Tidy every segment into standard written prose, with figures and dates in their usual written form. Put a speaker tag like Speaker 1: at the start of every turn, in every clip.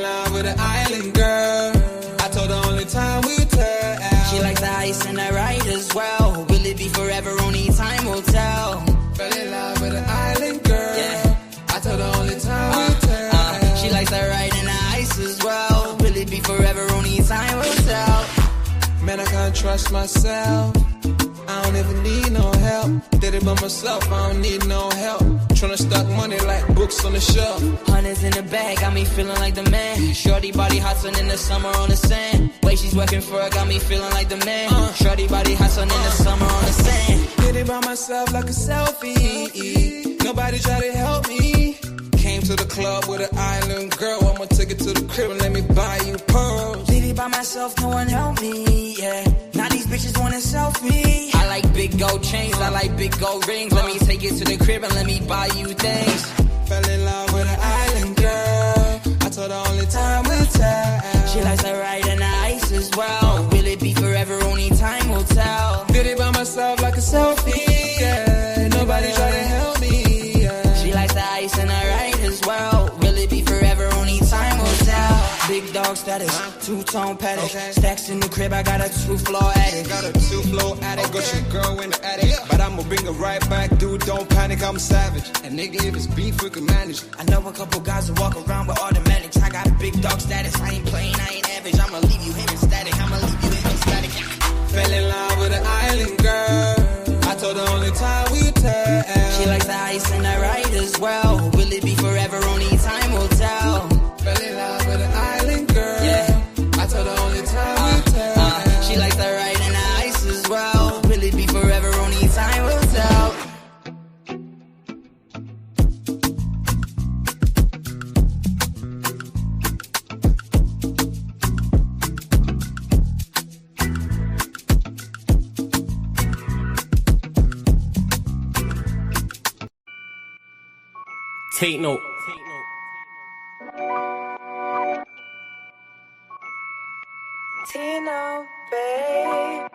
Speaker 1: love with an island girl. I told her only time we tell.
Speaker 2: She likes the ice and the ride as well. Will it be forever? Only time will tell.
Speaker 1: Fell in love with an island girl. Yeah. I told her only time we tell.
Speaker 2: She likes the ride and the ice as well. Will it be forever? Only time will tell.
Speaker 1: Man, I can't trust myself. I don't even need no help. Did it by myself, I don't need no help. Tryna stack money like books on the shelf.
Speaker 2: Hundreds in the bag, got me feeling like the man. Shorty body hustling in the summer on the sand. Way she's working for it, got me feeling like the man. Shorty body hustling in the summer on the sand.
Speaker 1: Did it by myself like a selfie. Nobody try to help me. Came to the club with an island girl. I'ma take it to the crib and let me buy you pearls.
Speaker 2: Did it by myself, no one help me, yeah. Now these bitches wanna selfie. I like big gold chains, I like big gold rings. Let me take it to the crib and let me buy you things.
Speaker 1: Fell in love with an island girl. I told her only time will tell.
Speaker 2: She likes the ride and the ice as well. Will it be forever? Only time will tell.
Speaker 1: Did it by myself like a selfie, yeah. Nobody try to help me, yeah.
Speaker 2: She likes the ice and the ride as well. Will it be forever? Only time will tell. Big dog status, two-tone paddock. Stacks in the crib, I got a two-floor attic.
Speaker 1: Got a two-floor attic, got your girl in the attic. But I'ma bring her right back, dude, don't panic, I'm savage. And nigga, if it's beef, we can manage.
Speaker 2: I know a couple guys who walk around with automatics. I got big dog status, I ain't playing, I ain't average. I'ma leave you here in static, I'ma leave you here in static.
Speaker 1: Fell in love with an island girl. I told her only time we tell.
Speaker 2: She likes the ice and the ride as well. Will it be forever? Only time will tell.
Speaker 1: Fell in love with an island girl. Yeah. I told her only time we tell.
Speaker 2: She likes the ride and the ice as well. Will it be forever? Only time will tell.
Speaker 3: Take note.
Speaker 4: Tino, babe.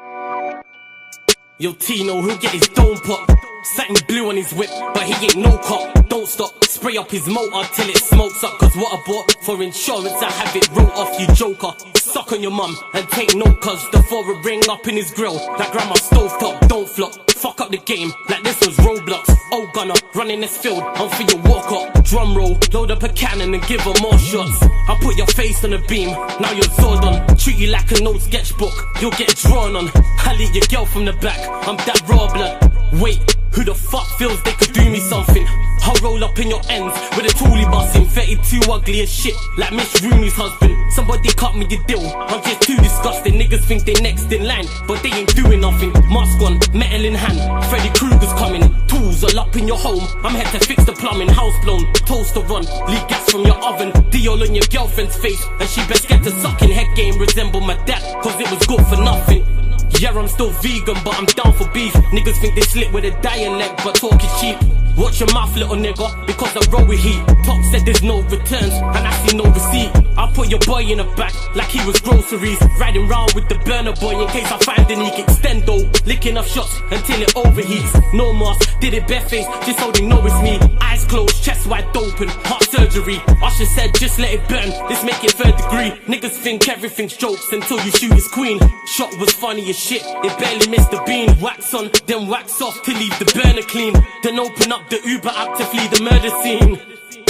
Speaker 3: Yo, Tino, he'll get his dome pop. Satin blue on his whip, but he ain't no cop. Don't stop, spray up his motor till it smokes up. Cause what I bought for insurance, I have it wrote off, you joker. Suck on your mum and take note, cause the forward ring up in his grill. Like grandma stovetop, don't flop. Fuck up the game, like this was Roblox. Oh gunner, running this field, I'm for your walk up. Drum roll, load up a cannon and give her more shots. I put your face on a beam, now you're Zordon. Treat you like an old sketchbook, you'll get drawn on. I lead your girl from the back, I'm that raw blood. Wait, who the fuck feels they could do me something? I'll roll up in your ends with a toolie busting. 32 ugly as shit, like Miss Rooney's husband. Somebody cut me the deal, I'm just too disgusting. Niggas think they next in line, but they ain't doing nothing. Mask on, metal in hand, Freddy Krueger's coming. Tools all up in your home, I'm here to fix the plumbing. House blown, toaster run, leak gas from your oven. Diol on your girlfriend's face, and she best get to sucking. Head game resemble my dad, cause it was good for nothing. Yeah, I'm still vegan, but I'm down for beef. Niggas think they slick with a dialect, but talk is cheap. Watch your mouth, little nigga, because I roll with heat. Top said there's no returns, and I see no receipt. I put your boy in the back, like he was groceries. Riding round with the burner boy in case I find an eke extendo. Licking off shots until it overheats. No mask, did it barefaced, just so they know it's me. Eyes closed, chest wide open, heart surgery. Usher said just let it burn, let's make it third degree. Niggas think everything's jokes until you shoot his queen. Shot was funny as shit, it barely missed the beam. Wax on, then wax off to leave the burner clean. Then open up the Uber app to flee the murder scene.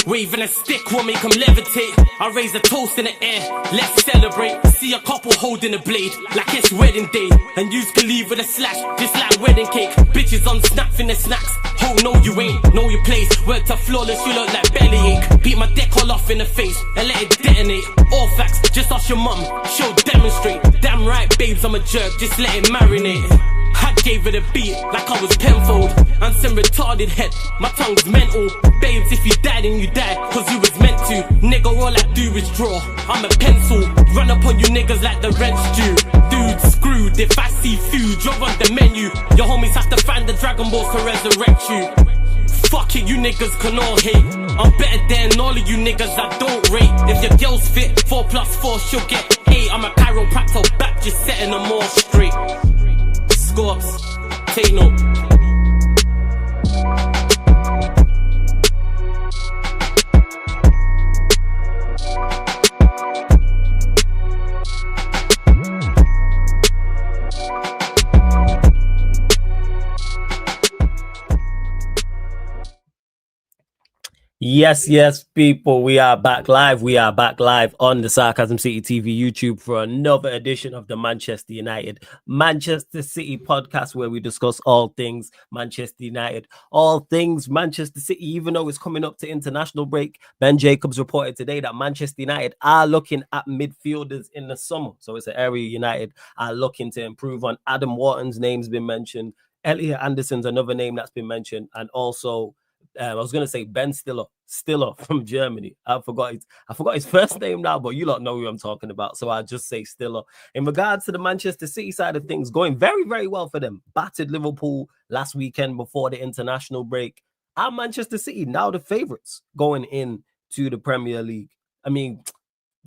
Speaker 3: Waving a stick will make them levitate. I raise a toast in the air, let's celebrate. See a couple holding a blade, like it's wedding day. And yous can leave with a slash, just like wedding cake. Bitches on snap in the snacks. Oh no you ain't, know your place. Worked a flawless, you look like bellyache. Beat my deck all off in the face, and let it detonate. All facts, just ask your mum, she'll demonstrate. Damn right babes, I'm a jerk, just let it marinate. I gave it a beat like I was Penfold. I'm some retarded head, my tongue's mental. Babes, if you die then you die, cause you was meant to. Nigga, all I do is draw, I'm a pencil. Run up on you niggas like the rent's due. Dude, screwed, if I see food, you're on the menu. Your homies have to find the Dragon Balls to resurrect you. Fuck it, you niggas can all hate. I'm better than all of you niggas I don't rate. If your girl's fit, 4+4, she'll get 8. I'm a chiropractor back, just setting them all straight. Scorps, take note. Yes, people. We are back live. We are back live on the Sarcasm City TV YouTube for another edition of the Manchester City podcast, where we discuss all things Manchester United, all things Manchester City. Even though it's coming up to international break, Ben Jacobs reported today that Manchester United are looking at midfielders in the summer. So it's an area United are looking to improve on. Adam Wharton's name's been mentioned. Eliott Anderson's another name that's been mentioned, and also I was gonna say Ben Stiller from Germany. I forgot his first name now, but you lot know who I'm talking about, so I'll just say Stiller. In regards to the Manchester City side of things, going very, very well for them. Battered Liverpool last weekend before the international break. Are Manchester City now the favourites going into the Premier League? I mean,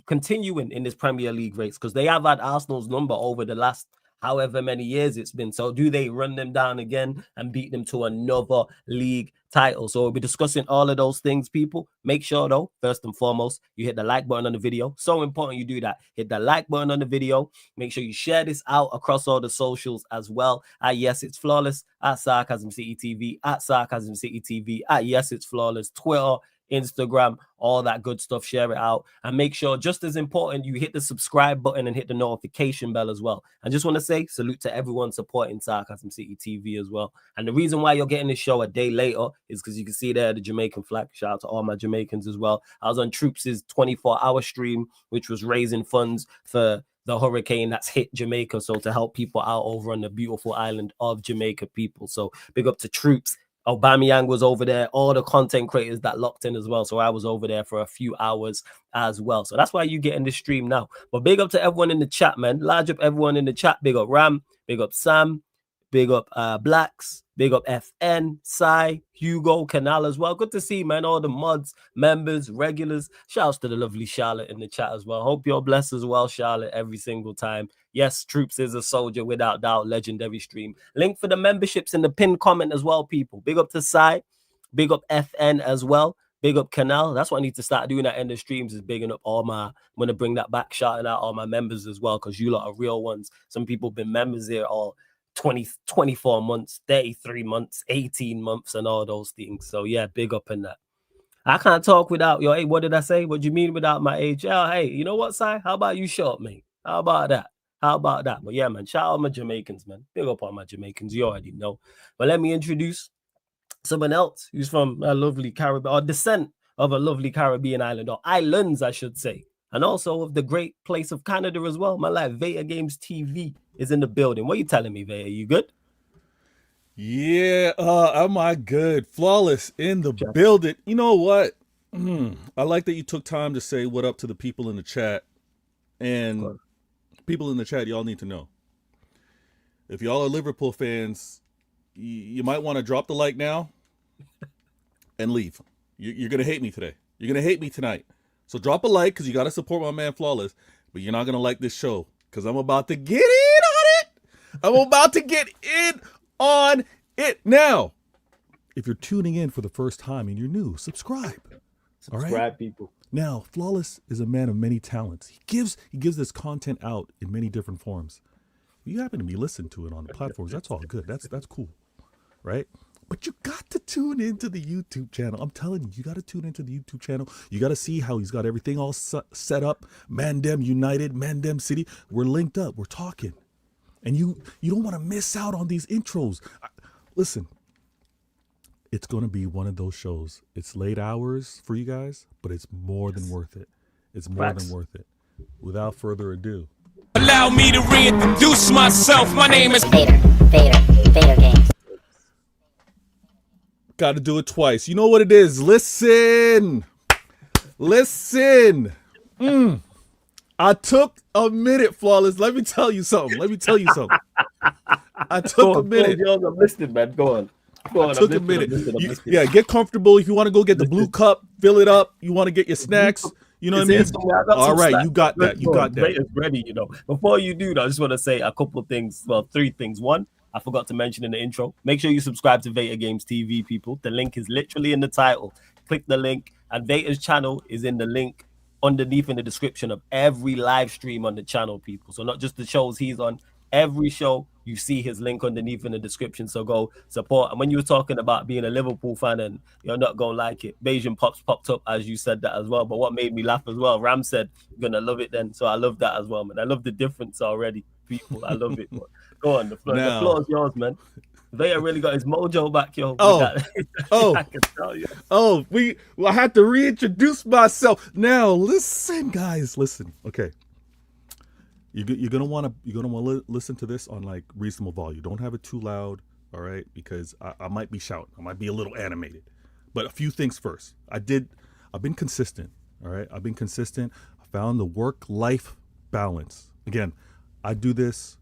Speaker 3: continuing in this Premier League race, because they have had Arsenal's number over the last however many years it's been. So do they run them down again and beat them to another league title? So we'll be discussing all of those things, people. Make sure, though, first and foremost, you hit the like button on the video. So important you do that. Hit the like button on the video. Make sure you share this out across all the socials as well. Yes, it's flawless at Sarcasm City TV, at Sarcasm City TV, at Yes, it's flawless, Twitter, Instagram, all that good stuff. Share it out, and make sure, just as important, you hit the subscribe button and hit the notification bell as well. I just want to say salute to everyone supporting Sarcasm City TV as well. And the reason why you're getting this show a day later is because you can see there the Jamaican flag. Shout out to all my Jamaicans as well. I was on Troops' 24-hour stream, which was raising funds for the hurricane that's hit Jamaica, so to help people out over on the beautiful island of Jamaica, people. So big up to Troops. Aubameyang was over there, all the content creators that locked in as well. So I was over there for a few hours as well. So that's why you get in the stream now. But big up to everyone in the chat, man. Large up everyone in the chat. Big up Ram, big up Sam, big up Blacks, big up FN, Sai, Hugo, Canal as well. Good to see, man, all the mods, members, regulars. Shouts to the lovely Charlotte in the chat as well. Hope you're blessed as well, Charlotte, every single time. Yes, Troops is a soldier, without doubt. Legendary stream. Link for the memberships in the pinned comment as well, people. Big up to Sai. Big up FN as well. Big up Canal. That's what I need to start doing at end of streams, is bigging up all my... I'm going to bring that back, shouting out all my members as well, because you lot are real ones. Some people have been members here all 24 months, 33 months, 18 months, and all those things. So, yeah, big up in that. I can't talk without your... Hey, what did I say? What do you mean without my age? Oh, hey, you know what, Sai? How about you short me? How about that? How about that? But yeah, man, shout out my Jamaicans, man. Big up on my Jamaicans. You already know. But let me introduce someone else who's from a lovely Caribbean, or descent of a lovely Caribbean island, or islands, I should say. And also of the great place of Canada as well. My life, Veta Games TV is in the building. What are you telling me, Veta? You good?
Speaker 5: Yeah, am I good? Flawless in the building. You know what? I like that you took time to say what up to the people in the chat. And people in the chat, y'all need to know. If y'all are Liverpool fans, you might want to drop the like now and leave. You're going to hate me today. You're going to hate me tonight. So drop a like, because you got to support my man Flawless. But you're not going to like this show, because I'm about to get in on it. I'm about to get in on it. Now, if you're tuning in for the first time and you're new, subscribe.
Speaker 3: Subscribe,
Speaker 5: all right?
Speaker 3: people.
Speaker 5: Now, Flawless is a man of many talents. He gives this content out in many different forms. You happen to be listening to it on the platforms. That's all good. That's cool, right? But you got to tune into the YouTube channel. I'm telling you got to tune into the YouTube channel. You got to see how he's got everything all set up. Mandem United, Mandem City. We're linked up. We're talking. And you don't want to miss out on these intros. Listen, it's going to be one of those shows. It's late hours for you guys, but it's more than worth it. It's more than worth it. Without further ado,
Speaker 1: Allow me to reintroduce myself. My name is
Speaker 6: Vader Games.
Speaker 5: got to do it twice. You know what it is. Listen. I took a minute, Flawless. Let me tell you something. I took a minute.
Speaker 3: I'm listening, man. Go on.
Speaker 5: I took a minute. Yeah, get comfortable. If you want to go get the blue cup, fill it up. You want to get your snacks. You know what I mean? All right, you got that. You got that.
Speaker 3: It's ready, you know. Before you do that, I just want to say a couple of things. Well, three things. One, I forgot to mention in the intro. Make sure you subscribe to Veta Games TV, people. The link is literally in the title. Click the link, and Veta's channel is in the link underneath in the description of every live stream on the channel, people. So not just the shows he's on,
Speaker 7: every show. You see his link underneath in the description, so go support. And when you were talking about being a Liverpool fan and you're not gonna like it, Bayesian Pops popped up as you said that as well. But what made me laugh as well, Ram said, "You're gonna love it then." So I love that as well, man. I love the difference already, people. I love it. But go on, the floor is yours, man. Vaya really got his mojo back, yo. I can tell you.
Speaker 5: I had to reintroduce myself. Now, listen, guys, listen. Okay. You're gonna want to listen to this on like reasonable volume. Don't have it too loud, all right? Because I might be shouting. I might be a little animated. But a few things first. I've been consistent, all right? I've been consistent. I found the work-life balance. Again, I do this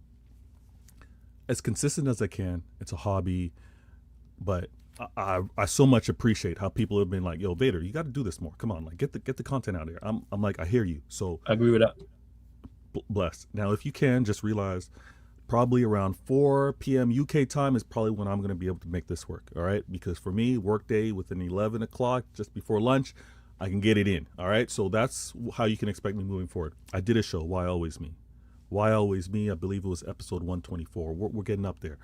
Speaker 5: as consistent as I can. It's a hobby, but I so much appreciate how people have been like, "Yo, Vader, you got to do this more. Come on, like get the content out there." I'm like, I hear you. So
Speaker 7: I agree with that.
Speaker 5: Blessed. Now, if you can, just realize probably around 4 p.m. UK time is probably when I'm going to be able to make this work. All right, because for me, work day within 11 o'clock, just before lunch, I can get it in. All right, so that's how you can expect me moving forward. I did a show, Why Always Me. Why Always Me? I believe it was episode 124. We're getting up there.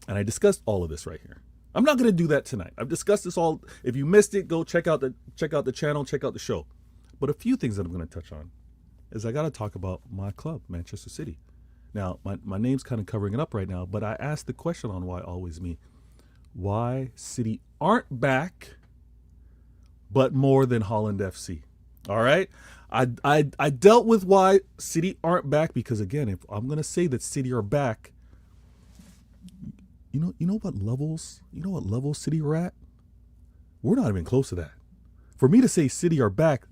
Speaker 5: And I discussed all of this right here. I'm not going to do that tonight. I've discussed this all. If you missed it, go check out the channel, check out the show. But a few things that I'm going to touch on is I got to talk about my club, Manchester City. Now, my name's kind of covering it up right now, but I asked the question on Why Always Me. Why City aren't back, but more than Holland FC. All right? I dealt with why City aren't back because, again, if I'm going to say that City are back, you know what levels City are at? We're not even close to that. For me to say City are back,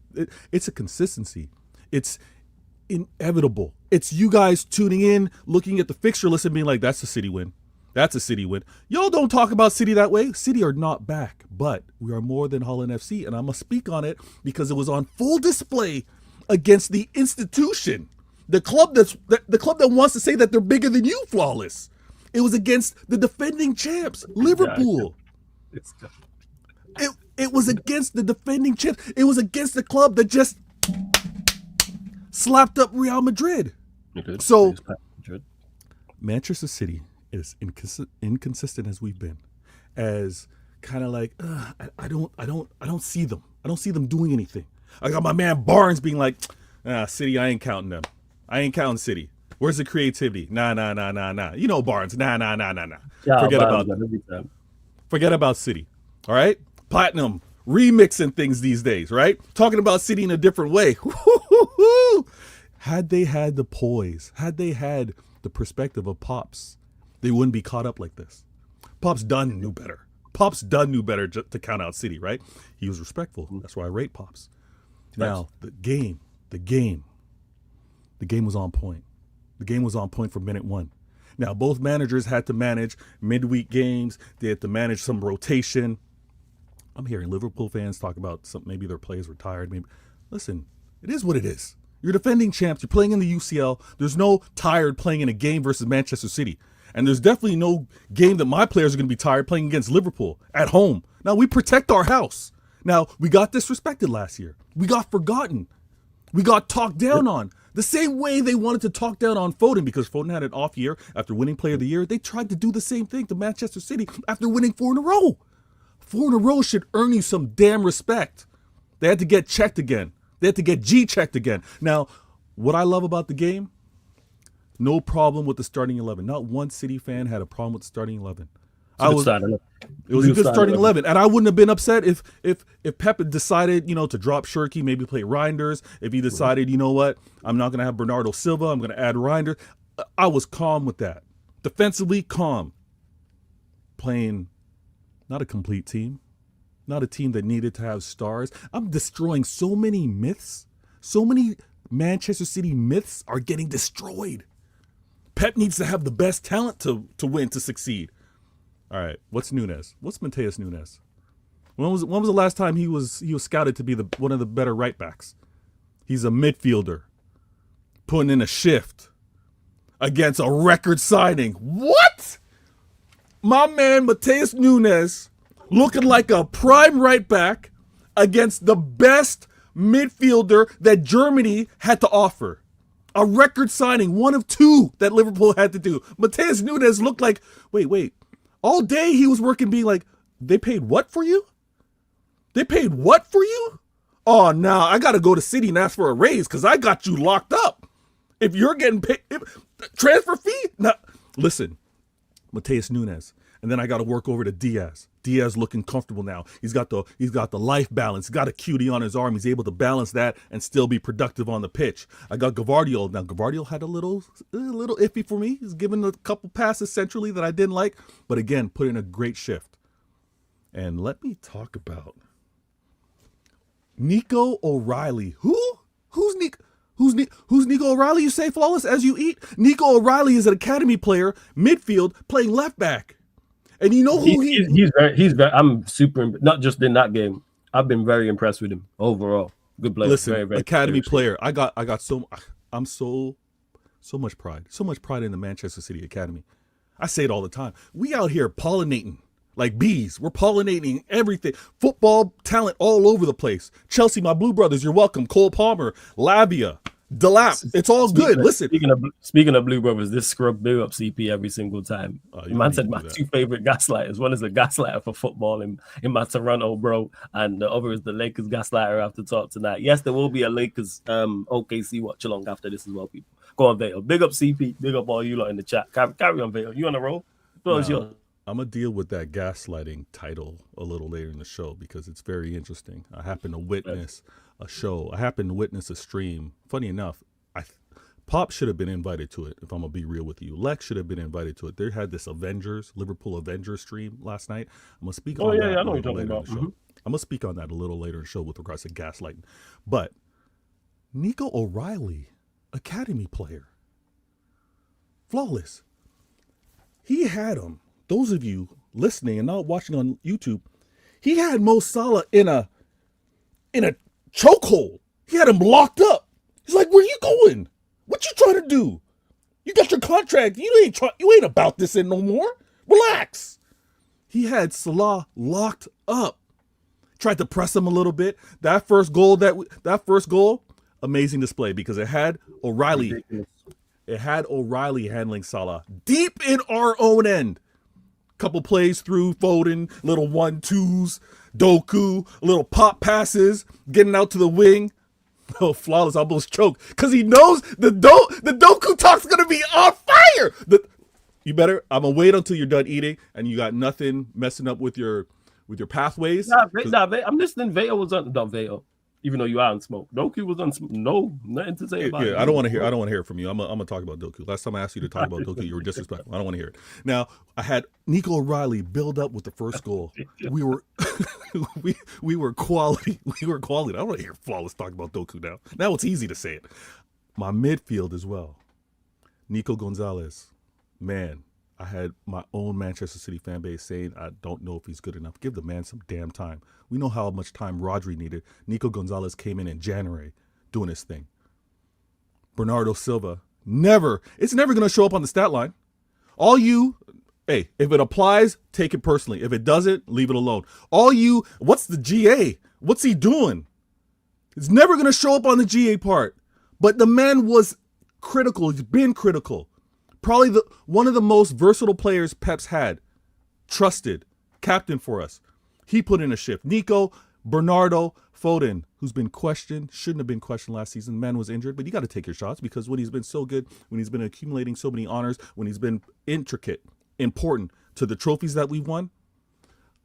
Speaker 5: it's a consistency. It's inevitable. It's you guys tuning in, looking at the fixture list and being like, that's a City win. That's a City win. Y'all don't talk about City that way. City are not back, but we are more than Holland FC. And I'm going to speak on it because it was on full display against the institution. The club that wants to say that they're bigger than you, Flawless. It was against the defending champs, Liverpool. It was against the defending champs. It was against the club that just slapped up Real Madrid. So Manchester City is inconsistent as we've been, as kind of like I don't see them. I don't see them doing anything. I got my man Barnes being like, City, I ain't counting them. I ain't counting City. Where's the creativity? Nah. You know Barnes. Nah. Forget about City. All right? Platinum remixing things these days, right? Talking about City in a different way. Had they had the poise, had they had the perspective of Pops, they wouldn't be caught up like this. Pops Dunn knew better. Pops Dunn knew better to count out City, right? He was respectful. That's why I rate Pops. Now, the game was on point. The game was on point from minute one. Now, both managers had to manage midweek games. They had to manage some rotation. I'm hearing Liverpool fans talk about maybe their players were tired. Maybe, listen, it is what it is. You're defending champs. You're playing in the UCL. There's no tired playing in a game versus Manchester City. And there's definitely no game that my players are going to be tired playing against Liverpool at home. Now, we protect our house. Now, we got disrespected last year. We got forgotten. We got talked down on. The same way they wanted to talk down on Foden because Foden had an off year after winning Player of the Year. They tried to do the same thing to Manchester City after winning 4 in a row. 4 in a row should earn you some damn respect. They had to get checked again. They had to get G-checked again. Now, what I love about the game, no problem with the starting 11. Not one City fan had a problem with the starting 11. It was a good starting 11. And I wouldn't have been upset if Pep had decided, to drop Shirky, maybe play Reinders. If he decided, you know what, I'm not going to have Bernardo Silva, I'm going to add Reinders. I was calm with that. Defensively, calm. Playing not a complete team. Not a team that needed to have stars. I'm destroying so many myths. So many Manchester City myths are getting destroyed. Pep needs to have the best talent to win, to succeed. All right, what's Nunes? What's Mateus Nunes? When was the last time he was scouted to be one of the better right backs? He's a midfielder, putting in a shift against a record signing. What? My man Mateus Nunes looking like a prime right back against the best midfielder that Germany had to offer. A record signing, one of two that Liverpool had to do. Mateus Nunes looked like, wait. All day he was working being like, they paid what for you? They paid what for you? Oh, now I got to go to City and ask for a raise because I got you locked up. If you're getting paid, transfer fee? Now, listen, Mateus Nunes. And then I got to work over to Diaz. Diaz looking comfortable now. He's got the life balance. He's got a cutie on his arm. He's able to balance that and still be productive on the pitch. I got Gavardio. Now Gavardio had a little iffy for me. He's given a couple passes centrally that I didn't like, but again, put in a great shift. And let me talk about Nico O'Reilly. Who's Nico O'Reilly? You say, Flawless, as you eat? Nico O'Reilly is an academy player, midfield, playing left back. And you know who
Speaker 7: he's very. I'm super. Not just in that game. I've been very impressed with him overall. Good player.
Speaker 5: Listen,
Speaker 7: very, very
Speaker 5: academy player. I'm so much pride. So much pride in the Manchester City Academy. I say it all the time. We out here pollinating like bees. We're pollinating everything. Football talent all over the place. Chelsea, my Blue Brothers, you're welcome. Cole Palmer, Lavia, Delap. It's all good. Listen.
Speaker 7: Speaking of Blue Brothers, this scrub big up CP every single time. Man said my two favorite gaslighters. One is a gaslighter for football in my Toronto, bro, and the other is the Lakers gaslighter after talk tonight. Yes, there will be a Lakers OKC watch along after this as well, people. Go on, Vale. Big up CP. Big up all you lot in the chat. Carry on, Vale. You on the roll? Yours.
Speaker 5: I'm going to deal with that gaslighting title a little later in the show because it's very interesting. I happen to witness a show. I happened to witness a stream. Funny enough, Pop should have been invited to it, if I'm going to be real with you. Lex should have been invited to it. They had this Liverpool Avengers stream last night. I'm going to speak on that
Speaker 7: I know what
Speaker 5: later
Speaker 7: you're
Speaker 5: in the
Speaker 7: talking
Speaker 5: show.
Speaker 7: about.
Speaker 5: I'm going to speak on that a little later in the show with regards to gaslighting. But Nico O'Reilly, academy player, flawless. He had him. Those of you listening and not watching on YouTube, he had Mo Salah in a chokehold. He had him locked up. He's like, "Where you going? What you trying to do? You got your contract. You ain't about this in no more. Relax." He had Salah locked up. Tried to press him a little bit. That first goal, amazing display because it had O'Reilly.
Speaker 7: Ridiculous.
Speaker 5: It had O'Reilly handling Salah deep in our own end. Couple plays through Foden, little 1-2s, Doku, little pop passes, getting out to the wing. Oh, Flawless almost choked because he knows the Doku talk's gonna be on fire. I'm gonna wait until you're done eating and you got nothing messing up with your pathways.
Speaker 7: I'm listening. Veo was on Veo. Even though you are on smoke, Doku was on smoke. No, nothing to say about it.
Speaker 5: I don't want to hear it from you. I'm gonna talk about Doku. Last time I asked you to talk about Doku, you were disrespectful. I don't want to hear it. Now I had Nico O'Reilly build up with the first goal. We were quality. We were quality. I don't want to hear Flawless talk about Doku now. Now it's easy to say it. My midfield as well. Nico Gonzalez, man. I had my own Manchester City fan base saying, I don't know if he's good enough. Give the man some damn time. We know how much time Rodri needed. Nico Gonzalez came in January doing his thing. Bernardo Silva, it's never going to show up on the stat line. If it applies, take it personally. If it doesn't, leave it alone. What's the GA? What's he doing? It's never going to show up on the GA part. But the man was critical. He's been critical. Probably one of the most versatile players Pep's had. Trusted. Captain for us. He put in a shift. Nico, Bernardo, Foden, who's been questioned, shouldn't have been questioned last season. Man was injured, but you got to take your shots because when he's been so good, when he's been accumulating so many honors, when he's been intricate, important to the trophies that we've won.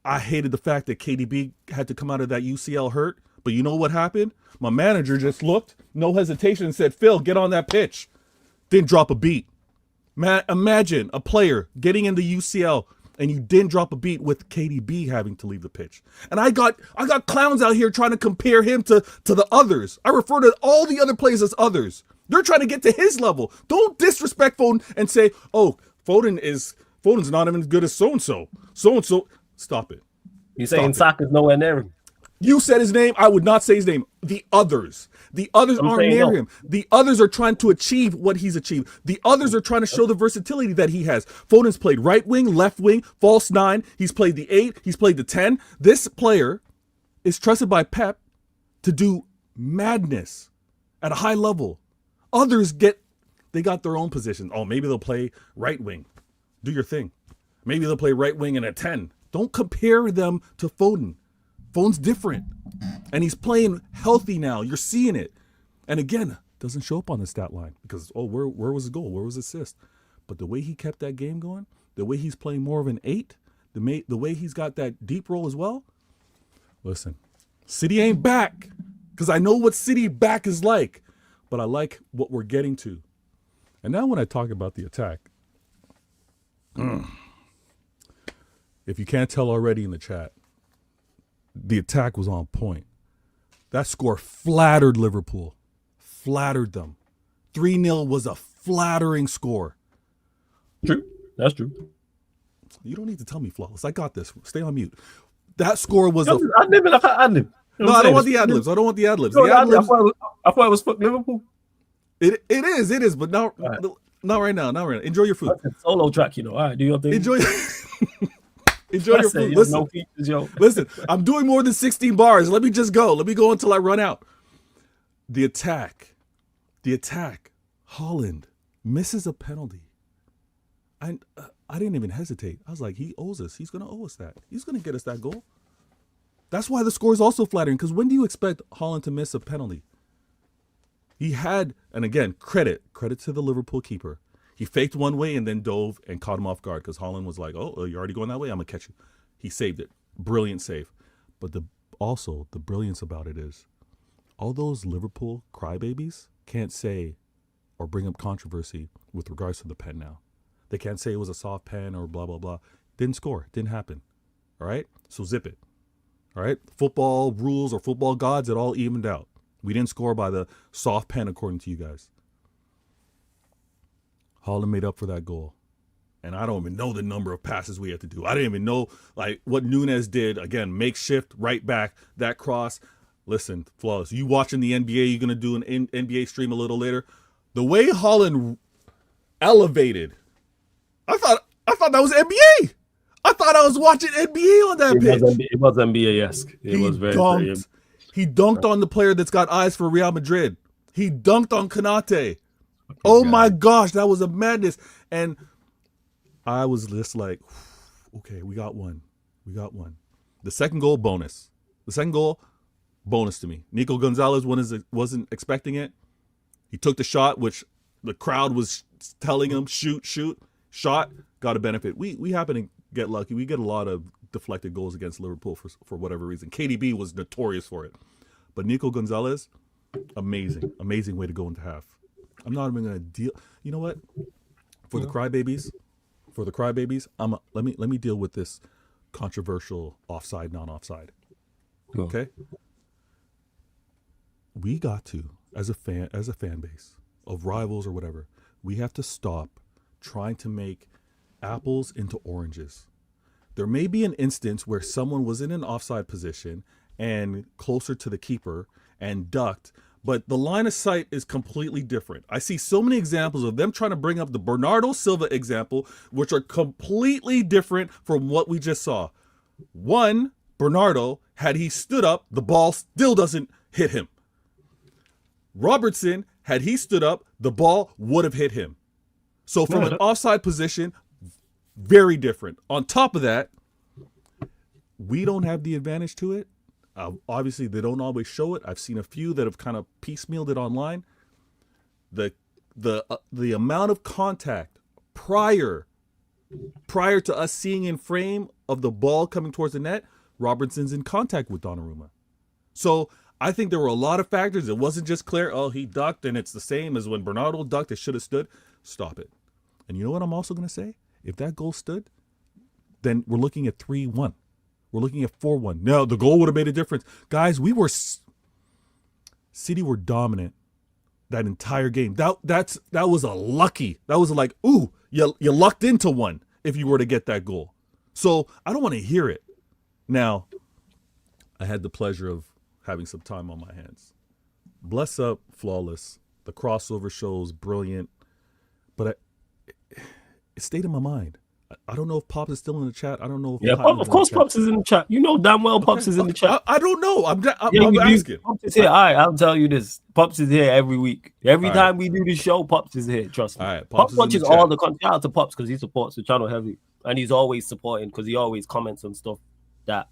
Speaker 5: I hated the fact that KDB had to come out of that UCL hurt, but you know what happened? My manager just looked, no hesitation, and said, Phil, get on that pitch. Didn't drop a beat. Man, imagine a player getting in the UCL and you didn't drop a beat with KDB having to leave the pitch. And I got clowns out here trying to compare him to the others. I refer to all the other players as others. They're trying to get to his level. Don't disrespect Foden and say, oh, Foden's not even as good as so-and-so. So-and-so. Stop it.
Speaker 7: You're saying Saka's nowhere near him.
Speaker 5: You said his name. I would not say his name. The others aren't near him. The others are trying to achieve what he's achieved. The others are trying to show the versatility that he has. Foden's played right wing, left wing, false 9. He's played the 8. He's played the 10. This player is trusted by Pep to do madness at a high level. Others they got their own position. Oh, maybe they'll play right wing. Do your thing. Maybe they'll play right wing in a 10. Don't compare them to Foden. Foden's different. And he's playing healthy now. You're seeing it. And again, doesn't show up on the stat line because, where was the goal? Where was the assist? But the way he kept that game going, the way he's playing more of an 8, the way he's got that deep role as well. Listen, City ain't back because I know what City back is like, but I like what we're getting to. And now when I talk about the attack, if you can't tell already in the chat, the attack was on point. That score flattered Liverpool, flattered them. 3-0 was a flattering score.
Speaker 7: True. That's true.
Speaker 5: You don't need to tell me, Flawless. I got this. Stay on mute. That score was
Speaker 7: I don't want
Speaker 5: the ad-libs. I don't want the ad-libs.
Speaker 7: I thought it was fuck Liverpool.
Speaker 5: It is, but not right now. Not right now. Enjoy your food.
Speaker 7: Solo track, All right, do your thing.
Speaker 5: Enjoy your food. Listen,
Speaker 7: no features,
Speaker 5: listen, I'm doing more than 16 bars. Let me just go. Let me go until I run out. The attack. Haaland misses a penalty. I didn't even hesitate. I was like, he owes us. He's going to owe us that. He's going to get us that goal. That's why the score is also flattering, because when do you expect Haaland to miss a penalty? He had, and again, credit to the Liverpool keeper. He faked one way and then dove and caught him off guard because Haaland was like, oh, you're already going that way? I'm going to catch you. He saved it. Brilliant save. But also the brilliance about it is all those Liverpool crybabies can't say or bring up controversy with regards to the pen now. They can't say it was a soft pen or blah, blah, blah. Didn't score. Didn't happen. All right? So zip it. All right? Football rules or football gods, it all evened out. We didn't score by the soft pen according to you guys. Haaland made up for that goal. And I don't even know the number of passes we had to do. I didn't even know what Nunes did. Again, makeshift, right back, that cross. Listen, Flawless, you watching the NBA, you're going to do an NBA stream a little later. The way Haaland elevated, I thought that was NBA. I thought I was watching NBA on that pitch.
Speaker 7: It was NBA-esque. Was very
Speaker 5: dunked. He dunked on the player that's got eyes for Real Madrid. He dunked on Konate. Oh my gosh, that was a madness. And I was just like, okay, we got one. The second goal, bonus. To me. Nico Gonzalez wasn't expecting it. He took the shot, which the crowd was telling him, shoot. Shot, got a benefit. We happen to get lucky. We get a lot of deflected goals against Liverpool for whatever reason. KDB was notorious for it. But Nico Gonzalez, amazing way to go into half. I'm not even going to deal. You know what? For the crybabies, let me deal with this controversial offside, non-offside. Okay? We got to, as a fan base of rivals or whatever, we have to stop trying to make apples into oranges. There may be an instance where someone was in an offside position and closer to the keeper and ducked, but the line of sight is completely different. I see so many examples of them trying to bring up the Bernardo Silva example, which are completely different from what we just saw. One, Bernardo, had he stood up, the ball still doesn't hit him. Robertson, had he stood up, the ball would have hit him. So from an offside position, very different. On top of that, we don't have the advantage to it. Obviously, they don't always show it. I've seen a few that have kind of piecemealed it online. The amount of contact prior to us seeing in frame of the ball coming towards the net, Robertson's in contact with Donnarumma. So I think there were a lot of factors. It wasn't just clear, he ducked and it's the same as when Bernardo ducked, it should have stood. Stop it. And you know what I'm also going to say? If that goal stood, then we're looking at 3-1. We're looking at 4-1. No, the goal would have made a difference. Guys, City were dominant that entire game. That was a lucky. That was like, ooh, you lucked into one if you were to get that goal. So I don't want to hear it. Now, I had the pleasure of having some time on my hands. Bless up, Flawless. The crossover shows brilliant. But it stayed in my mind. I don't know if Pops is still in the chat. I don't know if
Speaker 7: Yeah,
Speaker 5: Platinum's
Speaker 7: of
Speaker 5: in
Speaker 7: course,
Speaker 5: the chat.
Speaker 7: Pops is in the chat. You know damn well Pops is in the chat.
Speaker 5: I don't know. I'm
Speaker 7: Yeah, you do.
Speaker 5: asking.
Speaker 7: Pops is here. All right, I'll tell you this. Pops is here every week. Every
Speaker 5: All
Speaker 7: time we do this show, Pops is here. Trust me.
Speaker 5: All right,
Speaker 7: Pops
Speaker 5: Pops is in
Speaker 7: watches
Speaker 5: the
Speaker 7: all
Speaker 5: chat.
Speaker 7: the content. Shout out to Pops because he supports the channel heavy. And he's always supporting because he always comments on stuff that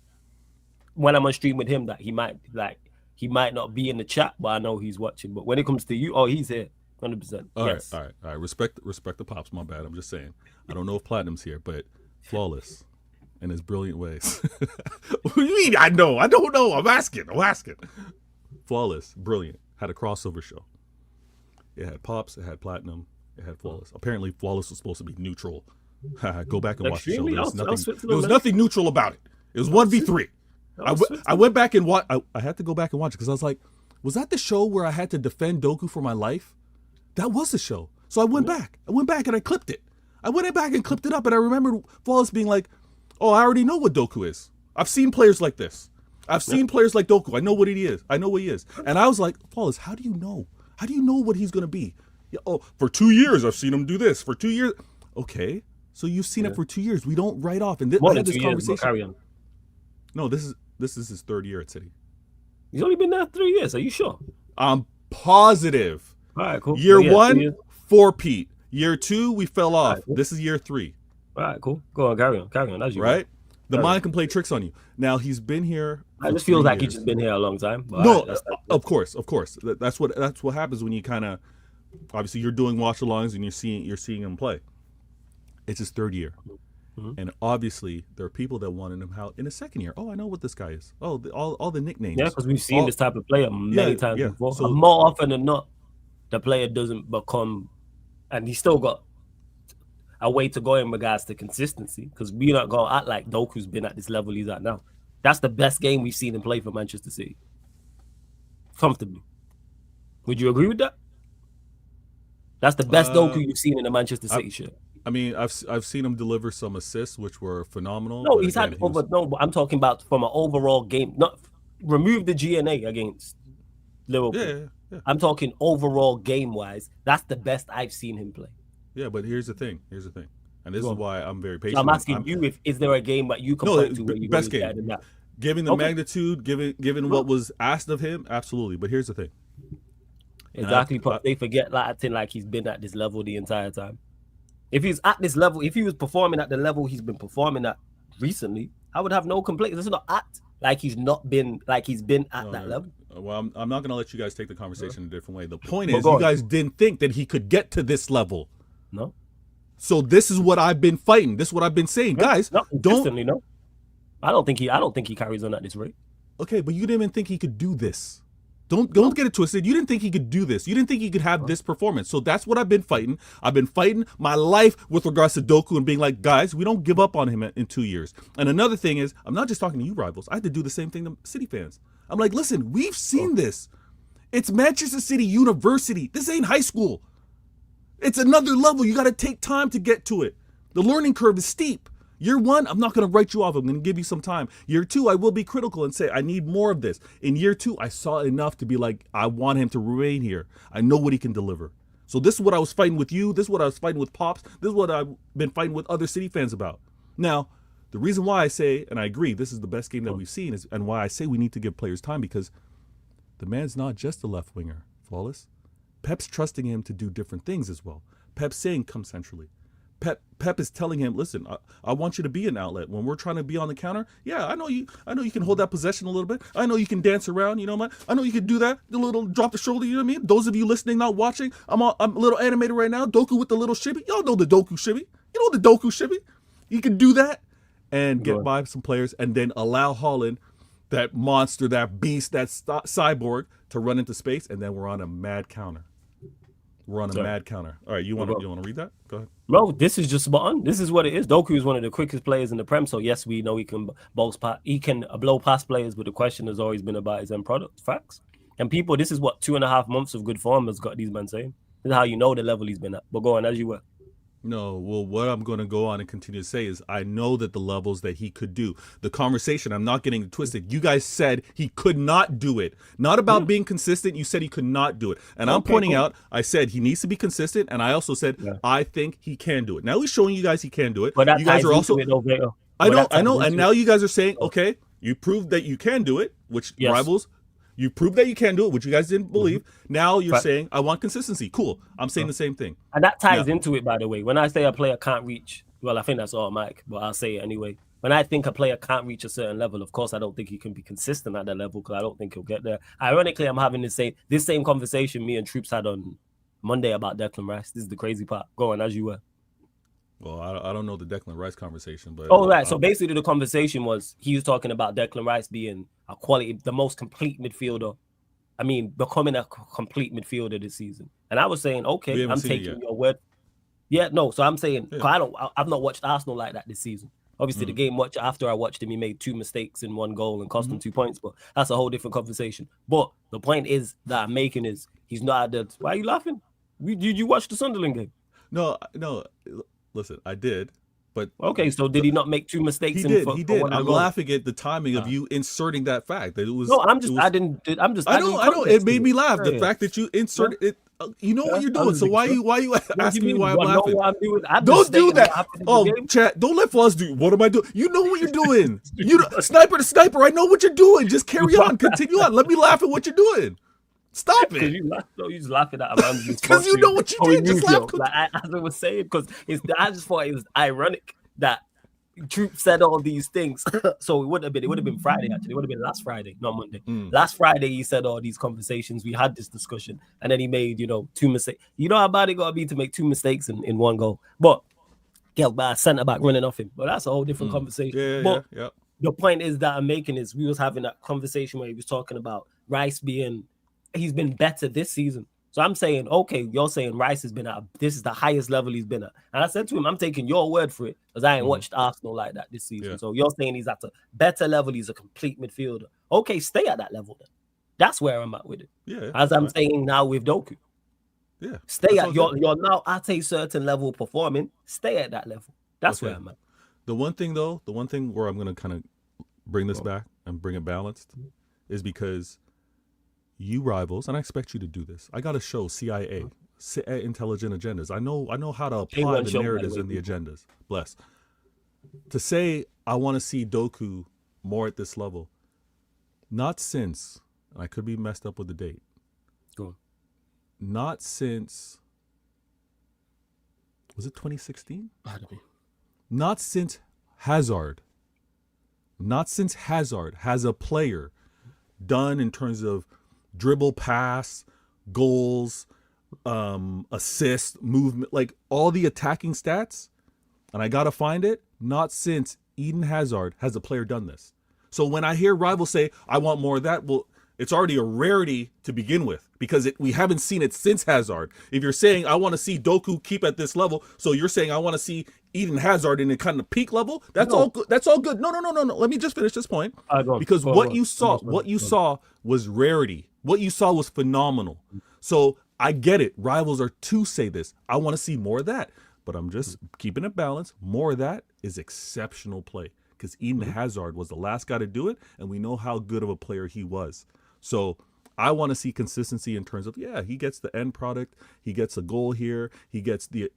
Speaker 7: when I'm on stream with him that he might not be in the chat, but I know he's watching. But when it comes to you, oh, he's here. 100%.
Speaker 5: All
Speaker 7: yes.
Speaker 5: right. Respect the Pops. My bad. I'm just saying. I don't know if Platinum's here, but Flawless in his brilliant ways. What do you mean? I know. I don't know. I'm asking. Flawless, brilliant. Had a crossover show. It had Pops. It had Platinum. It had Flawless. Apparently, Flawless was supposed to be neutral. Go back and watch the show. There was nothing neutral about it. It was 1v3. I went back and watched. I had to go back and watch it because I was like, was that the show where I had to defend Doku for my life? That was the show. So I went back. And I clipped it. I went back and clipped it up, and I remember Flawless being like, oh, I already know what Doku is. I've seen players like this. I've seen players like Doku. I know what he is. And I was like, Flawless, how do you know? How do you know what he's going to be? Yeah, oh, for 2 years, I've seen him do this. For 2 years. Okay. So you've seen it for 2 years. We don't write off. And I had this conversation.
Speaker 7: Carry on.
Speaker 5: No, this is his third year at City.
Speaker 7: He's only been there 3 years. Are you sure?
Speaker 5: I'm positive.
Speaker 7: All right, cool.
Speaker 5: Year 1, 4-peat. Year 2, we fell off.
Speaker 7: Right, cool.
Speaker 5: This is year 3.
Speaker 7: All right, cool. Go on, carry on. That's you.
Speaker 5: Right? The mind can play tricks on you. Now, he's been here.
Speaker 7: I just feels like he's just been here a long time.
Speaker 5: No, right, of course. That's what happens when you kind of, obviously, you're doing watch-alongs and you're seeing him play. It's his third year. Mm-hmm. And obviously, there are people that wanted him out in his second year. Oh, I know what this guy is. Oh, all the nicknames.
Speaker 7: Yeah, because we've seen this type of player many times before.
Speaker 5: So,
Speaker 7: more often than not, the player doesn't become, and he's still got a way to go in regards to consistency, because we're not going to act like Doku's been at this level he's at now. That's the best game we've seen him play for Manchester City. Comfortably. Would you agree with that? That's the best Doku you've seen in the Manchester City shirt.
Speaker 5: I mean, I've seen him deliver some assists, which were phenomenal.
Speaker 7: No, but I'm talking about from an overall game. Not remove the GNA against Liverpool. Yeah. I'm talking overall game-wise. That's the best I've seen him play.
Speaker 5: Yeah, but here's the thing, and this is why I'm very patient.
Speaker 7: So I'm asking you, is there a game that you can point to where you
Speaker 5: best
Speaker 7: really
Speaker 5: game? Given the magnitude, given what was asked of him, absolutely. But here's the thing.
Speaker 7: Exactly, but they forget acting like he's been at this level the entire time. If he's at this level, if he was performing at the level he's been performing at recently, I would have no complaints. This is not act like he's been at that level.
Speaker 5: Well, I'm not going to let you guys take the conversation a different way. The point is, you guys didn't think that he could get to this level.
Speaker 7: No.
Speaker 5: So this is what I've been fighting. This is what I've been saying, guys.
Speaker 7: No. I don't think he carries on at this rate.
Speaker 5: Okay, but you didn't even think he could do this. Don't get it twisted. You didn't think he could do this. You didn't think he could have this performance. So that's what I've been fighting. I've been fighting my life with regards to Doku and being like, guys, we don't give up on him in 2 years. And another thing is, I'm not just talking to you rivals. I had to do the same thing to City fans. I'm like, listen, we've seen this. It's Manchester City University. This ain't high school. It's another level. You got to take time to get to it. The learning curve is steep. Year 1, I'm not going to write you off. I'm going to give you some time. Year 2, I will be critical and say, I need more of this. In year 2, I saw enough to be like, I want him to remain here. I know what he can deliver. So this is what I was fighting with you. This is what I was fighting with Pops. This is what I've been fighting with other City fans about. Now, the reason why I say, and I agree, this is the best game that we've seen, is, and why I say we need to give players time, because the man's not just a left winger, Flawless. Pep's trusting him to do different things as well. Pep's saying, come centrally. Pep is telling him, listen, I want you to be an outlet. When we're trying to be on the counter, yeah, I know you can hold that possession a little bit. I know you can dance around, you know what? I know you can do that, the little drop the shoulder, you know what I mean? Those of you listening, not watching, I'm a little animated right now. Doku with the little shibby. Y'all know the Doku shibby. You know the Doku shibby. You can do that and get by some players and then allow Haaland, that monster, that beast, that cyborg, to run into space, and then we're on a mad counter. All right, you want to read that? Go ahead.
Speaker 7: Bro, this is just spot on. This is what it is. Doku is one of the quickest players in the Prem, so yes, we know he can blow past players, but the question has always been about his end product. Facts. And people, this is what 2.5 months of good form has got these men saying. This is how you know the level he's been at. But go on, as you were.
Speaker 5: No, well, what I'm going to go on and continue to say is I know that the levels that he could do. The conversation, I'm not getting it twisted. You guys said he could not do it. Not about being consistent. You said he could not do it. And I'm pointing out, I said he needs to be consistent. And I also said, I think he can do it. Now he's showing you guys he can do it.
Speaker 7: But
Speaker 5: you guys are also, I know. And now you guys are saying, okay, you proved that you can do it, which rivals. You proved that you can do it, which you guys didn't believe. Now you're saying, I want consistency. Cool. I'm saying the same thing.
Speaker 7: And that ties into it, by the way. When I say a player can't reach, well, I think that's automatic, but I'll say it anyway. When I think a player can't reach a certain level, of course, I don't think he can be consistent at that level because I don't think he'll get there. Ironically, I'm having this same conversation me and Troops had on Monday about Declan Rice. This is the crazy part. Go on, as you were.
Speaker 5: Well, I don't know the Declan Rice conversation, but
Speaker 7: right. So basically, the conversation was he was talking about Declan Rice being a quality, the most complete midfielder. I mean, becoming a complete midfielder this season. And I was saying, okay, I'm taking your word. Yeah, no. So I'm saying, I've not watched Arsenal like that this season. Obviously, the game after I watched him, he made 2 mistakes in 1 goal and cost him 2 points. But that's a whole different conversation. But the point is that I'm making is he's not at the. Why are you laughing? Did you watch the Sunderland game?
Speaker 5: No. Listen, I did, but
Speaker 7: okay. So did he not make 2 mistakes?
Speaker 5: He did. I'm laughing at the timing of you inserting that fact. That it was.
Speaker 7: No, I'm just. I know.
Speaker 5: It made me laugh. The fact that you inserted it. You know what you're doing. So why you asking me why I'm laughing? Don't do that. Oh, chat. Don't let Floss do. What am I doing? You know what you're doing. Sniper to sniper. I know what you're doing. Just carry on. Continue on. Let me laugh at what you're doing. Stop it.
Speaker 7: You just laughing at him.
Speaker 5: Because you know what you did. Just laugh.
Speaker 7: As I was saying, because I just thought it was ironic that Troop said all these things. So it would have been Friday, actually. It would have been last Friday, not Monday. Last Friday, he said all these conversations. We had this discussion. And then he made, 2 mistakes. You know how bad it got to be to make 2 mistakes in 1 goal. But get by a centre-back running off him. But that's a whole different conversation. The point is that I'm making is we was having that conversation where he was talking about Rice he's been better this season. So I'm saying, okay, you're saying Rice has been this is the highest level he's been at. And I said to him, I'm taking your word for it because I ain't watched Arsenal like that this season. Yeah. So you're saying he's at a better level. He's a complete midfielder. Okay, stay at that level then. That's where I'm at with it.
Speaker 5: Yeah.
Speaker 7: As I'm saying now with Doku.
Speaker 5: Yeah.
Speaker 7: Stay at you're now at a certain level performing. Stay at that level. That's where I'm at.
Speaker 5: The one thing where I'm going to kind of bring this back and bring it balanced is because you rivals, and I expect you to do this. I got to show CIA intelligent agendas. I know how to apply the narratives and the agendas. Bless. To say I want to see Doku more at this level, not since, and I could be messed up with the date.
Speaker 7: Go on.
Speaker 5: Not since, was it 2016? Not since Hazard. Not since Hazard has a player done in terms of dribble, pass, goals, assist, movement, like all the attacking stats. And I got to find it. Not since Eden Hazard has a player done this. So when I hear rivals say, I want more of that, well, it's already a rarity to begin with because we haven't seen it since Hazard. If you're saying, I want to see Doku keep at this level, so you're saying, I want to see Eden Hazard in a kind of peak level, that's all good. That's all good. No. Let me just finish this point. Because what you saw was rarity. What you saw was phenomenal. So I get it. Rivals are to say this. I want to see more of that. But I'm just keeping it balanced. More of that is exceptional play. Because Eden Hazard was the last guy to do it, and we know how good of a player he was. So I want to see consistency in terms of, he gets the end product. He gets a goal here. He gets the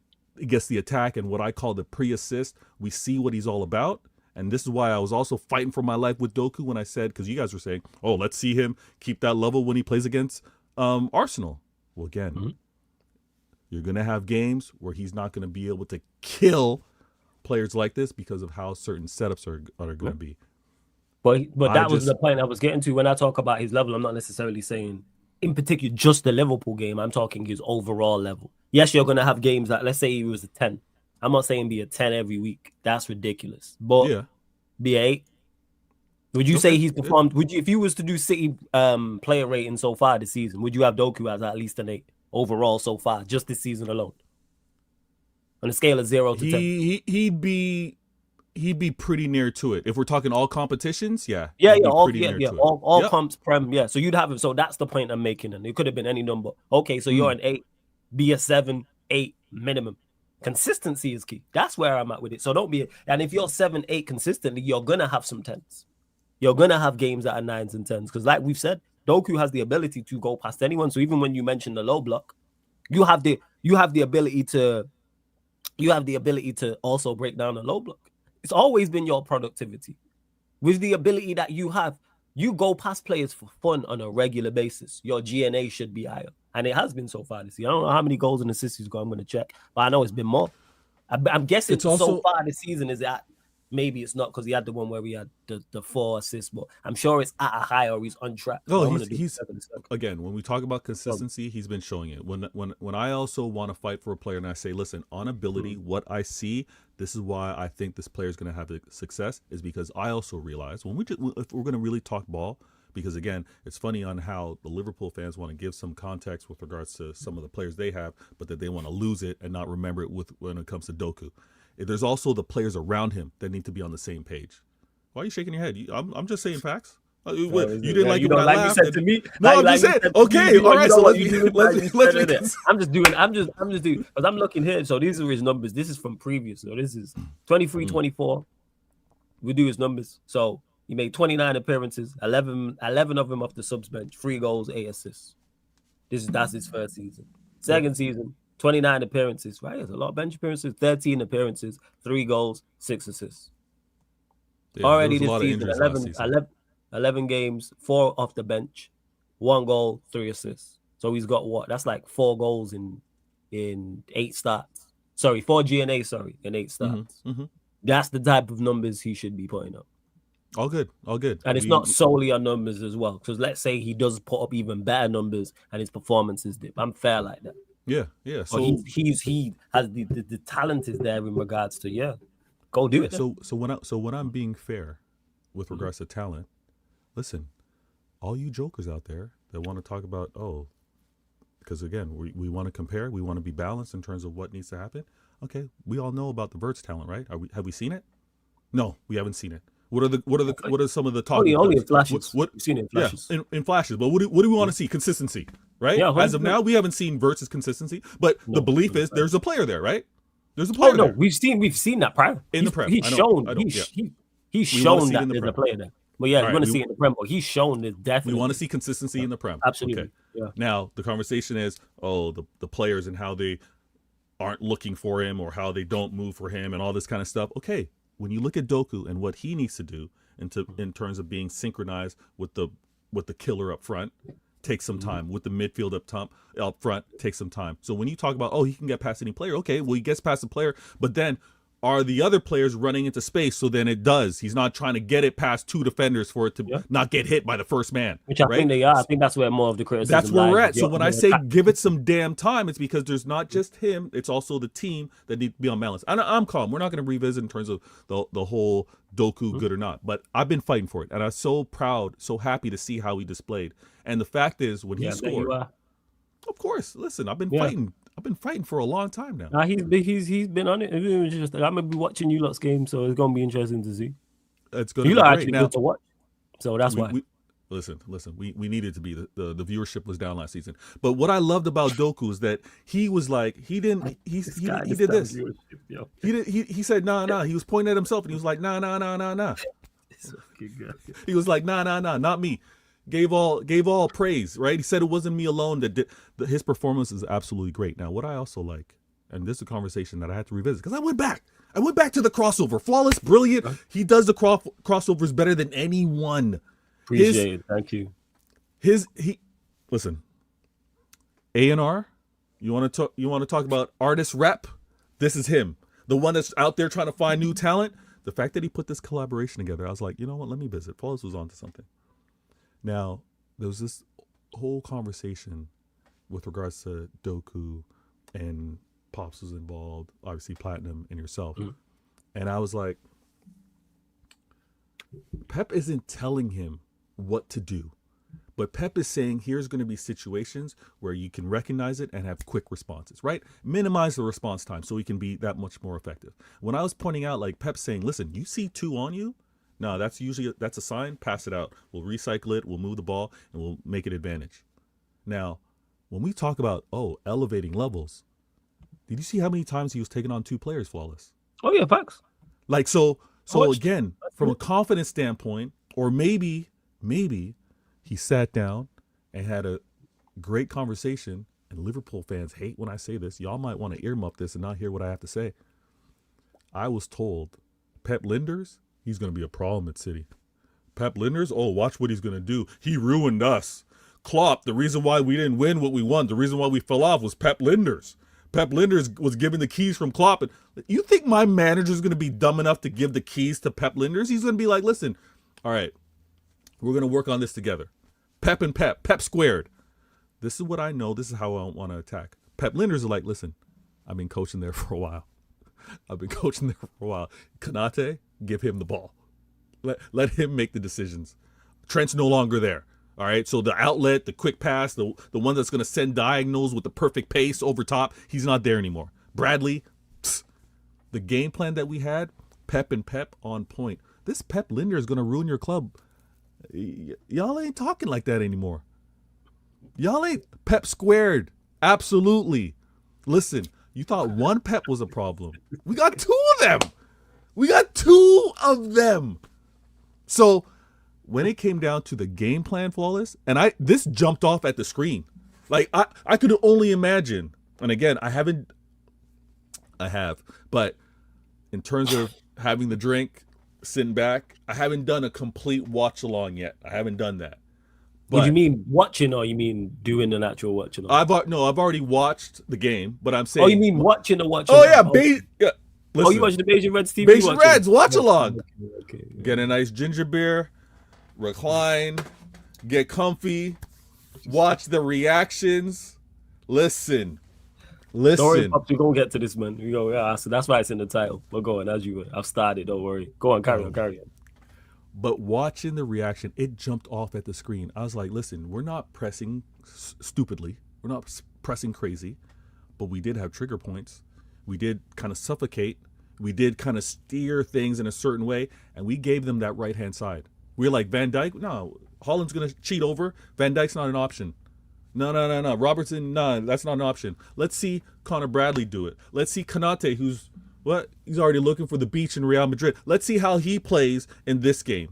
Speaker 5: attack and what I call the pre-assist. We see what he's all about. And this is why I was also fighting for my life with Doku when I said, because you guys were saying, oh, let's see him keep that level when he plays against Arsenal. Well, again, you're going to have games where he's not going to be able to kill players like this because of how certain setups are going to be.
Speaker 7: But that was the point I was getting to when I talk about his level. I'm not necessarily saying in particular just the Liverpool game. I'm talking his overall level. Yes, you're going to have games that, let's say he was a 10. I'm not saying be a 10 every week. That's ridiculous. But be an 8. Would you say he's performed? Would you, if you was to do City player rating so far this season, would you have Doku as at least an 8 overall so far, just this season alone? On a scale of 0 to 10.
Speaker 5: He'd be pretty near to it. If we're talking all competitions,
Speaker 7: all comps, Prem, So you'd have it. So that's the point I'm making. And it could have been any number. Okay, so you're an 8, be a 7, 8 minimum. Consistency is key. That's where I'm at with it. So don't be. And if you're 7-8 consistently, you're gonna have some 10s. You're gonna have games that are 9s and 10s. Because like we've said, Doku has the ability to go past anyone. So even when you mention the low block, you have the ability to also break down a low block. It's always been your productivity. With the ability that you have, you go past players for fun on a regular basis. Your GNA should be higher. And it has been so far this year. I don't know how many goals and assists he's got. I'm going to check. But I know it's been more. I'm guessing
Speaker 5: It's also,
Speaker 7: so far this season is at, maybe it's not because he had the one where we had the 4 assists, but I'm sure it's at a high or he's on track.
Speaker 5: no,
Speaker 7: So
Speaker 5: he's again, when we talk about consistency, he's been showing it. When I also want to fight for a player and I say, listen, on ability, what I see, this is why I think this player is going to have success, is because if we're going to really talk ball, because again, it's funny on how the Liverpool fans want to give some context with regards to some of the players they have, but that they want to lose it and not remember it when it comes to Doku. There's also the players around him that need to be on the same page. Why are you shaking your head? I'm just saying facts. You didn't like it when I laughed.
Speaker 7: You said to me.
Speaker 5: No, I'm just saying. Okay, all right. So let's
Speaker 7: I'm just doing because I'm looking here. So these are his numbers. This is from previous. So this is 23-24. We do his numbers. So he made 29 appearances, 11 of them off the subs bench, 3 goals, 8 assists. That's his first season. Second season, 29 appearances, right? There's a lot of bench appearances, 13 appearances, 3 goals, 6 assists.
Speaker 5: Yeah,
Speaker 7: already this season, 11 games, 4 off the bench, 1 goal, 3 assists. So he's got what? That's like 4 goals in 8 starts. 4 GNA, in 8 starts. Mm-hmm. That's the type of numbers he should be putting up.
Speaker 5: All good.
Speaker 7: And it's not solely on numbers as well. Because let's say he does put up even better numbers and his performances dip. I'm fair like that.
Speaker 5: Yeah. So
Speaker 7: he has the talent is there in regards to go do it.
Speaker 5: So when I'm being fair with regards to talent, listen, all you jokers out there that want to talk about because again we want to compare, we want to be balanced in terms of what needs to happen. Okay, we all know about the Vert's talent, right? Have we seen it? No, we haven't seen it. What are some of the talking?
Speaker 7: Only in flashes.
Speaker 5: We've
Speaker 7: seen it in flashes.
Speaker 5: Yeah, in flashes. But what do we want to see? Consistency, right? Yeah, as of now, we haven't seen Vert's consistency. But the belief is there's a player there, right? There's a player there.
Speaker 7: We've seen that prior.
Speaker 5: In the Prem.
Speaker 7: He's shown that there's a player there. But yeah, we're going to see it in the Prem. But he's shown it definitely.
Speaker 5: We want to see consistency in the Prem.
Speaker 7: Absolutely.
Speaker 5: Okay.
Speaker 7: Yeah.
Speaker 5: Now, the conversation is, the players and how they aren't looking for him or how they don't move for him and all this kind of stuff. Okay, when you look at Doku and what he needs to do in terms of being synchronized with the killer up front, takes some time. With the midfield up front, takes some time. So when you talk about, he can get past any player, okay, well, he gets past the player, but then are the other players running into space? So then it does. He's not trying to get it past 2 defenders for it to not get hit by the first man.
Speaker 7: Which I think they are. I think that's where more of the criticism
Speaker 5: That's where we're at. So when I say give it some damn time, it's because there's not just him. It's also the team that need to be on balance. I'm calm. We're not going to revisit in terms of the whole Doku good or not. But I've been fighting for it. And I'm so proud, so happy to see how he displayed. And the fact is, when he scored, of course, listen, I've been fighting. I've been fighting for a long time now.
Speaker 7: He's been on it. I'm gonna be watching you lot's game, so it's gonna be interesting to see.
Speaker 5: It's gonna be
Speaker 7: great.
Speaker 5: Actually
Speaker 7: good to watch. So that's why.
Speaker 5: Listen. We needed to be the viewership was down last season. But what I loved about Doku is that he was like he did this. He said nah. He was pointing at himself and he was like nah. He was like nah, not me. Gave all praise, right? He said it wasn't me alone that his performance is absolutely great. Now, what I also like, and this is a conversation that I had to revisit because I went back to the crossover, flawless, brilliant. He does the crossovers better than anyone.
Speaker 7: Appreciate it. Thank you.
Speaker 5: Listen, A&R. You want to talk about artist rep? This is him, the one that's out there trying to find new talent. The fact that he put this collaboration together, I was like, you know what? Let me visit. Flawless was onto something. Now, there was this whole conversation with regards to Doku and Pops was involved, obviously Platinum and yourself. Mm-hmm. And I was like, Pep isn't telling him what to do, but Pep is saying here's going to be situations where you can recognize it and have quick responses, right? Minimize the response time so he can be that much more effective. When I was pointing out, like Pep saying, listen, you see 2 on you, no, that's a sign. Pass it out. We'll recycle it. We'll move the ball and we'll make it advantage. Now, when we talk about elevating levels, Did you see how many times he was taking on 2 players, Flawless?
Speaker 7: Oh yeah, facts.
Speaker 5: Like, so again, from a confidence standpoint, or maybe he sat down and had a great conversation, and Liverpool fans hate when I say this. Y'all might want to earmuff this and not hear what I have to say. I was told Pep Linders, he's going to be a problem at City. Pep Linders, oh, watch what he's going to do. He ruined us. Klopp, the reason why we didn't win what we won, the reason why we fell off was Pep Linders. Pep Linders was given the keys from Klopp. And you think my manager is going to be dumb enough to give the keys to Pep Linders? He's going to be like, listen, all right, we're going to work on this together. Pep and Pep squared. This is what I know. This is how I want to attack. Pep Linders is like, listen, I've been coaching there for a while. Konate, give him the ball. Let him make the decisions. Trent's no longer there. All right, so the outlet, the quick pass, the one that's going to send diagonals with the perfect pace over top, he's not there anymore. Bradley, the game plan that we had, Pep and Pep on point. This Pep Linder is going to ruin your club. Y'all ain't talking like that anymore. Y'all ain't Pep squared. Absolutely. Listen, you thought one Pep was a problem. We got 2 of them. So when it came down to the game plan, Flawless, and this jumped off at the screen. Like I could only imagine. And again, I have, but in terms of having the drink, sitting back, I haven't done a complete watch along yet. I haven't done that.
Speaker 7: But, you mean watching, or you mean doing an actual watching?
Speaker 5: I've already watched the game, but I'm saying.
Speaker 7: Oh, you mean watching the watch?
Speaker 5: Oh yeah,
Speaker 7: yeah.
Speaker 5: Listen,
Speaker 7: you watching the Beijing Reds TV?
Speaker 5: Beijing Reds watch along.
Speaker 7: Okay.
Speaker 5: Get a nice ginger beer, recline, get comfy, watch the reactions. Listen.
Speaker 7: Don't worry, Pops, we're gonna get to this, man. We go, yeah. So that's why it's in the title. We're going as you were. I've started. Don't worry. Go on, carry on.
Speaker 5: But watching the reaction, it jumped off at the screen. I was like, listen, we're not pressing stupidly. We're not pressing crazy. But we did have trigger points. We did kind of suffocate. We did kind of steer things in a certain way. And we gave them that right-hand side. We were like, Van Dijk, no, Holland's going to cheat over. Van Dijk's not an option. No. Robertson, no, that's not an option. Let's see Connor Bradley do it. Let's see Konate, he's already looking for the beach in Real Madrid. Let's see how he plays in this game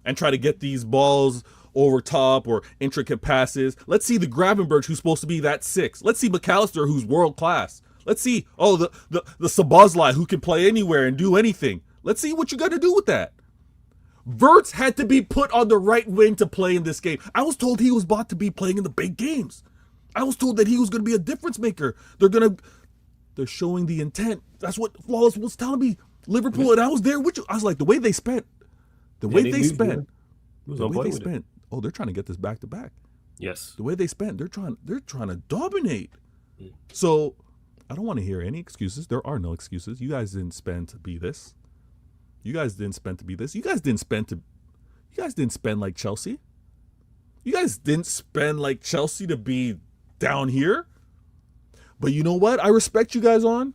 Speaker 5: and try to get these balls over top or intricate passes. Let's see the Gravenberch, who's supposed to be that 6. Let's see McAllister, who's world class. Let's see, the Sabazlai, who can play anywhere and do anything. Let's see what you got to do with that. Wirtz had to be put on the right wing to play in this game. I was told he was bought to be playing in the big games. I was told that he was going to be a difference maker. They're showing the intent. That's what Flawless was telling me. Liverpool, and I was there with you. I was like, the way they spent. Oh, they're trying to get this back to back.
Speaker 7: Yes.
Speaker 5: The way they spent, they're trying to dominate. So I don't want to hear any excuses. There are no excuses. You guys didn't spend to be this. You guys didn't spend like Chelsea. You guys didn't spend like Chelsea to be down here. But you know what? I respect you guys on.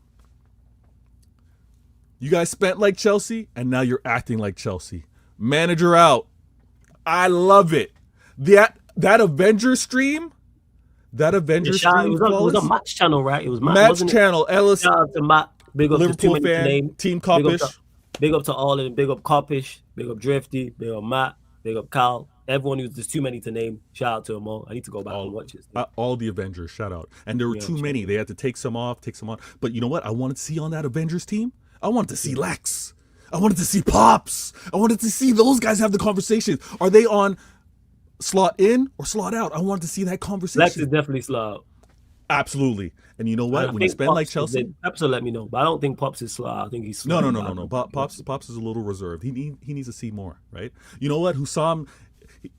Speaker 5: You guys spent like Chelsea, and now you're acting like Chelsea. Manager out. I love it. That Avengers stream. It
Speaker 7: was a match channel, right? It was
Speaker 5: match channel. Ellis.
Speaker 7: Shout out to Matt. Big up
Speaker 5: Liverpool
Speaker 7: to
Speaker 5: fan. Team Coppish.
Speaker 7: Big up to all of them. Big up Coppish. Big up Drifty. Big up Matt. Big up Cal. Everyone who's there's too many to name. Shout out to them all. I need to go back and watch it.
Speaker 5: All the Avengers, shout out. And there were too many. They had to take some off, But you know what? I wanted to see on that Avengers team. I wanted to see Lex. I wanted to see Pops. I wanted to see those guys have the conversation. Are they on slot in or slot out? I wanted to see that conversation.
Speaker 7: Lex is definitely slot out.
Speaker 5: Absolutely. And you know what? When you spend Pops like Chelsea,
Speaker 7: Pops will let me know. But I don't think Pops is slot. I think he's slot.
Speaker 5: No. Pops is a little reserved. He needs to see more, right? You know what? Hussam,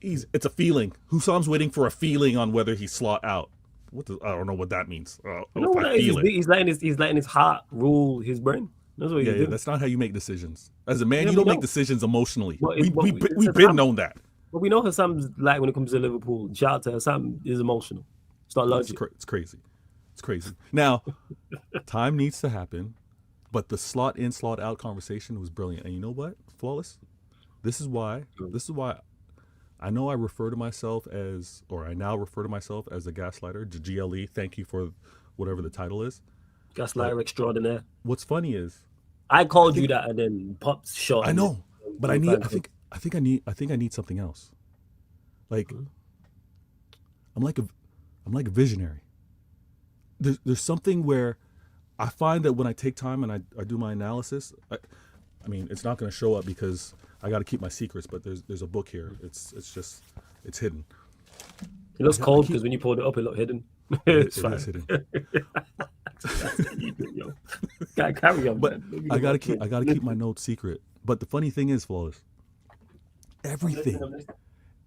Speaker 5: it's a feeling. Hussam's waiting for a feeling on whether he's slot out. I don't know what that means.
Speaker 7: He's letting his heart rule his brain. That's what he's doing.
Speaker 5: That's not how you make decisions. As a man, you don't make decisions emotionally. We've been known that.
Speaker 7: But we know Hassam's like when it comes to Liverpool. Shout out to Hassam is emotional. It's not logic.
Speaker 5: It's crazy. Now, time needs to happen, but the slot in, slot out conversation was brilliant. And you know what, Flawless? This is why I know I now refer to myself as a gaslighter, GLE. Thank you for whatever the title is.
Speaker 7: Gaslighter extraordinaire.
Speaker 5: What's funny is
Speaker 7: I called you that, and then Pops shot.
Speaker 5: I know, but I think I need something else. Like I'm like a visionary. There's something where I find that when I take time and I do my analysis, I mean, it's not going to show up because I got to keep my secrets. But there's a book here. It's hidden.
Speaker 7: It looks cold because when you pulled it up, it looked hidden. It's fine.
Speaker 5: It is hidden.
Speaker 7: Carry on.
Speaker 5: But I gotta keep my notes secret. But the funny thing is, Flawless, everything.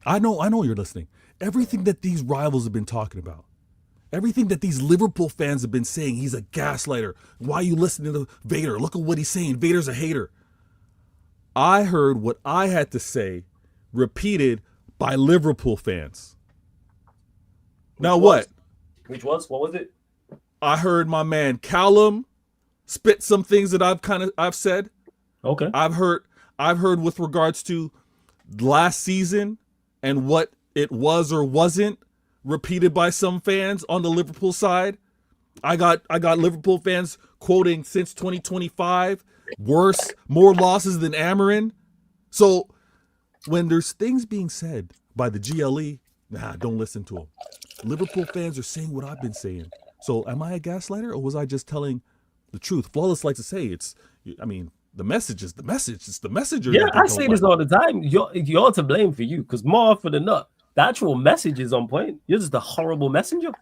Speaker 5: I know you're listening. Everything that these rivals have been talking about, everything that these Liverpool fans have been saying, he's a gaslighter. Why are you listening to Vader? Look at what he's saying. Vader's a hater. I heard what I had to say repeated by Liverpool fans. What?
Speaker 7: Which was? What was it?
Speaker 5: I heard my man Callum spit some things that I've said.
Speaker 7: Okay.
Speaker 5: I've heard with regards to last season and what it was or wasn't repeated by some fans on the Liverpool side. I got Liverpool fans quoting since 2025, worse, more losses than Amarin. So when there's things being said by the GLE, don't listen to them. Liverpool fans are saying what I've been saying. So am I a gaslighter or was I just telling the truth? Flawless likes to say the message is the message. It's the messenger.
Speaker 7: Yeah, I say this all the time. You're to blame for you because more often than not, the actual message is on point. You're just a horrible messenger.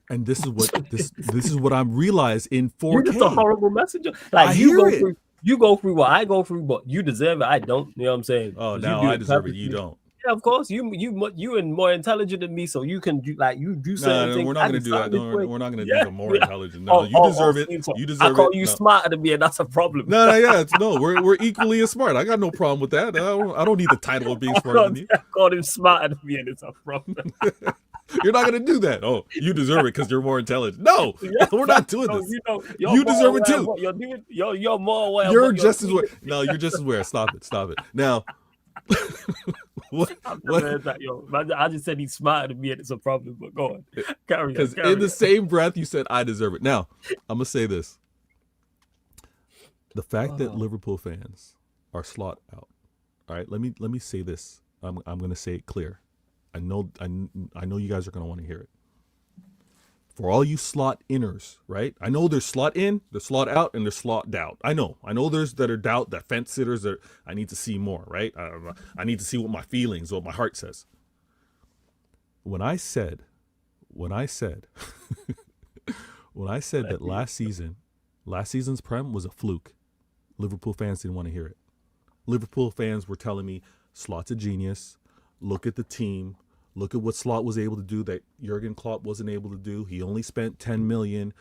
Speaker 5: And this is what I'm realized in 4K.
Speaker 7: You're just a horrible messenger. Like you go through what I go through, but you deserve it. I don't. You know what I'm saying?
Speaker 5: Oh, now I deserve it. You don't.
Speaker 7: Yeah, of course. You and more intelligent than me, so you can do certain things.
Speaker 5: We're not going to do that. We're not going to do the more intelligent. No, you deserve it. You deserve it.
Speaker 7: I call you smarter than me, and that's a problem.
Speaker 5: We're equally as smart. I got no problem with that. I don't need the title of being smarter than you.
Speaker 7: I call him smarter than me, and it's a problem.
Speaker 5: You're not going to do that. Oh, you deserve it because you're more intelligent. No, we're not doing this. You deserve it too.
Speaker 7: You're more aware.
Speaker 5: You're just as aware. No, you're just as aware. Stop it. Now. What?
Speaker 7: I just said he's smarter than me, and it's a problem. But go on, carry on.
Speaker 5: Because in the same breath, you said I deserve it. Now, I'm gonna say this: the fact that Liverpool fans are slot out. All right, let me say this. I'm gonna say it clear. I know you guys are gonna want to hear it. For all you slot inners, right? I know there's slot in, there's slot out, and there's slot doubt. I know there's that are doubt, that fence sitters that I need to see more, right? I need to see what my feelings, what my heart says. When I said that last season's Prem was a fluke, Liverpool fans didn't want to hear it. Liverpool fans were telling me, Slot's a genius. Look at the team. Look at what Slot was able to do that Jurgen Klopp wasn't able to do. He only spent 10 million.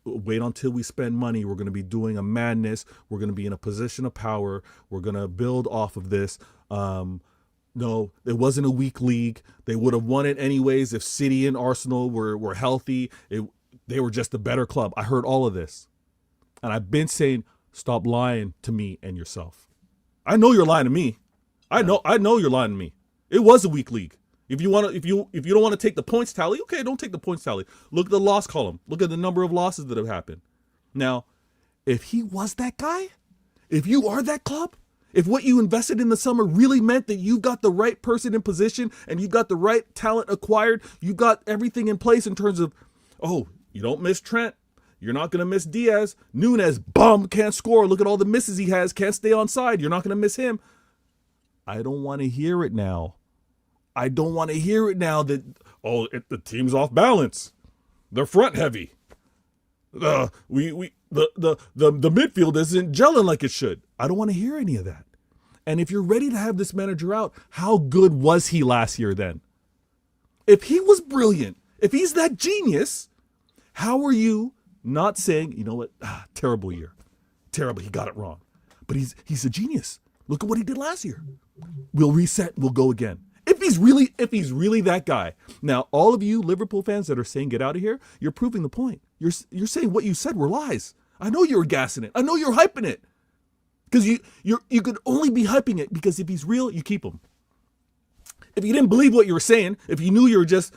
Speaker 5: Wait until we spend money. We're going to be doing a madness. We're going to be in a position of power. We're going to build off of this. No, it wasn't a weak league. They would have won it anyways if City and Arsenal were healthy. They were just a better club. I heard all of this. And I've been saying, stop lying to me and yourself. I know you're lying to me. I know you're lying to me. It was a weak league. If you don't want to take the points tally, okay, don't take the points tally. Look at the loss column. Look at the number of losses that have happened. Now, if he was that guy, if you are that club, if what you invested in the summer really meant that you got the right person in position and you got the right talent acquired, you got everything in place in terms of, you don't miss Trent. You're not going to miss Diaz. Nunes, bum, can't score. Look at all the misses he has. Can't stay on side. You're not going to miss him. I don't want to hear it now. I don't want to hear it now that, the team's off balance. They're front heavy. The midfield isn't gelling like it should. I don't want to hear any of that. And if you're ready to have this manager out, how good was he last year then? If he was brilliant, if he's that genius, how are you not saying, you know what, terrible year. Terrible, he got it wrong. But he's a genius. Look at what he did last year. We'll reset, we'll go again. If he's really that guy. Now, all of you Liverpool fans that are saying get out of here, you're proving the point. You're saying what you said were lies. I know you're gassing it. I know you're hyping it. Because you could only be hyping it because if he's real, you keep him. If you didn't believe what you were saying, if you knew you were just,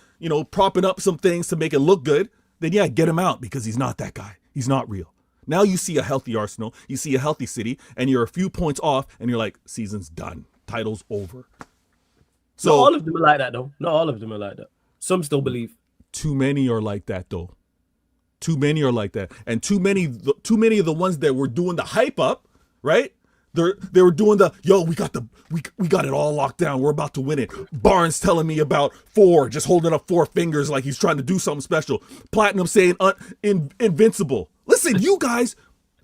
Speaker 5: propping up some things to make it look good, then yeah, get him out because he's not that guy. He's not real. Now you see a healthy Arsenal, you see a healthy City, and you're a few points off, and you're like, season's done. Title's over. So
Speaker 7: not all of them are like that, though. Not all of them are like that. Some still believe.
Speaker 5: Too many are like that, though. Too many are like that. And too many of the ones that were doing the hype up, right? They were doing the, yo, we got it all locked down. We're about to win it. Barnes telling me about 4, just holding up 4 fingers like he's trying to do something special. Platinum saying invincible. Listen, you guys,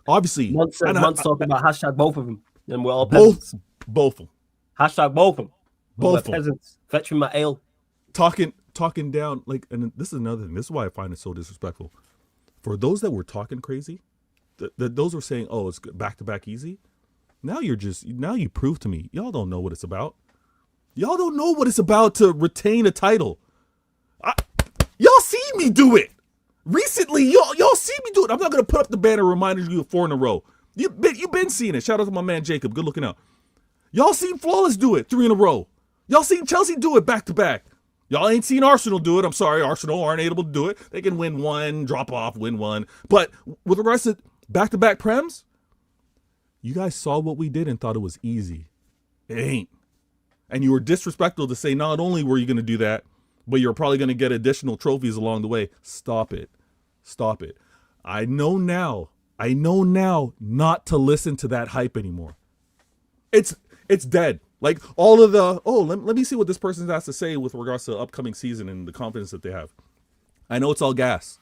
Speaker 5: obviously.
Speaker 7: Months talking about hashtag both of them. And we're all
Speaker 5: both
Speaker 7: peasants.
Speaker 5: of them.
Speaker 7: Hashtag both of them.
Speaker 5: Both
Speaker 7: we're
Speaker 5: of them.
Speaker 7: peasants. Fetch me my ale.
Speaker 5: Talking down, like, and this is another thing. This is why I find it so disrespectful. For those that were talking crazy, those were saying, oh, it's back-to-back easy. Now you prove to me, y'all don't know what it's about. Y'all don't know what it's about to retain a title. Y'all see me do it. Recently, y'all see me do it. I'm not going to put up the banner reminding you of 4 in a row. You've been seeing it. Shout out to my man, Jacob. Good looking out. Y'all seen Flawless do it 3 in a row. Y'all seen Chelsea do it back-to-back. Y'all ain't seen Arsenal do it. I'm sorry, Arsenal aren't able to do it. They can win 1, drop off, win 1. But with regards to back-to-back Prems, you guys saw what we did and thought it was easy. It ain't. And you were disrespectful to say not only were you going to do that, but you're probably going to get additional trophies along the way. Stop it. Stop it. I know now not to listen to that hype anymore. It's dead. Like all of the, let me see what this person has to say with regards to the upcoming season and the confidence that they have. I know it's all gas.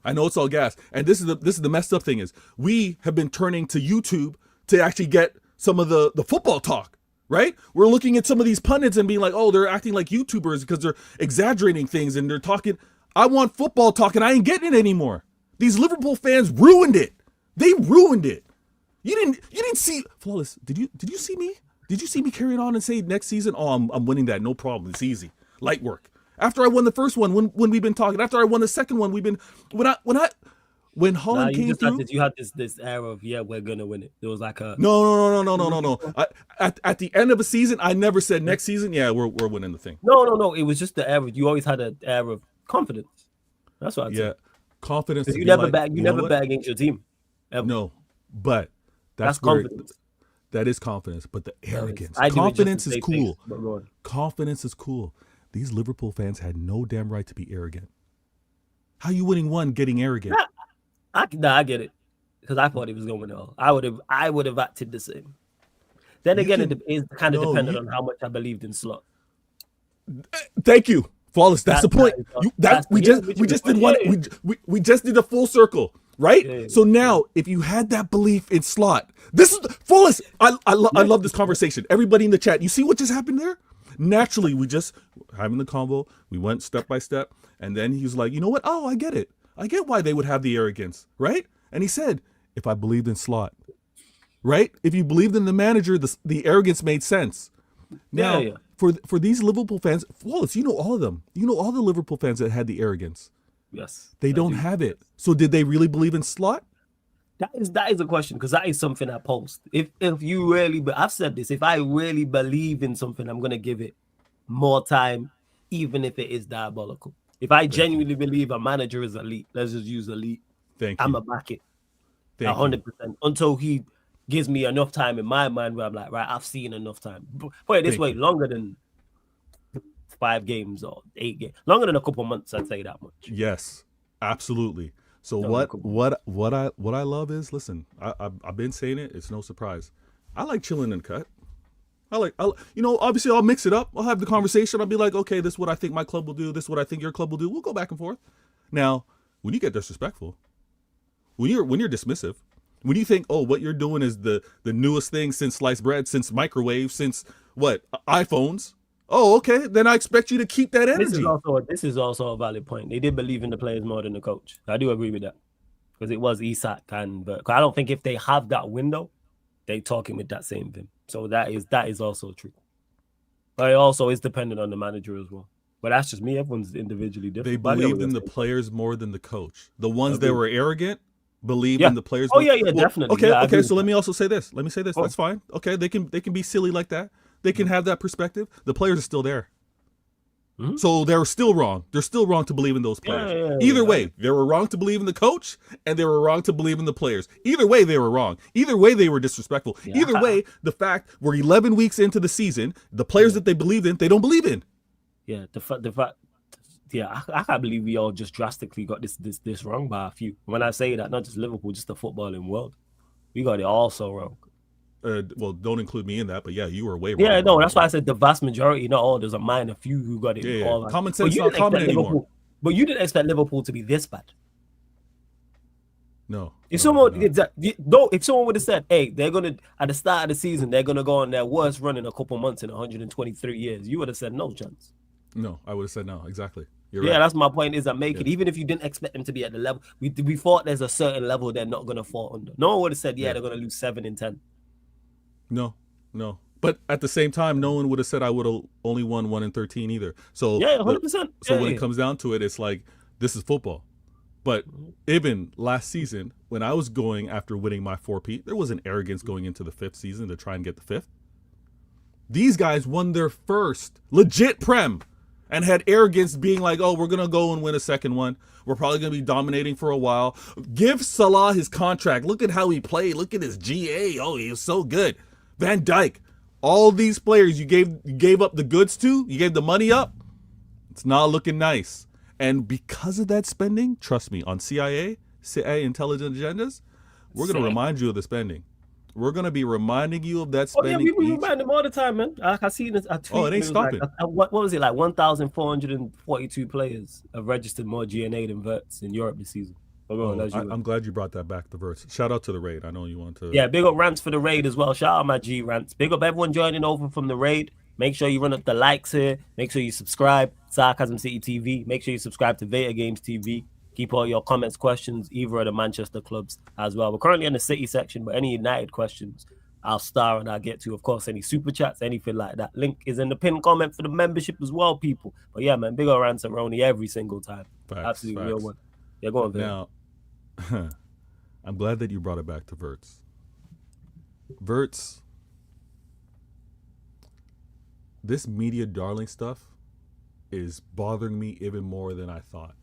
Speaker 5: And this is the messed up thing is we have been turning to YouTube to actually get some of the football talk, right? We're looking at some of these pundits and being like, oh, they're acting like YouTubers because they're exaggerating things and they're talking. I want football talk and I ain't getting it anymore. These Liverpool fans ruined it. They ruined it. You didn't see Flawless. Did you see me? Did you see me carry it on and say next season, oh, I'm winning that, no problem, it's easy, light work. After I won the first one, when we've been talking, after I won the second one, when Holland came through,
Speaker 7: you had this air of we're gonna win it. There was like a
Speaker 5: no. At the end of a season, I never said next season, we're winning the thing.
Speaker 7: No. It was just the air. You always had an air of confidence. That's what I said.
Speaker 5: Confidence.
Speaker 7: You never bag against your team. Ever.
Speaker 5: No, but that's
Speaker 7: confidence.
Speaker 5: That is confidence, but the arrogance.
Speaker 7: Confidence
Speaker 5: is cool. Confidence is cool. These Liverpool fans had no damn right to be arrogant. How you winning 1 getting arrogant?
Speaker 7: I get it. Because I thought he was going to win it all. I would have acted the same. Then again, it is kind of dependent on how much I believed in Slot.
Speaker 5: Thank you. Flawless. That's the point. We just did a full circle. Right? Yeah. So now, if you had that belief in Slot, this is Flawless. I love this conversation. Everybody in the chat, you see what just happened there? Naturally, we just having the convo. We went step by step, and then he was like, "You know what? Oh, I get it. I get why they would have the arrogance, right?" And he said, "If I believed in Slot, right? If you believed in the manager, the arrogance made sense." Now, for these Liverpool fans, Flawless, you know all of them. You know all the Liverpool fans that had the arrogance.
Speaker 7: Yes,
Speaker 5: they don't have it. So did they really believe in Slot?
Speaker 7: That is a question because that is something I post. If you really, but I've said this. If I really believe in something, I'm gonna give it more time, even if it is diabolical. If I genuinely believe a manager is elite, let's just use elite. I'm a back it 100% until he gives me enough time in my mind where I'm like, right, I've seen enough time. Put it this way, longer than 5 games or 8 games, longer than a couple months, I'd say that much.
Speaker 5: Yes, absolutely. So what I love is, listen, I've been saying it. It's no surprise. I like chilling in cut. Obviously I'll mix it up. I'll have the conversation. I'll be like, okay, this is what I think my club will do. This is what I think your club will do. We'll go back and forth. Now, when you get disrespectful, when you're dismissive, when you think, oh, what you're doing is the newest thing since sliced bread, since microwave, since iPhones. Oh, okay. Then I expect you to keep that energy.
Speaker 7: This is also a valid point. They did believe in the players more than the coach. I do agree with that because it was Isak but I don't think if they have that window, they talking with that same thing. So that is also true. But it also is dependent on the manager as well. But that's just me. Everyone's individually different.
Speaker 5: They believed in the players more than the coach. The ones that were arrogant believed in the players.
Speaker 7: Oh yeah, definitely.
Speaker 5: Okay. So let me also say this. That's fine. Okay, they can be silly like that. They can have that perspective. The players are still there. So they were still wrong. They're still wrong to believe in those players. Either way, they were wrong to believe in the coach, and they were wrong to believe in the players. Either way, they were wrong. Either way, they were disrespectful. Either way, the fact we're 11 weeks into the season, the players that they believed in, they don't believe in.
Speaker 7: Yeah, the fact. Yeah, I can't believe we all just drastically got this wrong by a few. When I say that, not just Liverpool, just the footballing world, we got it all so wrong.
Speaker 5: Well, don't include me in that, but yeah, you were way wrong.
Speaker 7: Yeah, no, that's why I said the vast majority, not all. There's a minor few who got it.
Speaker 5: Yeah. Common sense not common anymore.
Speaker 7: But you didn't expect Liverpool to be this bad.
Speaker 5: No.
Speaker 7: If someone would have said, "Hey, they're gonna at the start of the season, they're gonna go on their worst run in a couple months in 123 years," you would have said no chance.
Speaker 5: No, I would have said no. Exactly. You're
Speaker 7: right.
Speaker 5: That's
Speaker 7: my point. Is that make it even if you didn't expect them to be at the level we thought there's a certain level they're not gonna fall under. No one would have said, they're gonna lose 7 in 10.
Speaker 5: No. But at the same time, no one would have said I would have only won 1 in 13 either. So
Speaker 7: 100%.
Speaker 5: So when it comes down to it, it's like this is football. But even last season, when I was going after winning my 4P, there was an arrogance going into the 5th season to try and get the 5th. These guys won their first legit Prem and had arrogance being like, oh, we're going to go and win a second one. We're probably going to be dominating for a while. Give Salah his contract. Look at how he played. Look at his GA. Oh, he was so good. Van Dijk. All these players you gave up the goods to, you gave the money up. It's not looking nice. And because of that spending, trust me, on CIA intelligent agendas, we're going to remind you of the spending. We're going to be reminding you of that spending.
Speaker 7: We remind them all the time, man. I see this. I tweet,
Speaker 5: it ain't stopping.
Speaker 7: What was it, like 1,442 players have registered more GNA than Verts in Europe this season.
Speaker 5: I'm glad you brought that back, the Verts. Shout out to the raid. I know you want to.
Speaker 7: Yeah, big up Rants for the raid as well. Shout out my G Rants. Big up everyone joining over from the raid. Make sure you run up the likes here. Make sure you subscribe. Sarcasm City TV. Make sure you subscribe to Veta Games TV. Keep all your comments, questions, either of the Manchester clubs as well. We're currently in the City section, but any United questions, I'll star and I'll get to. Of course, any super chats, anything like that. Link is in the pinned comment for the membership as well, people. But yeah, man, big old Rants and Roni every single time. Absolutely real one. Yeah, go on, Vita.
Speaker 5: Now, I'm glad that you brought it back to Verts. Verts, this media darling stuff is bothering me even more than I thought.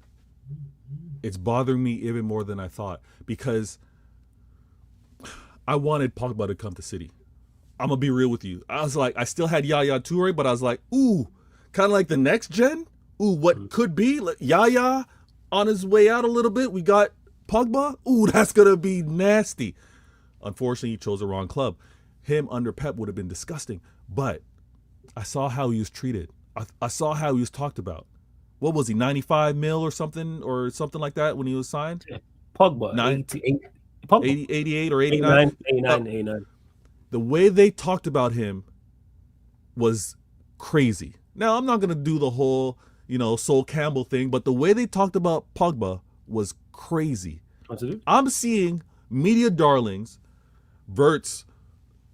Speaker 5: It's bothering me even more than I thought because I wanted Pogba to come to City. I'm going to be real with you. I was like, I still had Yaya Toure, but I was like, ooh, kind of like the next gen. Ooh, what could be? Yaya on his way out a little bit. We got Pogba. Ooh, that's going to be nasty. Unfortunately, he chose the wrong club. Him under Pep would have been disgusting. But I saw how he was treated. I saw how he was talked about. What was he, 95 mil or something like that when he was signed?
Speaker 7: Pogba,
Speaker 5: 88 or 89.
Speaker 7: 89.
Speaker 5: The way they talked about him was crazy. Now, I'm not going to do the whole, Sol Campbell thing, but the way they talked about Pogba was crazy. I'm seeing media darlings, Verts,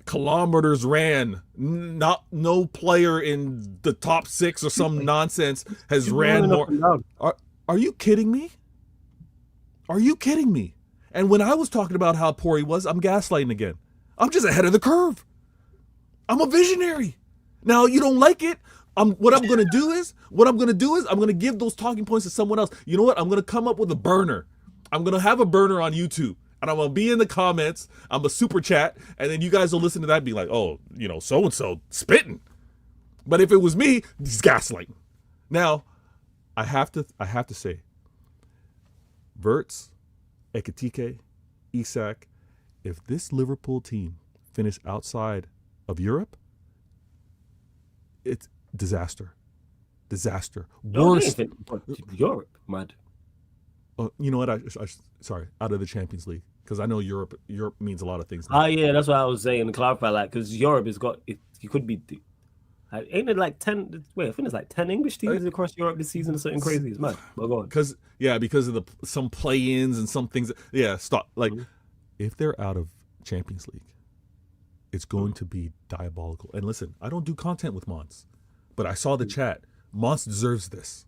Speaker 5: kilometers ran, no player in the top 6 or some nonsense has ran more. Are you kidding me? Are you kidding me? And when I was talking about how poor he was, I'm gaslighting again. I'm just ahead of the curve. I'm a visionary. Now, you don't like it. What I'm going to do is I'm going to give those talking points to someone else. You know what? I'm going to come up with a burner. I'm going to have a burner on YouTube. And I'm going to be in the comments. I'm a super chat. And then you guys will listen to that and be like, oh, so-and-so spitting. But if it was me, he's gaslighting. Now, I have to say, Verts, Ekitike, Isak, if this Liverpool team finished outside of Europe, it's disaster. Worse.
Speaker 7: Europe, mad.
Speaker 5: You know what? Sorry, out of the Champions League, because I know Europe means a lot of things.
Speaker 7: Oh yeah, that's what I was saying to clarify, because Europe has got it. You could be. Ain't it like 10? Wait, I think it's like 10 English teams across Europe this season or something crazy. It's mad. But go on.
Speaker 5: Because of some play-ins and some things. Yeah, stop. Like, if they're out of Champions League, it's going to be diabolical. And listen, I don't do content with Mons, but I saw the chat. Mons deserves this.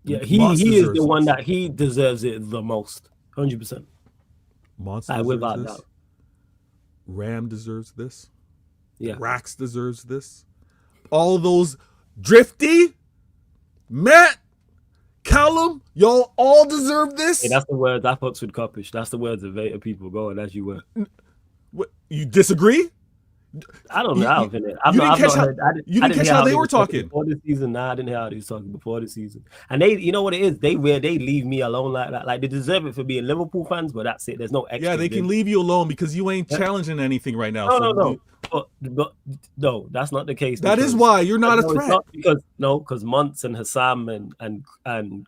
Speaker 7: Yeah, he is the one that he deserves it the most. 100%.
Speaker 5: Mons deserves this. Ram deserves this.
Speaker 7: Yeah.
Speaker 5: Rax deserves this. All those Drifty, Matt, Callum, y'all all deserve this.
Speaker 7: Hey, that's the words I fucks with Coppish. That's the words of Vader people going as you were.
Speaker 5: What, you disagree?
Speaker 7: I don't know.
Speaker 5: You didn't catch how they were talking
Speaker 7: before the season. Nah, I didn't hear how they was talking before the season. And they, you know what it is? They leave me alone like that. Like they deserve it for being Liverpool fans, but that's it. There's no extra.
Speaker 5: Yeah, they can leave you alone because you ain't challenging anything right now.
Speaker 7: No. But no, that's not the case.
Speaker 5: That is why you're not a threat.
Speaker 7: Because Muntz and Hassam and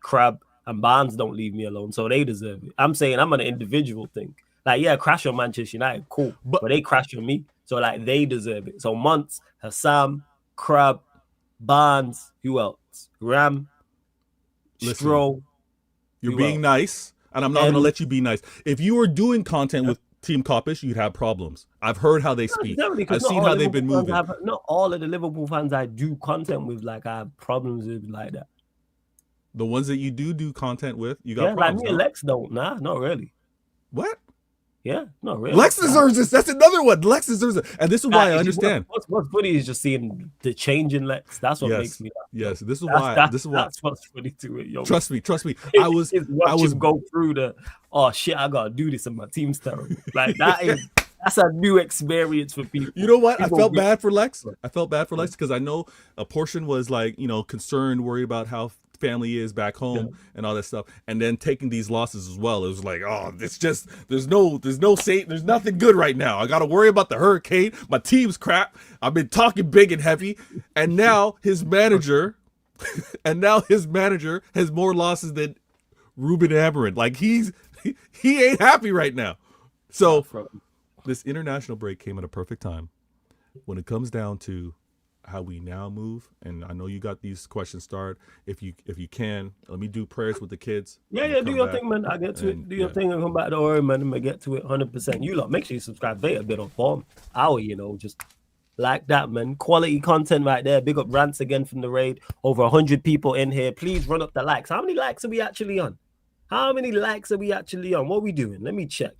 Speaker 7: Crab and Barnes don't leave me alone, so they deserve it. I'm saying I'm on an individual thing. Like, yeah, crash on Manchester United, cool. But they crash on me. So, like, they deserve it. So, Muntz, Hassam, Crab, Barnes, who else? Ram, Stroll.
Speaker 5: You're being nice, and I'm not going to let you be nice. If you were doing content with Team Coppish, you'd have problems. I've heard how they speak. I've seen how they've been moving.
Speaker 7: Not all of the Liverpool fans I do content with, like, I have problems with like that.
Speaker 5: The ones that you do content with, you got problems.
Speaker 7: Like me and Lex don't. Nah, not really.
Speaker 5: What?
Speaker 7: Yeah, not really.
Speaker 5: Lex deserves this. That's another one. Lex deserves it. And this is why I understand.
Speaker 7: What's funny is just seeing the change in Lex. That's what makes me laugh.
Speaker 5: Yes, this is why.
Speaker 7: That's what's funny to it, yo.
Speaker 5: Trust me. I was
Speaker 7: go through the shit, I gotta do this and my team's terrible. Like that's a new experience for people.
Speaker 5: You know what? I felt bad for Lex because I know a portion was like, concerned, worried about how family is back home and all that stuff, and then taking these losses as well. It was like, it's just there's nothing good right now. I gotta worry about the hurricane. My team's crap. I've been talking big and heavy, and now his manager has more losses than Ruben Amorim. Like he ain't happy right now. So this international break came at a perfect time when it comes down to how we now move. And I know you got these questions started. If you can, let me do prayers with the kids.
Speaker 7: Yeah, do your thing, man. I get to it. Do your thing and come back. Don't worry, man. I'm gonna get to it 100%. You lot, make sure you subscribe. They a bit on form. just like that, man. Quality content right there. Big up Rants again from the raid. Over 100 people in here. Please run up the likes. How many likes are we actually on? What are we doing? Let me check.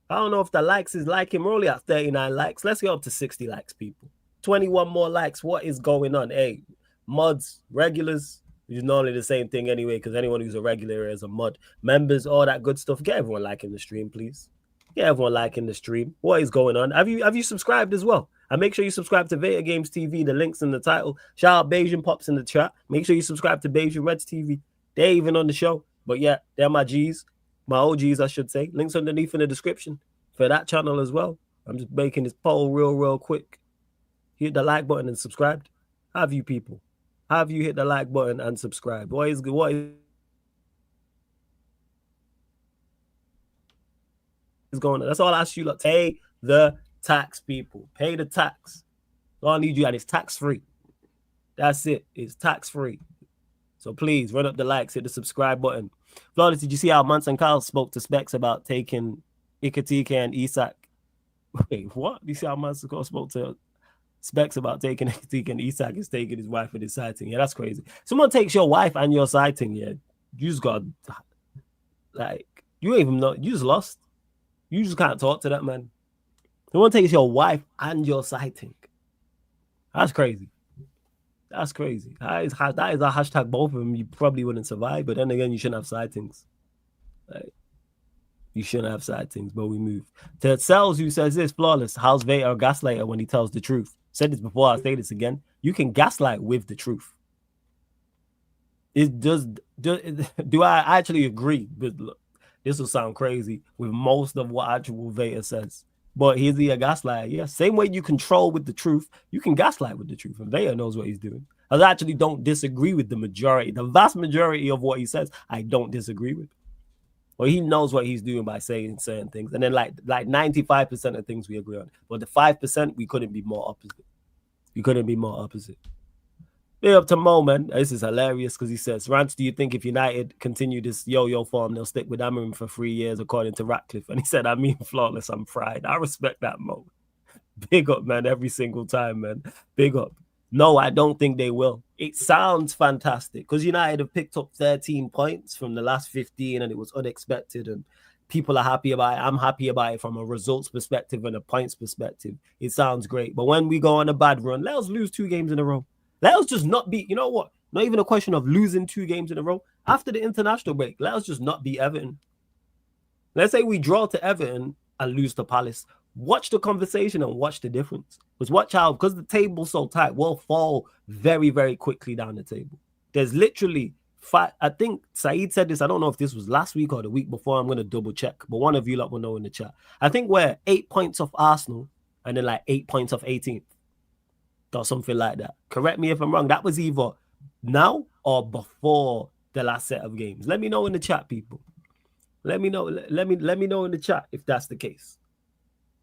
Speaker 7: I don't know if the likes is liking. We're only at 39 likes. Let's get up to 60 likes, people. 21 more likes. What is going on? Hey, mods, regulars, which is normally the same thing anyway, because anyone who's a regular is a mod. Members, all that good stuff. Get everyone liking the stream, please. Get everyone liking the stream. What is going on? Have you subscribed as well? And make sure you subscribe to Vader Games TV. The link's in the title. Shout out Bayesian Pops in the chat. Make sure you subscribe to Bayesian Reds TV. They're even on the show. But yeah, they're my G's. My OGs, I should say. Links underneath in the description for that channel as well. I'm just making this poll real quick. Hit the like button and subscribe. Have you people? Have you hit the like button and subscribe? What is going on? That's all I ask you. Lot. Pay the tax, people. Pay the tax. All I need you at is tax-free. That's it. It's tax-free. So please run up the likes, hit the subscribe button. Flawless, did you see how Muntz and Kyle spoke to Specs about taking Iketika and Isak? Wait, what? You see how Muntz and Kyle spoke to Specs about taking Iketika and Isak is taking his wife and his sighting? Yeah, that's crazy. Someone takes your wife and your sighting, yeah. You just got, like, you don't even know. You just lost. You just can't talk to that man. Someone takes your wife and your sighting. That's crazy. That's crazy. That is a hashtag both of them. You probably wouldn't survive, but then again, you shouldn't have sightings. Like, you shouldn't have sightings, but we move. To Cells, who says this, Flawless, how's Vader a gaslighter when he tells the truth? Said this before, I'll say this again. You can gaslight with the truth. Do I actually agree? But look, this will sound crazy with most of what actual Vader says. But is he a gaslighter? Yeah. Same way you control with the truth, you can gaslight with the truth. And Vader knows what he's doing. I actually don't disagree with the vast majority of what he says. I don't disagree with. Well, he knows what he's doing by saying certain things. And then like 95% of things we agree on. But the 5%, we couldn't be more opposite. Big up to Mo, man. This is hilarious because he says, Rance, do you think if United continue this yo-yo form, they'll stick with Amorim for 3 years, according to Ratcliffe? And he said, I mean, Flawless, I'm fried. I respect that, Mo. Big up, man, every single time, man. Big up. No, I don't think they will. It sounds fantastic because United have picked up 13 points from the last 15 and it was unexpected and people are happy about it. I'm happy about it from a results perspective and a points perspective. It sounds great. But when we go on a bad run, let us lose 2 games in a row. Let us just not be, you know what? Not even a question of losing 2 games in a row. After the international break, let us just not beat Everton. Let's say we draw to Everton and lose to Palace. Watch the conversation and watch the difference. Because watch out, because the table's so tight, we'll fall very, very quickly down the table. There's literally 5. I think Saeed said this. I don't know if this was last week or the week before. I'm going to double check. But one of you lot will know in the chat. I think we're 8 points off Arsenal and then like 8 points off 18th. Or something like that. Correct me if I'm wrong. That was either now or before the last set of games. Let me know in the chat, people. Let me know. Let me know in the chat if that's the case.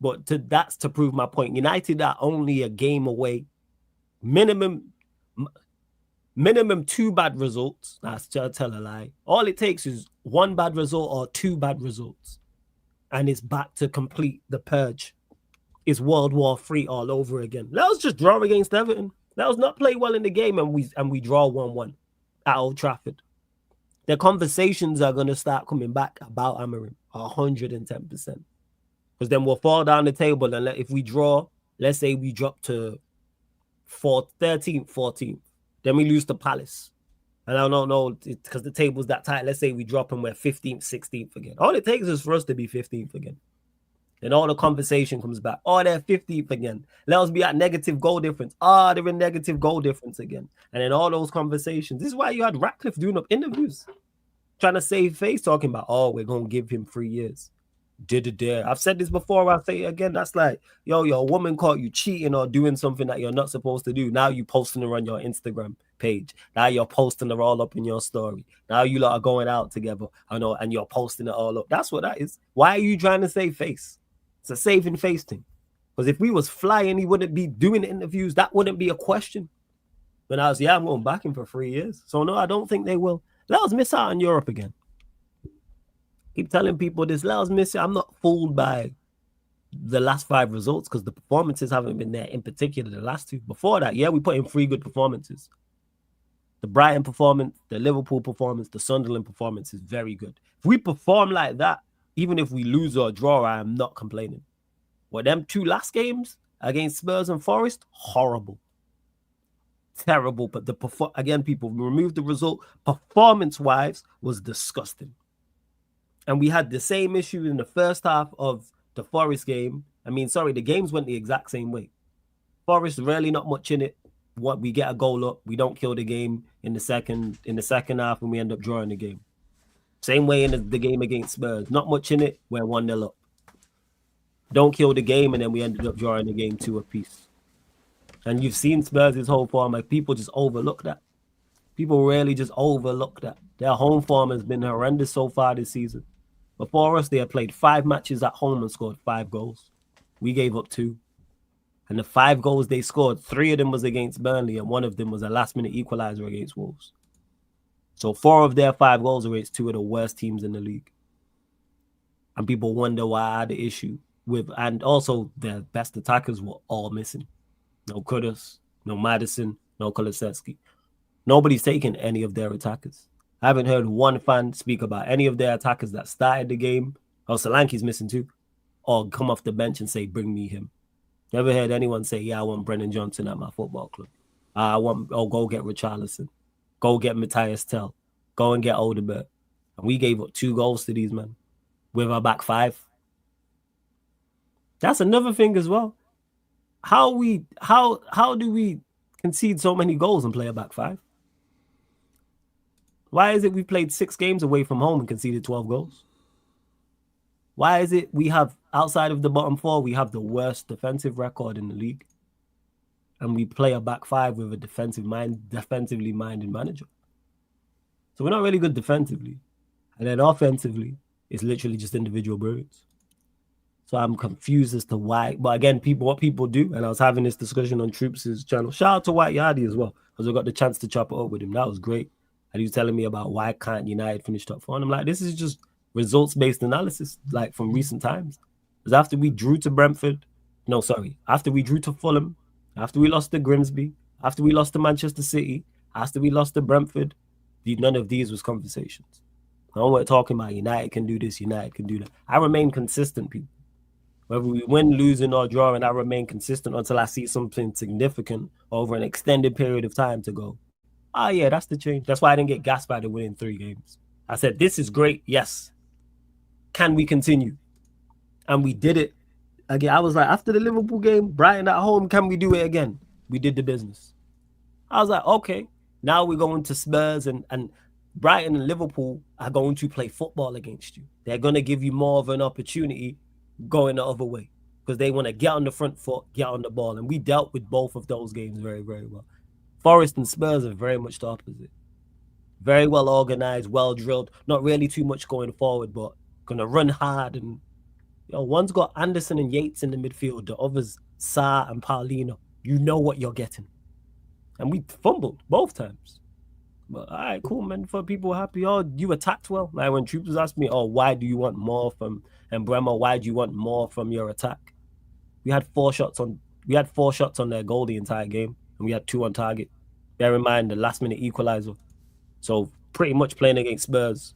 Speaker 7: But that's to prove my point. United are only a game away. Minimum 2 bad results. That's to tell a lie. All it takes is 1 bad result or 2 bad results. And it's back to complete the purge. It's World War III all over again. Let us just draw against Everton. Let us not play well in the game and we draw 1-1 at Old Trafford. The conversations are going to start coming back about Amorim 110%. Because then we'll fall down the table and if we draw, let's say we drop to 13th, 14th. Then we lose to Palace. And I don't know, because the table's that tight. Let's say we drop and we're 15th, 16th again. All it takes is for us to be 15th again. And all the conversation comes back. Oh, they're 15th again. Let us be at negative goal difference. They're in negative goal difference again. And then all those conversations. This is why you had Ratcliffe doing up interviews. Trying to save face, talking about, we're going to give him 3 years. I've said this before. I'll say it again. That's like, your woman caught you cheating or doing something that you're not supposed to do. Now you posting her on your Instagram page. Now you're posting her all up in your story. Now you lot are going out together. I know, and you're posting it all up. That's what that is. Why are you trying to save face? It's a saving face thing. Because if we was flying, he wouldn't be doing interviews. That wouldn't be a question. But I was, I'm going back in for 3 years. So no, I don't think they will. Let us miss out on Europe again. Keep telling people this. Let us miss it. I'm not fooled by the last 5 results because the performances haven't been there. In particular, the last 2. Before that, we put in 3 good performances. The Brighton performance, the Liverpool performance, the Sunderland performance is very good. If we perform like that, even if we lose or draw, I am not complaining. But them 2 last games against Spurs and Forest, horrible. Terrible. But again, people remove the result. Performance-wise, was disgusting. And we had the same issue in the first half of the Forest game. The games went the exact same way. Forest really not much in it. We get a goal up, we don't kill the game in the second half, and we end up drawing the game. Same way in the game against Spurs. Not much in it, we're 1-0 up. Don't kill the game, and then we ended up drawing the game 2 apiece. And you've seen Spurs' whole form. Like, people just overlook that. People really just overlook that. Their home form has been horrendous so far this season. Before us, they had played 5 matches at home and scored 5 goals. We gave up 2. And the 5 goals they scored, 3 of them was against Burnley, and 1 of them was a last-minute equalizer against Wolves. So 4 of their 5 goals are against 2 of the worst teams in the league. And people wonder why I had the issue with, and also their best attackers were all missing. No Kudus, no Madison, no Kulusevski. Nobody's taken any of their attackers. I haven't heard one fan speak about any of their attackers that started the game. Solanke's missing too. Or come off the bench and say, bring me him. Never heard anyone say, I want Brennan Johnson at my football club. Go get Richarlison. Go get Matthias Tell. Go and get Odegaard. And we gave up 2 goals to these men with our back 5. That's another thing as well. How do we concede so many goals and play a back 5? Why is it we played 6 games away from home and conceded 12 goals? Why is it we have, outside of the bottom 4, we have the worst defensive record in the league? And we play a back 5 with a defensively minded manager. So we're not really good defensively. And then offensively, it's literally just individual brilliance. So I'm confused as to why. But again, what people do, and I was having this discussion on Troops' channel. Shout out to White Yardy as well, because I got the chance to chop it up with him. That was great. And he was telling me about why can't United finish top 4. And I'm like, this is just results-based analysis, like from recent times. Because after we drew to after we drew to Fulham, after we lost to Grimsby, after we lost to Manchester City, after we lost to Brentford, none of these was conversations. No one talking about United can do this, United can do that. I remain consistent, people. Whether we win, losing, or drawing, I remain consistent until I see something significant over an extended period of time to go, Oh, yeah, that's the change. That's why I didn't get gassed by the winning 3 games. I said, this is great. Yes. Can we continue? And we did it again. I was like, after the Liverpool game, Brighton at home, can we do it again? We did the business. I was like, okay, now we're going to Spurs and Brighton and Liverpool are going to play football against you. They're going to give you more of an opportunity going the other way because they want to get on the front foot, get on the ball. And we dealt with both of those games very, very well. Forest and Spurs are very much the opposite. Very well organized, well drilled, not really too much going forward, but going to run hard. And one's got Anderson and Yates in the midfield, the other's Sarr and Paulino. You know what you're getting. And we fumbled both times. But all right, cool, man. For people happy, you attacked well. Like when Troops was asking me, why do you want more from Bremer? Why do you want more from your attack? We had 4 shots on their goal the entire game, and we had 2 on target. Bear in mind the last minute equalizer. So pretty much playing against Spurs,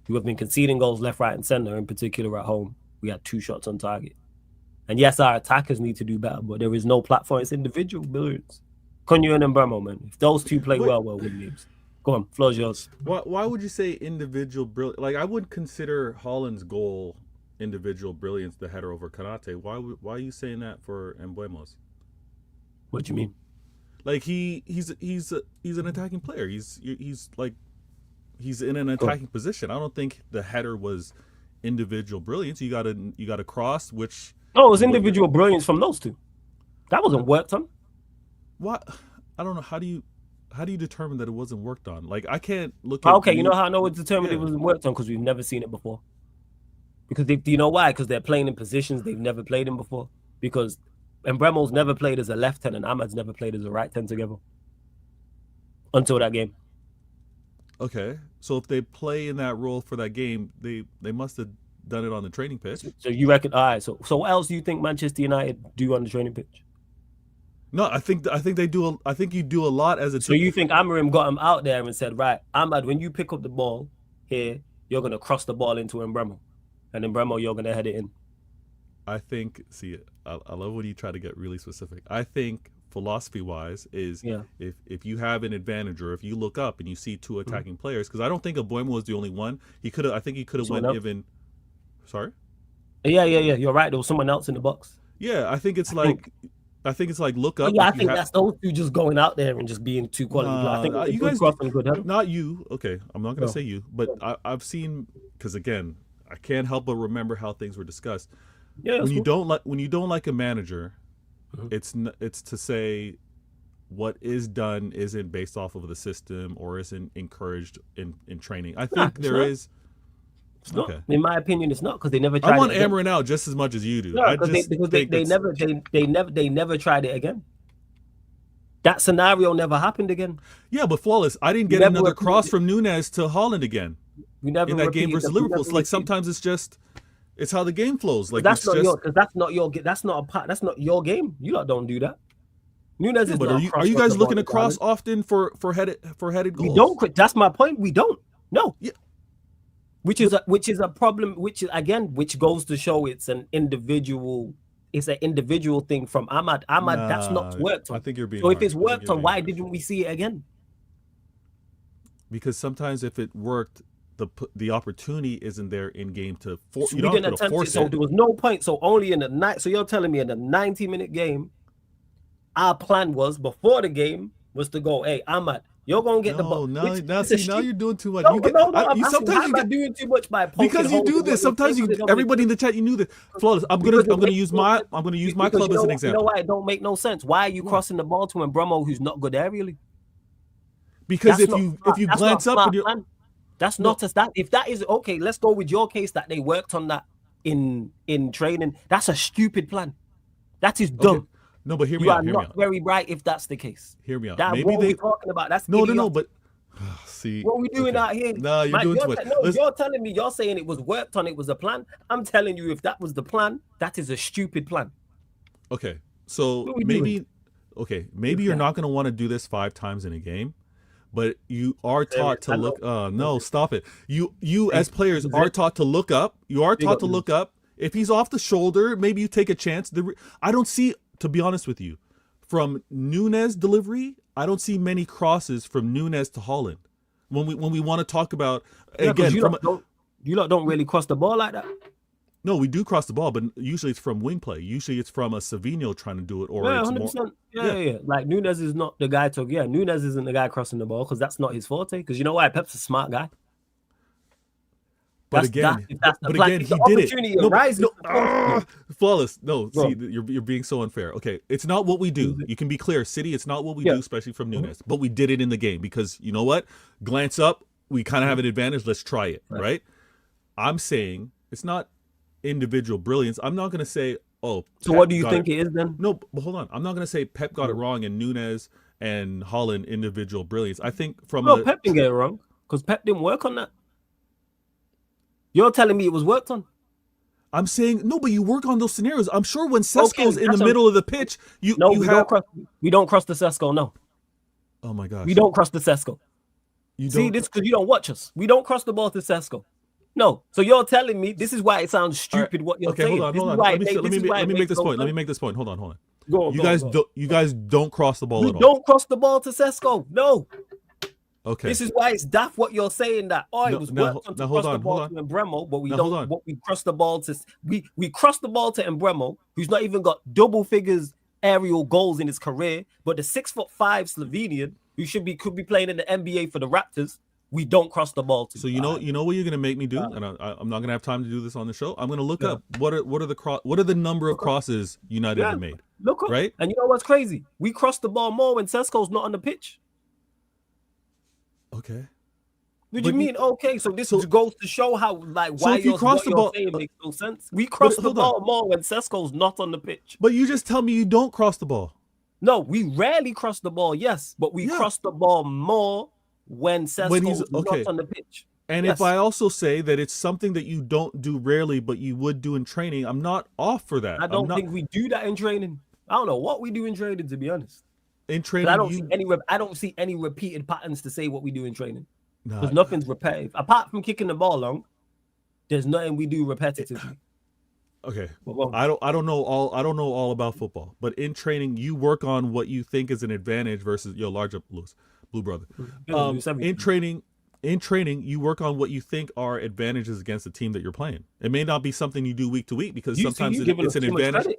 Speaker 7: who have been conceding goals left, right, and center, in particular at home, we had 2 shots on target. And yes, our attackers need to do better, but there is no platform. It's individual brilliance. Cunha and Bremer, man. If those 2 play well, we'll win games. Go on, floor's yours.
Speaker 5: Why would you say individual brilliance? Like, I would consider Haaland's goal individual brilliance, the header over Kanate. Why are you saying that for Mbeumo's?
Speaker 7: What do you mean?
Speaker 5: Like he's an attacking player. He's in an attacking position. I don't think the header was individual brilliance. You got a cross, which
Speaker 7: it was individual brilliance from those 2. That wasn't worked on.
Speaker 5: What? I don't know. How do you determine that it wasn't worked on? Like, I can't look at.
Speaker 7: Okay, you know how I know it's determined it wasn't worked on? Because we've never seen it before. Because do you know why? Because they're playing in positions they've never played in before. Because Mbeumo's never played as a left 10 and Ahmad's never played as a right 10 together until that game.
Speaker 5: Okay, so if they play in that role for that game, they must have done it on the training pitch.
Speaker 7: So you reckon? All right. So what else do you think Manchester United do on the training pitch?
Speaker 5: No, I think they do. I think you do a lot as a team.
Speaker 7: So you think Amorim got him out there and said, right, Ahmad, when you pick up the ball here, you're gonna cross the ball into Mbeumo, and Mbeumo, you're gonna head it in.
Speaker 5: I think. See, I love when you try to get really specific. I think philosophy-wise is if you have an advantage or if you look up and you see 2 attacking players, because I don't think Mbeumo was the only one. I think he could have went even. Sorry.
Speaker 7: Yeah. You're right. There was someone else in the box.
Speaker 5: Yeah, I think it's like look up.
Speaker 7: Yeah, I think that's those 2 just going out there and just being 2 quality. I think you guys good.
Speaker 5: Not you. Okay, I'm not gonna say you, but I've seen, because again, I can't help but remember how things were discussed.
Speaker 7: Yeah,
Speaker 5: when you don't like a manager, it's to say what is done isn't based off of the system or isn't encouraged in training. I think there is.
Speaker 7: It's not. Okay. In my opinion, it's not, because they never tried.
Speaker 5: I want Amarin out just as much as you do.
Speaker 7: No, because they never tried it again. That scenario never happened again.
Speaker 5: Yeah, but flawless. I didn't get another cross from Nunez to Haaland again.
Speaker 7: We never
Speaker 5: in that game versus Liverpool. It's like sometimes it's how the game flows. Like
Speaker 7: that's not your game. You lot don't do that. Nunez is.
Speaker 5: But are you guys looking to cross often for headed goals?
Speaker 7: We don't. That's my point. We don't. No. Yeah. Which is a problem. Which goes to show it's an individual thing from Ahmad. That's not worked on.
Speaker 5: I think you're being.
Speaker 7: So if it's worked on, why didn't we see it again?
Speaker 5: Because sometimes if it worked, the opportunity isn't there in game to force.
Speaker 7: We didn't attempt it, so there was no point. So only in the night. So you're telling me in the 90-minute game, our plan was before the game was to go, hey, Ahmad, you're gonna get the ball.
Speaker 5: Now you're doing too much.
Speaker 7: Sometimes you're doing too much by
Speaker 5: because you do this. Sometimes everybody in the chat, you knew this. Flawless. I'm gonna use my club as an example.
Speaker 7: You know why it don't make no sense? Why are you crossing the ball to Mbeumo, who's not good aerially?
Speaker 5: Because if you glance up,
Speaker 7: that's not as that. If that is okay, let's go with your case that they worked on that in training. That's a stupid plan. That is dumb. Okay.
Speaker 5: No, but hear me out.
Speaker 7: You are not very bright if that's the case.
Speaker 5: Hear me out.
Speaker 7: That's what we're talking about. That's
Speaker 5: no. But see,
Speaker 7: what are we doing out here?
Speaker 5: No, you're doing too much.
Speaker 7: You're telling me. You're saying it was worked on. It was a plan. I'm telling you, if that was the plan, that is a stupid plan.
Speaker 5: Okay, so maybe you're not going to want to do this 5 times in a game. But you are taught to look. No, stop it. You as players are taught to look up. You are taught to look up. If he's off the shoulder, maybe you take a chance. I don't see, to be honest with you, from Nunez delivery, I don't see many crosses from Nunes to Holland. When we want to talk about again,
Speaker 7: you lot don't really cross the ball like that.
Speaker 5: No, we do cross the ball, but usually it's from wing play. Usually it's from a Savinho trying to do it, or
Speaker 7: Yeah,
Speaker 5: it's
Speaker 7: 100%.
Speaker 5: more.
Speaker 7: Yeah. Like Nunes is not the guy to. Yeah, Nunes isn't the guy crossing the ball because that's not his forte. Because you know why? Pep's a smart guy.
Speaker 5: But
Speaker 7: He did it. No,
Speaker 5: flawless. No,
Speaker 7: Bro.
Speaker 5: see, you're being so unfair. Okay, it's not what we do. You can be clear, City. It's not what we do, especially from Nunes. But we did it in the game because you know what? Glance up, we kind of have an advantage. Let's try it, right? I'm saying it's not individual brilliance. I'm not going to say, oh.
Speaker 7: So what do you think it is then?
Speaker 5: No, but hold on. I'm not going to say Pep got it wrong and Nunes and Holland individual brilliance. I think
Speaker 7: Pep didn't get it wrong because Pep didn't work on that. You're telling me it was worked on?
Speaker 5: I'm saying no, but you work on those scenarios. I'm sure when Sesko's in the middle of the pitch, we don't
Speaker 7: cross the Sesko. No.
Speaker 5: Oh my gosh.
Speaker 7: We don't cross the Sesko. See, this because you don't watch us. We don't cross the ball to Sesko. No. So you're telling me this is why it sounds stupid what you're saying.
Speaker 5: Hold on. Let me make this point. Let me make this point. Hold on. You guys don't cross the ball at all.
Speaker 7: We don't cross the ball to Sesko. No.
Speaker 5: Okay.
Speaker 7: This is why it's daft what you're saying that it was worked on to cross the ball to Embremo, but we don't. What we cross the ball to we cross the ball to Embremo, who's not even got double figures aerial goals in his career, but the 6'5" Slovenian who could be playing in the NBA for the Raptors, we don't cross the ball to.
Speaker 5: So you know what you're gonna make me do, and I'm not gonna have time to do this on the show. I'm gonna look up what are the number of crosses United have made.
Speaker 7: Look up,
Speaker 5: right?
Speaker 7: And you know what's crazy? We cross the ball more when Sesko's not on the pitch.
Speaker 5: Okay.
Speaker 7: What do you mean? Okay, so this goes to show how why you're saying makes no sense. We cross the ball more when Sesko's not on the pitch.
Speaker 5: But you just tell me you don't cross the ball.
Speaker 7: No, we rarely cross the ball, yes, but we cross the ball more when Sesko's not on the pitch.
Speaker 5: And if I also say that it's something that you don't do rarely, but you would do in training, I'm not off for that.
Speaker 7: I don't think we do that in training. I don't know what we do in training, to be honest.
Speaker 5: In training,
Speaker 7: I don't see any repeated patterns to say what we do in training. Because nothing's repetitive. Apart from kicking the ball long, there's nothing we do repetitively.
Speaker 5: Okay. I don't know all about football, but in training, you work on what you think is an advantage versus your larger blue brother. In training, you work on what you think are advantages against the team that you're playing. It may not be something you do week to week because sometimes it's an advantage.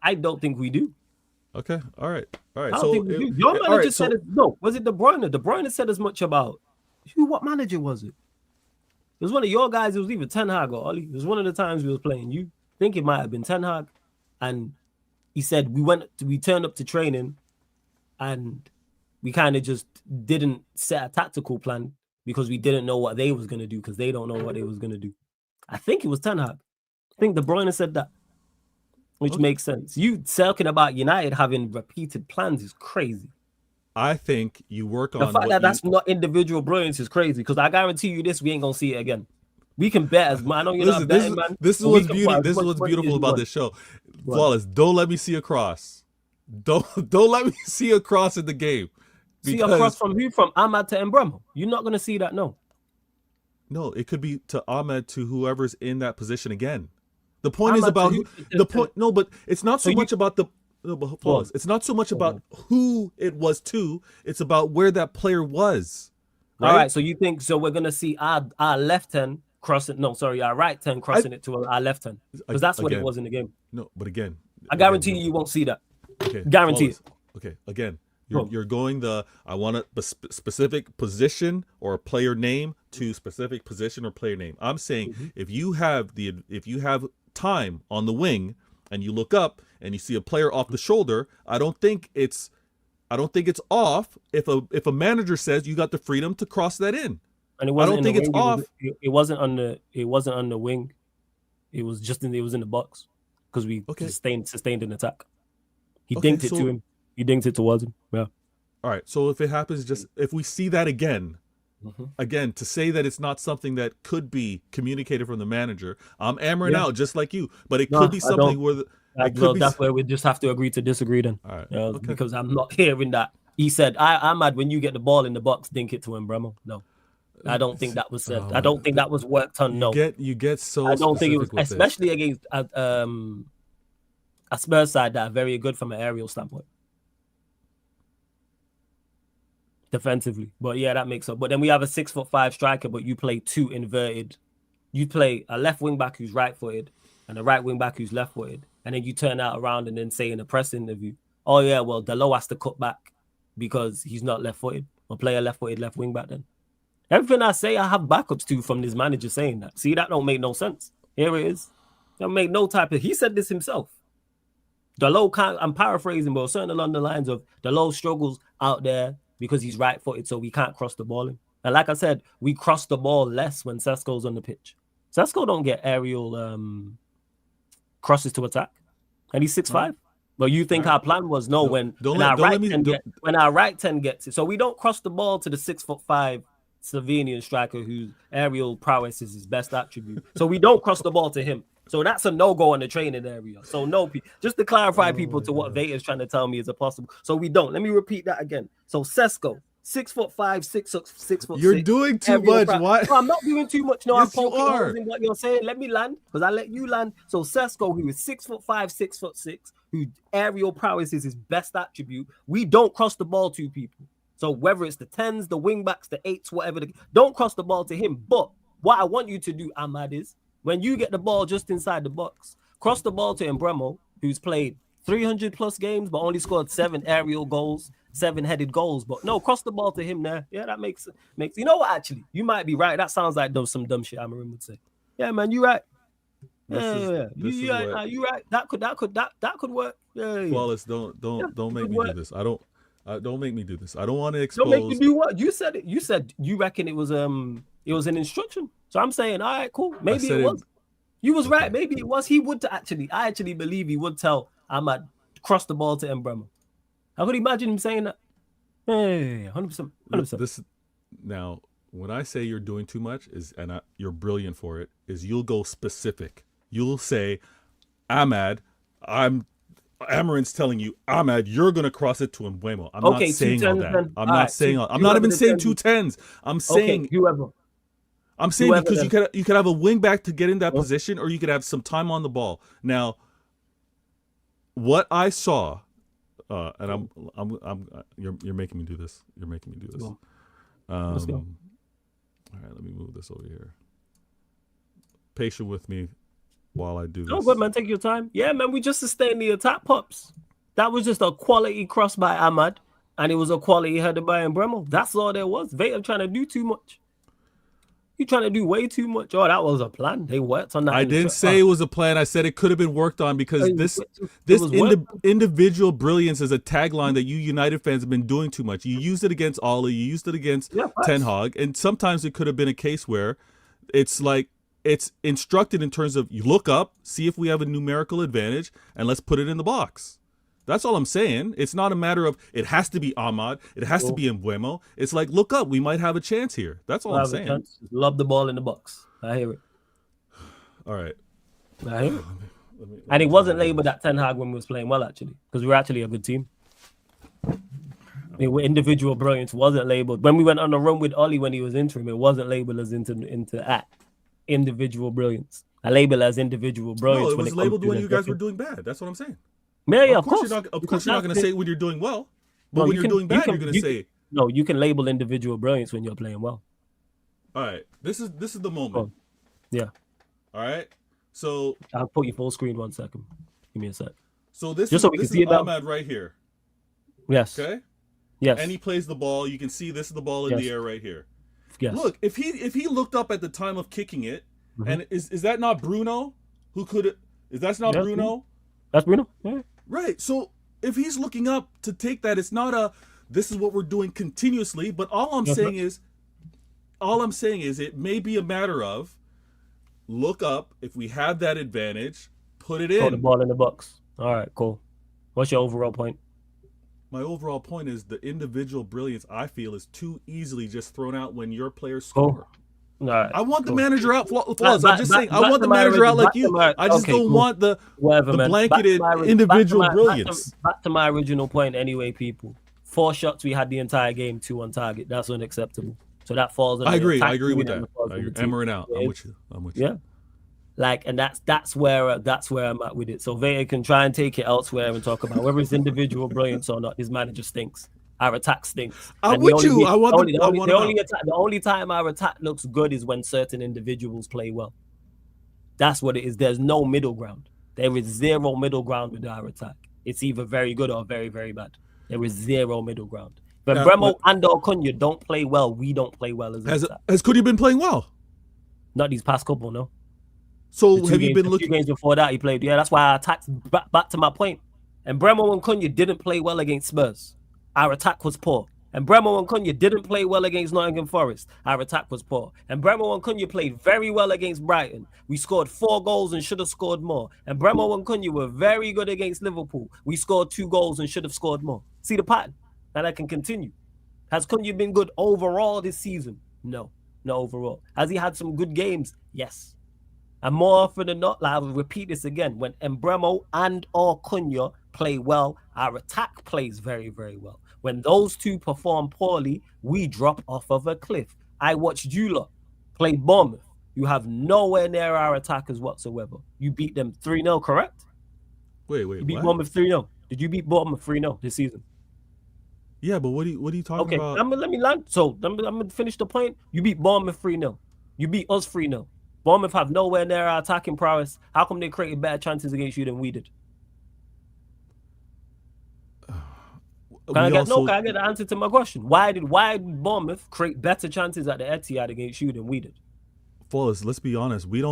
Speaker 7: I don't think we do.
Speaker 5: Okay. All right.
Speaker 7: I don't think we do. Your manager said it. No, was it De Bruyne? De Bruyne said as much about what manager was it? It was one of your guys. It was either Ten Hag or Oli. It was one of the times we was playing you. I think it might have been Ten Hag. And he said we turned up to training and we kind of just didn't set a tactical plan because we didn't know what they was going to do because they don't know what they was going to do. I think it was Ten Hag. I think De Bruyne said that, which makes sense. You talking about United having repeated plans is crazy.
Speaker 5: I think you work on
Speaker 7: the fact that that's not individual brilliance is crazy because I guarantee you this, we ain't going to see it again. We can bet as much. I know you're not betting, man.
Speaker 5: This is what's beautiful about this show. Flawless. Don't let me see a cross. Don't let me see a cross in the game.
Speaker 7: See a cross from who? From Ahmad to Embremo. You're not going to see that, no.
Speaker 5: No, it could be to Ahmed to whoever's in that position again. The point is about the point. No, but it's not so much about the. No, but it's not so much about who it was to. It's about where that player was. Right?
Speaker 7: All right. So you think we're gonna see our left hand crossing? No, sorry, our right hand crossing it to our left hand because that's what it was in the game.
Speaker 5: No, but again,
Speaker 7: I guarantee you won't see that.
Speaker 5: Okay,
Speaker 7: guarantee it.
Speaker 5: Okay, again, you're going I want a specific position or a player name to specific position or player name. I'm saying if you have time on the wing and you look up and you see a player off the shoulder, I don't think it's off if a manager says you got the freedom to cross that in.
Speaker 7: And it wasn't it's off. It wasn't on the wing. It was just it was in the box because we sustained an attack. He dinked it to him. He dinked it towards him. Yeah.
Speaker 5: All right. So if it happens, if we see that again, to say that it's not something that could be communicated from the manager, I'm hammering out just like you, but it could be something where
Speaker 7: that's where we just have to agree to disagree then.
Speaker 5: All right.
Speaker 7: Because I'm not hearing that. He said, I'm mad when you get the ball in the box, dink it to Embremo. No. I don't think that was said. I don't think that was worked on. No.
Speaker 5: You get so
Speaker 7: I don't think it was, especially against a Spurs side that are very good from an aerial standpoint. defensively. But yeah, that makes up. But then we have a 6'5" striker, but you play two inverted. You play a left wing back who's right-footed and a right wing back who's left-footed, and then you turn that around and then say in a press interview, "Oh yeah, well Delo has to cut back because he's not left-footed, or play a left-footed left wing back." Then everything I say, I have backups to from this manager saying that. See, that don't make no sense. Here it is. Don't make no type of. He said this himself. Delo can't. I'm paraphrasing, but certainly along the lines of Delo struggles out there because he's right-footed, so we can't cross the ball in. And like I said, we cross the ball less when Sesko's on the pitch. Sesko don't get aerial crosses to attack, and he's 6'5". But you think our plan was no, when our right 10 gets it, so we don't cross the ball to the 6'5" Slovenian striker whose aerial prowess is his best attribute. So we don't cross the ball to him. So that's a no-go in the training area. So no, just to clarify people to what Veta is trying to tell me is a possible. So we don't. Let me repeat that again. So Sesko, 6'5", 6'6".
Speaker 5: You're doing too much. Why?
Speaker 7: No, I'm not doing too much. No,
Speaker 5: Yes,
Speaker 7: I'm
Speaker 5: you
Speaker 7: poking
Speaker 5: are.
Speaker 7: holes in what you're saying. Let me land, because I let you land. So Sesko, who is 6'5", 6'6", whose aerial prowess is his best attribute, we don't cross the ball to people. So whether it's the 10s, the wing backs, the 8s, whatever, don't cross the ball to him. But what I want you to do, Ahmad, is when you get the ball just inside the box, cross the ball to Embremo, who's played 300 plus games but only scored 7 aerial goals, 7 headed goals. But no, cross the ball to him there. Yeah, that makes you know what, actually, you might be right. That sounds like some dumb shit Amarim would say. Yeah, man, you right. Yeah. You right. That could work. Yeah.
Speaker 5: Flawless, don't make me do this. Don't make me do this. I don't want to expose.
Speaker 7: Don't make me do what? You said it. You said you reckon it was an instruction. So I'm saying, all right, cool. Maybe it was. You was right. Maybe it was. He would I actually believe he would tell Ahmad cross the ball to Embremo. I could imagine him saying that. Hey, 100%.
Speaker 5: Now, when I say you're doing too much, you're brilliant for it, is you'll go specific. You'll say, Ahmad, Amarin's telling you, Ahmad, you're going to cross it to Embuemo. I'm not saying all that. I'm not saying all. I'm not even saying 2 10s. I'm saying
Speaker 7: whoever.
Speaker 5: I'm saying because you could have a wing back to get in that position, or you could have some time on the ball. Now, what I saw, and you're making me do this. You're making me do this.
Speaker 7: Let's go.
Speaker 5: All right, let me move this over here. Patient with me while I do this.
Speaker 7: Oh, good, man. Take your time. Yeah, man. We just sustained the attack, pops. That was just a quality cross by Ahmad, and it was a quality header by Embremo. That's all there was. Veta trying to do too much. You trying to do way too much. Oh, that was a plan. They worked on that.
Speaker 5: I didn't say it was a plan. I said it could have been worked on, because this individual brilliance is a tagline that you United fans have been doing too much. You used it against Ole, you used it against Ten Hag, and sometimes it could have been a case where it's like it's instructed in terms of you look up, see if we have a numerical advantage, and let's put it in the box. That's all I'm saying. It's not a matter of it has to be Ahmad, it has to be Embuemo. It's like, look up, we might have a chance here. That's all I'm saying.
Speaker 7: Love the ball in the box. I hear it.
Speaker 5: All right.
Speaker 7: I hear it. And it wasn't labeled at Ten Hag when we was playing well, actually, because we were actually a good team. Individual brilliance wasn't labeled. When we went on the run with Ollie when he was interim, it wasn't labeled as into individual brilliance. I label it as individual brilliance.
Speaker 5: No, it was labeled when you guys were doing bad. That's what I'm saying.
Speaker 7: Yeah,
Speaker 5: of course. Of course, you're not going to say it when you're doing well, but when you're doing bad, you're going to say.
Speaker 7: No, you can label individual brilliance when you're playing well.
Speaker 5: All right, this is the moment.
Speaker 7: Yeah.
Speaker 5: All right, so
Speaker 7: I'll put you full screen 1 second. Give me a sec.
Speaker 5: So this
Speaker 7: is
Speaker 5: Ahmad right here.
Speaker 7: Yes.
Speaker 5: Okay.
Speaker 7: Yes.
Speaker 5: And he plays the ball. You can see this is the ball in the air right here.
Speaker 7: Yes.
Speaker 5: Look, if he looked up at the time of kicking it, and is that not Bruno who could? Is that not Bruno?
Speaker 7: That's Bruno. Yeah.
Speaker 5: Right. So if he's looking up to take that, it's not this is what we're doing continuously. But all I'm saying is it may be a matter of look up, if we have that advantage, put it in.
Speaker 7: Put the ball in the box. All right, cool. What's your overall point?
Speaker 5: My overall point is the individual brilliance, I feel, is too easily just thrown out when your players score.
Speaker 7: Right,
Speaker 5: I want the manager out. I'm just saying, I want the manager out like you. I just don't want the blanketed individual brilliance.
Speaker 7: Back to my original point anyway, people. 4 shots, we had the entire game, 2 on target. That's unacceptable. So that falls on
Speaker 5: I agree with that. Hammering out. I'm with you.
Speaker 7: Yeah. Like, and that's where I'm at with it. So Veta can try and take it elsewhere and talk about whether it's individual brilliance or not. His manager stinks. Our attack stinks.
Speaker 5: I'm
Speaker 7: And
Speaker 5: with you. I want the
Speaker 7: the only time our attack looks good is when certain individuals play well. That's what it is. There's no middle ground. There is zero middle ground with our attack. It's either very good or very, very bad. There is zero middle ground. When Bremo and or Cunha don't play well, we don't play well as an attack.
Speaker 5: Has Cunha been playing well?
Speaker 7: Not these past couple, no.
Speaker 5: So have you been looking?
Speaker 7: 2 games before that he played? Yeah, that's why our attack's back to my point. And Bremo and Cunha didn't play well against Spurs. Our attack was poor. And Bremo and Cunha didn't play well against Nottingham Forest. Our attack was poor. And Bremo and Cunha played very well against Brighton. We scored 4 goals and should have scored more. And Bremo and Cunha were very good against Liverpool. We scored 2 goals and should have scored more. See the pattern? And I can continue. Has Cunha been good overall this season? No, not overall. Has he had some good games? Yes. And more often than not, like I will repeat this again, when Embremo and or Cunha play well, our attack plays very, very well. When those two perform poorly, we drop off of a cliff. I watched you lot play Bournemouth. You have nowhere near our attackers whatsoever. You beat them 3-0, correct?
Speaker 5: Wait,
Speaker 7: You beat Bournemouth 3-0. Did you beat Bournemouth 3-0 this season?
Speaker 5: Yeah, but what are you talking about?
Speaker 7: Okay, let me land. So I'm gonna finish the point. You beat Bournemouth 3-0. You beat us 3-0. Bournemouth have nowhere near our attacking prowess. How come they created better chances against you than we did? Can I get the answer to my question? Why did Bournemouth create better chances at the Etihad against you than we did?
Speaker 5: Flawless, let's be honest. We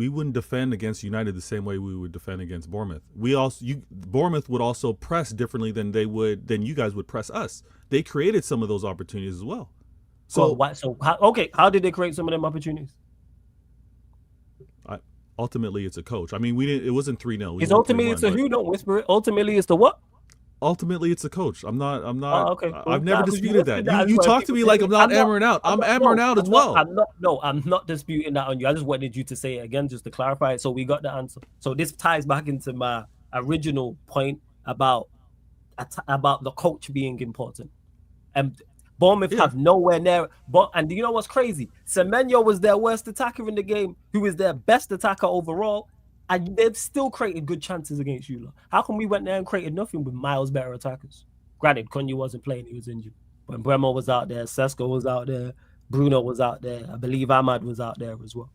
Speaker 5: wouldn't defend against United the same way we would defend against Bournemouth. Bournemouth would also press differently than you guys would press us. They created some of those opportunities as well.
Speaker 7: How did they create some of them opportunities?
Speaker 5: Ultimately, it's a coach. I mean, it wasn't 3-0.
Speaker 7: It's ultimately it's a who? Don't whisper it. Ultimately, it's the what?
Speaker 5: Ultimately, it's a coach. I'm not.
Speaker 7: Oh, okay.
Speaker 5: I've never disputed that. You talk to me like I'm not hammering out. I'm hammering out as well.
Speaker 7: I'm not disputing that on you. I just wanted you to say it again just to clarify it. So we got the answer. So this ties back into my original point about the coach being important. And Bournemouth have nowhere near. And you know what's crazy? Semenyo was their worst attacker in the game, who is their best attacker overall. And they've still created good chances against you. How come we went there and created nothing with miles better attackers? Granted, Cunha wasn't playing, he was injured. When Bremo was out there, Sesko was out there, Bruno was out there, I believe Ahmad was out there as well.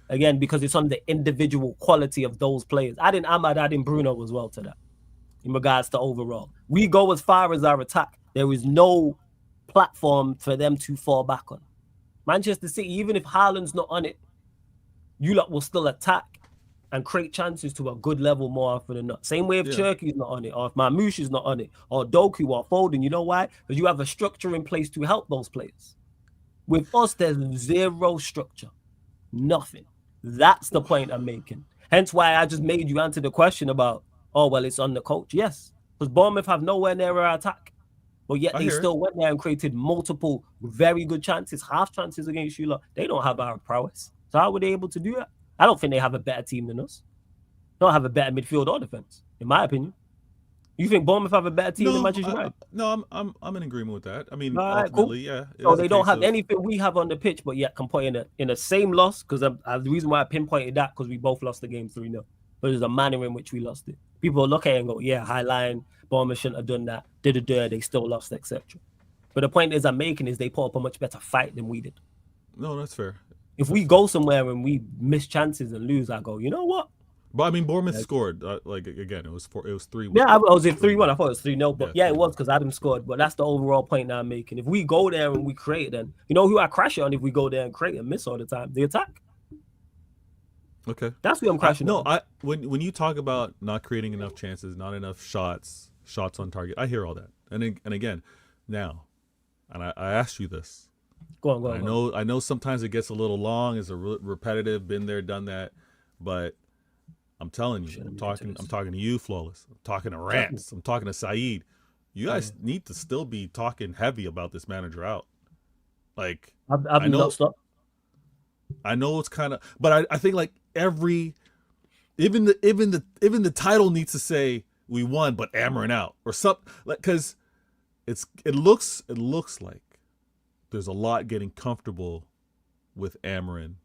Speaker 7: Again, because it's on the individual quality of those players. Adding Ahmad, adding Bruno as well to that, in regards to overall. We go as far as our attack. There is no platform for them to fall back on. Manchester City, even if Haaland's not on it, you lot will still attack and create chances to a good level more often than not. Same way if Cherky's not on it, or if Mamouche is not on it, or Doku or Foden. You know why? Because you have a structure in place to help those players. With us, there's zero structure. Nothing. That's the point I'm making. Hence why I just made you answer the question about, it's on the coach. Yes, because Bournemouth have nowhere near our attack. But yet they still went there and created multiple very good chances, half chances against you lot. They don't have our prowess. So how were they able to do that? I don't think they have a better team than us. They don't have a better midfield or defense, in my opinion. You think Bournemouth have a better team than Manchester United?
Speaker 5: No, I'm in agreement with that. I mean, ultimately,
Speaker 7: cool. So they don't have anything we have on the pitch, but yet can put in the same loss, because the reason why I pinpointed that, because we both lost the game 3-0. But there's a manner in which we lost it. People look at it and go, high line, Bournemouth shouldn't have done that. They still lost, etc. But the point I'm making is they put up a much better fight than we did.
Speaker 5: No, that's fair.
Speaker 7: If we go somewhere and we miss chances and lose, I go, you know what?
Speaker 5: But I mean, Bournemouth scored. Again, it was 3-1.
Speaker 7: Yeah, I was in 3-1. I thought it was 3-0. But it was because Adam scored. But that's the overall point that I'm making. If we go there and we create, then you know who I crash on if we go there and create and miss all the time? The attack.
Speaker 5: Okay.
Speaker 7: That's who I'm crashing on.
Speaker 5: When you talk about not creating enough chances, not enough shots on target, I hear all that. And again, now, and I asked you this.
Speaker 7: Go on.
Speaker 5: I know sometimes it gets a little long. It's repetitive. Been there, done that. But I'm telling you, I'm talking to you, Flawless. I'm talking to Rants. I'm talking to Saeed. You guys need to still be talking heavy about this manager out. Like
Speaker 7: I know
Speaker 5: it's kind of, but I think like even the title needs to say we won, but Amarin out or something, because it looks like there's a lot getting comfortable with Amarin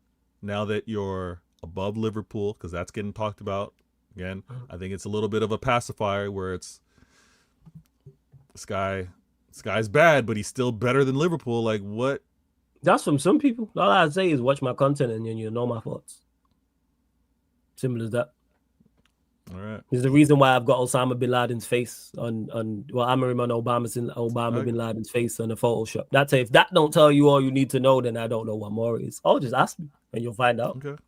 Speaker 5: now that you're above Liverpool, because that's getting talked about again. I think it's a little bit of a pacifier where it's this guy this guy's bad, but he's still better than Liverpool. Like, what?
Speaker 7: That's from some people. All I say is watch my content and then you'll know my thoughts. Simple as that.
Speaker 5: All right.
Speaker 7: There's the reason why I've got Osama bin Laden's face on Amarim on Obama bin Laden's face on the Photoshop. That's if that don't tell you all you need to know, then I don't know what more is. Oh, just ask me and you'll find out.
Speaker 5: Okay.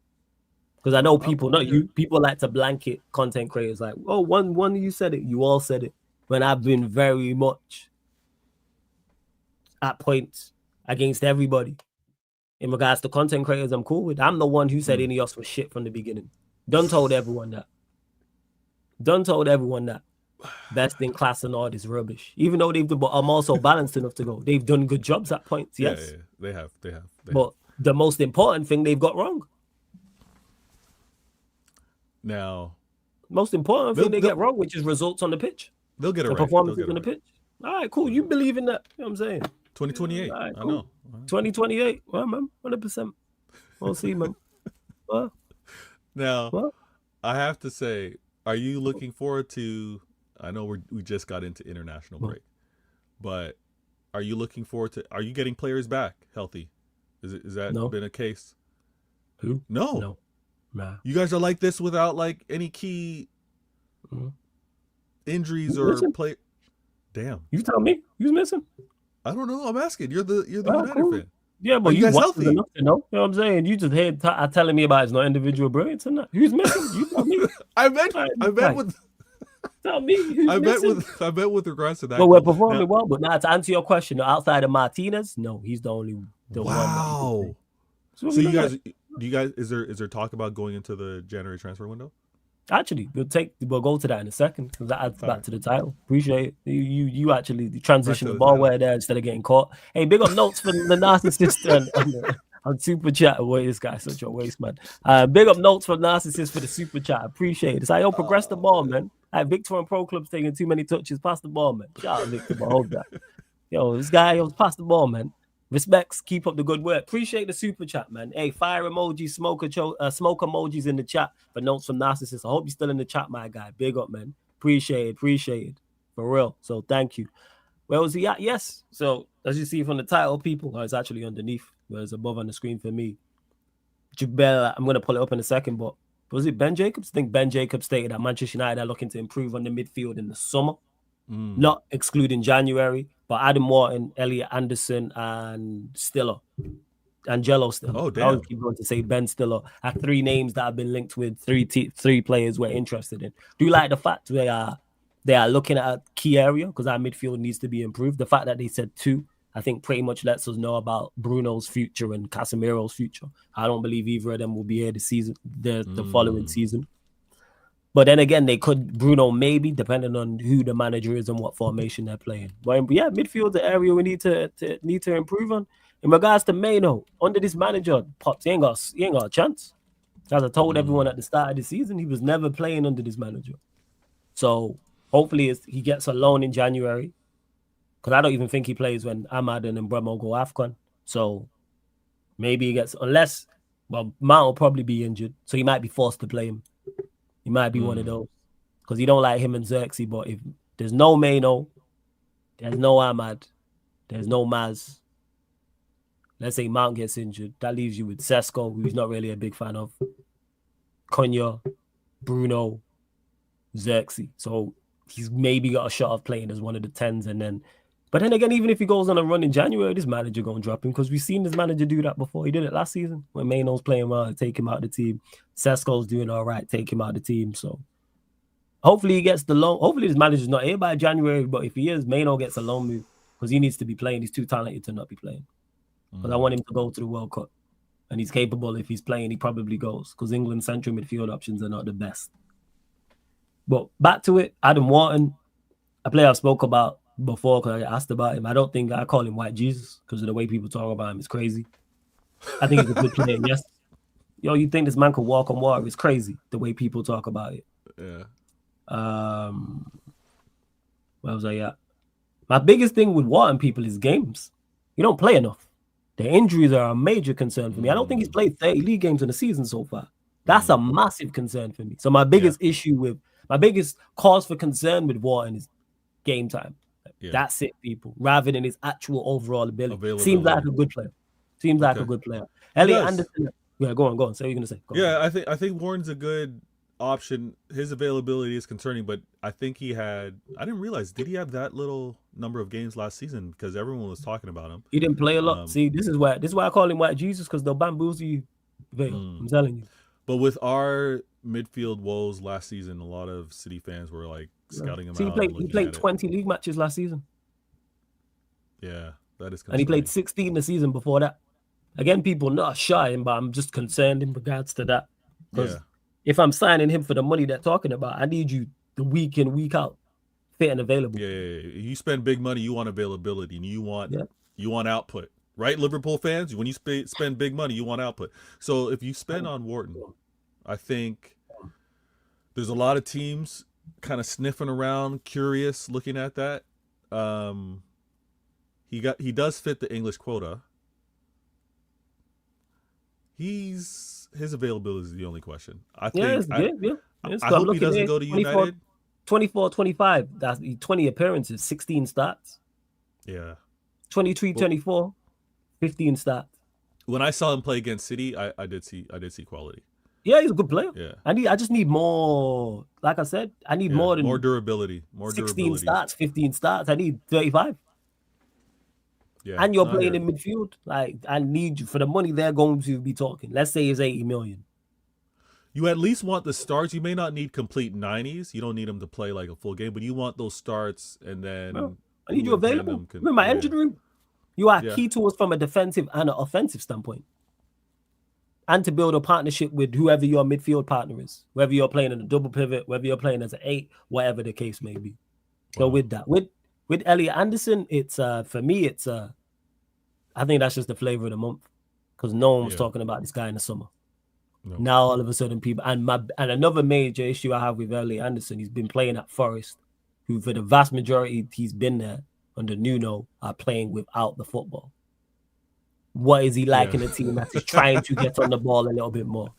Speaker 7: Because I know people, not you, people like to blanket content creators like, oh, one of you said it, you all said it. When I've been very much at points against everybody. In regards to content creators, I'm cool with. I'm the one who said Eliott was shit from the beginning. Done told everyone that. Best in class and all this rubbish. Even though they've done, but I'm also balanced enough to go. They've done good jobs at points, yes.
Speaker 5: Yeah, they have.
Speaker 7: But the most important thing they've got wrong.
Speaker 5: Now,
Speaker 7: most important thing they get wrong, which is results on the pitch.
Speaker 5: They'll get it right.
Speaker 7: Performances on the pitch. All right, cool. You believe in that? You know what I'm saying?
Speaker 5: 2028.
Speaker 7: Right, cool.
Speaker 5: I know.
Speaker 7: 2028. Well, man, 100%. We'll see, man. Well,
Speaker 5: now, I have to say, are you looking forward to? I know we just got into international break, but are you looking forward to? Are you getting players back healthy? Is that been a case?
Speaker 7: Who?
Speaker 5: No.
Speaker 7: Nah.
Speaker 5: You guys are like this without like any key injuries or play. Damn.
Speaker 7: You tell me. Who's missing?
Speaker 5: I don't know. I'm asking. You're the United fan.
Speaker 7: Yeah, but
Speaker 5: you guys healthy?
Speaker 7: Enough to know. You know what I'm saying? You just here telling me about his not individual brilliance and that. Who's missing? You tell me.
Speaker 5: I bet with.
Speaker 7: Tell me. Who's missing?
Speaker 5: I bet with regards to that.
Speaker 7: Well, we're performing well, but now to answer your question, outside of Martinez, no, he's the only one.
Speaker 5: Wow. So you guys, is there talk about going into the January transfer window?
Speaker 7: Actually, we'll go to that in a second because that adds back to the title. Appreciate it. You actually transition the ball where there instead of getting caught. Hey, big up notes for the narcissist on Super Chat. Boy, this guy's such a waste, man. Big up notes for narcissists for the Super Chat. Appreciate it. It's like, yo, progress the ball, man. Like Victor and Pro Club's taking too many touches. Pass the ball, man. Shout out Victor, but hold that. Yo, this guy, pass the ball, man. Respects, keep up the good work. Appreciate the super chat, man. Hey, fire emojis, smoke emojis in the chat for notes from narcissists. I hope you're still in the chat, my guy. Big up, man. Appreciate it. For real. So thank you. Where was he at? Yes. So as you see from the title, people, it's actually underneath, where it's above on the screen for me. Jubel, I'm going to pull it up in a second, but was it Ben Jacobs? I think Ben Jacobs stated that Manchester United are looking to improve on the midfield in the summer, not excluding January. But Adam Wharton, Eliott Anderson, and Angelo Stiller.
Speaker 5: Oh, damn.
Speaker 7: I was going to say Ben Stiller are three names that have been linked with three players we're interested in. Do you like the fact they are looking at a key area because our midfield needs to be improved? The fact that they said two, I think pretty much lets us know about Bruno's future and Casemiro's future. I don't believe either of them will be here the following season. But then again, Bruno maybe, depending on who the manager is and what formation they're playing. But yeah, midfield's the area we need to improve on. In regards to Maino, under this manager, Pops, he ain't got a chance. As I told everyone at the start of the season, he was never playing under this manager. So hopefully he gets a loan in January. Because I don't even think he plays when Ahmad and Mbeumo go AFCON. So maybe he gets, Mount will probably be injured. So he might be forced to play him. He might be one of those because he don't like him and Xerxes. But if there's no Maino, there's no Ahmad, there's no Maz. Let's say Mount gets injured. That leaves you with Sesko, who he's not really a big fan of. Cunha, Bruno, Xerxes. So he's maybe got a shot of playing as one of the 10s. But then again, even if he goes on a run in January, this manager going to drop him because we've seen this manager do that before. He did it last season when Maino's playing well, take him out of the team. Sesko's doing all right, take him out of the team. So hopefully he gets the loan. Hopefully this manager's not here by January, but if he is, Maino gets a loan move because he needs to be playing. He's too talented to not be playing. Because I want him to go to the World Cup. And he's capable. If he's playing, he probably goes because England's central midfield options are not the best. But back to it, Adam Wharton, a player I spoke about before because I asked about him. I don't think I call him White Jesus because of the way people talk about him. It's crazy. I think he's a good player. Yes. Yo, you think this man could walk on water? It's crazy the way people talk about it.
Speaker 5: Yeah.
Speaker 7: Where was I at? My biggest thing with Wharton people is games. You don't play enough. The injuries are a major concern for me. I don't think he's played 30 league games in the season so far. That's a massive concern for me. So my biggest issue with my biggest cause for concern with Wharton is game time.
Speaker 5: Yeah.
Speaker 7: That's it, people. Rather than his actual overall ability. Seems like a good player. Eliott Anderson. Yeah, go on. So what are you gonna say? Go on.
Speaker 5: I think Wharton's a good option. His availability is concerning, but I think I didn't realize, did he have that little number of games last season? Because everyone was talking about him.
Speaker 7: He didn't play a lot. See, this is why I call him White Jesus, because they'll bamboozle you. I'm telling you.
Speaker 5: But with our midfield woes last season, a lot of City fans were like scouting him out.
Speaker 7: He played 20 league matches last season.
Speaker 5: Yeah, that is concerning.
Speaker 7: And he played 16 the season before that. Again, people not shying, but I'm just concerned in regards to that. Because if I'm signing him for the money they're talking about, I need you the week in, week out, fit and available.
Speaker 5: Yeah. You spend big money, you want availability, and you want output. Right, Liverpool fans? When you spend big money, you want output. So if you spend on Wharton, I think there's a lot of teams kind of sniffing around, curious, looking at that. He does fit the English quota. His availability is the only question. I think. I hope he doesn't go to United.
Speaker 7: 24-25. That's 20 appearances, 16 starts.
Speaker 5: Yeah.
Speaker 7: 23-24, 15 starts.
Speaker 5: When I saw him play against City, I did see quality.
Speaker 7: Yeah, he's a good player.
Speaker 5: Yeah.
Speaker 7: I just need more. Like I said, I need more
Speaker 5: durability.
Speaker 7: 16 starts, 15 starts. I need 35. Yeah, and you're playing in midfield. Like, I need you for the money they're going to be talking. Let's say it's 80 million.
Speaker 5: You at least want the starts. You may not need complete 90s. You don't need them to play like a full game, but you want those starts, and then
Speaker 7: I need you available. Remember my engine room. You are key to us from a defensive and an offensive standpoint. And to build a partnership with whoever your midfield partner is, whether you're playing in a double pivot, whether you're playing as an 8, whatever the case may be. So with that, with Eliott Anderson, it's for me, it's I think that's just the flavor of the month, because no one was talking about this guy in the summer. No. Now all of a sudden people and another major issue I have with Eliott Anderson, he's been playing at Forest, who for the vast majority he's been there under Nuno are playing without the football. What is he like in a team that is trying to get on the ball a little bit more?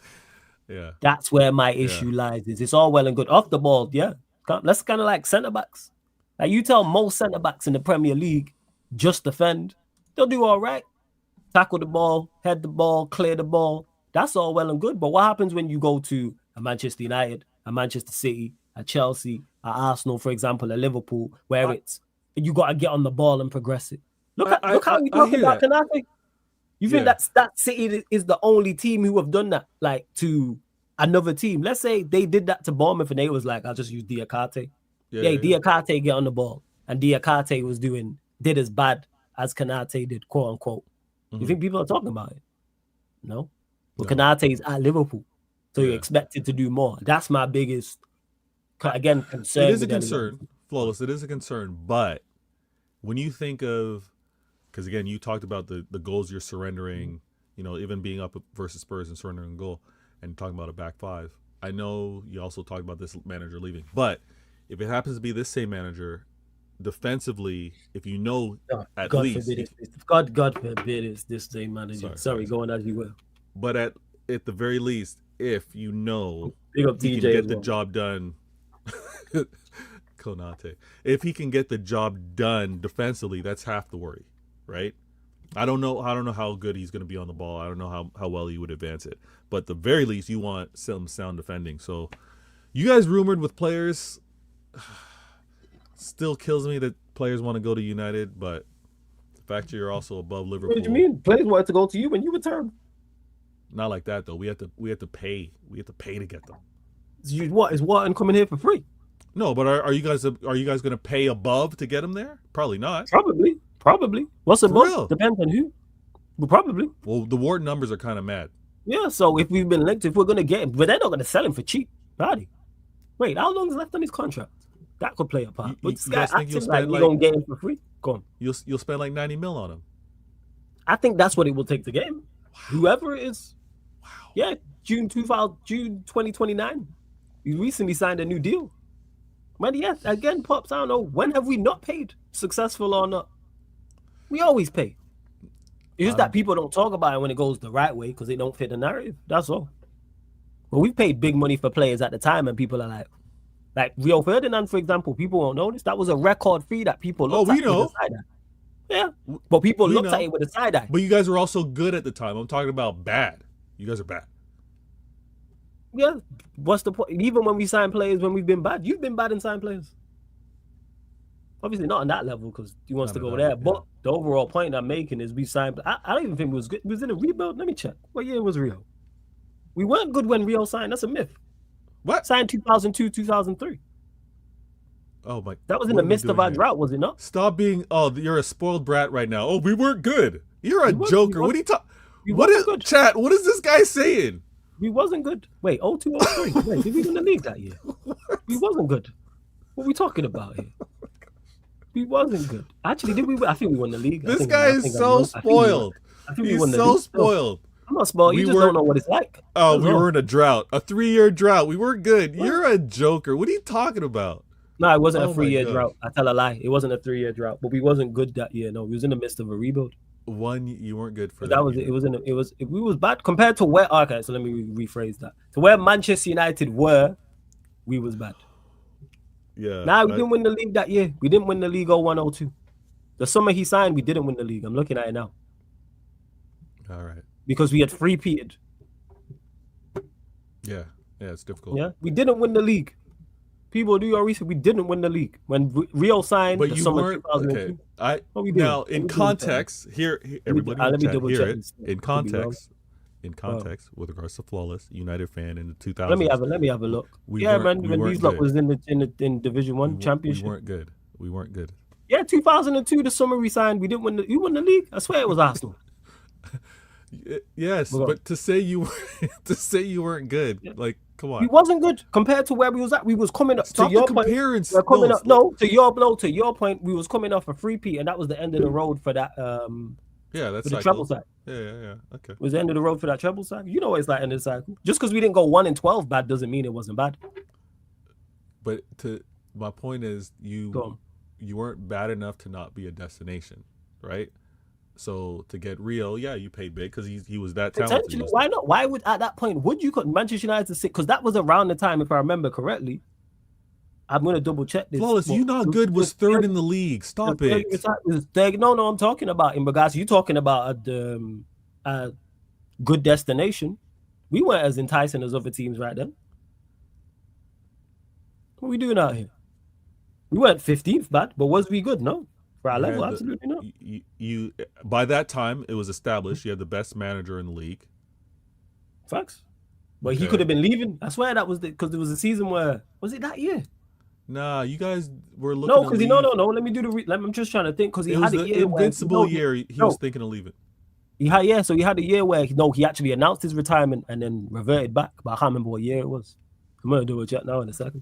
Speaker 5: Yeah,
Speaker 7: that's where my issue lies. It's all well and good off the ball. Yeah, let's kind of like centre backs. Like, you tell most centre backs in the Premier League just defend, they'll do all right. Tackle the ball, head the ball, clear the ball. That's all well and good. But what happens when you go to a Manchester United, a Manchester City, a Chelsea, a Arsenal, for example, a Liverpool, where you got to get on the ball and progress it. Look how you talking about Canate. You think that City is the only team who have done that, like, to another team? Let's say they did that to Bournemouth and they was like, I'll just use Diakate. Diakate get on the ball, and Diakate did as bad as Canate did, quote unquote. Mm-hmm. You think people are talking about it? No. But Canate is at Liverpool, so you're expected to do more. That's my biggest, again, concern.
Speaker 5: It is a concern, Flawless. It is a concern, but when you think of, because again, you talked about the goals you're surrendering, even being up versus Spurs and surrendering a goal, and talking about a back five. I know you also talked about this manager leaving, but if it happens to be this same manager, defensively, if at least
Speaker 7: God forbid it's this same manager. Sorry, going as you will.
Speaker 5: But at the very least, if he can get the job done, Konate. If he can get the job done defensively, that's half the worry, right? I don't know how good he's going to be on the ball. I don't know how well he would advance it. But at the very least, you want some sound defending. So, you guys rumored with players. Still kills me that players want to go to United, but the fact you're also above Liverpool.
Speaker 7: What do you mean? Players wanted to go to you when you returned.
Speaker 5: Not like that though. We have to pay. We have to pay to get them.
Speaker 7: Is Wharton coming here for free?
Speaker 5: No, but are you guys going to pay above to get them there? Probably not.
Speaker 7: Probably. What's above? Depends on who. But probably.
Speaker 5: Well, the Wharton numbers are kind of mad.
Speaker 7: Yeah. So if we've been linked, if we're going to get him, but they're not going to sell him for cheap, buddy. Wait, how long is left on his contract? That could play a part. But this guy acting like you're going to get him for free. Go on.
Speaker 5: You'll spend like 90 mil on him.
Speaker 7: I think that's what it will take to get him. Wow. Whoever it is. Wow. Yeah, June 2029. He recently signed a new deal. But yes, again, Pops, I don't know. When have we not paid? Successful or not? We always pay. It's just that people don't talk about it when it goes the right way because they don't fit the narrative. That's all. But we paid big money for players at the time and people are like, Like Rio Ferdinand, for example, people won't know this. That was a record fee that people
Speaker 5: Oh,
Speaker 7: looked
Speaker 5: we
Speaker 7: at
Speaker 5: know.
Speaker 7: with a side eye. Yeah, but people
Speaker 5: We
Speaker 7: looked
Speaker 5: know.
Speaker 7: at it with a side eye.
Speaker 5: But you guys were also good at the time. I'm talking about bad. You guys are bad.
Speaker 7: Yeah, what's the point? Even when we sign players, when we've been bad, you've been bad in sign players. Obviously not on that level because he wants to go there. But the overall point I'm making is we signed. I don't even think it was good. It was in a rebuild. Let me check. What year was Rio? We weren't good when Rio signed. That's a myth.
Speaker 5: What?
Speaker 7: Signed 2002, 2003.
Speaker 5: Oh my!
Speaker 7: That was in the midst of our drought, was it not?
Speaker 5: Stop being. Oh, you're a spoiled brat right now. Oh, we weren't good. You're a joker. What are you talking? What is good. Chat? What is this guy saying?
Speaker 7: We wasn't good. Wait, 02, 03. Wait, did we win the league that year? We wasn't good. What are we talking about here? We wasn't good. Actually, did we? I think we won the league.
Speaker 5: This guy is so spoiled. He's so spoiled.
Speaker 7: I'm not spoiled. You just don't know what it's like.
Speaker 5: Oh, we were in a drought, a 3-year drought. We weren't good. You're a joker. What are you talking about?
Speaker 7: No, it wasn't a 3-year drought. I tell a lie. It wasn't a 3-year drought, but we wasn't good that year. No, we was in the midst of a rebuild.
Speaker 5: You weren't good for
Speaker 7: that. We was bad compared to where. Okay, so let me rephrase that. To where Manchester United were, we was bad.
Speaker 5: Yeah.
Speaker 7: Nah, we didn't win the league that year. We didn't win the league 01-02. The summer he signed, we didn't win the league. I'm looking at it now.
Speaker 5: All right.
Speaker 7: Because we had three-peated.
Speaker 5: Yeah, it's difficult.
Speaker 7: Yeah, we didn't win the league. People do your research. We didn't win the league when Rio signed.
Speaker 5: But
Speaker 7: the
Speaker 5: you
Speaker 7: summer
Speaker 5: weren't.
Speaker 7: 2002.
Speaker 5: Okay. Now, in context, here, everybody,
Speaker 7: let me double check.
Speaker 5: In context, with regards to Flawless, United fan in the 2000s.
Speaker 7: Let me have a look. Man, when these lot was in Division 1 Championship.
Speaker 5: We weren't good.
Speaker 7: Yeah, 2002, the summer we signed, we didn't win. You won the league. I swear it was Arsenal.
Speaker 5: Yes, but to say you weren't good, like, come on.
Speaker 7: We wasn't good compared to where we was at. We was coming up.
Speaker 5: Stop
Speaker 7: to your
Speaker 5: comparing.
Speaker 7: Point, to your point, we was coming off a 3-peat, and that was the end of the road for that.
Speaker 5: That's
Speaker 7: for the treble side.
Speaker 5: Yeah. Okay.
Speaker 7: It was the end of the road for that treble side. You know what it's like end of the cycle. Just because we didn't go 1-12 bad doesn't mean it wasn't bad.
Speaker 5: But my point is, you weren't bad enough to not be a destination, right? So to get Rio, you paid big because he was that talented.
Speaker 7: Why not? Why would at that point would you cut Manchester United to sit? Because that was around the time, if I remember correctly. I'm gonna double check this.
Speaker 5: Flawless, you not good was third in the league. Stop it.
Speaker 7: No, I'm talking about in regards. You talking about a good destination. We weren't as enticing as other teams right then. What are we doing out here? We weren't 15th bad, but was we good? No. For our level, absolutely not.
Speaker 5: You by that time it was established you had the best manager in the league.
Speaker 7: Facts. But he could have been leaving. I swear that was because there was a season where was it that year?
Speaker 5: Nah, you guys were looking.
Speaker 7: No, because no. Let me do the. I'm just trying to think because he had a year.
Speaker 5: Invincible year. He was thinking of leaving.
Speaker 7: So he had a year where he actually announced his retirement and then reverted back. But I can't remember what year it was. I'm gonna do a check now in a second.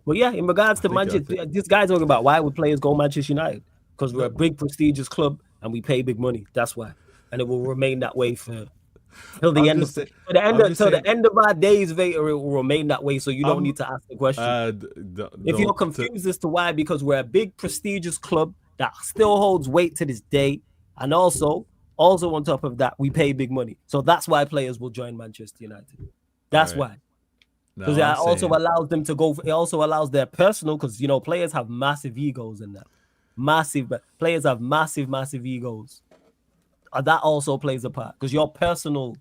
Speaker 7: But yeah, in regards to Manchester, this guy's talking about why would players go Manchester United? Because we're a big, prestigious club and we pay big money. That's why, and it will remain that way till the end of our days. Vader, it will remain that way. So you don't need to ask the question. If you're confused as to why, because we're a big, prestigious club that still holds weight to this day, and also on top of that, we pay big money. So that's why players will join Manchester United. That's why. Because it also allows them to go. It also allows their personal, because players have massive egos in that. Players have massive egos. That also plays a part because your personal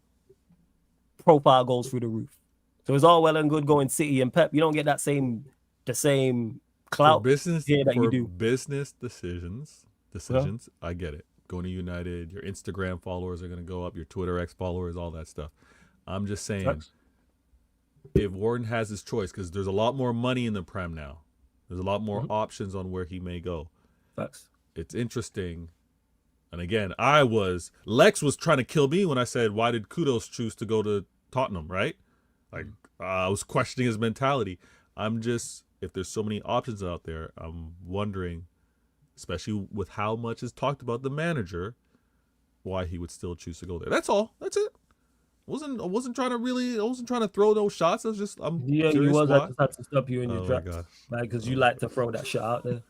Speaker 7: profile goes through the roof. So it's all well and good going City and Pep. You don't get the same clout here that you do.
Speaker 5: Business decisions. I get it. Going to United, your Instagram followers are going to go up. Your Twitter X followers, all that stuff. I'm just saying. If Wharton has his choice, because there's a lot more money in the Prem now. There's a lot more options on where he may go.
Speaker 7: Facts.
Speaker 5: It's interesting. And again, Lex was trying to kill me when I said, why did Kudos choose to go to Tottenham, right? Like, I was questioning his mentality. If there's so many options out there, I'm wondering, especially with how much is talked about the manager, why he would still choose to go there. That's all. That's it. I wasn't trying to throw no shots. I was just I
Speaker 7: just had to stop you in your tracks, because you like to throw that shot out there.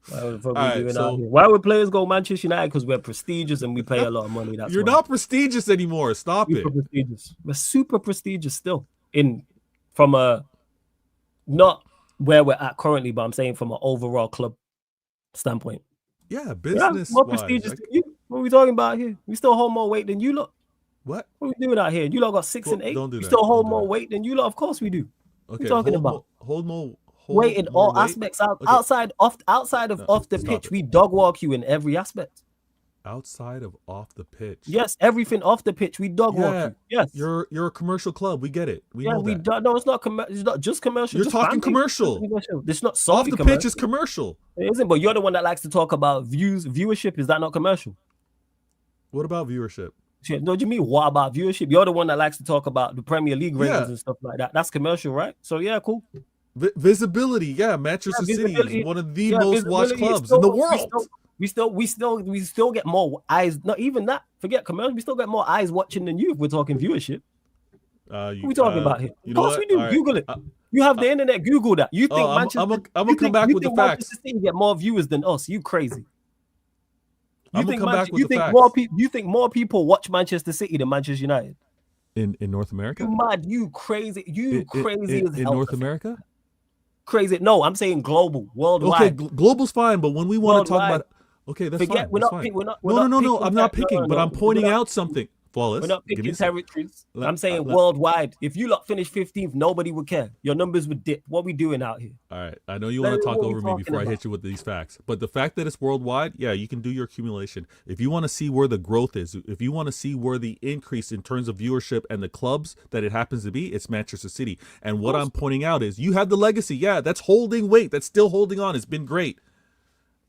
Speaker 7: Why would players go Manchester United? Because we're prestigious and we pay a lot of money. You're
Speaker 5: not prestigious anymore. Stop it.
Speaker 7: Prestigious. We're super prestigious still. From a not where we're at currently, but I'm saying from an overall club standpoint.
Speaker 5: Yeah,
Speaker 7: Yeah,
Speaker 5: business
Speaker 7: more
Speaker 5: wise.
Speaker 7: prestigious than you. What are we talking about here? We still hold more weight than you lot.
Speaker 5: What?
Speaker 7: What are we doing out here? You lot got 6 and 8.
Speaker 5: Don't do
Speaker 7: We
Speaker 5: that.
Speaker 7: still hold
Speaker 5: Don't do
Speaker 7: more
Speaker 5: that.
Speaker 7: weight than you lot. Of course we do. What are
Speaker 5: Okay,
Speaker 7: you talking about?
Speaker 5: hold more
Speaker 7: Weight in all aspects. Outside of off the
Speaker 5: stop
Speaker 7: pitch,
Speaker 5: it.
Speaker 7: we dog walk you in every aspect.
Speaker 5: Outside of off the pitch.
Speaker 7: Yes, everything off the pitch, we dog walk you. Yes,
Speaker 5: You're a commercial club. We get it. We know that.
Speaker 7: No, it's not it's not just commercial.
Speaker 5: You're
Speaker 7: just
Speaker 5: talking
Speaker 7: family.
Speaker 5: commercial.
Speaker 7: It's not
Speaker 5: Off
Speaker 7: solely
Speaker 5: the
Speaker 7: commercial.
Speaker 5: pitch is commercial.
Speaker 7: It isn't, but you're the one that likes to talk about viewership. Is that not commercial?
Speaker 5: What about viewership?
Speaker 7: Shit, no, what do you mean? What about viewership? You're the one that likes to talk about the Premier League ratings and stuff like that. That's commercial, right? So yeah, cool.
Speaker 5: Visibility, yeah. Manchester City is one of the most watched clubs in the world.
Speaker 7: We still get more eyes. Not even that. Forget commercial. We still get more eyes watching than you if we're talking viewership. What are we talking about here? Of course we do. Right. Google it. You have the internet. Google that. You think Manchester? I'm
Speaker 5: gonna come back with the facts.
Speaker 7: Manchester City get more viewers than us? You crazy?
Speaker 5: I'm gonna come back with the facts.
Speaker 7: You think more people watch Manchester City than Manchester United?
Speaker 5: In North America?
Speaker 7: You mad? You crazy? You crazy as hell?
Speaker 5: In North America?
Speaker 7: Crazy? No, I'm saying global, worldwide.
Speaker 5: Okay, global's fine, but when we want to talk about, okay, that's fine. No. I'm not picking, but I'm pointing out something. Flawless.
Speaker 7: We're not picking territories. I'm saying worldwide. If you lot finish 15th, nobody would care. Your numbers would dip. What are we doing out here?
Speaker 5: All right. I know you want to talk over me before I hit you with these facts. But the fact that it's worldwide, yeah, you can do your accumulation. If you want to see where the growth is, if you want to see where the increase in terms of viewership and the clubs that it happens to be, it's Manchester City. And what I'm pointing out is you have the legacy. Yeah, that's holding weight. That's still holding on. It's been great.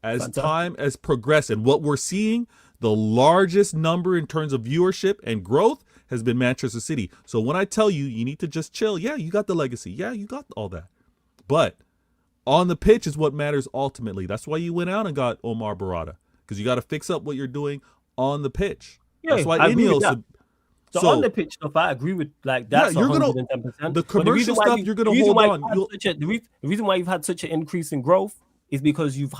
Speaker 5: As time has progressed and what we're seeing, the largest number in terms of viewership and growth has been Manchester City. So when I tell you, you need to just chill. Yeah, you got the legacy. Yeah, you got all that. But on the pitch is what matters ultimately. That's why you went out and got Omar Barada, because you got to fix up what you're doing on the pitch.
Speaker 7: Yeah,
Speaker 5: that's why
Speaker 7: Ineos. So on the pitch stuff, I agree with like that's 110%.
Speaker 5: The commercial stuff you're gonna hold on.
Speaker 7: The reason why you've had such an increase in growth is because you've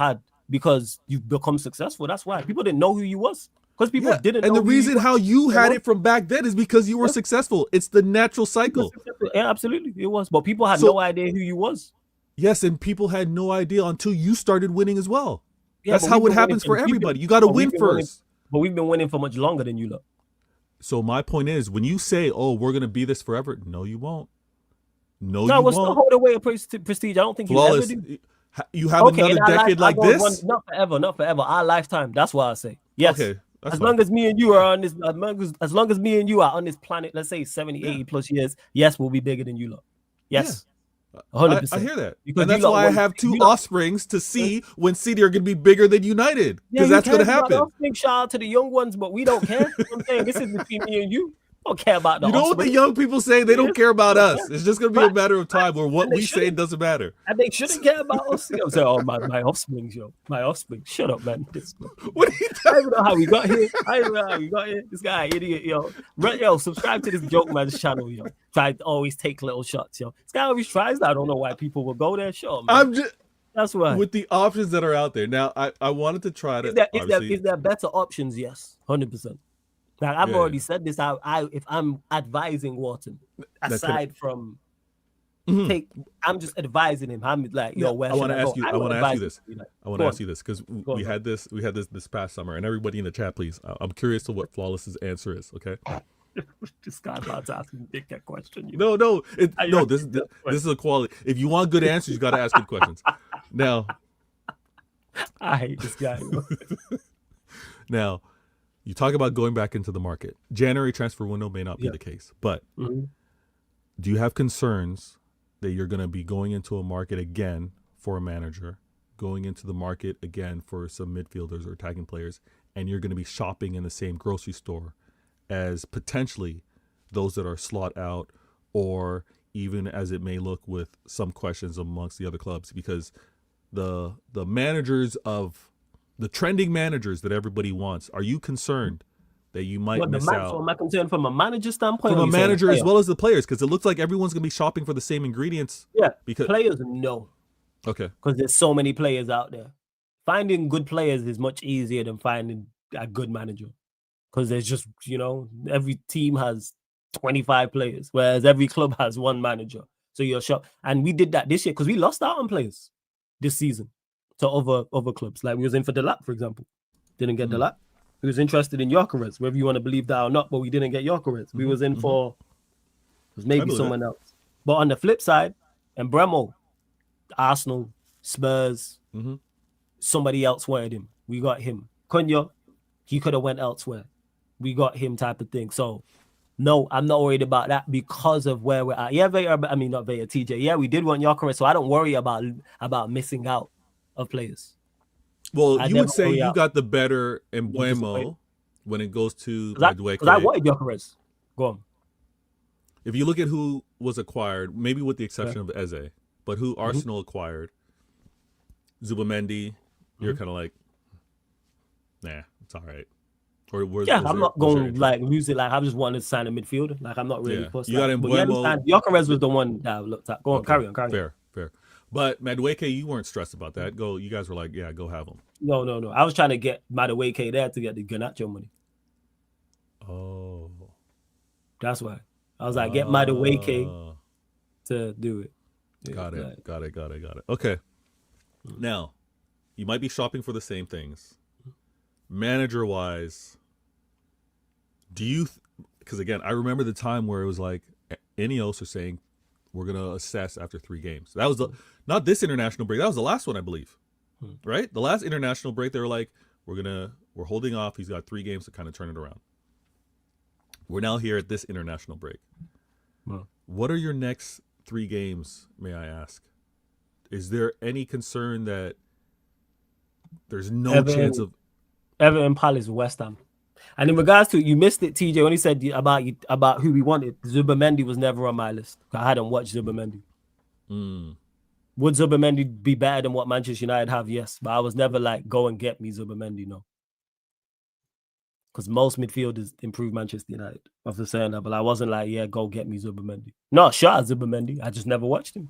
Speaker 7: become successful. That's why people didn't know who you was. Because people didn't know.
Speaker 5: And the reason how you had it from back then is because you were successful. It's the natural cycle.
Speaker 7: Yeah, absolutely. It was. But people had no idea who you was.
Speaker 5: Yes, and people had no idea until you started winning as well. Yeah, that's how it happens for everybody. You got to win first.
Speaker 7: But we've been winning for much longer than you lot.
Speaker 5: So my point is, when you say, "Oh, we're gonna be this forever," no, you won't. No, you
Speaker 7: won't.
Speaker 5: What's
Speaker 7: the whole way of prestige? I don't think you ever do.
Speaker 5: You have another decade like this?
Speaker 7: Not forever. Our lifetime. That's why I say yes.
Speaker 5: Okay,
Speaker 7: as long as me and you are on this, as long as me and you are on this planet, let's say 70, 80 plus years, yes, we'll be bigger than you lot. Yes. 100%.
Speaker 5: I hear that. Because and that's why I have two offsprings to see when City are going to be bigger than United. Because that's going to happen.
Speaker 7: Shout out to the young ones, but we don't care. I'm saying this is between me and you. Don't care about the
Speaker 5: You know what the young people say? They don't care about us. It's just going to be a matter of time where what we say doesn't matter.
Speaker 7: And they shouldn't care about us. I'm saying, oh, my offspring, yo. My offspring. Shut up, man.
Speaker 5: What are you
Speaker 7: I don't know how we got here. This guy, idiot, yo. Yo, subscribe to this Joke Man's channel, yo. Try to always take little shots, yo. This guy always tries that. I don't know why people will go there. Sure, man. That's why.
Speaker 5: With the options that are out there. Now, I wanted to try to...
Speaker 7: Is there better options? Yes. 100%. Now, I've already said this. If I'm advising Wharton, aside from I'm just advising him. I'm like, yo, where should I go?
Speaker 5: I want to ask you this. I want to ask you this because we had this past summer, and everybody in the chat, please. I'm curious to what Flawless's answer is. Okay.
Speaker 7: This guy about to ask me a dickhead question.
Speaker 5: No. This is a quality. If you want good answers, you got to ask good questions. Now,
Speaker 7: I hate this guy.
Speaker 5: Now. You talk about going back into the market. January transfer window may not be the case, but do you have concerns that you're going to be going into a market again for a manager, going into the market again for some midfielders or attacking players, and you're going to be shopping in the same grocery store as potentially those that are slot out, or even as it may look with some questions amongst the other clubs, because the managers of the trending managers that everybody wants, are you concerned that you might miss out?
Speaker 7: So am I concerned from a manager standpoint?
Speaker 5: From a manager as well as the players, because it looks like everyone's going to be shopping for the same ingredients.
Speaker 7: Yeah,
Speaker 5: because
Speaker 7: players, no.
Speaker 5: Okay.
Speaker 7: Because there's so many players out there. Finding good players is much easier than finding a good manager. Because there's just, every team has 25 players, whereas every club has one manager. So you're shocked. And we did that this year because we lost out on players this season to other clubs. Like we was in for Delap, for example. Didn't get Delap. We was interested in Gyökeres, whether you want to believe that or not, but we didn't get Gyökeres. We was in for it was maybe someone else. But on the flip side, and Bremo, Arsenal, Spurs, somebody else wanted him. We got him. Cunha, he could have went elsewhere. We got him type of thing. So no, I'm not worried about that because of where we're at. Yeah, not Vega, TJ. Yeah, we did want Gyökeres, so I don't worry about missing out of players.
Speaker 5: Well, you would say you got the better Mbeumo when it goes to Madueke.
Speaker 7: Because I wanted Gyökeres. Go on.
Speaker 5: If you look at who was acquired, maybe with the exception of Eze, but who Arsenal acquired, Zubimendi, you're kind of like, nah, it's all right. Or
Speaker 7: I'm not going to like lose it. Like I just wanted to sign a midfielder. Like I'm not really
Speaker 5: You got Mbeumo.
Speaker 7: Gyökeres was the one that I looked at. Go on, carry on.
Speaker 5: Fair. But Madueke, you weren't stressed about that. You guys were like, yeah, go have him.
Speaker 7: No. I was trying to get Madueke there to get the Garnacho money.
Speaker 5: Oh.
Speaker 7: That's why. I was like, get Madueke to do it.
Speaker 5: Got it. Okay. Now, you might be shopping for the same things. Manager-wise, do you... Because, again, I remember the time where it was like, Ineos are saying, we're going to assess after 3 games. That was not this international break. That was the last one, I believe. Right? The last international break, they were like, we're holding off. He's got 3 games to kind of turn it around. We're now here at this international break.
Speaker 7: Wow.
Speaker 5: What are your next 3 games, may I ask? Is there any concern that there's no chance of...
Speaker 7: Everton, Palace, West Ham. And in regards to, you missed it, TJ, when he said about who we wanted. Zubimendi was never on my list. I hadn't watched Zubimendi. Would Zubimendi be better than what Manchester United have? Yes. But I was never like, go and get me Zubimendi, no. Because most midfielders improve Manchester United. After saying that, but I wasn't like, yeah, go get me Zubimendi. No, shot at Zubimendi. I just never watched him.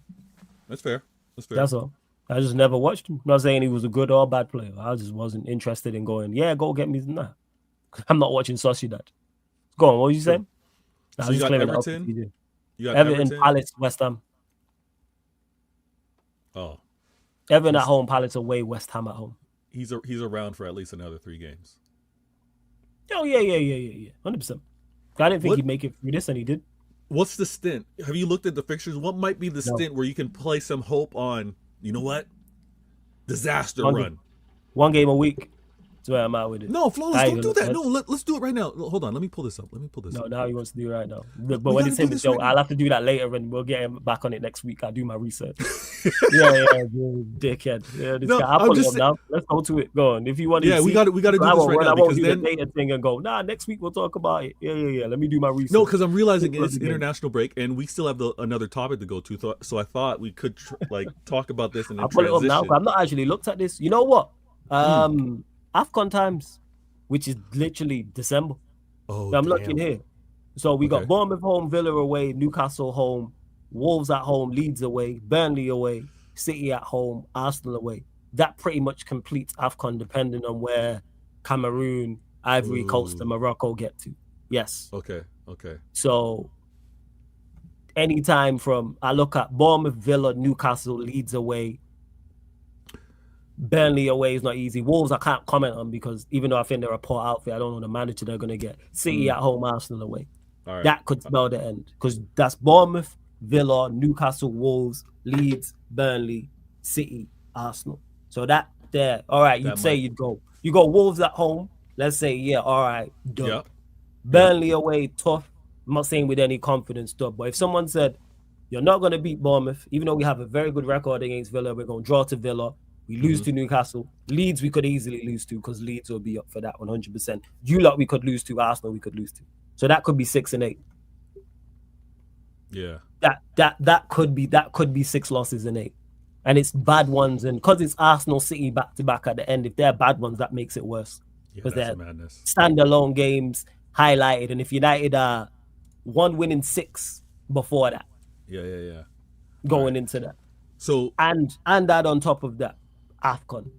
Speaker 5: That's fair.
Speaker 7: That's all. I just never watched him. I'm not saying he was a good or bad player. I just wasn't interested in going, yeah, go get me. Nah. I'm not watching Sociedad. Go on, what were you saying?
Speaker 5: So you got Everton?
Speaker 7: Everton, Palace, West Ham.
Speaker 5: Oh.
Speaker 7: Everton at home, Palace away, West Ham at home.
Speaker 5: He's around for at least another 3 games.
Speaker 7: Oh, yeah. 100%. I didn't think he'd make it through this, and he did.
Speaker 5: What's the stint? Have you looked at the fixtures? What might be the stint where you can play some hope on, you know what? Disaster run.
Speaker 7: 1 game a week. That's where I'm at with it.
Speaker 5: No, Flawless, don't do that. No, let's do it right now. Hold on, let me pull this up.
Speaker 7: No, now he wants to do it right now. But when it's him, I'll have to do that later, and we'll get him back on it next week. I'll do my research. yeah, dickhead. Yeah, this guy. I'll pull it up now. Let's go to it. Go on. If you want to
Speaker 5: we got to do this right now.
Speaker 7: I won't do the data thing and go, next week we'll talk about it. Yeah. Let me do my research.
Speaker 5: No, because I'm realizing it's international break, and we still have another topic to go to. So I thought we could talk about this and then transition.
Speaker 7: I'll pull it up now. I've not actually looked at this. You know what? AFCON times, which is literally December.
Speaker 5: Oh,
Speaker 7: I'm looking here. So we got Bournemouth home, Villa away, Newcastle home, Wolves at home, Leeds away, Burnley away, City at home, Arsenal away. That pretty much completes AFCON, depending on where Cameroon, Ivory Coast, and Morocco get to. Yes.
Speaker 5: Okay.
Speaker 7: So anytime I look at Bournemouth, Villa, Newcastle, Leeds away, Burnley away is not easy. Wolves I can't comment on because even though I think they're a poor outfit, I don't know the manager they're going to get. City at home, Arsenal away.
Speaker 5: All right.
Speaker 7: That could spell the end because that's Bournemouth, Villa, Newcastle, Wolves, Leeds, Burnley, City, Arsenal. So that there. All right, you'd say you go Wolves at home. Let's say, all right, done.
Speaker 5: Yep.
Speaker 7: Burnley away, tough. I'm not saying with any confidence, done. But if someone said, you're not going to beat Bournemouth, even though we have a very good record against Villa, we're going to draw to Villa. We lose to Newcastle. Leeds, we could easily lose to because Leeds will be up for that 100%. You lot, we could lose to. Arsenal, we could lose to. So that could be 6 and 8.
Speaker 5: Yeah.
Speaker 7: That could be 6 losses and 8. And it's bad ones. And because it's Arsenal City back to back at the end, if they're bad ones, that makes it worse. Because they're standalone games highlighted. And if United are 1 win in 6 before that.
Speaker 5: Yeah.
Speaker 7: Going into that.
Speaker 5: So
Speaker 7: and add on top of that, AFCON.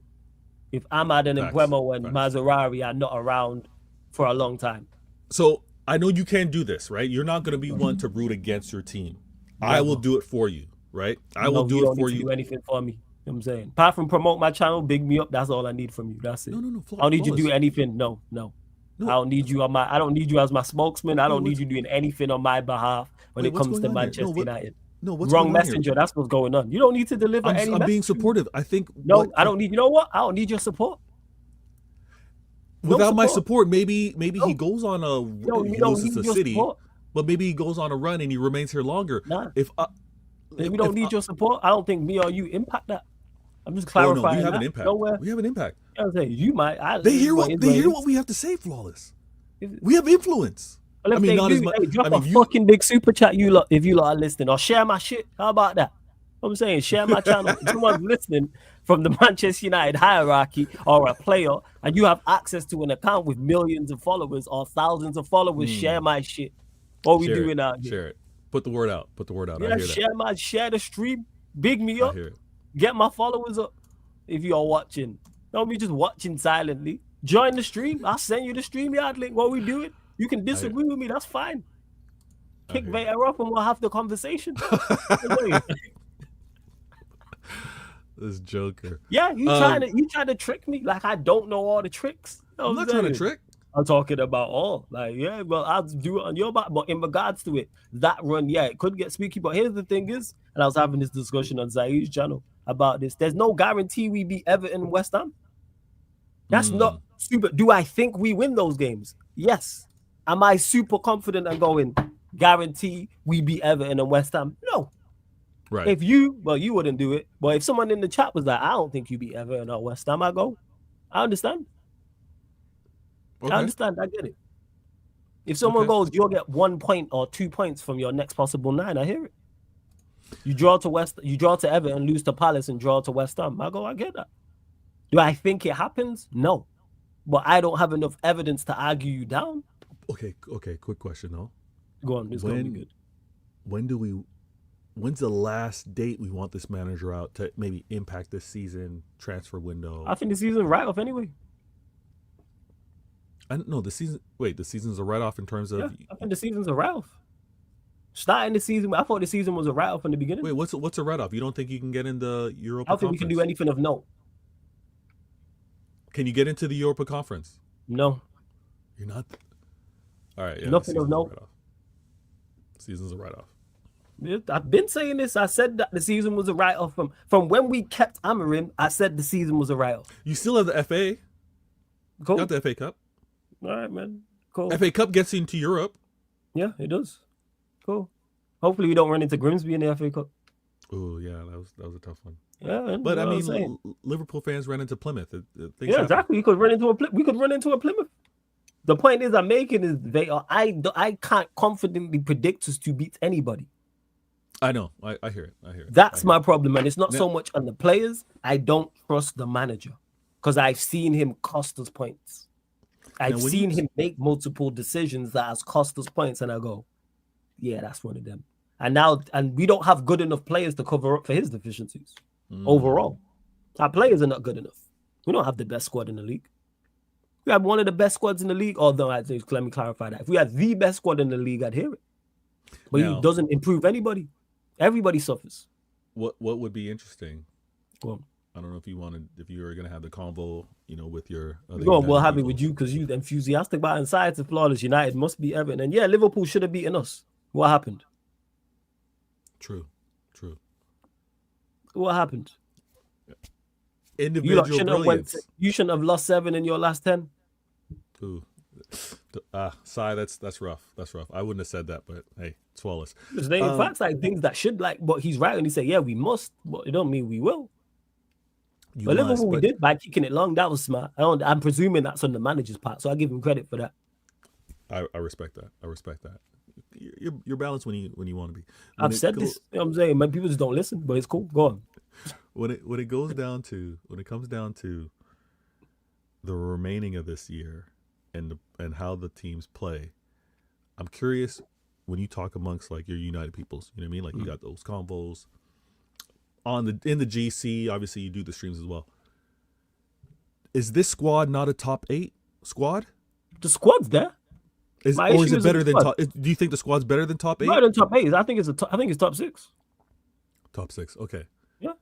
Speaker 7: If Ahmad and Mbeumo and Mazarari are not around for a long time.
Speaker 5: So I know you can't do this, right? You're not going to be one to root against your team. I will do it for you, right? I will do
Speaker 7: you
Speaker 5: it
Speaker 7: don't
Speaker 5: for
Speaker 7: need to
Speaker 5: you.
Speaker 7: do anything for me. You know what I'm saying? Apart from promote my channel, big me up, that's all I need from you. That's it.
Speaker 5: No.
Speaker 7: I don't need you to do
Speaker 5: Flawless.
Speaker 7: anything. No. I don't need you I don't need you as my spokesman. I don't need you doing anything on my behalf when it
Speaker 5: what's
Speaker 7: comes to
Speaker 5: going on here?
Speaker 7: Manchester United.
Speaker 5: No, what's
Speaker 7: Wrong
Speaker 5: going on here?
Speaker 7: messenger. That's what's going on. You don't need to deliver any
Speaker 5: I'm being
Speaker 7: message.
Speaker 5: supportive. I think
Speaker 7: I don't need. You know what? I don't need your support.
Speaker 5: Without my support, maybe he goes on a
Speaker 7: we
Speaker 5: he
Speaker 7: don't
Speaker 5: loses
Speaker 7: need
Speaker 5: to
Speaker 7: your
Speaker 5: City,
Speaker 7: support.
Speaker 5: but maybe he goes on a run and he remains here longer.
Speaker 7: Nah.
Speaker 5: If
Speaker 7: we don't need your support, I don't think me or you impact that. I'm just
Speaker 5: oh
Speaker 7: clarifying.
Speaker 5: no, we have
Speaker 7: that.
Speaker 5: an impact.
Speaker 7: Nowhere.
Speaker 5: We have an impact.
Speaker 7: You know what I'm saying? You might.
Speaker 5: They hear what we have to say, Flawless. We have influence.
Speaker 7: Well, if
Speaker 5: I mean,
Speaker 7: they
Speaker 5: not
Speaker 7: do,
Speaker 5: as much.
Speaker 7: hey, drop
Speaker 5: I mean,
Speaker 7: a fucking big super chat, you lot, if you lot are listening, or share my shit. How about that? I'm saying, share my channel. If someone's listening from the Manchester United hierarchy or a player, and you have access to an account with millions of followers or thousands of followers, share my shit. What we doing out here?
Speaker 5: Share it. Put the word out.
Speaker 7: Yeah,
Speaker 5: I hear that.
Speaker 7: share the stream. Big me up.
Speaker 5: I hear it.
Speaker 7: Get my followers up. If you are watching, don't be just watching silently. Join the stream. I'll send you the StreamYard link. What we doing? You can disagree with me. That's fine. Kick Vader up and we'll have the conversation.
Speaker 5: This Joker.
Speaker 7: Yeah, you trying to trick me like I don't know all the tricks. You know
Speaker 5: I'm not trying to trick.
Speaker 7: I'm talking about all. Like, yeah, well, I'll do it on your back. But in regards to it, that run, yeah, it could get squeaky. But here's the thing is, and I was having this discussion on Zaid's channel about this. There's no guarantee we beat Everton and West Ham. That's not super. Do I think we win those games? Yes. Am I super confident and going, guarantee we beat Everton and West Ham? No.
Speaker 5: Right.
Speaker 7: If you wouldn't do it. But if someone in the chat was like, I don't think you beat Everton or West Ham, I go, I understand.
Speaker 5: Okay.
Speaker 7: I understand. I get it. If someone goes, you'll get 1 point or 2 points from your next possible 9, I hear it. You draw to Everton, lose to Palace, and draw to West Ham. I go, I get that. Do I think it happens? No. But I don't have enough evidence to argue you down.
Speaker 5: Okay. Quick question though.
Speaker 7: Go on. It's going to be good.
Speaker 5: When's the last date we want this manager out to maybe impact this season transfer window?
Speaker 7: I think the season's right off anyway.
Speaker 5: I don't know the season. Wait, the season's a write-off in terms of.
Speaker 7: Yeah, I think the season's a write-off. Starting the season, I thought the season was a write-off in the beginning.
Speaker 5: Wait, what's a write-off? You don't think you can get in the Europa?
Speaker 7: I don't think we can do anything of note.
Speaker 5: Can you get into the Europa Conference?
Speaker 7: No.
Speaker 5: You're not. All right. Yeah,
Speaker 7: nothing of note.
Speaker 5: Season's a write-off.
Speaker 7: I've been saying this. I said that the season was a write-off from when we kept Amorim. I said the season was a write-off.
Speaker 5: You still have the FA.
Speaker 7: Cool.
Speaker 5: Got the FA Cup.
Speaker 7: All right, man. Cool.
Speaker 5: FA Cup gets you into Europe.
Speaker 7: Yeah, it does. Cool. Hopefully we don't run into Grimsby in the FA Cup.
Speaker 5: Oh yeah, that was a tough one.
Speaker 7: Yeah,
Speaker 5: but I mean, Liverpool fans ran into Plymouth.
Speaker 7: Yeah, exactly. We could run into a Plymouth. The point is, I'm making is I can't confidently predict us to beat anybody.
Speaker 5: I know. I hear it.
Speaker 7: That's my problem, and it's not so much on the players. I don't trust the manager because I've seen him cost us points. I've seen him make multiple decisions that has cost us points, and I go, yeah, that's one of them. And we don't have good enough players to cover up for his deficiencies. Overall, our players are not good enough. We don't have the best squad in the league. We have one of the best squads in the league. Although, let me clarify that. If we had the best squad in the league, I'd hear it. But he doesn't improve anybody. Everybody suffers.
Speaker 5: What would be interesting?
Speaker 7: Well,
Speaker 5: I don't know if you were going to have the convo, with your.
Speaker 7: We'll have it with you because you're enthusiastic about inside to Flawless United must be Everton. And yeah, Liverpool should have beaten us. What happened?
Speaker 5: True.
Speaker 7: What happened?
Speaker 5: Individual brilliance.
Speaker 7: You shouldn't have lost 7 in your last 10.
Speaker 5: Ooh. Sigh, that's rough. That's rough. I wouldn't have said that, but hey, it's flawless.
Speaker 7: In fact, like things that should but he's right when he said, yeah, we must, but it don't mean we will. But Liverpool we did by kicking it long. That was smart. I'm presuming that's on the manager's part, so I give him credit for that.
Speaker 5: I respect that. You're balanced when you want to be.
Speaker 7: I've said this. You know what I'm saying, man, people just don't listen, but it's cool. Go on.
Speaker 5: When it comes down to the remaining of this year and how the teams play, I'm curious when you talk amongst like your United peoples. You know what I mean? Like you got those convos in the GC. Obviously, you do the streams as well. Is this squad not a top 8 squad?
Speaker 7: The squad's there.
Speaker 5: Is it better than top? Do you think the squad's better than top 8?
Speaker 7: Better than top 8. I think it's top 6.
Speaker 5: Top 6. Okay.
Speaker 7: Yeah.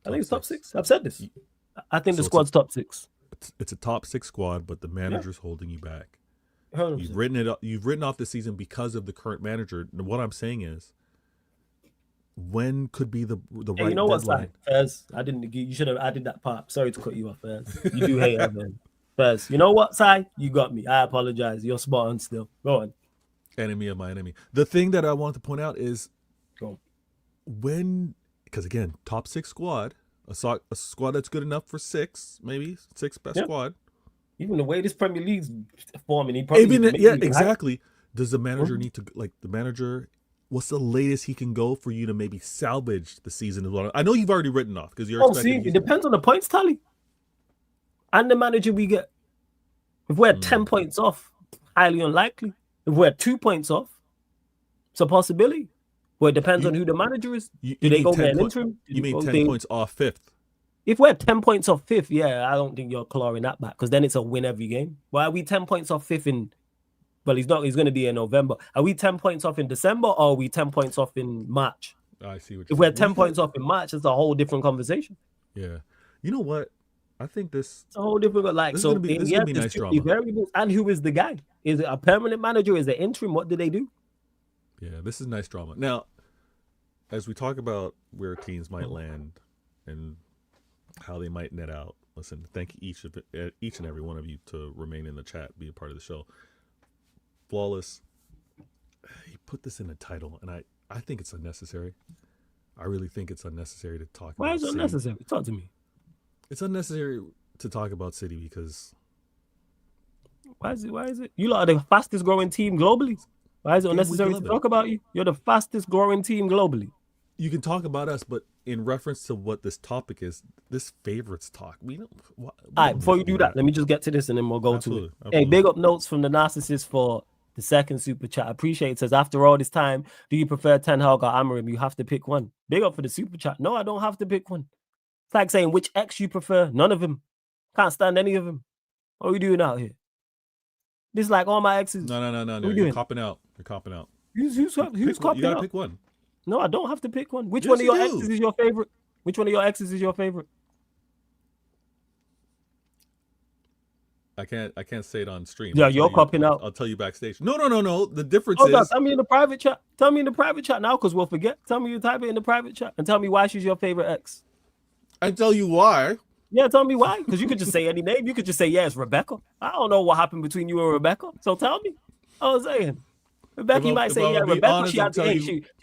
Speaker 7: I think it's top 6. I've said this. I think the squad's top 6.
Speaker 5: It's a top 6 squad, but the manager's holding you back.
Speaker 7: 100%.
Speaker 5: You've written off the season because of the current manager. And what I'm saying is, when could be the right
Speaker 7: you know what's
Speaker 5: deadline?
Speaker 7: like, Fez? You should have added that part. Sorry to cut you off, Fez. You do hate her, man. Fez, you know what, Si? You got me. I apologize. You're spot on still. Go on.
Speaker 5: Enemy of my enemy. The thing that I wanted to point out is
Speaker 7: Go
Speaker 5: because again, top 6 squad, a squad that's good enough for 6, maybe 6th best squad.
Speaker 7: Even the way this Premier League's forming,
Speaker 5: exactly. Does the manager need to what's the latest he can go for you to maybe salvage the season as well? I know you've already written off because you're
Speaker 7: it depends on the points tally and the manager we get. If we're 10 points off, highly unlikely. If we're 2 points off, it's a possibility. Well, it depends on who the manager is. Do they go get an interim?
Speaker 5: You mean 10 points off 5th?
Speaker 7: If we're 10 points off 5th, yeah, I don't think you're clawing that back because then it's a win every game. Why are we 10 points off 5th in? Well, he's going to be in November. Are we 10 points off in December or are we 10 points off in March?
Speaker 5: I see what
Speaker 7: if we're 10 points off in March, it's a whole different conversation.
Speaker 5: Yeah. You know what? I think it's
Speaker 7: a whole different this is gonna be nice drama. Variables. And who is the guy? Is it a permanent manager? Is it interim? What do they do?
Speaker 5: Yeah, this is nice drama. Now, as we talk about where teams might land and how they might net out, listen, thank each and every one of you to remain in the chat, be a part of the show. Flawless, he put this in the title, and I think it's unnecessary. I really think it's unnecessary to talk about
Speaker 7: Why is it unnecessary? Talk to me.
Speaker 5: It's unnecessary to talk about City because...
Speaker 7: Why is it? You lot are the fastest growing team globally. Why is it unnecessary to talk about you? You're the fastest growing team globally.
Speaker 5: You can talk about us, but in reference to what this topic is, this favorites talk. All
Speaker 7: right, before you do that, let me just get to this and then we'll go to it. Hey, big up notes from the narcissist for the second super chat. I appreciate it. Says, after all this time, do you prefer Ten Hag or Amorim? You have to pick one. Big up for the super chat. No, I don't have to pick one. It's like saying which ex you prefer. None of them. Can't stand any of them. What are we doing out here? This is like all my exes.
Speaker 5: No. You're copping out.
Speaker 7: Who's copping
Speaker 5: You gotta
Speaker 7: out?
Speaker 5: pick one.
Speaker 7: No, I don't have to pick one. Which one of your exes is your favorite? Which one of your exes is your favorite?
Speaker 5: I can't say it on stream.
Speaker 7: Yeah, you're copping out.
Speaker 5: I'll tell you backstage. No. The difference
Speaker 7: is...
Speaker 5: is...
Speaker 7: Tell me in the private chat. Tell me in the private chat now, because we'll forget. Tell me you type it in the private chat and tell me why she's your favorite ex.
Speaker 5: I tell you why.
Speaker 7: Yeah, tell me why. Because you could just say any name. You could just say, yeah, it's Rebecca. I don't know what happened between you and Rebecca. So tell me. I was saying. Rebecca, you might say, yeah, Rebecca, she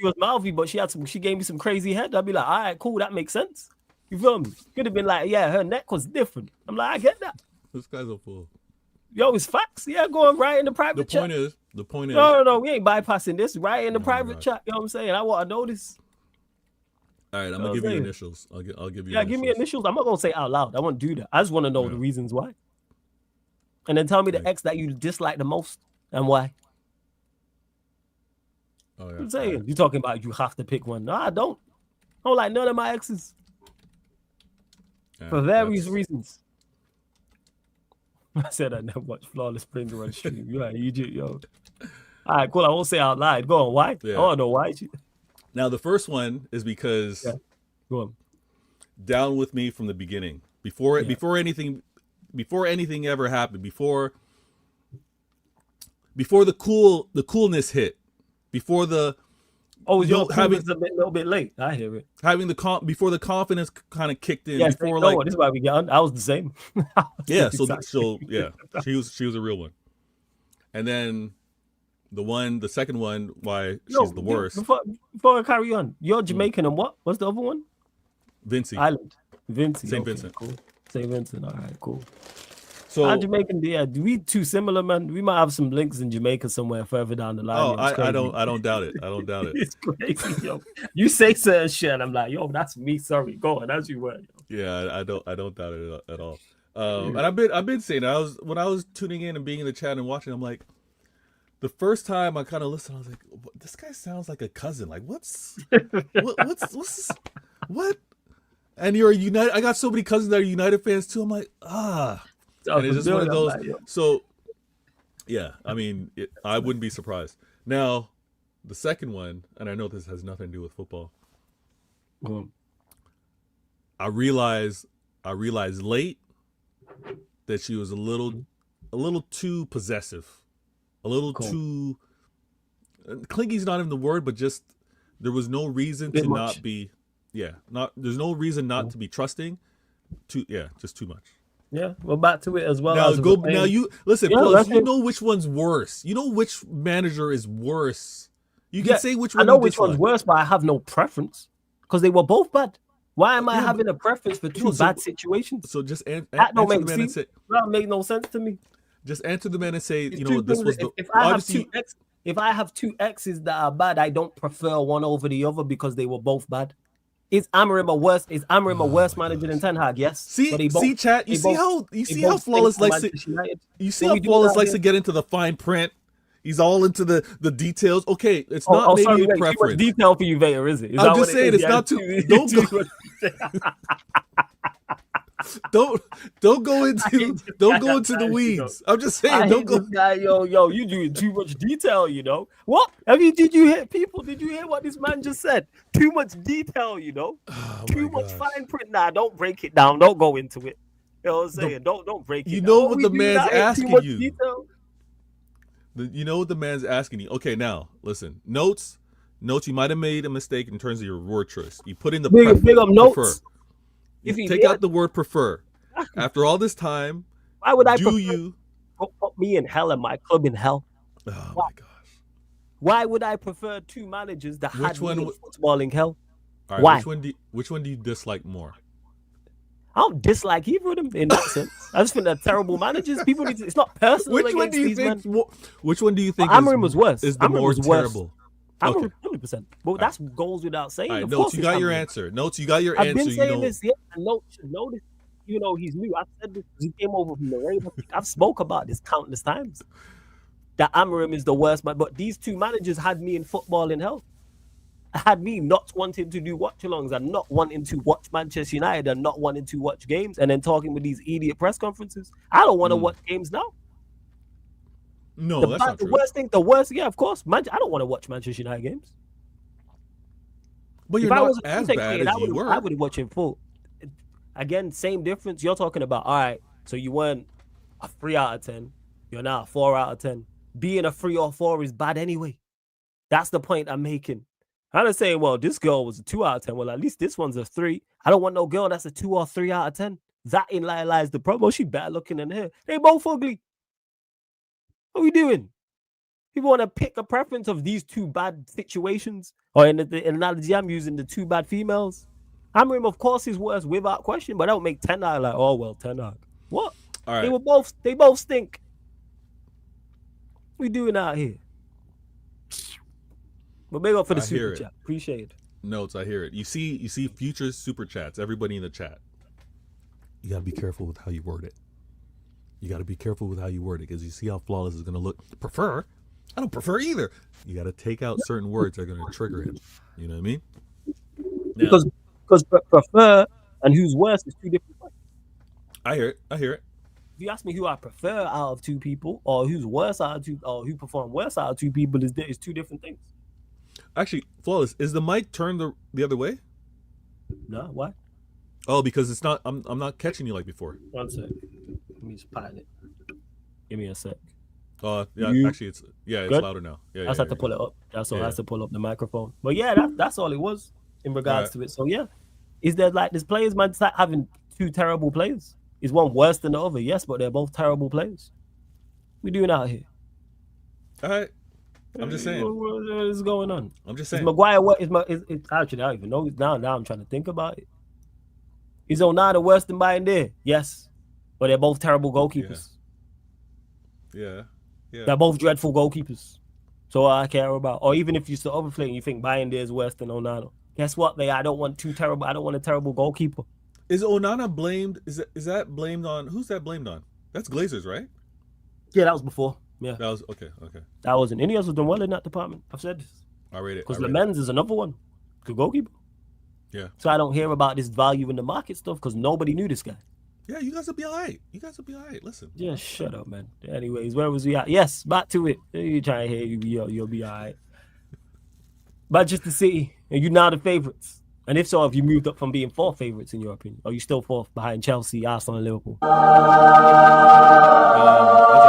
Speaker 7: was mouthy, but she gave me some crazy head. I'd be like, all right, cool, that makes sense. You feel me? Could have been like, yeah, her neck was different. I'm like, I get that.
Speaker 5: This guy's a fool.
Speaker 7: Yo, it's facts. Yeah, going right in the private chat.
Speaker 5: The point is.
Speaker 7: No, we ain't bypassing this. Right in the private chat. You know what I'm saying? I want to know this.
Speaker 5: All right, I'm gonna give you initials. I'll give you.
Speaker 7: Yeah, give me initials. I'm not gonna say out loud. I won't do that. I just want to know the reasons why. And then tell me the ex that you dislike the most and why. Oh yeah. I'm saying you talking about you have to pick one. No, I don't. I don't like none of my exes for various reasons. I said I never watched Flawless Springer on stream. You're like, yo. All right, cool. I won't say out loud. Go on. Why? Yeah. I don't know why.
Speaker 5: Now, the first one is because
Speaker 7: Go on.
Speaker 5: Down with me from the beginning. Before anything ever happened, before the coolness hit, before the
Speaker 7: having a little bit late. I hear it.
Speaker 5: Having before the confidence kind of kicked in.
Speaker 7: Yes, before this is why we get on. I was the same.
Speaker 5: So she was a real one. And then the second one, why she's the worst.
Speaker 7: Before I carry on, you're Jamaican and what? What's the other one?
Speaker 5: Vincey.
Speaker 7: Island. Vincey.
Speaker 5: St. Vincent.
Speaker 7: Cool. St. Vincent. All right, cool.
Speaker 5: So
Speaker 7: Jamaican, we too similar, man. We might have some links in Jamaica somewhere further down the line.
Speaker 5: Oh, I don't doubt it.
Speaker 7: It's crazy, yo. You say certain shit, and I'm like, yo, that's me. Sorry, go on as you were. Yo.
Speaker 5: Yeah, I don't doubt it at all. And I've been saying that. When I was tuning in and being in the chat and watching, I'm like, the first time I kind of listened, I was like, this guy sounds like a cousin. Like, what's this? What? And you're a United. I got so many cousins that are United fans too. I'm like, and it's just one of those. So Yeah, I mean, I wouldn't be surprised. Now, the second one, and I know this has nothing to do with football. I realized late that she was a little too possessive, a little too. Clingy's not even the word, but just there was no reason to not be. Yeah, there's no reason not to be trusting. Just too much.
Speaker 7: Yeah, we're back to it as well.
Speaker 5: Now you listen, Plus, you know which one's worse. You know which manager is worse. You can say which one.
Speaker 7: I know which one's worse, but I have no preference because they were both bad. Why am I having a preference for two bad situations?
Speaker 5: So just
Speaker 7: that don't make sense. That make no sense to me.
Speaker 5: Just answer the man and say, this was the.
Speaker 7: If I have two exes that are bad, I don't prefer one over the other because they were both bad. Is Amorim a worse? Is Amorim a worse manager than Ten Hag? Yes.
Speaker 5: See, chat. You see how Flawless likes to. You see how Flawless likes to get into the fine print. He's all into the details. Okay, it's not maybe a preference. Too much
Speaker 7: detail for you, Vader, is it?
Speaker 5: I'm just saying it's not too. Don't go into the weeds. I'm just saying don't go.
Speaker 7: Guy, yo, you doing too much detail. What? Did you hear people? Did you hear what this man just said? Too much detail. Too much fine print. Nah, don't break it down. Don't go into it. You know what I'm saying? Don't break it.
Speaker 5: You know what the man's asking you. You know what the man's asking you. Okay, now listen. Notes. You might have made a mistake in terms of your word choice. You put in the
Speaker 7: big up notes.
Speaker 5: If you take out the word prefer. After all this time,
Speaker 7: why would I put me in hell and my club in hell?
Speaker 5: Oh my gosh!
Speaker 7: Why would I prefer two managers that had me in footballing hell?
Speaker 5: All right, why? Which one do you dislike more?
Speaker 7: I don't dislike either of them in that sense. I just think they're terrible managers. People need to, it's not personal.
Speaker 5: Which one do you think? Which one do you think?
Speaker 7: Amorim was worse.
Speaker 5: Is the more terrible?
Speaker 7: Okay. 100%. But that's goals without saying.
Speaker 5: Right, Notes, you got your answer. Notes, you got your answer.
Speaker 7: I've been saying this. Yeah, Notes should know this. He's new. I've said this. He came over from the Ravens. I've spoke about this countless times. That Amorim is the worst, but these two managers had me in football in hell. Had me not wanting to do watch-alongs and not wanting to watch Manchester United and not wanting to watch games and then talking with these idiot press conferences. I don't want to watch games now.
Speaker 5: No, that's not true.
Speaker 7: The worst, yeah, of course. I don't want to watch Manchester United games.
Speaker 5: But you're not as bad as you were.
Speaker 7: I would watch it full. Again, same difference. You're talking about, all right, so you weren't a 3 out of 10. You're now a 4 out of 10. Being a 3 or 4 is bad anyway. That's the point I'm making. I'm not saying, well, this girl was a 2 out of 10. Well, at least this one's a 3. I don't want no girl that's a 2 or 3 out of 10. That in lies the problem. She better looking than her. They both ugly. What are we doing? People want to pick a preference of these two bad situations. Or in the analogy I'm using, the two bad females. Amorim, of course, is worse without question, but I don't make Ten Hag like, oh, well, Ten Hag. What?
Speaker 5: All right.
Speaker 7: They both stink. What are we doing out here? But big up for the super chat. Appreciate it.
Speaker 5: Notes, I hear it. You see future super chats, everybody in the chat. You got to be careful with how you word it. Because you see how Flawless is going to look. Prefer? I don't prefer either. You got to take out certain words that are going to trigger him. You know what I mean?
Speaker 7: Now, because prefer and who's worse is two different things.
Speaker 5: I hear it.
Speaker 7: If you ask me who I prefer out of two people or who's worse out of two, or who perform worse out of two people, is two different things.
Speaker 5: Actually, Flawless, is the mic turned the other way?
Speaker 7: No, why?
Speaker 5: Oh, because it's not. I'm not catching you like before.
Speaker 7: 1 sec. Let me just pilot it. Give me a sec.
Speaker 5: Yeah, actually, it's louder now. Yeah,
Speaker 7: I just have to pull it up. That's all. I have to pull up the microphone. But yeah, that's all it was in regards to it. So yeah, is there like this players might start having two terrible players? Is one worse than the other? Yes, but they're both terrible players. What we doing out here?
Speaker 5: All right. I'm just saying.
Speaker 7: What is going on?
Speaker 5: I'm just saying.
Speaker 7: Is Maguire what is actually I don't even know. Now I'm trying to think about it. Is Onana worse than Bayern? Yes. But they're both terrible goalkeepers.
Speaker 5: Yeah.
Speaker 7: They're both dreadful goalkeepers. So I care about. Or even if you still overplay and you think Bayern is worse than Onana. Guess what? I don't want a terrible goalkeeper.
Speaker 5: Is Onana blamed? Is that blamed on? Who's that blamed on? That's Glazers, right?
Speaker 7: Yeah, that was before. Yeah.
Speaker 5: That was okay.
Speaker 7: That wasn't. Ineos has done well in that department. I've said this.
Speaker 5: I rate it.
Speaker 7: Because Lemens is another one. Good goalkeeper.
Speaker 5: Yeah.
Speaker 7: So I don't hear about this value in the market stuff because nobody knew this guy.
Speaker 5: Yeah, you guys will be all right. You guys will be all right. Listen.
Speaker 7: Yeah, shut up, man. Anyways, where was we at? Yes, back to it. You trying to hear you'll be all right. Manchester City, are you now the favourites? And if so, have you moved up from being fourth favourites in your opinion? Or are you still fourth behind Chelsea, Arsenal, and Liverpool?
Speaker 5: As I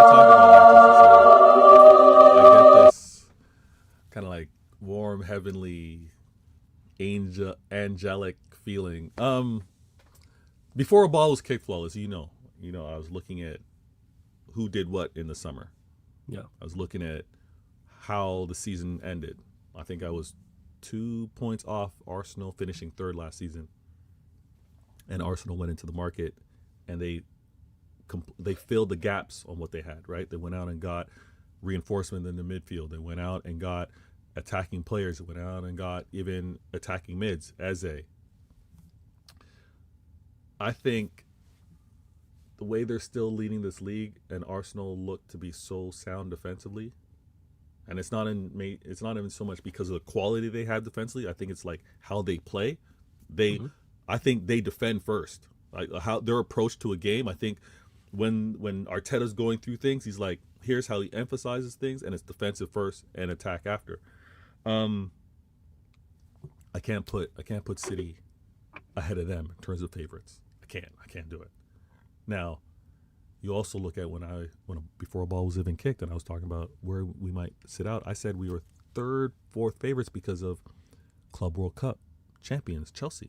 Speaker 5: talk about Manchester City, I get this kind of like warm, heavenly, angelic feeling. Before a ball was kicked, Flawless, you know, I was looking at who did what in the summer.
Speaker 7: Yeah.
Speaker 5: I was looking at how the season ended. I think I was 2 points off Arsenal finishing third last season. And Arsenal went into the market and they filled the gaps on what they had, right? They went out and got reinforcement in the midfield. They went out and got attacking players. They went out and got even attacking mids, Eze. I think the way they're still leading this league and Arsenal look to be so sound defensively, and it's not even so much because of the quality they have defensively. I think it's like how they play. I think they defend first. Like how their approach to a game. I think when Arteta's going through things, he's like, here's how he emphasizes things, and it's defensive first and attack after. I can't put City ahead of them in terms of favorites. I can't do it. Now, you also look at when before a ball was even kicked, and I was talking about where we might sit out. I said we were third, fourth favorites because of Club World Cup champions Chelsea,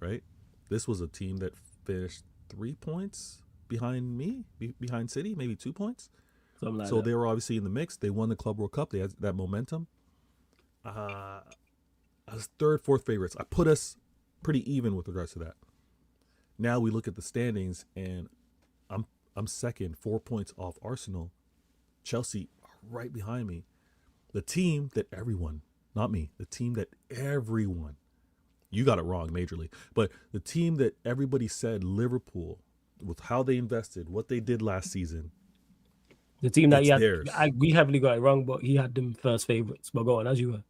Speaker 5: right? This was a team that finished 3 points behind behind City, maybe 2 points.
Speaker 7: Something like
Speaker 5: So
Speaker 7: that.
Speaker 5: they were obviously in the mix. They won the Club World Cup. They had that momentum. I was third, fourth favorites. I put us pretty even with regards to that. Now we look at the standings, and I'm second, 4 points off Arsenal. Chelsea are right behind me. The team that everyone, not me, the team that everyone, you got it wrong majorly, but the team that everybody said, Liverpool, with how they invested, what they did last season.
Speaker 7: The team that
Speaker 5: theirs.
Speaker 7: we heavily got it wrong, but he had them first favourites. But go on, as you were.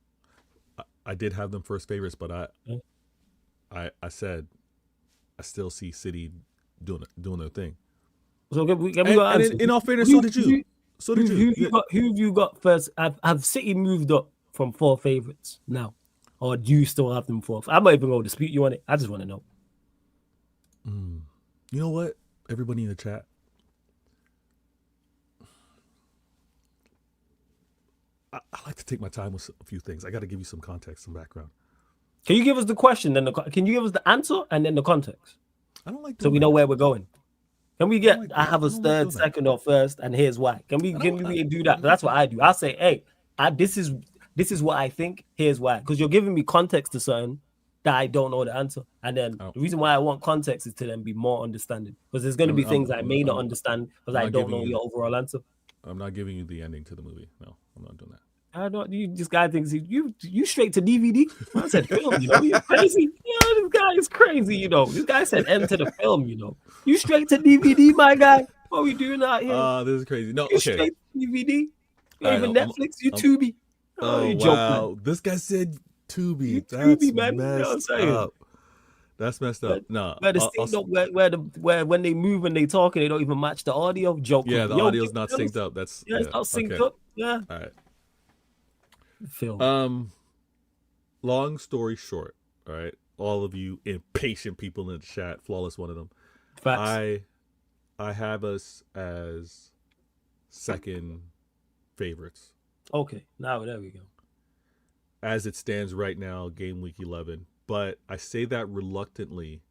Speaker 5: I did have them first favorites, but I said I still see City doing their thing.
Speaker 7: So can we got
Speaker 5: in all fairness, so did you.
Speaker 7: Who have you got first? Have City moved up from four favourites now? Or do you still have them fourth? I'm not even going to dispute you on it. I just want to know.
Speaker 5: You know what? Everybody in the chat. I like to take my time with a few things. I got to give you some context, some background.
Speaker 7: Can you give us the question? Can you give us the answer and then the context?
Speaker 5: I don't like
Speaker 7: so we know where we're going. Can we get? I have a third,
Speaker 5: that.
Speaker 7: second, or first, and here's why. Can we do that? That's what I do. I'll say, hey, this is what I think. Here's why. Because you're giving me context to something that I don't know the answer, and then the reason why I want context is to then be more understanding. Because there's going to be things I may not understand because I don't know your overall answer.
Speaker 5: I'm not giving you the ending to the movie. No, I'm not doing that.
Speaker 7: I don't. This guy thinks you straight to DVD. I said film. You're crazy. This guy is crazy. This guy said enter the film. You straight to DVD, my guy. What are we doing out here?
Speaker 5: This is crazy. No,
Speaker 7: you
Speaker 5: okay.
Speaker 7: Straight to DVD. You
Speaker 5: Right,
Speaker 7: even Netflix. You Tubi.
Speaker 5: Oh
Speaker 7: you
Speaker 5: wow!
Speaker 7: joke,
Speaker 5: This guy said Tubi. That's
Speaker 7: Tubi, man.
Speaker 5: messed up. That's messed up. No,
Speaker 7: where the where when they move and they talk and they don't even match the audio. Joke.
Speaker 5: Yeah, the audio's not synced up. That's
Speaker 7: it's not synced up. Yeah.
Speaker 5: All right.
Speaker 7: Film.
Speaker 5: Long story short, all right, all of you impatient people in the chat, Flawless one of them.
Speaker 7: Facts.
Speaker 5: I have us as second favorites.
Speaker 7: Okay, now there we go.
Speaker 5: As it stands right now, game week 11. But I say that reluctantly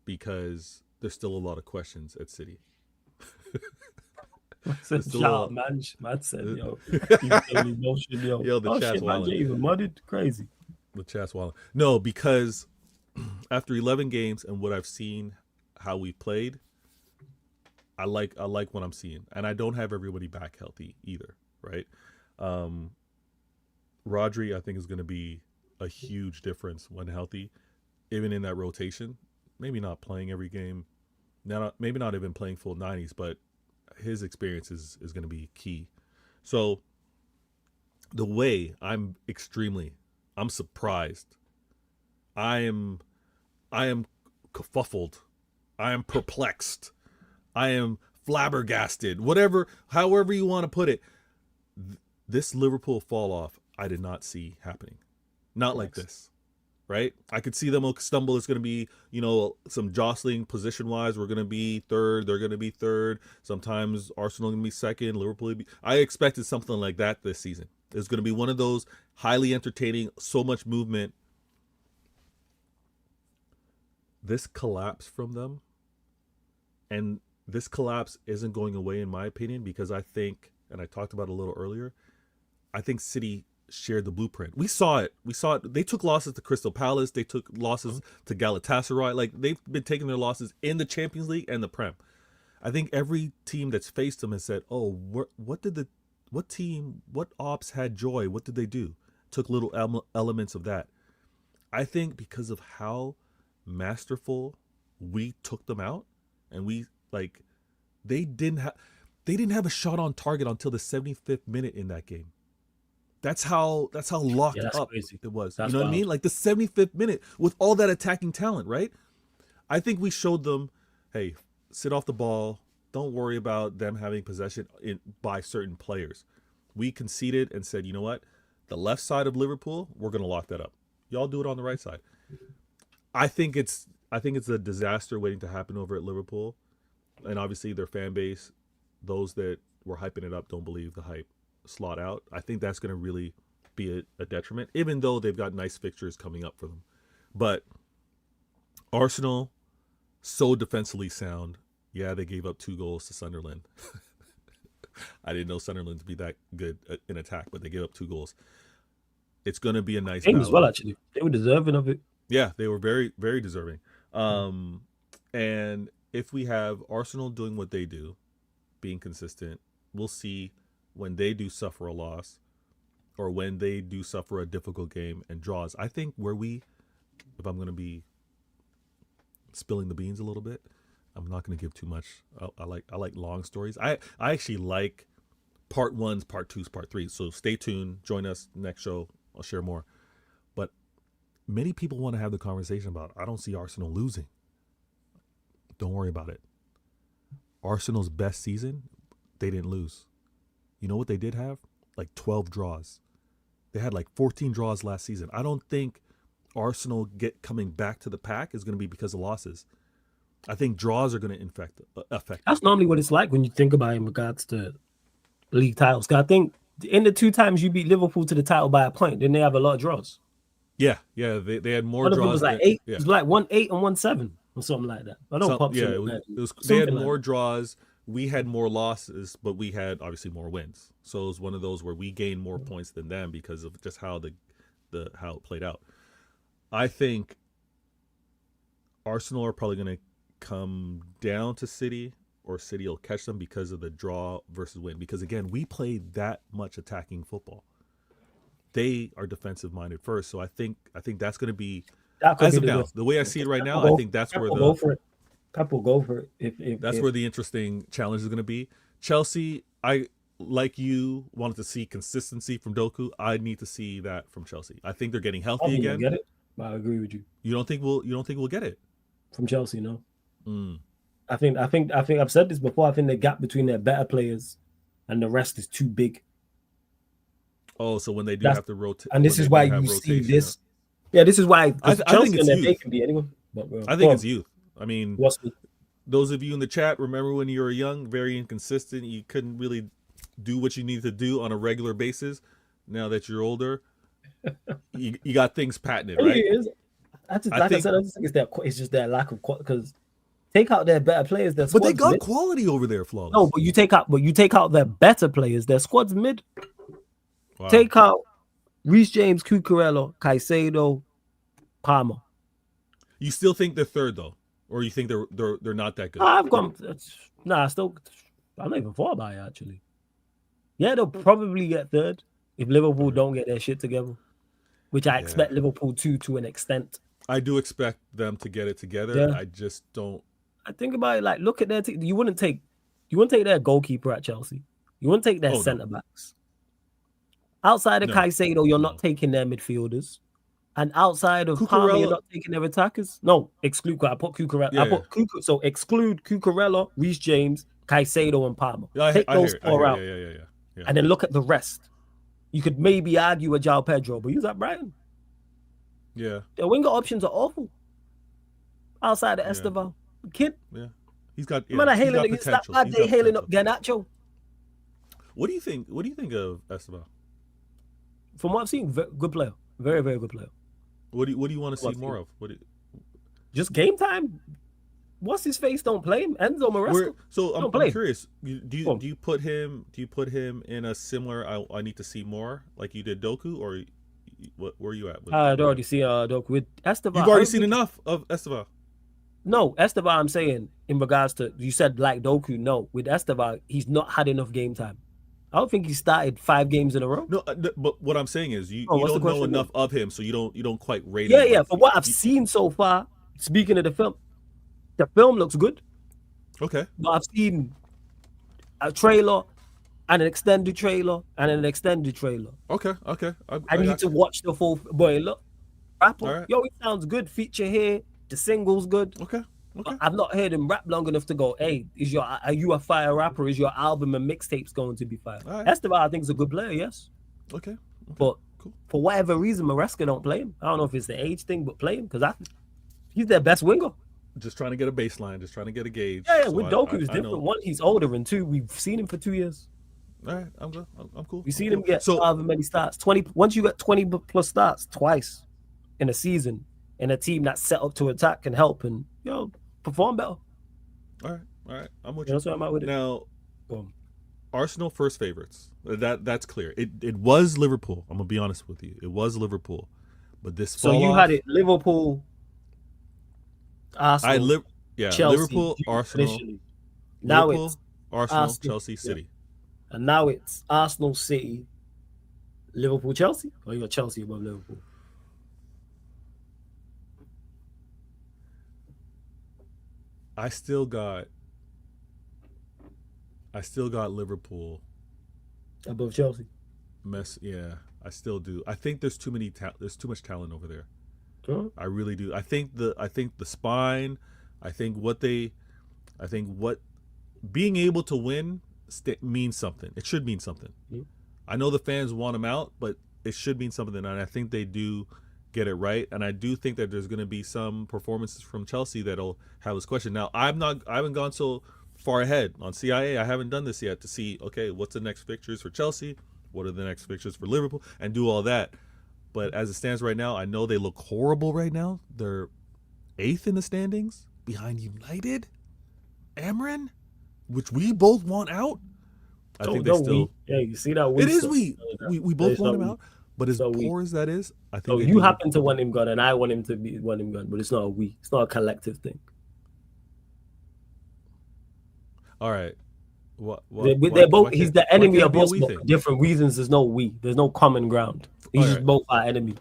Speaker 5: because there's still a lot of questions at City.
Speaker 7: Shout man said, yo,
Speaker 5: the chat's wild.
Speaker 7: Even mudded, crazy.
Speaker 5: The chat's wild. No, because after 11 games and what I've seen, how we played, I like what I'm seeing, and I don't have everybody back healthy either, right? Rodri, I think, is going to be a huge difference when healthy, even in that rotation. Maybe not playing every game, maybe not even playing full 90s, but his experience is going to be key. So the way I'm surprised. I am kerfuffled I am perplexed. I am flabbergasted. However you want to put it. This Liverpool fall off, I did not see happening. Not like this. Right? I could see them stumble. It's going to be, some jostling position-wise. We're going to be third. They're going to be third. Sometimes Arsenal going to be second. Liverpool. I expected something like that this season. It's going to be one of those highly entertaining, so much movement. This collapse from them, and this collapse isn't going away in my opinion, because I think, and I talked about it a little earlier, I think City shared the blueprint. We saw it. They took losses to Crystal Palace. They took losses to Galatasaray. Like, they've been taking their losses in the Champions League and the Prem. I think every team that's faced them has said, "Oh, what ops had joy? What did they do?" Took little elements of that. I think because of how masterful we took them out, and they didn't have a shot on target until the 75th minute in that game. That's how locked up crazy. It was. That's, you know what I mean? Like the 75th minute with all that attacking talent, right? I think we showed them, hey, sit off the ball. Don't worry about them having possession by certain players. We conceded and said, you know what? The left side of Liverpool, we're going to lock that up. Y'all do it on the right side. I think it's a disaster waiting to happen over at Liverpool. And obviously their fan base, those that were hyping it up, don't believe the hype. Slot out. I think that's going to really be a detriment, even though they've got nice fixtures coming up for them. But Arsenal, so defensively sound. Yeah, they gave up 2 goals to Sunderland. I didn't know Sunderland to be that good in attack, but they gave up 2 goals. It's going to be a nice
Speaker 7: game as well, actually. They were deserving of it.
Speaker 5: Yeah, they were very, very deserving. And if we have Arsenal doing what they do, being consistent, we'll see when they do suffer a loss or when they do suffer a difficult game and draws. I think if I'm going to be spilling the beans a little bit, I'm not going to give too much. I like long stories. I actually like part 1s, part 2s, part 3s. So stay tuned. Join us next show. I'll share more. But many people want to have the conversation about, I don't see Arsenal losing. Don't worry about it. Arsenal's best season, they didn't lose. You know what they did have? Like 12 draws. They had like 14 draws last season. I don't think Arsenal coming back to the pack is going to be because of losses. I think draws are going to affect.
Speaker 7: That's normally what it's like when you think about it in regards to league titles. Because I think in the 2 times you beat Liverpool to the title by a point, then they have a lot of draws.
Speaker 5: Yeah. They had more
Speaker 7: One
Speaker 5: draws.
Speaker 7: Of them was like 8. Yeah. It was like 1-8 and 1-7 or something like that. I don't pop.
Speaker 5: Yeah, they had more draws. We had more losses, but we had obviously more wins. So it was one of those where we gained more points than them because of just how how it played out. I think Arsenal are probably going to come down to City, or City will catch them because of the draw versus win. Because again, we played that much attacking football. They are defensive minded first, so I think that's going to be as of now. The way I see it right now, I think that's where
Speaker 7: go for it. Couple go for it. If
Speaker 5: where the interesting challenge is going to be. Chelsea, I like you wanted to see consistency from Doku. I need to see that from Chelsea. I think they're getting healthy again.
Speaker 7: Get it? I agree with you.
Speaker 5: You don't think we'll get it
Speaker 7: from Chelsea? No. I think I've said this before. I think the gap between their better players and the rest is too big.
Speaker 5: Oh, so when they do have to rotate,
Speaker 7: and this is why you see this. Yeah, this is why Chelsea and they can be anyone.
Speaker 5: I think it's youth. I mean, those of you in the chat, remember when you were young, very inconsistent, you couldn't really do what you need to do on a regular basis. Now that you're older, you got things patented, right?
Speaker 7: I just think it's just their lack of quality. Because take out their better players, their squad's
Speaker 5: but they got
Speaker 7: mid.
Speaker 5: quality over there, Flawless.
Speaker 7: No, but you take out their better players, their squad's mid. Wow. Take out Reece James, Cucurella, Caicedo, Palmer.
Speaker 5: You still think they're third though? Or you think they're not that good?
Speaker 7: I'm not even thought about it actually. Yeah, they'll probably get third if Liverpool don't get their shit together, which I expect Liverpool to an extent.
Speaker 5: I do expect them to get it together. Yeah. I just don't.
Speaker 7: I think about it like, look at their team. You wouldn't take their goalkeeper at Chelsea. You wouldn't take their centre backs. Outside of Caicedo, you're not taking their midfielders. And outside of Palmer, you're not taking their attackers? No, exclude. I put Cucurella.
Speaker 5: Yeah,
Speaker 7: I put Cucurella. So exclude Cucurella, Reece James, Caicedo, and Palmer.
Speaker 5: I
Speaker 7: Take those four out.
Speaker 5: Yeah.
Speaker 7: And then look at the rest. You could maybe argue a João Pedro, but use that Brighton.
Speaker 5: Yeah.
Speaker 7: The winger options are awful. Outside of Esteban. Kid.
Speaker 5: Yeah. He's got
Speaker 7: man,
Speaker 5: he's got
Speaker 7: it's that bad day hailing up Garnacho.
Speaker 5: What do you think of Esteban?
Speaker 7: From what I've seen, good player. Very, very good player.
Speaker 5: What do you want to see more of?
Speaker 7: Just game time. What's his face? Don't play him. Enzo Maresca.
Speaker 5: So I'm curious. Do you put him in a similar? I need to see more like you did Doku, or where are you at?
Speaker 7: I'd already seen Doku with Esteban.
Speaker 5: You've already seen enough of Esteban.
Speaker 7: No, Esteban. I'm saying in regards to you said like Doku. No, with Esteban, he's not had enough game time. I don't think he started 5 games in a row.
Speaker 5: No, but what I'm saying is you don't know enough of him, so you don't quite rate
Speaker 7: him.
Speaker 5: Yeah.
Speaker 7: But what I've seen so far, speaking of the film looks good.
Speaker 5: Okay.
Speaker 7: But I've seen a trailer and an extended trailer and an extended trailer.
Speaker 5: Okay.
Speaker 7: I need to watch the full. Boy, look, rapper.
Speaker 5: Right.
Speaker 7: Yo, it sounds good. Feature here. The single's good.
Speaker 5: Okay.
Speaker 7: I've not heard him rap long enough to go, hey, are you a fire rapper? Is your album and mixtapes going to be fire? Right. Esteban, I think, is a good player, yes.
Speaker 5: Okay.
Speaker 7: But cool. For whatever reason, Maresca don't play him. I don't know if it's the age thing, but play him because he's their best winger.
Speaker 5: Just trying to get a baseline, just trying to get a gauge.
Speaker 7: Yeah, so with Doku, it's different. One, he's older, and two, we've seen him for 2 years.
Speaker 5: All right, I'm good. I'm cool.
Speaker 7: We've seen him get however many starts. 20. Once you get 20 plus starts twice in a season in a team that's set up to attack and help and perform better.
Speaker 5: All right. I'm with
Speaker 7: you. That's what I'm at with it.
Speaker 5: Now, Arsenal first favorites. That's clear. It was Liverpool. I'm gonna be honest with you. It was Liverpool, but this.
Speaker 7: So you had it Liverpool, Arsenal. Chelsea,
Speaker 5: Liverpool, Arsenal.
Speaker 7: Initially. Now
Speaker 5: Liverpool,
Speaker 7: it's
Speaker 5: Arsenal, Chelsea, City.
Speaker 7: And now it's Arsenal, City, Liverpool, Chelsea. Or you got Chelsea above Liverpool?
Speaker 5: I still got Liverpool
Speaker 7: above Chelsea.
Speaker 5: I still do. I think there's too much talent over there.
Speaker 7: Sure.
Speaker 5: I really do. I think the spine. I think what being able to win means something. It should mean something.
Speaker 7: Mm-hmm.
Speaker 5: I know the fans want them out, but it should mean something, and I think they do get it right. And I do think that there's going to be some performances from Chelsea that'll have this question. Now, I haven't gone so far ahead on CIA. I haven't done this yet to see, okay, what's the next fixtures for Chelsea? What are the next fixtures for Liverpool? And do all that. But as it stands right now, I know they look horrible right now. They're 8th in the standings behind United, Amrin, which we both want out. I think they still.
Speaker 7: You see that?
Speaker 5: It is we both want him out. But as poor as that is, I think.
Speaker 7: So you happen to want him gone, and I want him to want him gone. But it's not a we. It's not a collective thing.
Speaker 5: All right.
Speaker 7: They're both. He's the enemy of us, but for different reasons. There's no we. There's no common ground. He's just both our enemy.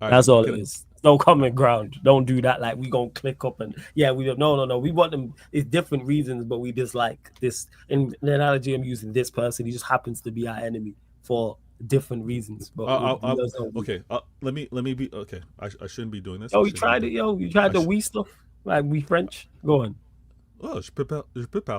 Speaker 7: That's all it is. No common ground. Don't do that. Like we gonna click up and we don't. No. We want them. It's different reasons, but we dislike this. In the analogy I'm using, this person, he just happens to be our enemy for different reasons. But
Speaker 5: okay. Let me be okay. I shouldn't be doing this.
Speaker 7: You tried it. You tried the we stuff. Like we French. Go on.
Speaker 5: Oh, je peux pas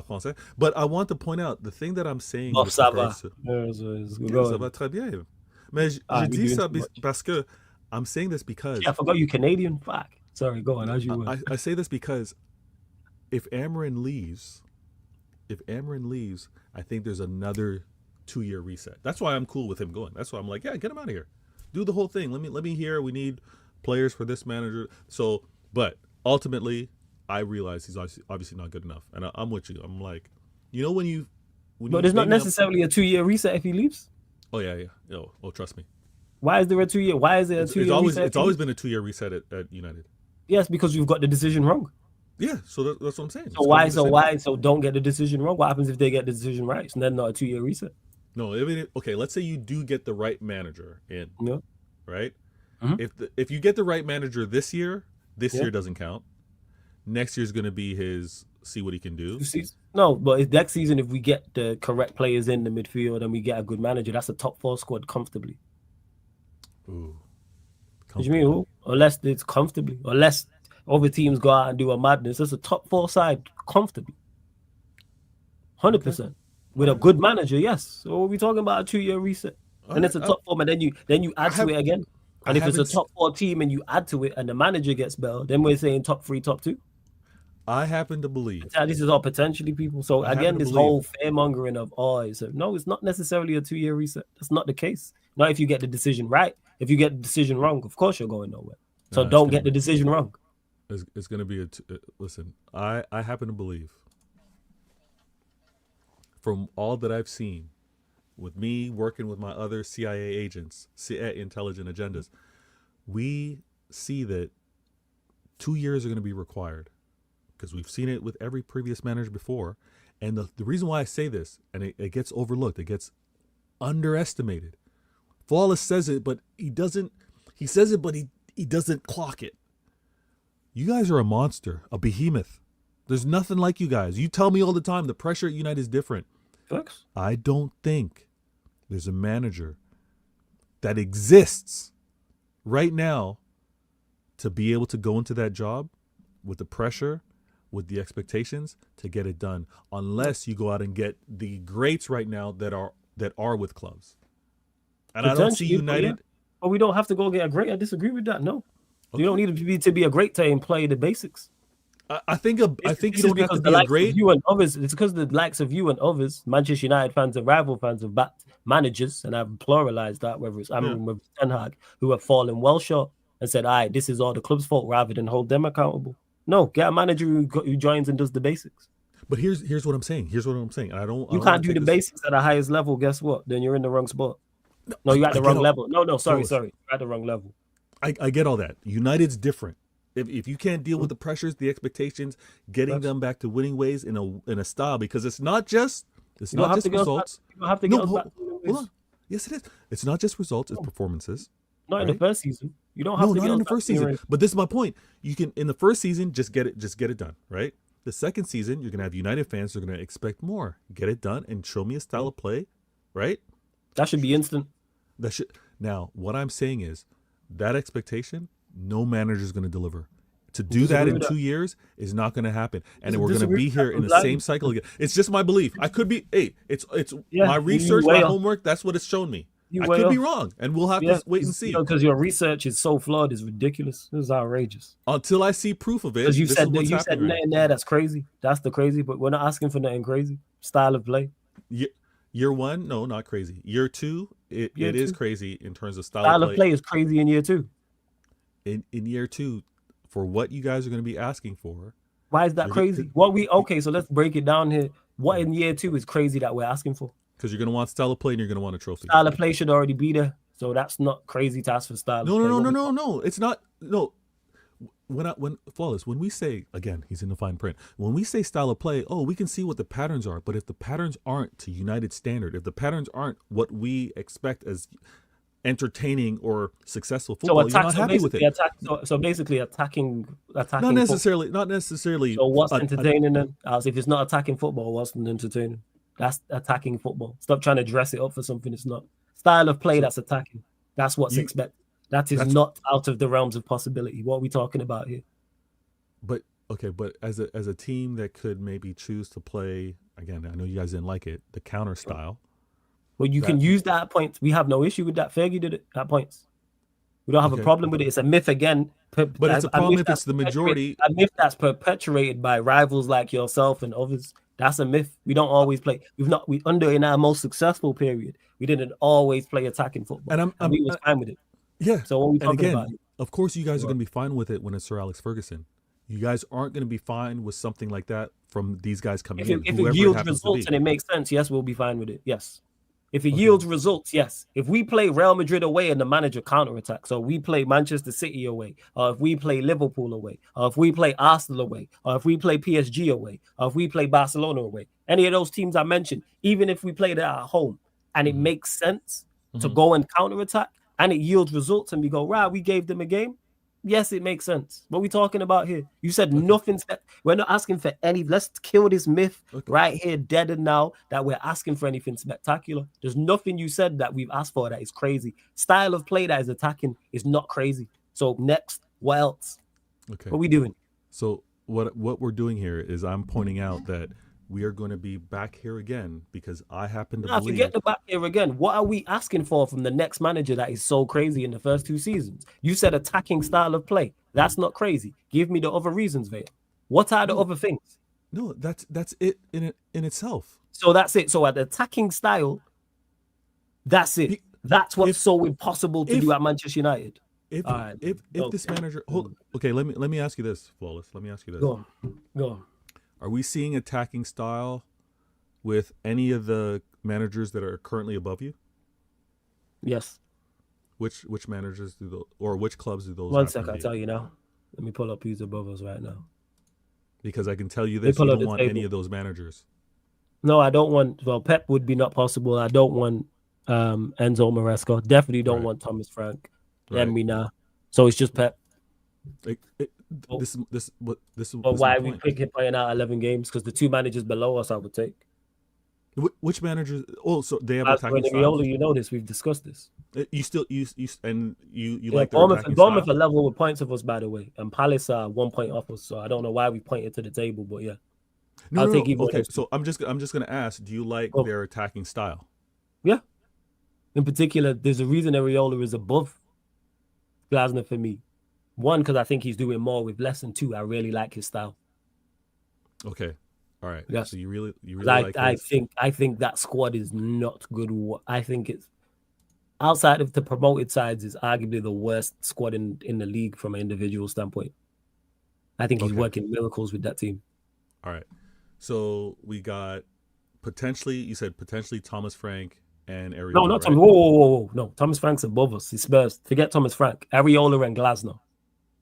Speaker 5: français. But I want to point out the thing that I'm saying.
Speaker 7: Ça va.
Speaker 5: Ça va très bien. Mais je dis ça parce que I'm saying this because
Speaker 7: I forgot you Canadian. Fuck. Sorry, go on. As you
Speaker 5: I say this because if Amrin leaves, I think there's another 2-year reset. That's why I'm cool with him going. That's why I'm like, get him out of here. Do the whole thing. Let me hear. We need players for this manager. So, but ultimately, I realize he's obviously not good enough. And I'm with you. I'm like, when
Speaker 7: but there's not necessarily a 2-year reset if he leaves.
Speaker 5: Oh yeah. Oh, trust me.
Speaker 7: Why is there a 2-year? Why is there a 2-year reset?
Speaker 5: It's always been a 2-year reset at United.
Speaker 7: Yes, because you've got the decision wrong.
Speaker 5: Yeah, so that's what I'm saying.
Speaker 7: So why? So don't get the decision wrong. What happens if they get the decision right? So then not a 2-year reset.
Speaker 5: No, okay. Let's say you do get the right manager in.
Speaker 7: Yeah.
Speaker 5: Right. Mm-hmm. If you get the right manager this year doesn't count. Next year's going to be his see what he can do.
Speaker 7: No, but next season, if we get the correct players in the midfield and we get a good manager, that's a top 4 squad comfortably.
Speaker 5: Ooh,
Speaker 7: What do you mean who? Unless it's comfortably, unless other teams go out and do a madness. It's a top 4 side comfortably. 100%. With a good manager, yes. So we're talking about a 2-year reset. And it's a top 4, and then you add to it again. And if it's a top 4 team and you add to it and the manager gets better, then we're saying top 3, top 2.
Speaker 5: I happen to believe
Speaker 7: this is all potentially people. So again, this whole fear-mongering of no, it's not necessarily a 2-year reset. That's not the case. Not if you get the decision right. If you get the decision wrong, of course you're going nowhere. So don't get the decision wrong.
Speaker 5: It's going to be listen, I happen to believe, from all that I've seen, with me working with my other CIA agents, CIA intelligent agendas, we see that 2 years are going to be required, because we've seen it with every previous manager before. And the reason why I say this, and it gets overlooked, it gets underestimated. Flawless says it, but he doesn't. He says it, but he doesn't clock it. You guys are a monster, a behemoth. There's nothing like you guys. You tell me all the time the pressure at United is different.
Speaker 7: Thanks.
Speaker 5: I don't think there's a manager that exists right now to be able to go into that job with the pressure, with the expectations to get it done, unless you go out and get the greats right now that are with clubs. And I don't see United.
Speaker 7: But we don't have to go get a great. I disagree with that. No, you don't need to be a great to play the basics.
Speaker 5: I think you don't have to be a great.
Speaker 7: You and others. It's because the likes of you and others, Manchester United fans and rival fans, have backed managers, and I've pluralized that. Whether it's with Ten Hag, who have fallen well short and said, "All right, this is all the club's fault," rather than hold them accountable. No, get a manager who joins and does the basics.
Speaker 5: But here's what I'm saying. You
Speaker 7: can't do the basics at the highest level. Guess what? Then you're in the wrong spot. No, you're at the wrong level. No, sorry. You're at the wrong level.
Speaker 5: I get all that. United's different. If you can't deal with the pressures, the expectations, getting them back to winning ways in a style, because it's not just results.
Speaker 7: You don't have to get back.
Speaker 5: Hold on. Yes, it is. It's not just results, it's performances.
Speaker 7: Not in the first season. You don't have to.
Speaker 5: Not in the first season. But this is my point. You can, in the first season, just get it done, right? The second season, you're gonna have United fans who are gonna expect more. Get it done and show me a style of play, right?
Speaker 7: That should be instant.
Speaker 5: Now, what I'm saying is that expectation, no manager is going to deliver. To do that in 2 years is not going to happen, and we're going to be here in the same cycle again. It's just my belief. I could be. Hey, it's my research, my homework. That's what it's shown me. I could be wrong, and we'll have to wait and see.
Speaker 7: Because your research is so flawed, it's ridiculous. This is outrageous.
Speaker 5: Until I see proof of it.
Speaker 7: Because you said nothing there that's crazy. That's the crazy, but we're not asking for nothing crazy. Style of play.
Speaker 5: Year 1, no, not crazy. Year 2, it is crazy in terms of
Speaker 7: style of play is crazy in year 2.
Speaker 5: In year 2, for what you guys are going to be asking for.
Speaker 7: Why is that crazy? So let's break it down here. What in year 2 is crazy that we're asking for?
Speaker 5: Because you're going to want style of play and you're going to want a trophy.
Speaker 7: Style of play should already be there, so that's not crazy to ask for style.
Speaker 5: No. It's not. No. When Flawless, when we say, again, he's in the fine print, when we say style of play, we can see what the patterns are, but if the patterns aren't to United standard, if the patterns aren't what we expect as entertaining or successful football, you're not happy with it.
Speaker 7: So basically attacking.
Speaker 5: Not necessarily.
Speaker 7: So what's entertaining then? As if it's not attacking football, what's entertaining? That's attacking football. Stop trying to dress it up for something it's not. Style of play, that's attacking. That's what's expected. That is not out of the realms of possibility. What are we talking about here?
Speaker 5: But as a team that could maybe choose to play, again, I know you guys didn't like it, the counter style.
Speaker 7: Well, you can use that at points. We have no issue with that. Fergie did it at points. We don't have a problem with it. It's a myth again.
Speaker 5: But it's a problem if it's the majority.
Speaker 7: A myth that's perpetuated by rivals like yourself and others. That's a myth. We don't always play. In our most successful period, we didn't always play attacking football. And we was fine with it.
Speaker 5: Yeah.
Speaker 7: So what are we talking about?
Speaker 5: Of course, you guys are going to be fine with it when it's Sir Alex Ferguson. You guys aren't going to be fine with something like that from these guys coming in.
Speaker 7: If it yields results and it makes sense, yes, we'll be fine with it. Yes. If it yields results, yes. If we play Real Madrid away and the manager counterattacks, or we play Manchester City away, or if we play Liverpool away, or if we play Arsenal away, or if we play PSG away, or if we play Barcelona away, any of those teams I mentioned, even if we play that at home and it makes sense to go and counterattack, and it yields results, and we go, right, we gave them a game. Yes, it makes sense. What are we talking about here? You said nothing's. We're not asking for any. Let's kill this myth right here, dead and now, that we're asking for anything spectacular. There's nothing you said that we've asked for that is crazy. Style of play that is attacking is not crazy. So next, what else?
Speaker 5: Okay.
Speaker 7: What are we doing?
Speaker 5: So what we're doing here is I'm pointing out that we are going to be back here again because I happen to
Speaker 7: Now,
Speaker 5: believe.
Speaker 7: forget the back here again. What are we asking for from the next manager that is so crazy in the first 2 seasons? You said attacking style of play. That's not crazy. Give me the other reasons, Vader. What are the other things?
Speaker 5: No, that's it in itself.
Speaker 7: So that's it. So at the attacking style, that's it. That's what's so impossible to do at Manchester United.
Speaker 5: If this manager, okay, let me ask you this, Flawless. Let me ask you this.
Speaker 7: Go on.
Speaker 5: Are we seeing attacking style with any of the managers that are currently above you?
Speaker 7: Yes.
Speaker 5: Which managers do those, or which clubs do those?
Speaker 7: One sec, I'll tell you now. Let me pull up who's above us right now.
Speaker 5: Because I can tell you this, you don't want any of those managers.
Speaker 7: No, I don't want. Well, Pep would be not possible. I don't want Enzo Maresca. Definitely don't want Thomas Frank. Emery now. So it's just Pep.
Speaker 5: This is.
Speaker 7: But why are we picking playing out 11 games? Because the 2 managers below us, I would take.
Speaker 5: Which managers? Oh, so they have attacking
Speaker 7: style. You know this. We've discussed this.
Speaker 5: You like
Speaker 7: Bournemouth are level with points of us, by the way, and Palace are 1 point off us. So I don't know why we pointed to the table, but yeah.
Speaker 5: I'll take either. Okay, so I'm just gonna ask: do you like their attacking style?
Speaker 7: Yeah. In particular, there's a reason Areola is above Glasner for me. 1, because I think he's doing more with less, and 2, I really like his style.
Speaker 5: Okay. All right.
Speaker 7: Yes.
Speaker 5: So you really like
Speaker 7: I think that squad is not good. I think it's outside of the promoted sides is arguably the worst squad in the league from an individual standpoint. I think he's working miracles with that team.
Speaker 5: All right. So we got you said potentially Thomas Frank and Areola.
Speaker 7: No, not Thomas. Whoa. No, Thomas Frank's above us. He's Spurs. Forget Thomas Frank. Areola and Glasner.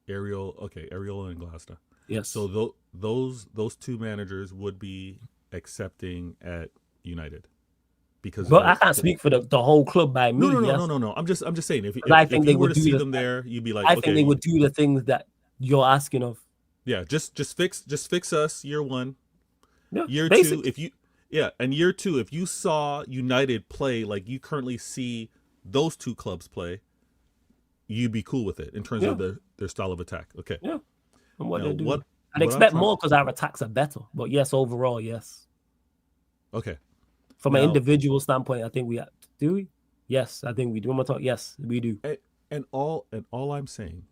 Speaker 5: Areola and Glasner.
Speaker 7: Yes.
Speaker 5: So those 2 managers would be accepting at United, because.
Speaker 7: But I can't speak for the whole club by me.
Speaker 5: No. I'm just saying if
Speaker 7: they
Speaker 5: you were
Speaker 7: would
Speaker 5: to see them there, you'd be like,
Speaker 7: I think they would do the things that you're asking of.
Speaker 5: Yeah, just fix us year 1.
Speaker 7: Yeah,
Speaker 5: year
Speaker 7: basic.
Speaker 5: 2, and year 2, if you saw United play like you currently see those 2 clubs play, you'd be cool with it in terms of their style of attack. Okay.
Speaker 7: Yeah. And what they do. I'd expect more because our attacks are better. But yes, overall, yes.
Speaker 5: Okay.
Speaker 7: From an individual standpoint, I think we do we? Yes, I think we do. One more talk. Yes, we do.
Speaker 5: And all I'm saying,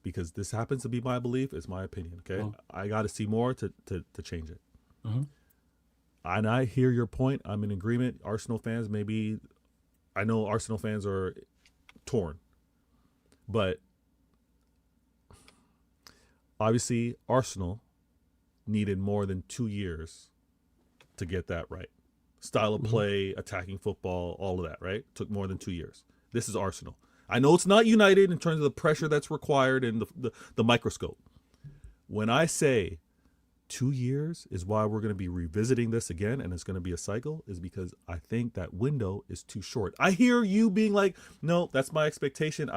Speaker 5: because this happens to be my belief, is my opinion. Okay. I got to see more to change it.
Speaker 7: Mm-hmm.
Speaker 5: And I hear your point. I'm in agreement. Arsenal fans, I know Arsenal fans are torn, but obviously Arsenal needed more than 2 years to get that right. Style of play, attacking football, all of that, right? Took more than 2 years. This is Arsenal. I know it's not United in terms of the pressure that's required and the microscope. When I say 2 years is why we're going to be revisiting this again, and it's going to be a cycle, is because I think that window is too short. I hear you being like, no, that's my expectation.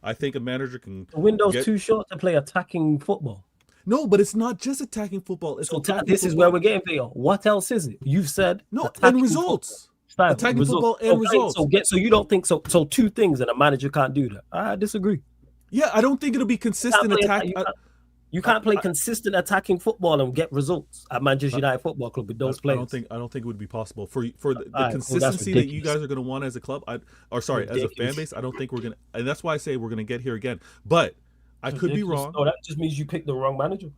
Speaker 5: I think a manager can.
Speaker 7: The window's too short to play attacking football.
Speaker 5: No, but it's not just attacking football. It's
Speaker 7: this is where we're getting there. What else is it? You've said
Speaker 5: no, and results. Attacking football and results.
Speaker 7: So you don't think so? So 2 things, and a manager can't do that. I disagree.
Speaker 5: Yeah, I don't think it'll be consistent attack.
Speaker 7: You can't play consistent attacking football and get results at Manchester United Football Club with those players.
Speaker 5: I don't think it would be possible for the consistency that you guys are going to want as a club. As a fan base, I don't think we're going to, and that's why I say we're going to get here again. But I could be wrong.
Speaker 7: No, that just means you picked the wrong manager.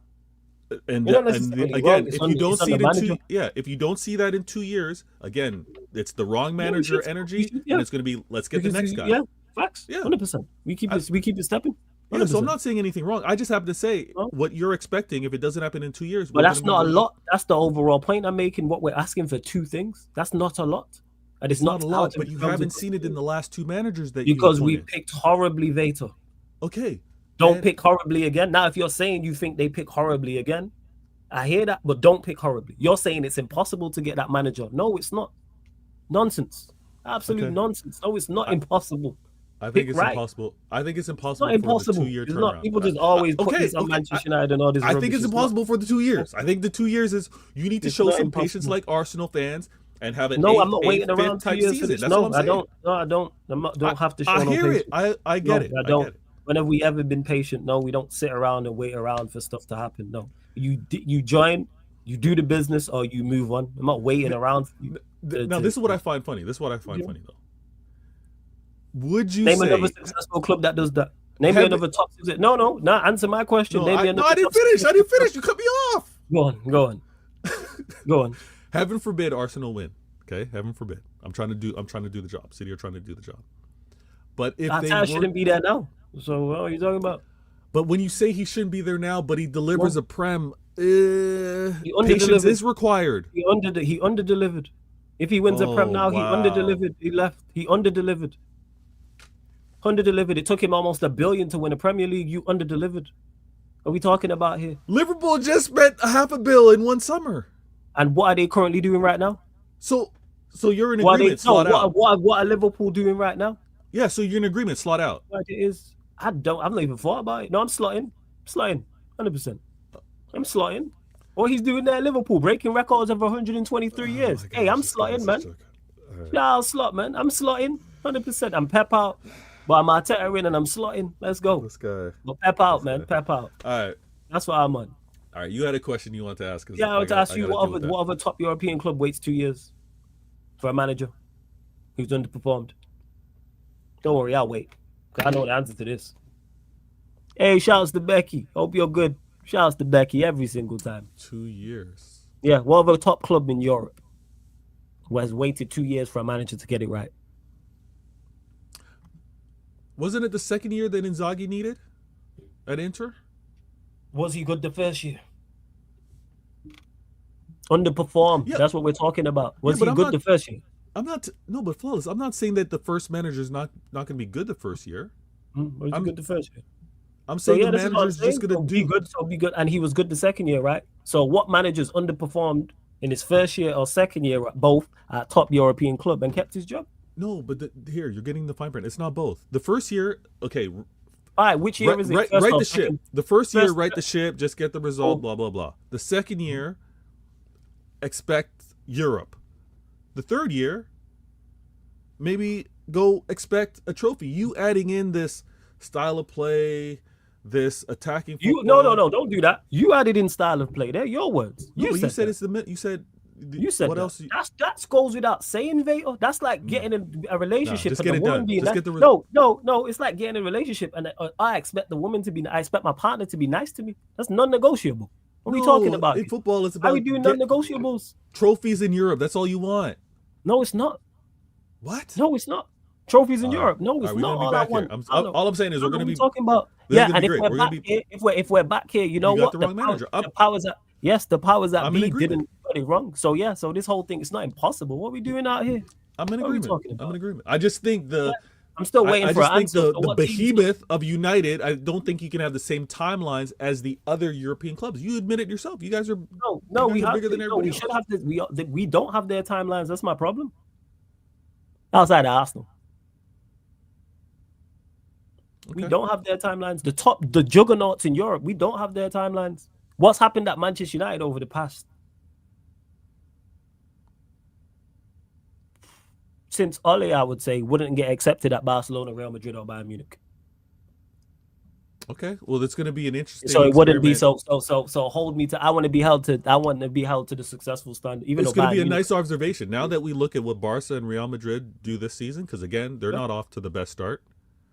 Speaker 5: And again, if you don't see it if you don't see that in 2 years, again, it's the wrong manager energy, and it's going to be let's get the next guy.
Speaker 7: Yeah, facts. Yeah, 100%. We keep it stepping.
Speaker 5: Yeah, so I'm not saying anything wrong. I just happen to say what you're expecting. If it doesn't happen in 2 years,
Speaker 7: but that's not a lot. That's the overall point I'm making. What we're asking for 2 things. That's not a lot. And it's not
Speaker 5: a lot. But you haven't seen it in the last 2 managers that
Speaker 7: because we picked horribly later.
Speaker 5: Okay.
Speaker 7: Don't pick horribly again. Now, if you're saying you think they pick horribly again, I hear that, but don't pick horribly. You're saying it's impossible to get that manager. No, it's not. Nonsense. Absolute nonsense. No, it's not impossible.
Speaker 5: I think it's impossible. I think it's impossible for the 2-year turnaround.
Speaker 7: People just always put this on Manchester United and all this.
Speaker 5: I think it's impossible for the 2 years. I think the 2 years is you need to show some patience like Arsenal fans and have an
Speaker 7: I'm not waiting around 2 years.
Speaker 5: Season. That's what I'm saying.
Speaker 7: I don't have to show
Speaker 5: I hear it. I get it.
Speaker 7: I don't. When have we ever been patient? No, we don't sit around and wait around for stuff to happen. No, you join, you do the business, or you move on. I'm not waiting around.
Speaker 5: Now, this is what I find funny. Though. Would you
Speaker 7: name
Speaker 5: say
Speaker 7: another successful club that does that? Name me another top. No. Answer my question.
Speaker 5: No,
Speaker 7: name me
Speaker 5: I didn't finish. You cut me off.
Speaker 7: Go on.
Speaker 5: Heaven forbid Arsenal win. Okay, heaven forbid. I'm trying to do the job. City are trying to do the job. But if they
Speaker 7: shouldn't be there now. So what are you talking about?
Speaker 5: But when you say he shouldn't be there now, but he delivers a prem, patience is required.
Speaker 7: He underdelivered. If he wins a prem now, he underdelivered. He left. He underdelivered. It took him almost $1 billion to win a Premier League. You underdelivered. What are we talking about here?
Speaker 5: Liverpool just spent $500 million in one summer.
Speaker 7: And what are they currently doing right now?
Speaker 5: So you're in agreement.
Speaker 7: What are Liverpool doing right now?
Speaker 5: Yeah, so you're in agreement. Slot out.
Speaker 7: Like it is. I've not even thought about it. No, I'm slotting. 100%. I'm slotting. What he's doing there at Liverpool, breaking records of 123 years. God, hey, I'm slotting, man. Yeah, I'll slot, man. I'm slotting 100%. I'm pep out, but I'm Arteta in and I'm slotting. Let's go.
Speaker 5: This guy.
Speaker 7: But pep out, man. Pep out.
Speaker 5: All right.
Speaker 7: That's what I'm on.
Speaker 5: All right, you had a question you want to ask.
Speaker 7: Yeah, I want to ask you what other top European club waits 2 years for a manager who's underperformed? Don't worry, I'll wait. I know the answer to this. Hey, shouts to Becky. Hope you're good. Shouts to Becky every single time.
Speaker 5: 2 years.
Speaker 7: Yeah, what other top club in Europe who has waited 2 years for a manager to get it right?
Speaker 5: Wasn't it the second year that Inzaghi needed at Inter?
Speaker 7: Was he good the first year? Underperformed. Yeah. That's what we're talking about. Was he good the first year?
Speaker 5: But Flawless, I'm not saying that the first manager is not going to be good the first year.
Speaker 7: Was he good the first year?
Speaker 5: I'm saying the manager's just going to
Speaker 7: be good, and he was good the second year, right? So what managers underperformed in his first year or second year, both at top European club, and kept his job?
Speaker 5: No, but here you're getting the fine print. It's not both. The first year, okay.
Speaker 7: All right, which year is it?
Speaker 5: Right the ship. The first year, right the ship, just get the result, blah, blah, blah. The second year, expect Europe. The third year, maybe go expect a trophy. You adding in this style of play, this attacking football.
Speaker 7: No, don't do that. You added in style of play. They're your words.
Speaker 5: You said it's the. You said what else?
Speaker 7: That goes without saying, Vader. That's like getting in a relationship
Speaker 5: just
Speaker 7: and
Speaker 5: get
Speaker 7: the
Speaker 5: it
Speaker 7: woman
Speaker 5: done.
Speaker 7: being
Speaker 5: just
Speaker 7: nice.
Speaker 5: get the
Speaker 7: No. It's like getting in a relationship and I expect the woman to be. I expect my partner to be nice to me. That's non-negotiable. What are we talking about?
Speaker 5: In football, it's about.
Speaker 7: How are we doing non-negotiables?
Speaker 5: Trophies in Europe. That's all you want.
Speaker 7: No, it's not.
Speaker 5: What?
Speaker 7: No, it's not. Trophies in Europe. No, it's not all I want.
Speaker 5: All I'm saying is we're going to be
Speaker 7: talking about. Yeah, and if we're back here, you know what?
Speaker 5: The wrong manager.
Speaker 7: The powers that the powers that be didn't get it wrong. So so this whole thing, it's not impossible. What are we doing out here?
Speaker 5: I'm in agreement. I just think
Speaker 7: I'm still waiting for an answer.
Speaker 5: The behemoth of United, I don't think you can have the same timelines as the other European clubs. You admit it yourself. You guys are
Speaker 7: we have bigger than everybody else. Should have this. We don't have their timelines. That's my problem. Outside of Arsenal. Okay. We don't have their timelines. The juggernauts in Europe, we don't have their timelines. What's happened at Manchester United over the past? Since Ole, I would say, wouldn't get accepted at Barcelona, Real Madrid, or Bayern Munich.
Speaker 5: Okay, well, it's going to be an interesting.
Speaker 7: So it wouldn't be so. Hold me to. I want to be held to the successful standard. Even
Speaker 5: it's going to be a nice observation now that we look at what Barca and Real Madrid do this season, because again, they're not off to the best start.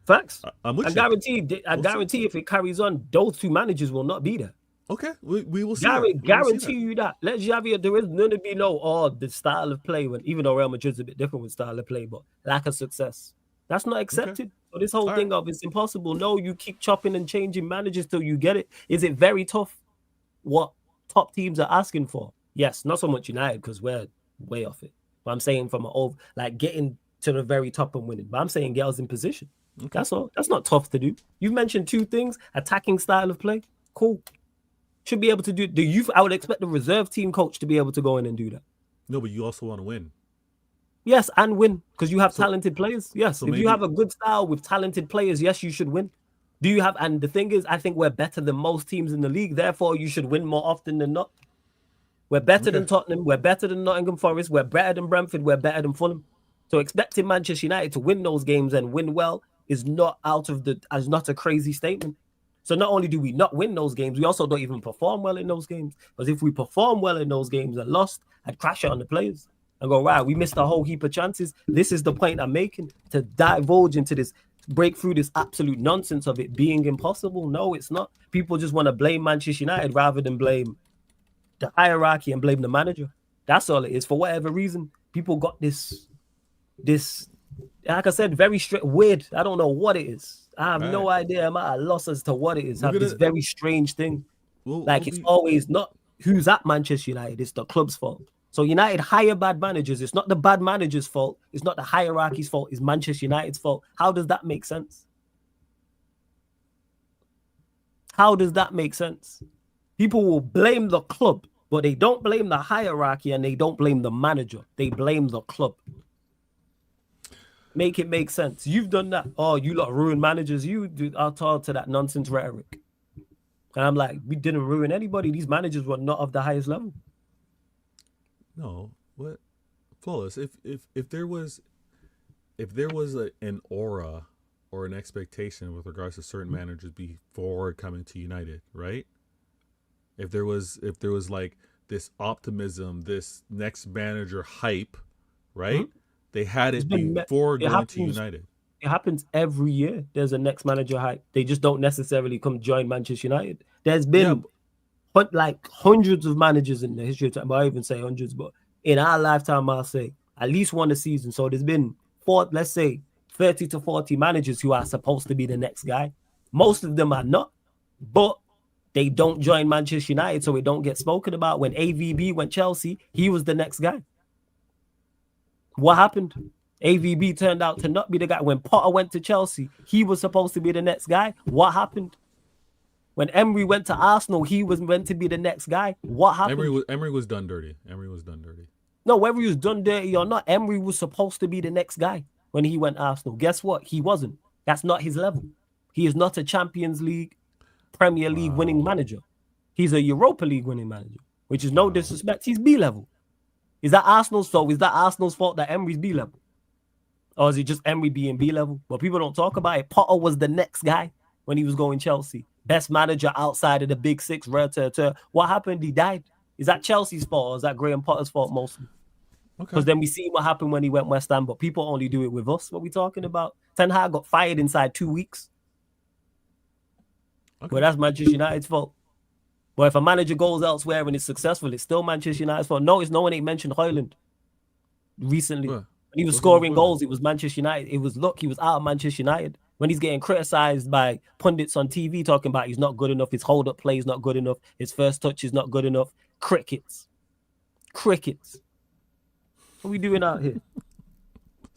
Speaker 7: Facts. I guarantee if it carries on, those two managers will not be there.
Speaker 5: Okay, we will see.
Speaker 7: Guarantee you that. Let Xavi. There is going to be the style of play even though Real Madrid's a bit different with style of play, but lack of success. That's not accepted. Okay. So this whole thing of it's impossible. No, you keep chopping and changing managers till you get it. Is it very tough? What top teams are asking for? Yes, not so much United because we're way off it. But I'm saying from getting to the very top and winning. But I'm saying get us in position. Okay. That's all. That's not tough to do. You've mentioned two things: attacking style of play. Cool. Should be able to do the youth. I would expect the reserve team coach to be able to go in and do that.
Speaker 5: No, but you also want to win.
Speaker 7: Yes, and win because you have talented players. Yes, if you have a good style with talented players, yes, you should win. Do you have? And the thing is, I think we're better than most teams in the league. Therefore, you should win more often than not. We're better than Tottenham. We're better than Nottingham Forest. We're better than Brentford. We're better than Fulham. So expecting Manchester United to win those games and win well is not not a crazy statement. So not only do we not win those games, we also don't even perform well in those games. Because if we perform well in those games and lost, I'd crash it on the players and go, right, we missed a whole heap of chances. This is the point I'm making, to divulge into this, break through this absolute nonsense of it being impossible. No, it's not. People just want to blame Manchester United rather than blame the hierarchy and blame the manager. That's all it is. For whatever reason, people got this, like I said, very weird. I don't know what it is. I have no idea. I'm at a loss as to what it is. Have this very strange thing. It's always not who's at Manchester United. It's the club's fault. So United hire bad managers. It's not the bad manager's fault. It's not the hierarchy's fault. It's Manchester United's fault. How does that make sense? How does that make sense? People will blame the club, but they don't blame the hierarchy and they don't blame the manager. They blame the club. Make it make sense. You've done that. Oh, you lot ruin managers. You are taught to that nonsense rhetoric. And I'm like, we didn't ruin anybody. These managers were not of the highest level.
Speaker 5: No, what? Flawless. If there was an aura or an expectation with regards to certain managers before coming to United, right? If there was like this optimism, this next manager hype, right? Mm-hmm. They had it before going to United.
Speaker 7: It happens every year. There's a next manager hype. They just don't necessarily come join Manchester United. There's been like hundreds of managers in the history of time. But I even say hundreds, but in our lifetime, I'll say at least one a season. So there's been 30 to 40 managers who are supposed to be the next guy. Most of them are not, but they don't join Manchester United, so it don't get spoken about. When AVB went Chelsea, he was the next guy. What happened? AVB turned out to not be the guy. When Potter went to Chelsea, he was supposed to be the next guy. What happened? When Emery went to Arsenal, he was meant to be the next guy. What happened?
Speaker 5: Emery was done dirty.
Speaker 7: No, whether he was done dirty or not, Emery was supposed to be the next guy when he went to Arsenal. Guess what? He wasn't. That's not his level. He is not a Champions League, Premier League winning manager. He's a Europa League winning manager, which is no disrespect. He's B level. Is that Arsenal's fault? Is that Arsenal's fault that Emery's B level? Or is it just Emery being B level? But people don't talk about it. Potter was the next guy when he was going Chelsea. Best manager outside of the big six. What happened? He died. Is that Chelsea's fault or is that Graham Potter's fault mostly? Because then we see what happened when he went West Ham, but people only do it with us. What we talking about? Ten Hag got fired inside 2 weeks. Well, that's Manchester United's fault. But if a manager goes elsewhere and is successful, it's still Manchester United's fault. Notice no one ain't mentioned Højlund recently. When he was scoring goals, it was Manchester United. He was out of Manchester United. When he's getting criticized by pundits on TV talking about he's not good enough, his hold-up play is not good enough, his first touch is not good enough. Crickets. What are we doing out here?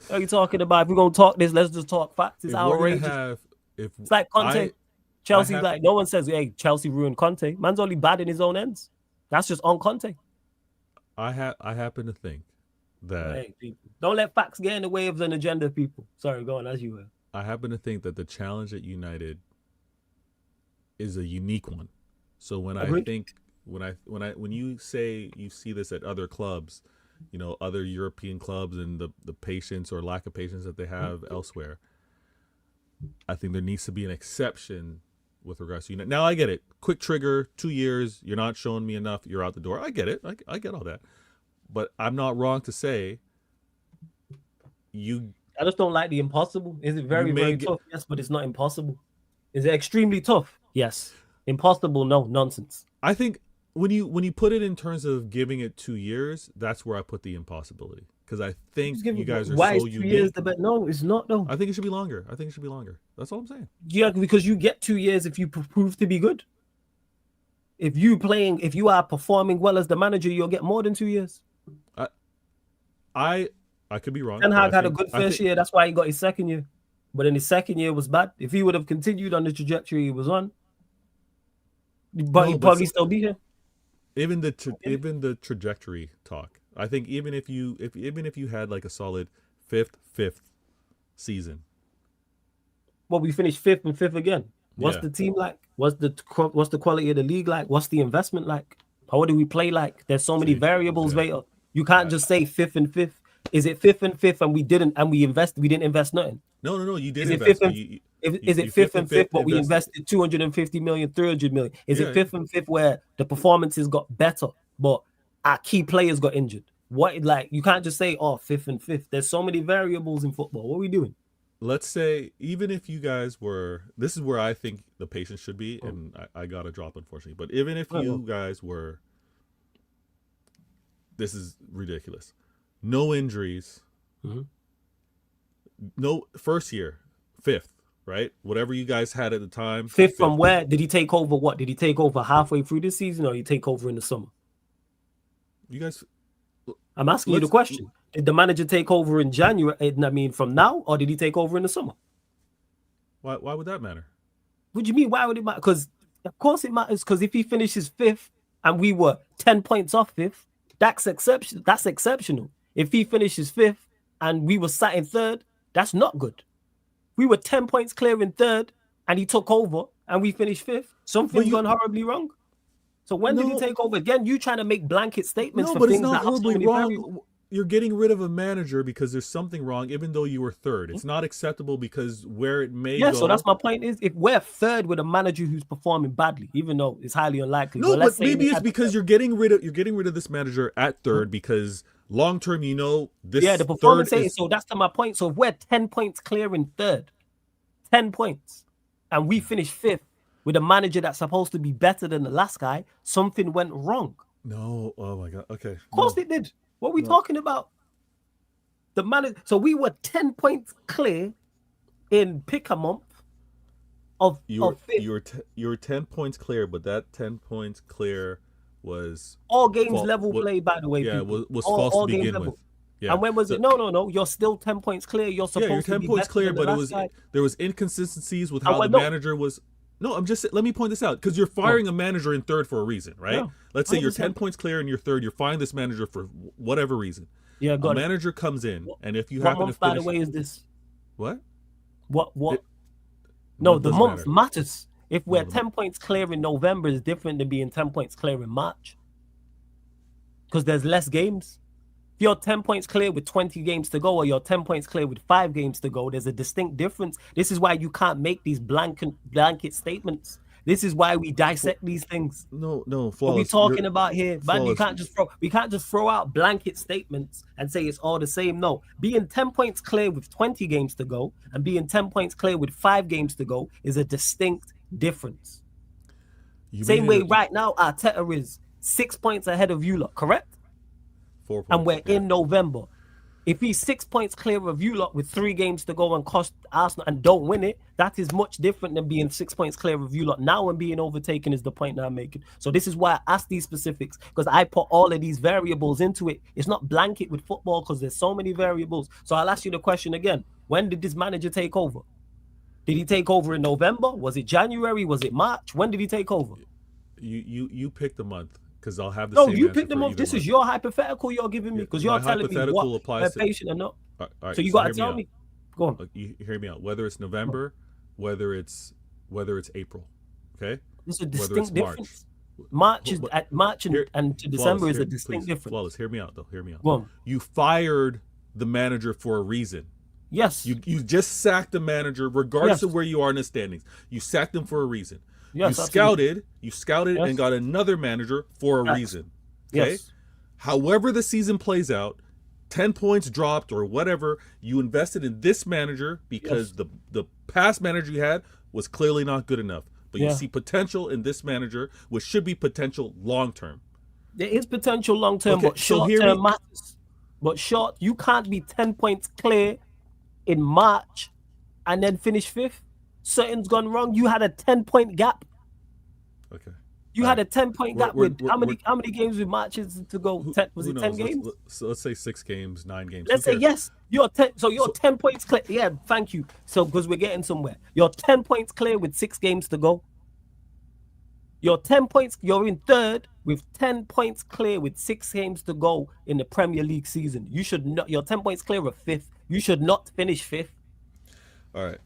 Speaker 7: What are you talking about? If we're going to talk this, let's just talk facts. It's outrageous. It's like Conte. Chelsea's like, no one says, hey, Chelsea ruined Conte. Man's only bad in his own ends. That's just on Conte.
Speaker 5: I happen to think that...
Speaker 7: Hey, people, don't let facts get in the way of an agenda, people. Sorry, go on, as you were.
Speaker 5: I happen to think that the challenge at United is a unique one. So when when you say you see this at other clubs, you know, other European clubs and the patience or lack of patience that they have elsewhere, I think there needs to be an exception with regards to United. Now I get it. Quick trigger, 2 years, you're not showing me enough, you're out the door. I get it. I get all that. But I'm not wrong to say
Speaker 7: I just don't like the impossible. Is it very, very tough? Yes, but it's not impossible. Is it extremely tough? Yes. Impossible? No. Nonsense.
Speaker 5: I think when you put it in terms of giving it 2 years, that's where I put the impossibility. Because I think you guys are so unique. 2 years?
Speaker 7: No, it's not though.
Speaker 5: I think it should be longer. That's all I'm saying.
Speaker 7: Yeah, because you get 2 years if you prove to be good. If you are performing well as the manager, you'll get more than 2 years.
Speaker 5: I could be wrong.
Speaker 7: Ten Hag had a good first year. That's why he got his second year. But then his second year was bad. If he would have continued on the trajectory he was on, he'd probably still be here.
Speaker 5: Even the trajectory talk. I think even if you had like a solid fifth season.
Speaker 7: Well, we finished fifth and fifth again. What's the team like? What's the quality of the league like? What's the investment like? How do we play like? There's so many variables, Vader. You can't just say fifth and fifth. Is it fifth and fifth, and we didn't invest nothing?
Speaker 5: No. You did
Speaker 7: Is it
Speaker 5: invest.
Speaker 7: fifth and is it fifth and fifth, but we invested 250 million, 300 million? Is it fifth and fifth where the performances got better, but our key players got injured? What, like, you can't just say, oh, fifth and fifth. There's so many variables in football. What are we doing?
Speaker 5: Let's say, even if you guys were, this is where I think the patience should be, and I got to drop, unfortunately. But even if you guys were, this is ridiculous. No injuries. No, first year, fifth, right? Whatever you guys had at the time.
Speaker 7: Fifth from where? Did he take over what? Did he take over halfway through the season, or did he take over in the summer?
Speaker 5: You guys...
Speaker 7: I'm asking you the question. Did the manager take over in January? I mean, from now, or did he take over in the summer?
Speaker 5: Why would that matter?
Speaker 7: What do you mean? Why would it matter? Because of course it matters. Because if he finishes fifth and we were 10 points off fifth, that's exception. That's exceptional. If he finishes fifth and we were sat in third, that's not good. We were 10 points clear in third, and he took over, and we finished fifth. Something's gone horribly wrong. So when did he take over? Again, you trying to make blanket statements for things that have so many
Speaker 5: wrong. You're getting rid of a manager because there's something wrong, even though you were third. It's not acceptable because where it may go.
Speaker 7: So that's my point. Is if we're third with a manager who's performing badly, even though it's highly unlikely.
Speaker 5: No, but maybe it's because you're getting rid of this manager at third because long term, this.
Speaker 7: Yeah, the performance so that's to my point. So if we're 10 points clear in third, 10 points, and we finish fifth with a manager that's supposed to be better than the last guy, something went wrong.
Speaker 5: No, oh my God. Okay.
Speaker 7: Of course it did. What are we talking about? The manager. So we were 10 points clear in pick a month of
Speaker 5: you were 10 points clear, but that 10 points clear was
Speaker 7: all games level play, by the way.
Speaker 5: Yeah, was false to begin with. Yeah.
Speaker 7: And when was it? No. You're still 10 points clear. You're supposed to be
Speaker 5: 10 points clear, but there was inconsistencies with how the manager was. No, let me point this out, because you're firing a manager in third for a reason, right? No, let's say you're 10 points clear and you're third, you're firing this manager for whatever reason.
Speaker 7: Yeah,
Speaker 5: a manager comes in, and if you happen to finish...
Speaker 7: What month, by the way, is this?
Speaker 5: What?
Speaker 7: The month matters. If we're 10 points clear in November, is different than being 10 points clear in March. Because there's less games. If you're 10 points clear with 20 games to go, or you're 10 points clear with 5 games to go, there's a distinct difference. This is why you can't make these blanket statements. This is why we dissect these things.
Speaker 5: No, Flawless.
Speaker 7: What are we talking about here? Man, we can't just throw out blanket statements and say it's all the same. No, being 10 points clear with 20 games to go and being 10 points clear with 5 games to go is a distinct difference. Same way right now, Arteta is 6 points ahead of you lot, correct?
Speaker 5: 4 points,
Speaker 7: and we're in November. If he's 6 points clear of you lot with 3 games to go and cost Arsenal and don't win it, that is much different than being 6 points clear of you lot now and being overtaken, is the point that I'm making. So this is why I asked these specifics, because I put all of these variables into it. It's not blanket with football because there's so many variables. So I'll ask you the question again. When did this manager take over? Did he take over in November? Was it January? Was it March? When did he take over?
Speaker 5: You pick the month. Because I'll have the
Speaker 7: same.
Speaker 5: No,
Speaker 7: you pick them up. This is your hypothetical you're giving me, because you're telling me what they're patient or not.
Speaker 5: All right,
Speaker 7: so you got to tell me. Go on.
Speaker 5: You hear me out. Whether it's November, whether it's April, okay?
Speaker 7: This is a distinct difference. March and to December is a distinct difference.
Speaker 5: Flawless, hear me out though. Hear me out.
Speaker 7: Go on.
Speaker 5: You fired the manager for a reason.
Speaker 7: Yes.
Speaker 5: You just sacked the manager, regardless of where you are in the standings. You sacked him for a reason.
Speaker 7: Yes,
Speaker 5: you scouted and got another manager for a reason. Okay?
Speaker 7: Yes.
Speaker 5: However the season plays out, 10 points dropped or whatever, you invested in this manager because the past manager you had was clearly not good enough. But you see potential in this manager, which should be potential long term.
Speaker 7: There is potential long term, but short term matters. But short, you can't be 10 points clear in March and then finish 5th. Something's gone wrong. You had a 10-point gap.
Speaker 5: Okay.
Speaker 7: You had a 10-point gap with how many games with matches to go? 10, was it 10 games?
Speaker 5: Let's say 6 games, 9 games.
Speaker 7: Let's say yes. You're 10. So you're 10 points clear. Yeah, thank you. So because we're getting somewhere. You're 10 points clear with 6 games to go. You're 10 points. You're in third with 10 points clear with 6 games to go in the Premier League season. You should not. You're 10 points clear of 5th. You should not finish 5th.
Speaker 5: All right.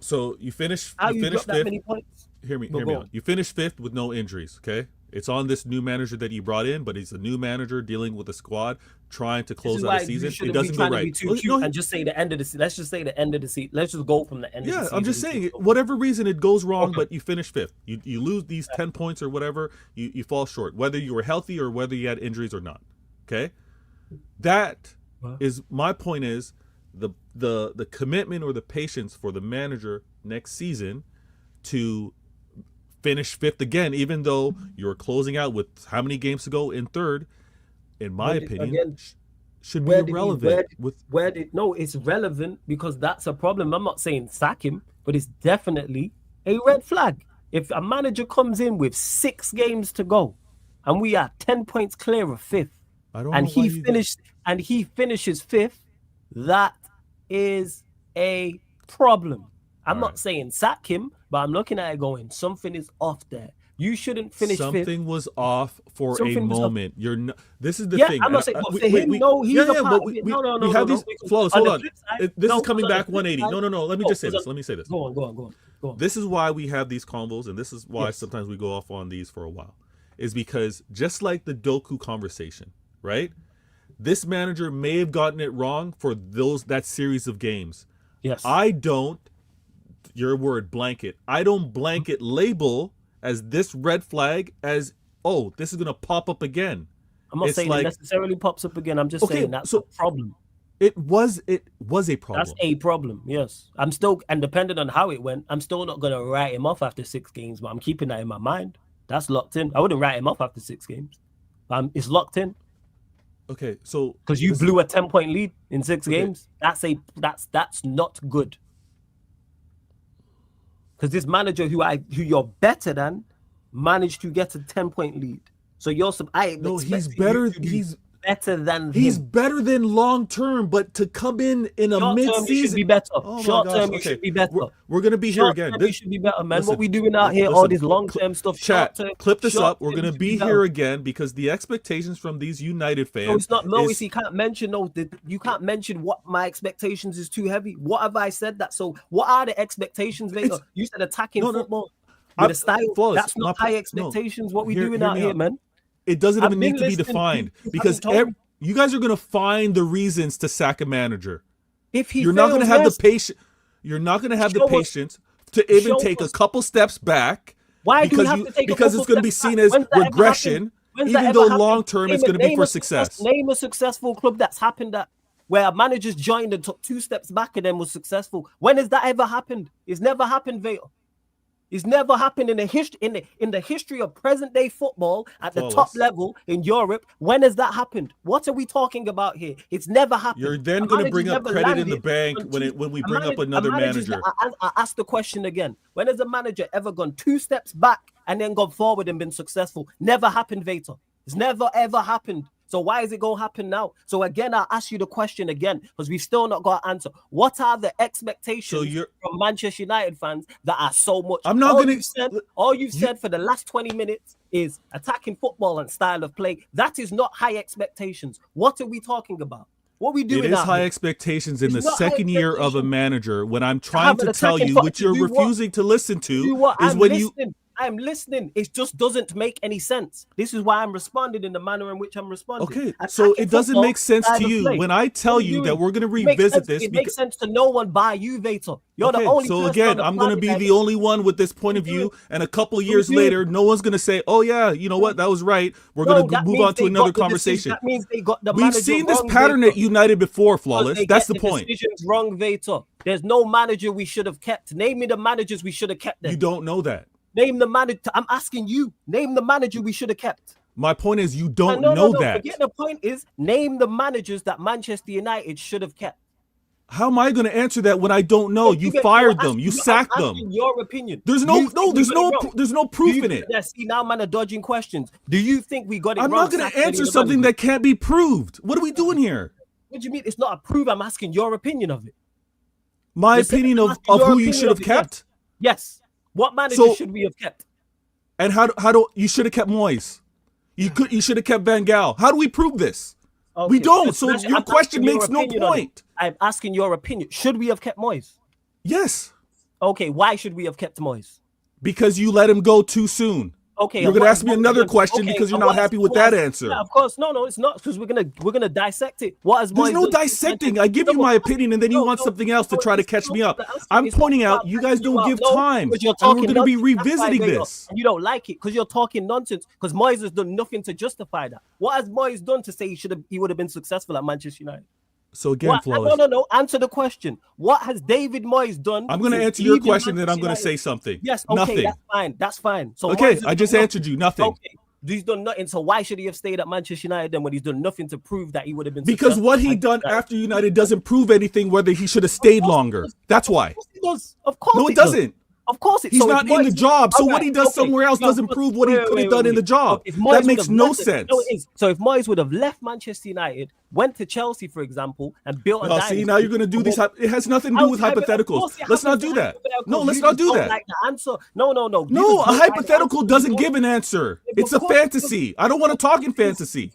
Speaker 5: So you finish.
Speaker 7: How you dropped that many points?
Speaker 5: Hear me out. You finished 5th with no injuries, okay? It's on this new manager that he brought in, but he's a new manager dealing with a squad trying to close out a season. It doesn't go right.
Speaker 7: And just say the end of the season. Let's just say the end of the season. Let's just go from the end of the season.
Speaker 5: Yeah, I'm just saying, whatever reason it goes wrong, but you finish 5th. You lose these 10 points or whatever, you fall short, whether you were healthy or whether you had injuries or not. Okay? That is my point is the commitment or the patience for the manager next season to finish 5th again, even though you're closing out with how many games to go in 3rd, in my opinion, should be irrelevant.
Speaker 7: No, it's relevant because that's a problem. I'm not saying sack him, but it's definitely a red flag. If a manager comes in with 6 games to go and we are 10 points clear of 5th, and he finishes 5th, that is a problem. I'm not saying sack him, but I'm looking at it going, something is off there. You shouldn't finish 5th.
Speaker 5: Something was off for a moment. You're not. This is the thing.
Speaker 7: I'm not saying for him. No, he's a part. No.
Speaker 5: We have these flaws. Hold on. This is coming back 180. No. Let me just say this. Let me say this.
Speaker 7: Go on.
Speaker 5: This is why we have these convos, and this is why sometimes we go off on these for a while. Is because just like the Doku conversation, right? This manager may have gotten it wrong for that series of games.
Speaker 7: Yes.
Speaker 5: I don't. Your word, blanket. I don't blanket label as this red flag as, oh, this is going to pop up again.
Speaker 7: I'm not saying it necessarily pops up again. I'm just saying that's a problem.
Speaker 5: It was a problem.
Speaker 7: That's a problem, yes. I'm still, and depending on how it went, I'm still not going to write him off after 6 games, but I'm keeping that in my mind. That's locked in. I wouldn't write him off after 6 games. It's locked in.
Speaker 5: Okay, so
Speaker 7: because you blew a 10-point lead in 6 games, that's not good. Because this manager who you're better than managed to get a 10-point lead. So
Speaker 5: he's better. He's
Speaker 7: better than
Speaker 5: he's
Speaker 7: him.
Speaker 5: Better than long term, but to come in a mid-season,
Speaker 7: you should be better.
Speaker 5: Oh
Speaker 7: short term, you should be better.
Speaker 5: We're gonna be here again.
Speaker 7: This should be better, man. What we doing out here, all this long-term stuff.
Speaker 5: Chat, clip this up. We're gonna be here again because the expectations from these United fans.
Speaker 7: No, it's not. No, you can't mention. No, you can't mention what my expectations is too heavy. What have I said that? So, what are the expectations, Vega? You said attacking football with a style. That's not high expectations. What we doing out here, man?
Speaker 5: It doesn't even need to be defined because you guys are going to find the reasons to sack a manager. You're not going to have the patience. You're not going to have the patience to even take a couple steps back.
Speaker 7: Why do you have to take
Speaker 5: because it's going to be seen as regression, even though long term it's going to be for success.
Speaker 7: Name a successful club that's happened where managers joined and took 2 steps back and then was successful. When has that ever happened? It's never happened, Vale. It's never happened in the history of present day football at the top level in Europe. When has that happened? What are we talking about here? It's never happened.
Speaker 5: You're then going to bring up credit in the bank when we bring up another manager.
Speaker 7: I ask the question again. When has a manager ever gone 2 steps back and then gone forward and been successful? Never happened, Vator. It's never ever happened. So why is it going to happen now? So again, I'll ask you the question again because we've still not got an answer. What are the expectations from Manchester United fans that are so much?
Speaker 5: I'm not going to.
Speaker 7: All you've said for the last 20 minutes is attacking football and style of play. That is not high expectations. What are we talking about? What are we doing?
Speaker 5: It is high expectations in the second year of a manager. When I'm trying to tell you, which you're refusing to listen to, is when you.
Speaker 7: I'm listening. It just doesn't make any sense. This is why I'm responding in the manner in which I'm responding.
Speaker 5: Okay, so it doesn't make sense to you when I tell you that we're going to revisit this.
Speaker 7: It makes sense to no one by you, Vator. You're the only person.
Speaker 5: So again, I'm going to be the only one with this point of view, and a couple years later, no one's going to say, "Oh yeah, you know what? That was right. We're going to move on to another conversation."
Speaker 7: That means they got the
Speaker 5: We've seen this pattern at United before, Flawless. That's the point.
Speaker 7: Decisions wrong, Vator. There's no manager we should have kept. Name me the managers we should have kept. Then
Speaker 5: you don't know that.
Speaker 7: Name the manager. I'm asking you. Name the manager we should have kept.
Speaker 5: My point is you don't know that.
Speaker 7: Forget the point is name the managers that Manchester United should have kept.
Speaker 5: How am I going to answer that when I don't know? You fired them. You sacked them.
Speaker 7: Your opinion.
Speaker 5: There's no proof in it.
Speaker 7: See, now man are dodging questions. Do you think we got it
Speaker 5: wrong?
Speaker 7: I'm
Speaker 5: not going to answer something that can't be proved. What are we doing here?
Speaker 7: What do you mean? It's not a proof. I'm asking your opinion of it.
Speaker 5: My opinion of who you should have kept?
Speaker 7: Yes. What manager should we have kept?
Speaker 5: And how do you should have kept Moyes? You should have kept Van Gaal. How do we prove this? Okay. We don't. So your question makes no point.
Speaker 7: I'm asking your opinion. Should we have kept Moyes?
Speaker 5: Yes.
Speaker 7: Okay. Why should we have kept Moyes?
Speaker 5: Because you let him go too soon.
Speaker 7: Okay,
Speaker 5: You're going to ask me another question because you're not happy with that answer.
Speaker 7: Yeah, of course. No, it's not, because we're gonna dissect it. What has
Speaker 5: There's
Speaker 7: Moyes
Speaker 5: no
Speaker 7: done?
Speaker 5: dissecting. I give you my opinion, and then you want something else to try to catch me up. I'm pointing out you guys don't give time, and we're going to be revisiting this.
Speaker 7: And you don't like it because you're talking nonsense. Because Moyes has done nothing to justify that. What has Moyes done to say he would have been successful at Manchester United?
Speaker 5: So again, Flawless.
Speaker 7: No. Answer the question. What has David Moyes done?
Speaker 5: I'm going to answer your question, then I'm going to say something.
Speaker 7: Yes, okay,
Speaker 5: nothing.
Speaker 7: That's fine. So
Speaker 5: okay, I just answered you. Nothing.
Speaker 7: Okay. He's done nothing. So why should he have stayed at Manchester United then when he's done nothing to prove that he would have been
Speaker 5: Because what he done after United doesn't prove anything whether he should have stayed longer. That's why.
Speaker 7: Of course it does. Of course
Speaker 5: no, it doesn't.
Speaker 7: Of course
Speaker 5: he's not in the job. So what he does somewhere else doesn't prove what he could have done in the job. That makes no sense.
Speaker 7: No, it is. So if Moyes would have left Manchester United, went to Chelsea, for example, and built a dynasty.
Speaker 5: See, now you're going to do these. It has nothing to do with hypotheticals. Let's not do that. No, let's not do that.
Speaker 7: Like the answer. No.
Speaker 5: No, a hypothetical doesn't give an answer. It's a fantasy. I don't want to talk in fantasy.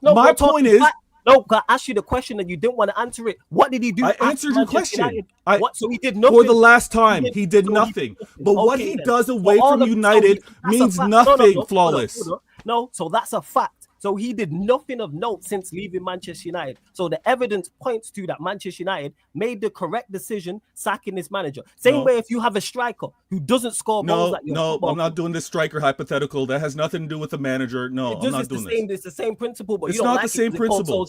Speaker 5: My point is.
Speaker 7: No, I asked you the question and you didn't want to answer it. What did he do?
Speaker 5: I answered your question.
Speaker 7: So he did nothing.
Speaker 5: For the last time, he did nothing. But what he does away from United means nothing, Flawless.
Speaker 7: No, so that's a fact. So he did nothing of note since leaving Manchester United. So the evidence points to that Manchester United made the correct decision sacking this manager. Same way if you have a striker who doesn't score goals like
Speaker 5: I'm not doing this striker hypothetical. That has nothing to do with the manager. No, I'm not doing this.
Speaker 7: It's the same principle, but
Speaker 5: it's not the same principle.
Speaker 7: Of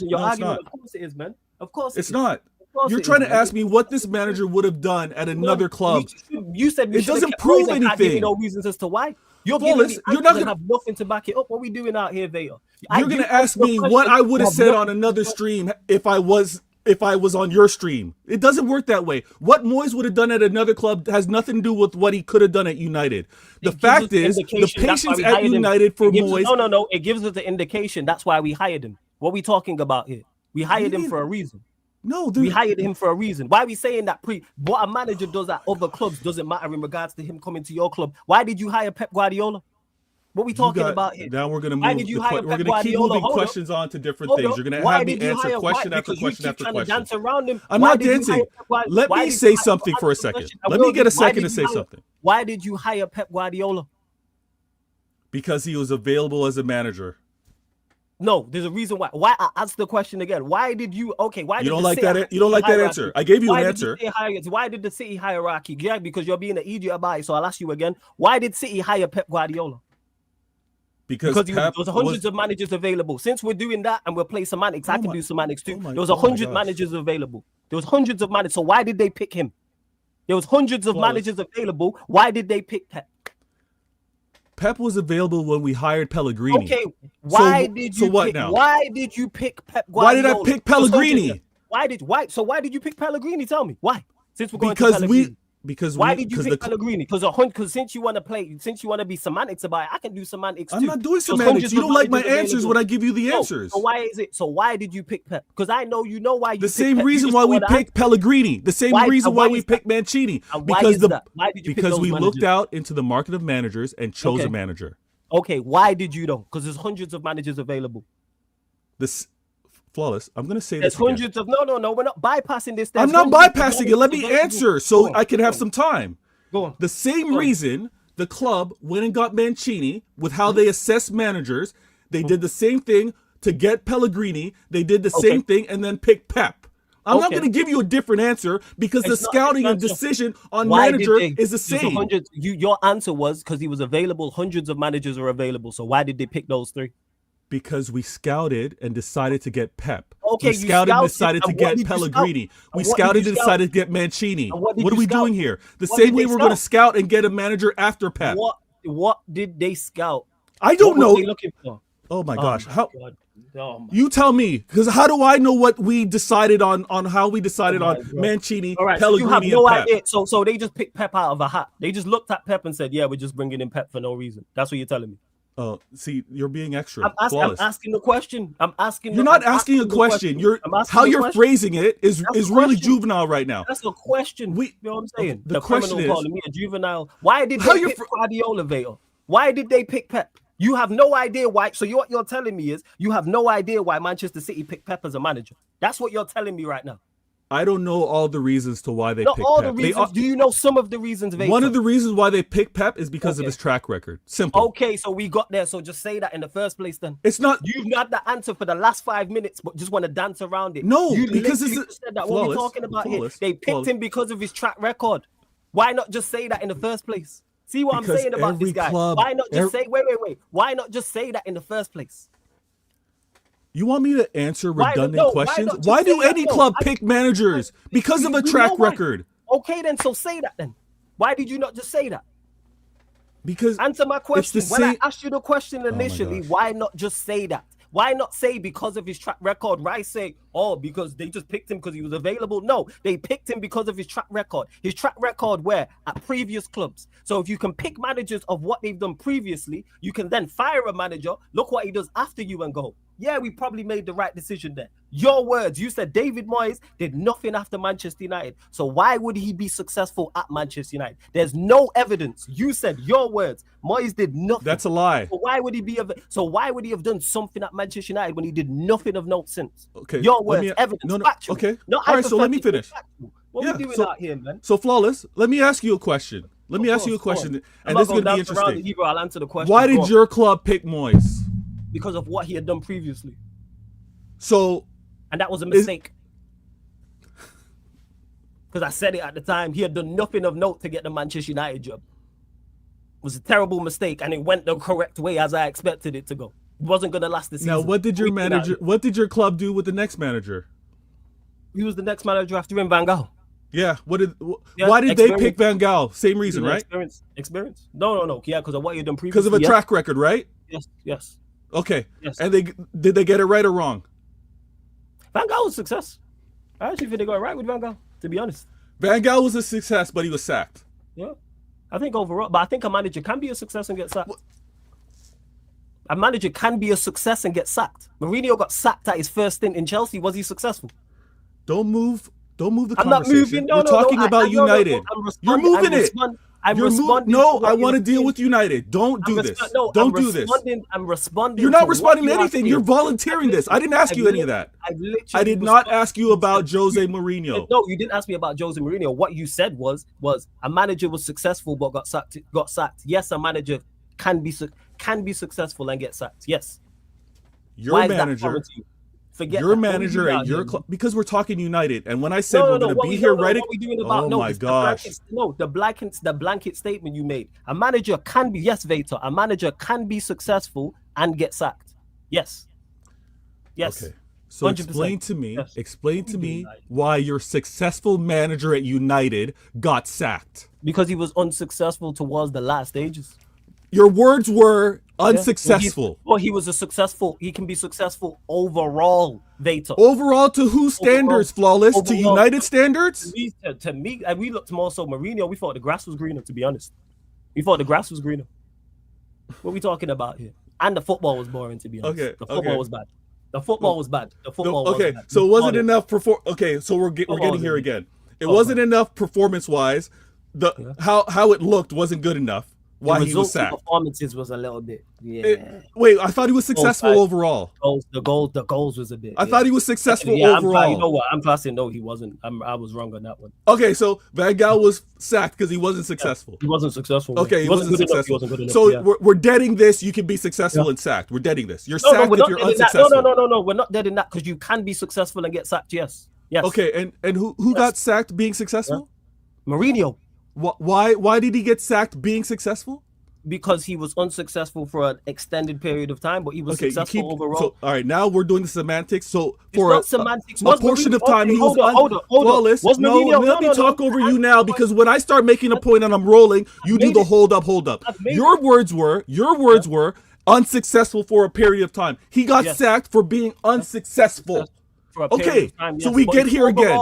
Speaker 7: course it is, man. Of course
Speaker 5: it's not. You're trying to ask me what this manager would have done at another club.
Speaker 7: You said
Speaker 5: it doesn't prove anything.
Speaker 7: I give you no reasons as to why. You're not gonna have nothing to back it up. What are we doing out here, Vega?
Speaker 5: You're gonna ask me what I would have said on another stream if I was on your stream. It doesn't work that way. What Moyes would have done at another club has nothing to do with what he could have done at United. The fact is, the patience at United for Moyes.
Speaker 7: No. It gives us the indication. That's why we hired him. What are we talking about here? We hired him for a reason.
Speaker 5: No,
Speaker 7: we hired him for a reason. Why are we saying that what a manager does at other clubs doesn't matter in regards to him coming to your club? Why did you hire Pep Guardiola? What are we talking about here?
Speaker 5: Now we're going to move. We're going to keep moving questions on to different things. You're going to have me answer question after question after question. I'm not dancing. Let me say something for a second. Let me get a second to say something.
Speaker 7: Why did you hire Pep Guardiola?
Speaker 5: Because he was available as a manager.
Speaker 7: No, there's a reason why. Why? I asked the question again. Why did you? Okay, why?
Speaker 5: You don't like that? You don't like that answer? I gave you an answer.
Speaker 7: Why did the City hierarchy? Yeah, because you're being an idiot about it. So I'll ask you again. Why did City hire Pep Guardiola?
Speaker 5: Because
Speaker 7: there was hundreds of managers available. Since we're doing that and we'll play semantics, I can do semantics too. There was 100 managers available. There was hundreds of managers. So why did they pick him? There was hundreds of managers available. Why did they pick Pep?
Speaker 5: Pep was available when we hired Pellegrini.
Speaker 7: Okay, why did you pick Pep Guardiola?
Speaker 5: Why did I pick Pellegrini?
Speaker 7: Why did you pick Pellegrini? Tell me why. Since we're going to Pellegrini. Why did you pick Pellegrini? Because since you want to be semantics about it, I can do semantics too.
Speaker 5: I'm not doing semantics. You don't like my answers when I give you the answers.
Speaker 7: So why did you pick Pep? Because I know you know why you
Speaker 5: picked Pep. The same reason why we picked Pellegrini. The same reason why we picked Mancini. Because we looked out into the market of managers and chose a manager.
Speaker 7: Okay, why did you though? Because there's hundreds of managers available.
Speaker 5: Flawless. I'm going to say this.
Speaker 7: There's hundreds of no. We're not bypassing this.
Speaker 5: I'm not bypassing it. Let me answer so I can have some time.
Speaker 7: Go on.
Speaker 5: The same reason the club went and got Mancini with how they assess managers. They did the same thing to get Pellegrini. They did the same thing and then picked Pep. I'm not going to give you a different answer because the scouting and decision on manager is the same.
Speaker 7: Your answer was because he was available. Hundreds of managers are available. So why did they pick those three?
Speaker 5: Because we scouted and decided to get Pep.
Speaker 7: Okay,
Speaker 5: we scouted and decided to get Pellegrini. We scouted and decided to get Mancini. What are we doing here? The same way we're going to scout and get a manager after Pep.
Speaker 7: What did they scout?
Speaker 5: I don't know.
Speaker 7: What were they looking for?
Speaker 5: Oh my gosh. You tell me, because how do I know what we decided on how we decided on Mancini, Pellegrini,
Speaker 7: you have no
Speaker 5: and Pep?
Speaker 7: idea. So they just picked Pep out of a hat. They just looked at Pep and said, "Yeah, we're just bringing in Pep for no reason." That's what you're telling me.
Speaker 5: See, you're being extra.
Speaker 7: I'm asking the question.
Speaker 5: You're not asking a question. How you're phrasing it is really juvenile right now.
Speaker 7: That's a question. You know what I'm saying?
Speaker 5: The question is,
Speaker 7: calling me a juvenile. Why did they pick Guardiola, Vale? Why did they pick Pep? You have no idea why. So what you're telling me is you have no idea why Manchester City picked Pep as a manager. That's what you're telling me right now.
Speaker 5: I don't know all the reasons to why they
Speaker 7: Not
Speaker 5: picked
Speaker 7: all
Speaker 5: Pep.
Speaker 7: the reasons. Do you know some of the reasons? Vader?
Speaker 5: One of the reasons why they picked Pep is because of his track record. Simple.
Speaker 7: Okay, so we got there. So just say that in the first place then.
Speaker 5: It's not.
Speaker 7: You've had the answer for the last 5 minutes, but just want to dance around it.
Speaker 5: No,
Speaker 7: you
Speaker 5: because
Speaker 7: literally
Speaker 5: this is
Speaker 7: just said that.
Speaker 5: flawless,
Speaker 7: What we're talking about
Speaker 5: flawless,
Speaker 7: here. They picked him because of his track record. Why not just say that in the first place? See what
Speaker 5: Because
Speaker 7: I'm saying about this guy? Why not just say, wait. Why not just say that in the first place?
Speaker 5: You want me to answer redundant questions?
Speaker 7: Why
Speaker 5: Why do any club pick managers? Because of a track record.
Speaker 7: Okay, then, so say that then. Why did you not just say that?
Speaker 5: Because
Speaker 7: answer my question. When I asked you the question initially, why not just say that? Why not say because of his track record? Why say, oh, because they just picked him because he was available? No, they picked him because of his track record. His track record where? At previous clubs. So if you can pick managers of what they've done previously, you can then fire a manager, look what he does after you and go, yeah, we probably made the right decision there. Your words, you said David Moyes did nothing after Manchester United. So why would he be successful at Manchester United? There's no evidence. You said your words. Moyes did nothing.
Speaker 5: That's a lie.
Speaker 7: So why would he have done something at Manchester United when he did nothing of note since?
Speaker 5: Okay.
Speaker 7: Your words, evidence, factual.
Speaker 5: Okay.
Speaker 7: Not
Speaker 5: all right, so let me finish.
Speaker 7: Factual. What are we doing out here, man?
Speaker 5: So Flawless, let me ask you a question. And this is going to be interesting.
Speaker 7: Either, I'll answer the question.
Speaker 5: Why did your club pick Moyes?
Speaker 7: Because of what he had done previously.
Speaker 5: So,
Speaker 7: and that was a mistake. Because I said it at the time. He had done nothing of note to get the Manchester United job. It was a terrible mistake, and it went the correct way as I expected it to go. It wasn't going to last the season.
Speaker 5: Now, what did your club do with the next manager?
Speaker 7: He was the next manager after him, Van Gaal.
Speaker 5: Yeah. Why did they pick Van Gaal? Same reason, right?
Speaker 7: Experience. No. Yeah, because of what you done previously.
Speaker 5: Because of a track record, right?
Speaker 7: Yes.
Speaker 5: Okay.
Speaker 7: Yes.
Speaker 5: And did they get it right or wrong?
Speaker 7: Van Gaal was a success. I actually think they got it right with Van Gaal, to be honest.
Speaker 5: Van Gaal was a success, but he was sacked.
Speaker 7: Yeah. I think overall, but I think a manager can be a success and get sacked. What? A manager can be a success and get sacked. Mourinho got sacked at his first stint in Chelsea. Was he successful?
Speaker 5: Don't move the
Speaker 7: I'm not
Speaker 5: conversation.
Speaker 7: moving.
Speaker 5: We're talking about United. You're moving it.
Speaker 7: I'm responding.
Speaker 5: No, I want to deal with United. Don't do this. Don't do this.
Speaker 7: I'm responding.
Speaker 5: You're not responding to anything. You're volunteering this. I didn't ask you any of that. I did not ask you about Jose Mourinho.
Speaker 7: No, you didn't ask me about Jose Mourinho. What you said was a manager was successful but got sacked. Yes, a manager can be successful and get sacked. Yes.
Speaker 5: Your manager. Your manager and your club, because we're talking United, and when I said we're going to be here writing, my gosh,
Speaker 7: the blanket statement you made. A manager can be, yes, Vader, a manager can be successful and get sacked. Yes.
Speaker 5: Okay. So 100%. Explain to me why your successful manager at United got sacked.
Speaker 7: Because he was unsuccessful towards the last stages.
Speaker 5: Your words were unsuccessful.
Speaker 7: He can be successful overall, Vader.
Speaker 5: Overall to whose standards, Flawless? To United standards?
Speaker 7: To me, and we looked more so Mourinho, we thought the grass was greener, to be honest. We thought the grass was greener. What are we talking about here? And the football was boring, to be honest. The football was bad. The football was bad.
Speaker 5: So it wasn't enough so we're getting here again. It wasn't enough performance-wise. How it looked wasn't good enough. Why he was sacked.
Speaker 7: Performances was a little bit.
Speaker 5: Wait, I thought he was successful overall.
Speaker 7: The goals was a bit.
Speaker 5: I thought he was successful overall.
Speaker 7: You know what? I'm classing. No, he wasn't. I was wrong on that one.
Speaker 5: Okay, so Van Gaal was sacked because he wasn't successful.
Speaker 7: He wasn't successful.
Speaker 5: Okay, he wasn't successful. So we're deading this. You can be successful and sacked. We're deading this. You're sacked if you're unsuccessful.
Speaker 7: No. We're not deading that because you can be successful and get sacked. Yes.
Speaker 5: Okay, and who got sacked being successful?
Speaker 7: Mourinho.
Speaker 5: Why did he get sacked being successful?
Speaker 7: Because he was unsuccessful for an extended period of time, but he was successful overall.
Speaker 5: So, all right, now we're doing the semantics. So for a portion of time, he was flawless. No, let me talk over you now, because when I start making a point and I'm rolling, you do the hold up. Your words were unsuccessful for a period of time. He got sacked for being unsuccessful. Okay, so we get here again.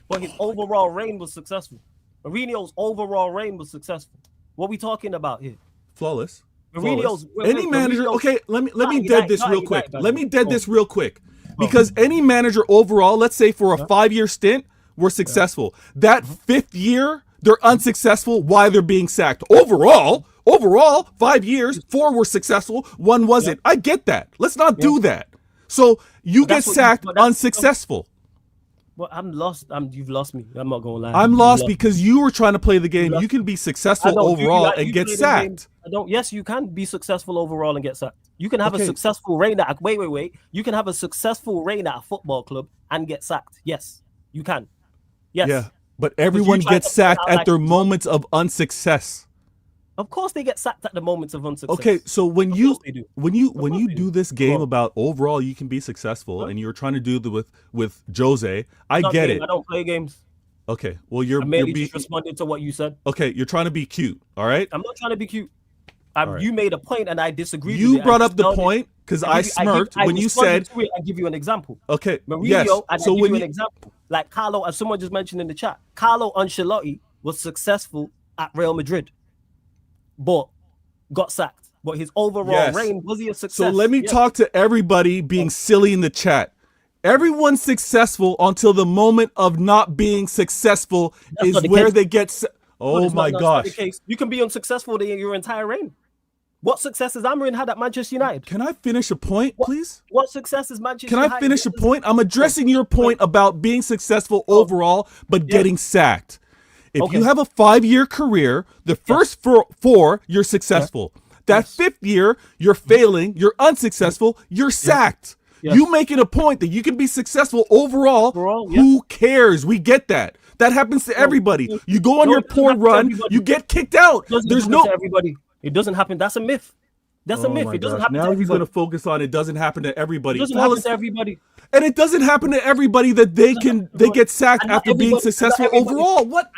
Speaker 7: But his overall reign was successful. Mourinho's overall reign was successful. What are we talking about here?
Speaker 5: Flawless.
Speaker 7: Any
Speaker 5: manager. Okay, let me dead this real quick. Because any manager overall, let's say for a 5-year stint, were successful. That 5th year, they're unsuccessful. Why they're being sacked? Overall, 5 years, 4 were successful, 1 wasn't. I get that. Let's not do that. So you get sacked unsuccessful.
Speaker 7: But I'm lost. You've lost me. I'm not gonna lie.
Speaker 5: I'm
Speaker 7: You've
Speaker 5: lost because you were trying to play the game.
Speaker 7: lost
Speaker 5: You can be
Speaker 7: I
Speaker 5: successful
Speaker 7: don't.
Speaker 5: overall and
Speaker 7: You
Speaker 5: get
Speaker 7: play the game.
Speaker 5: sacked.
Speaker 7: I don't. Yes, you can be successful overall and get sacked. You can have a
Speaker 5: Okay.
Speaker 7: successful reign at. Wait. You can have a successful reign at a football club and get sacked. Yes, you can. Yes.
Speaker 5: Yeah, but everyone
Speaker 7: tried
Speaker 5: gets
Speaker 7: to play
Speaker 5: sacked
Speaker 7: out
Speaker 5: at
Speaker 7: like
Speaker 5: their
Speaker 7: a drug.
Speaker 5: moments of unsuccess.
Speaker 7: Of course, they get sacked at the moments of unsuccess.
Speaker 5: Okay, so when
Speaker 7: Of
Speaker 5: you
Speaker 7: course they do.
Speaker 5: when you
Speaker 7: Of
Speaker 5: when
Speaker 7: course
Speaker 5: you
Speaker 7: they
Speaker 5: do
Speaker 7: do.
Speaker 5: this game
Speaker 7: Go on.
Speaker 5: about overall you can be successful and you're trying to do the with Jose, I
Speaker 7: Not
Speaker 5: get
Speaker 7: game.
Speaker 5: it.
Speaker 7: I don't play games.
Speaker 5: Okay, well
Speaker 7: I
Speaker 5: you're
Speaker 7: merely
Speaker 5: being
Speaker 7: just responded to what you said.
Speaker 5: okay. You're trying to be cute, all right?
Speaker 7: I'm not trying to be cute.
Speaker 5: right.
Speaker 7: You made a point and I disagreed.
Speaker 5: You
Speaker 7: with it.
Speaker 5: brought
Speaker 7: I
Speaker 5: up the
Speaker 7: dispelled it.
Speaker 5: point because I smirked when you
Speaker 7: responded
Speaker 5: said
Speaker 7: to it and give you an example.
Speaker 5: okay.
Speaker 7: Mourinho,
Speaker 5: Yes.
Speaker 7: and
Speaker 5: So
Speaker 7: I give
Speaker 5: when
Speaker 7: you an
Speaker 5: you
Speaker 7: example. Like Carlo, as someone just mentioned in the chat, Carlo Ancelotti was successful at Real Madrid, but got sacked. But his overall
Speaker 5: Yes.
Speaker 7: reign, was he a success?
Speaker 5: So let me
Speaker 7: Yes.
Speaker 5: talk to everybody being silly in the chat. Everyone's successful until the moment of not being successful
Speaker 7: That's
Speaker 5: is
Speaker 7: not the
Speaker 5: where
Speaker 7: case.
Speaker 5: they get.
Speaker 7: But
Speaker 5: Oh
Speaker 7: it's
Speaker 5: my
Speaker 7: that's not the
Speaker 5: gosh!
Speaker 7: case. You can be unsuccessful your entire reign. What success has Amarin had at Manchester United?
Speaker 5: Can I finish a point, please?
Speaker 7: What success is Manchester
Speaker 5: Can
Speaker 7: United?
Speaker 5: I finish a
Speaker 7: What
Speaker 5: point? I'm addressing your point about being successful overall, but getting sacked. If
Speaker 7: Okay.
Speaker 5: you have a 5-year career, the first four you're successful. That 5th year, you're failing, you're unsuccessful, you're sacked.
Speaker 7: Yes.
Speaker 5: You making a point that you can be successful overall.
Speaker 7: Overall, yeah.
Speaker 5: Who cares? We get that. That happens to everybody. You go on
Speaker 7: No,
Speaker 5: your
Speaker 7: it doesn't
Speaker 5: poor
Speaker 7: happen to
Speaker 5: run,
Speaker 7: everybody.
Speaker 5: you get kicked out.
Speaker 7: It doesn't
Speaker 5: There's
Speaker 7: happen
Speaker 5: no.
Speaker 7: to everybody. It doesn't happen. That's a myth. That's a
Speaker 5: Oh
Speaker 7: myth.
Speaker 5: my
Speaker 7: It doesn't
Speaker 5: gosh.
Speaker 7: happen
Speaker 5: Now
Speaker 7: to
Speaker 5: he's
Speaker 7: everybody.
Speaker 5: going to focus on it doesn't happen to everybody.
Speaker 7: It doesn't
Speaker 5: Tell
Speaker 7: happen
Speaker 5: us-
Speaker 7: to everybody.
Speaker 5: And it doesn't happen to everybody that they get sacked
Speaker 7: And not
Speaker 5: after being
Speaker 7: everybody-
Speaker 5: successful
Speaker 7: not everybody-
Speaker 5: overall. What?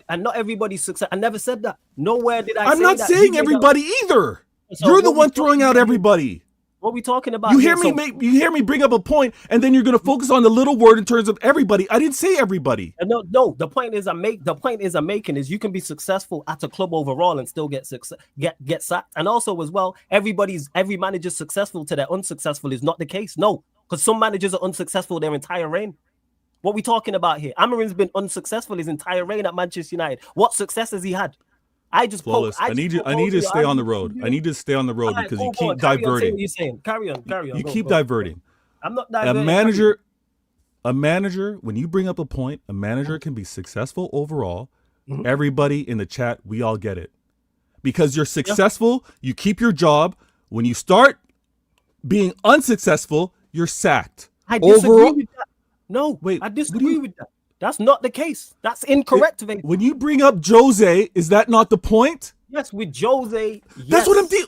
Speaker 7: And not everybody's success. I never said that. Nowhere did I
Speaker 5: I'm
Speaker 7: say
Speaker 5: not
Speaker 7: that.
Speaker 5: saying
Speaker 7: You made that-
Speaker 5: everybody either.
Speaker 7: So
Speaker 5: You're the
Speaker 7: what we
Speaker 5: one throwing
Speaker 7: talking
Speaker 5: out
Speaker 7: about here-
Speaker 5: everybody.
Speaker 7: What we talking about?
Speaker 5: You
Speaker 7: here?
Speaker 5: hear me you hear me bring up a point and then you're going to focus on the little word in terms of everybody. I didn't say everybody.
Speaker 7: No. The point is I'm making is you can be successful at a club overall and still get sacked. And also as well, every manager's successful to their unsuccessful is not the case. No, because some managers are unsuccessful their entire reign. What we talking about here? Amarin's been unsuccessful his entire reign at Manchester United. What success has he had?
Speaker 5: Flawless. I need you to stay on the road. I need to stay on the road because you keep diverting.
Speaker 7: Carry on.
Speaker 5: You keep diverting.
Speaker 7: I'm not
Speaker 5: A
Speaker 7: diverting.
Speaker 5: manager, when you bring up a point, a manager can be successful overall. Everybody in the chat, we all get it. Because you're successful, you keep your job. When you start being unsuccessful, you're sacked.
Speaker 7: I disagree
Speaker 5: Overall,
Speaker 7: with that. No,
Speaker 5: Wait,
Speaker 7: I
Speaker 5: what do
Speaker 7: disagree
Speaker 5: you-
Speaker 7: with that. That's not the case. That's incorrect, Vay.
Speaker 5: when you bring up Jose, is that not the point?
Speaker 7: Yes, with Jose. Yes.
Speaker 5: That's what I'm dealing.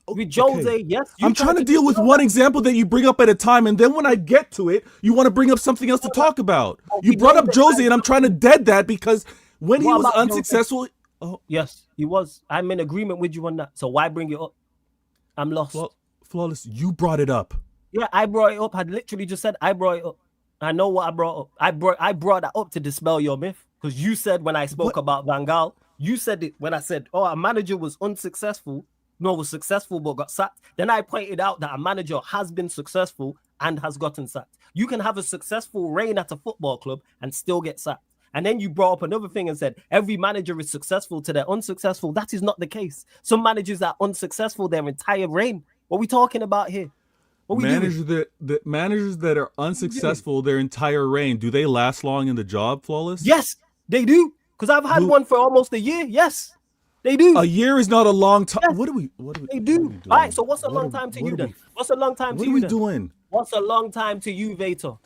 Speaker 7: With Jose, yes.
Speaker 5: I'm trying to deal with one example that you bring up at a time, and then when I get to it, you want to bring up something else to talk about. You
Speaker 7: we
Speaker 5: brought
Speaker 7: know
Speaker 5: up
Speaker 7: that
Speaker 5: Jose, and I'm trying to dead that because when he
Speaker 7: What
Speaker 5: was
Speaker 7: about Jose?
Speaker 5: unsuccessful, oh,
Speaker 7: Yes, he was. I'm in agreement with you on that. So why bring it up? I'm lost.
Speaker 5: Flawless, you brought it up.
Speaker 7: Yeah, I brought it up. I literally just said I brought it up. I know what I brought up. I brought that up to dispel your myth because you said when I spoke about Van Gaal, you said it when I said, "Oh, a manager was unsuccessful." No, was successful but got sacked. Then I pointed out that a manager has been successful and has gotten sacked. You can have a successful reign at a football club and still get sacked. And then you brought up another thing and said every manager is successful to their unsuccessful. That is not the case. Some managers are unsuccessful their entire reign. What are we talking about here? What we doing?
Speaker 5: Managers that are unsuccessful their entire reign, do they last long in the job, Flawless?
Speaker 7: Yes, they do. Because I've had one for almost a year. Yes, they do.
Speaker 5: A year is not a long time.
Speaker 7: Yes.
Speaker 5: What are we?
Speaker 7: They do. All right. So what's a long time to you then? What's a long time to you?
Speaker 5: What are we
Speaker 7: then?
Speaker 5: doing?
Speaker 7: What's a long time to you, Vator?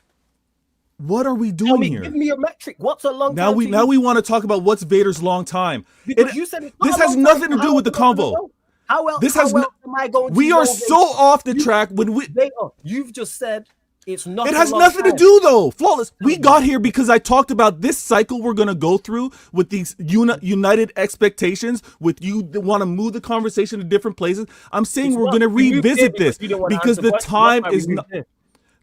Speaker 5: What are we
Speaker 7: Tell
Speaker 5: doing
Speaker 7: me,
Speaker 5: here?
Speaker 7: give me a metric. What's a long
Speaker 5: Now
Speaker 7: time?
Speaker 5: we want to talk about what's Vader's long time.
Speaker 7: Because you said it's not
Speaker 5: this
Speaker 7: a
Speaker 5: has
Speaker 7: long
Speaker 5: nothing
Speaker 7: time.
Speaker 5: to do
Speaker 7: How
Speaker 5: with the
Speaker 7: else am I gonna
Speaker 5: convo.
Speaker 7: know? How else?
Speaker 5: This
Speaker 7: how
Speaker 5: has
Speaker 7: else
Speaker 5: no.
Speaker 7: am I going to
Speaker 5: We are
Speaker 7: know,
Speaker 5: so off the track when we.
Speaker 7: Vader, you've just said it's not.
Speaker 5: It
Speaker 7: a
Speaker 5: has
Speaker 7: long
Speaker 5: nothing to
Speaker 7: time.
Speaker 5: do though, Flawless. We got here because I talked about this cycle we're gonna go through with these united expectations. With you that want to move the conversation to different places. I'm saying we're gonna revisit this because the time is not.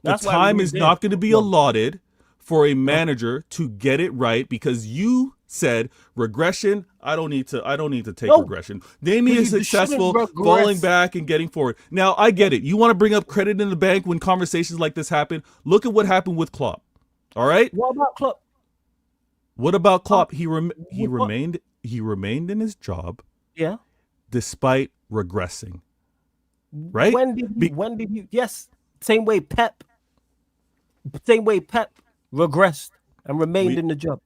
Speaker 5: The time is not going to be allotted for a manager to get it right because you said regression. I don't need to take regression. Name me a successful falling back and getting forward. Now I get it. You want to bring up credit in the bank when conversations like this happen. Look at what happened with Klopp. All right.
Speaker 7: What about Klopp?
Speaker 5: What about Klopp? He remained in his job.
Speaker 7: Yeah.
Speaker 5: Despite regressing. Right.
Speaker 7: When did you? Yes. Same way Pep regressed, and remained
Speaker 5: We-
Speaker 7: in the job.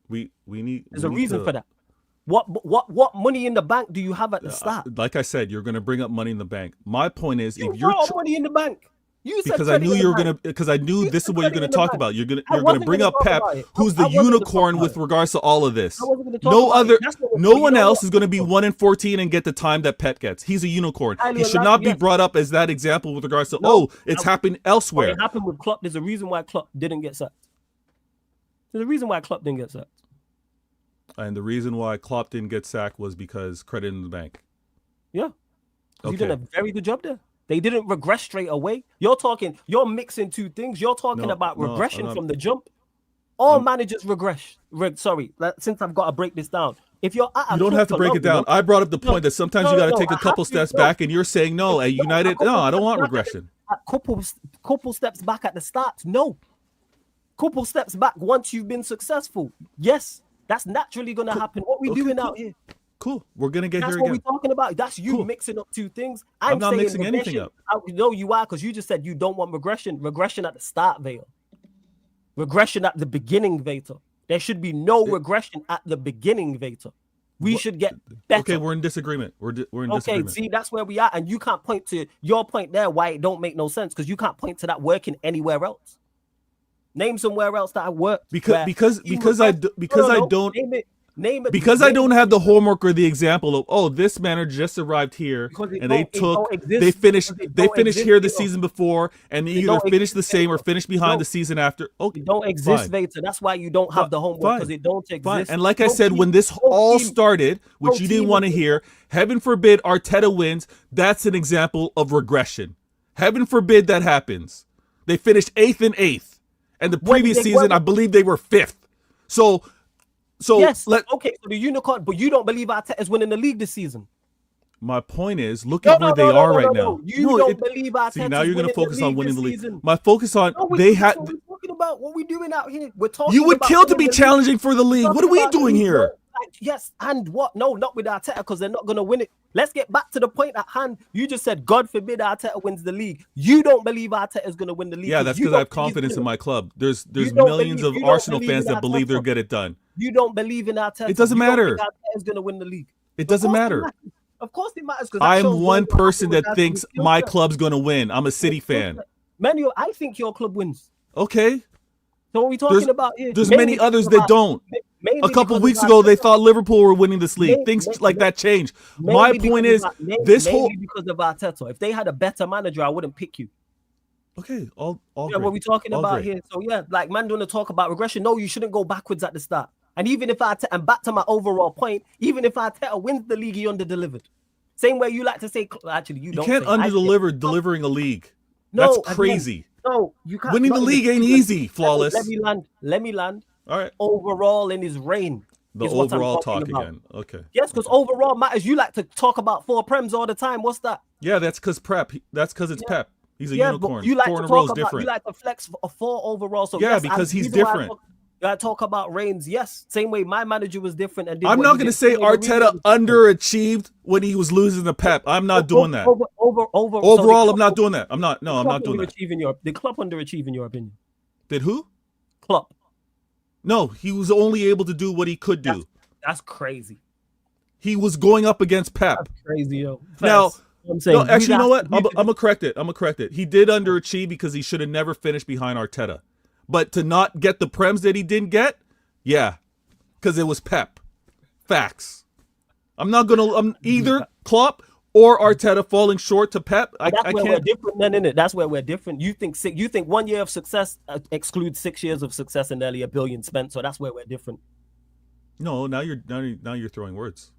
Speaker 5: We need.
Speaker 7: There's
Speaker 5: we
Speaker 7: a
Speaker 5: need
Speaker 7: reason
Speaker 5: to-
Speaker 7: for that. What money in the bank do you have at the start?
Speaker 5: Like I said, you're going to bring up money in the bank. My point is,
Speaker 7: You
Speaker 5: if you're
Speaker 7: brought money in the bank. You said
Speaker 5: because I
Speaker 7: credit
Speaker 5: knew
Speaker 7: in the
Speaker 5: you were
Speaker 7: bank.
Speaker 5: gonna because I knew
Speaker 7: You
Speaker 5: this is
Speaker 7: said
Speaker 5: what you're
Speaker 7: credit
Speaker 5: gonna
Speaker 7: in the
Speaker 5: talk
Speaker 7: bank.
Speaker 5: about. You're gonna
Speaker 7: wasn't
Speaker 5: bring
Speaker 7: gonna
Speaker 5: up
Speaker 7: talk
Speaker 5: Pep,
Speaker 7: about it.
Speaker 5: who's
Speaker 7: I
Speaker 5: the
Speaker 7: wasn't gonna talk
Speaker 5: unicorn
Speaker 7: about
Speaker 5: with
Speaker 7: it.
Speaker 5: regards to all of this.
Speaker 7: I wasn't gonna talk
Speaker 5: No
Speaker 7: about
Speaker 5: other,
Speaker 7: it. That's what-
Speaker 5: no
Speaker 7: but
Speaker 5: one
Speaker 7: you know
Speaker 5: else
Speaker 7: what?
Speaker 5: is gonna be 1-14 and get the time that Pep gets. He's a unicorn.
Speaker 7: Highly
Speaker 5: He should
Speaker 7: unlikely,
Speaker 5: not be
Speaker 7: yes.
Speaker 5: brought up as that example with regards to
Speaker 7: No,
Speaker 5: it's
Speaker 7: I-
Speaker 5: happened
Speaker 7: When
Speaker 5: elsewhere.
Speaker 7: it happened with Klopp, there's a reason why Klopp didn't get sacked. There's a reason why Klopp didn't get sacked.
Speaker 5: And the reason why Klopp didn't get sacked was because credit in the bank.
Speaker 7: Yeah. He
Speaker 5: Okay.
Speaker 7: did a very good job there. They didn't regress straight away. You're mixing two things. You're talking
Speaker 5: No,
Speaker 7: about
Speaker 5: no,
Speaker 7: regression
Speaker 5: I'm not.
Speaker 7: from the jump. All managers regress. Since I've got to break this down. If you're at a
Speaker 5: You don't
Speaker 7: club
Speaker 5: have to
Speaker 7: for
Speaker 5: break
Speaker 7: long
Speaker 5: it down.
Speaker 7: enough-
Speaker 5: I brought up the point that sometimes you got to take a
Speaker 7: I
Speaker 5: couple
Speaker 7: have to,
Speaker 5: steps
Speaker 7: no.
Speaker 5: back, and you're saying no. At United, no, I don't want regression.
Speaker 7: A couple steps back at the start. No. Couple steps back once you've been successful. Yes, that's naturally going to happen. What we
Speaker 5: Okay,
Speaker 7: doing
Speaker 5: cool.
Speaker 7: out here?
Speaker 5: Cool. We're gonna get
Speaker 7: That's
Speaker 5: here
Speaker 7: what
Speaker 5: again.
Speaker 7: we're talking about. That's you
Speaker 5: Cool.
Speaker 7: mixing up two things.
Speaker 5: I'm not
Speaker 7: saying
Speaker 5: mixing anything
Speaker 7: regression-
Speaker 5: up.
Speaker 7: No, you are, because you just said you don't want regression. Regression at the start, Vale. Regression at the beginning, Vator. There should be no regression at the beginning, Vator. We should get better.
Speaker 5: Okay, we're in disagreement. We're in
Speaker 7: Okay,
Speaker 5: disagreement.
Speaker 7: see, that's where we are, and you can't point to your point there why it don't make no sense, because you can't point to that working anywhere else. Name somewhere else that I worked
Speaker 5: Because I don't
Speaker 7: name it
Speaker 5: because I
Speaker 7: name
Speaker 5: don't
Speaker 7: it.
Speaker 5: have the homework or the example of this manager just arrived here
Speaker 7: Because it
Speaker 5: and they
Speaker 7: don't exist,
Speaker 5: they finished
Speaker 7: because it
Speaker 5: they
Speaker 7: don't
Speaker 5: finished
Speaker 7: exist,
Speaker 5: here the
Speaker 7: Vito.
Speaker 5: season before and they
Speaker 7: It
Speaker 5: either
Speaker 7: don't
Speaker 5: finished the
Speaker 7: exist,
Speaker 5: same or
Speaker 7: Vito.
Speaker 5: finished behind
Speaker 7: No.
Speaker 5: the season after. Okay,
Speaker 7: It don't exist,
Speaker 5: fine.
Speaker 7: Vator. That's why you don't have the homework,
Speaker 5: Fine.
Speaker 7: because it don't exist.
Speaker 5: Fine. And like I
Speaker 7: No
Speaker 5: said,
Speaker 7: team-
Speaker 5: when this
Speaker 7: no
Speaker 5: all
Speaker 7: team-
Speaker 5: started, which
Speaker 7: no
Speaker 5: you didn't
Speaker 7: team
Speaker 5: want to
Speaker 7: is-
Speaker 5: hear, heaven forbid Arteta wins, that's an example of regression. Heaven forbid that happens. They finished 8th and 8th. And the
Speaker 7: When
Speaker 5: previous
Speaker 7: they-
Speaker 5: season,
Speaker 7: when-
Speaker 5: I believe they were 5th. So
Speaker 7: Yes.
Speaker 5: let
Speaker 7: Okay, so the unicorn, but you don't believe Arteta's winning the league this season.
Speaker 5: my point is, look at where they are right now.
Speaker 7: You don't believe Arteta's
Speaker 5: See, now you're going to focus on winning the league.
Speaker 7: Season.
Speaker 5: My focus on
Speaker 7: No,
Speaker 5: they had.
Speaker 7: What we're talking about, what we doing out here. We're talking.
Speaker 5: You would
Speaker 7: about
Speaker 5: kill to
Speaker 7: winning
Speaker 5: be
Speaker 7: the league.
Speaker 5: challenging for the league. What are we
Speaker 7: Talking about
Speaker 5: doing
Speaker 7: the
Speaker 5: here?
Speaker 7: league. Yes, and what? No, not with Arteta, because they're not going to win it. Let's get back to the point at hand. You just said, God forbid Arteta wins the league. You don't believe Arteta is going to win the league.
Speaker 5: Yeah, that's
Speaker 7: you
Speaker 5: because I have
Speaker 7: don't think he's
Speaker 5: confidence in
Speaker 7: gonna-
Speaker 5: my club. There's
Speaker 7: You don't
Speaker 5: millions
Speaker 7: believe-
Speaker 5: of
Speaker 7: you don't
Speaker 5: Arsenal
Speaker 7: believe
Speaker 5: fans
Speaker 7: in
Speaker 5: that believe
Speaker 7: Arteta.
Speaker 5: they'll get it done.
Speaker 7: You don't believe in Arteta.
Speaker 5: It doesn't
Speaker 7: You don't
Speaker 5: matter.
Speaker 7: think Arteta is going to win the league.
Speaker 5: It doesn't
Speaker 7: Of course
Speaker 5: matter.
Speaker 7: matters. Of course it matters.
Speaker 5: I'm one person that thinks my club's going to win. I'm a City fan.
Speaker 7: Manu, I think your club wins.
Speaker 5: Okay.
Speaker 7: So what are we talking about here?
Speaker 5: There's
Speaker 7: Mainly
Speaker 5: many others
Speaker 7: because
Speaker 5: that don't.
Speaker 7: mainly
Speaker 5: A couple
Speaker 7: because
Speaker 5: weeks
Speaker 7: of
Speaker 5: ago, they
Speaker 7: Arteta.
Speaker 5: thought Liverpool were winning this league.
Speaker 7: Mainly-
Speaker 5: Things like that change.
Speaker 7: Mainly
Speaker 5: My
Speaker 7: because
Speaker 5: point
Speaker 7: of
Speaker 5: is,
Speaker 7: Ar- mainly-
Speaker 5: this
Speaker 7: mainly
Speaker 5: whole.
Speaker 7: because of Arteta. If they had a better manager, I wouldn't pick you.
Speaker 5: Okay, all
Speaker 7: Yeah,
Speaker 5: great.
Speaker 7: what we talking
Speaker 5: All
Speaker 7: about
Speaker 5: great.
Speaker 7: here? So yeah, like man, don't talk about regression. No, you shouldn't go backwards at the start. And even if and back to my overall point, even if Arteta wins the league, he underdelivered. Same way you like to say. Actually, you
Speaker 5: You
Speaker 7: don't.
Speaker 5: can't
Speaker 7: say. I say-
Speaker 5: underdeliver delivering a league.
Speaker 7: No,
Speaker 5: That's
Speaker 7: again,
Speaker 5: crazy.
Speaker 7: No, you can't.
Speaker 5: Winning the
Speaker 7: not in
Speaker 5: league ain't
Speaker 7: season.
Speaker 5: easy, flawless.
Speaker 7: Let me land. Let me land.
Speaker 5: All right.
Speaker 7: Overall, in his reign.
Speaker 5: The
Speaker 7: is what I'm
Speaker 5: overall
Speaker 7: talking
Speaker 5: talk
Speaker 7: about.
Speaker 5: again. Okay.
Speaker 7: Yes, because overall matters. You like to talk about 4 prems all the time. What's that?
Speaker 5: Yeah, that's because That's because it's Pep. He's a
Speaker 7: Yeah,
Speaker 5: unicorn.
Speaker 7: but you like
Speaker 5: 4
Speaker 7: to
Speaker 5: in a row is
Speaker 7: talk about.
Speaker 5: different.
Speaker 7: You like to flex a 4 overall. So
Speaker 5: Yeah,
Speaker 7: yes,
Speaker 5: because he's
Speaker 7: reason why
Speaker 5: different.
Speaker 7: I talk about reigns. Yes, same way my manager was different. And did
Speaker 5: I'm
Speaker 7: what
Speaker 5: not
Speaker 7: he
Speaker 5: going to
Speaker 7: did.
Speaker 5: say
Speaker 7: Same way the
Speaker 5: Arteta
Speaker 7: reason-
Speaker 5: underachieved when he was losing the Pep. I'm not doing that.
Speaker 7: Overall,
Speaker 5: Overall, I'm not doing that. I'm not. No, I'm not doing that.
Speaker 7: The club underachieve in your opinion.
Speaker 5: Did who?
Speaker 7: Klopp.
Speaker 5: No, he was only able to do what he could do.
Speaker 7: That's crazy.
Speaker 5: He was going up against Pep.
Speaker 7: That's crazy, yo.
Speaker 5: Now,
Speaker 7: I'm saying,
Speaker 5: no, actually, you know what? I'm
Speaker 7: you-
Speaker 5: gonna correct it. I'm gonna correct it. He did underachieve because he should have never finished behind Arteta. But to not get the prems that he didn't get, yeah, because it was Pep. Facts. I'm not gonna either Klopp or Arteta falling short to Pep. I
Speaker 7: That's where we're
Speaker 5: can't.
Speaker 7: different, then, innit? That's where we're different. You think 1 year of success excludes 6 years of success and nearly $1 billion spent. So that's where we're different.
Speaker 5: No, now you're throwing words.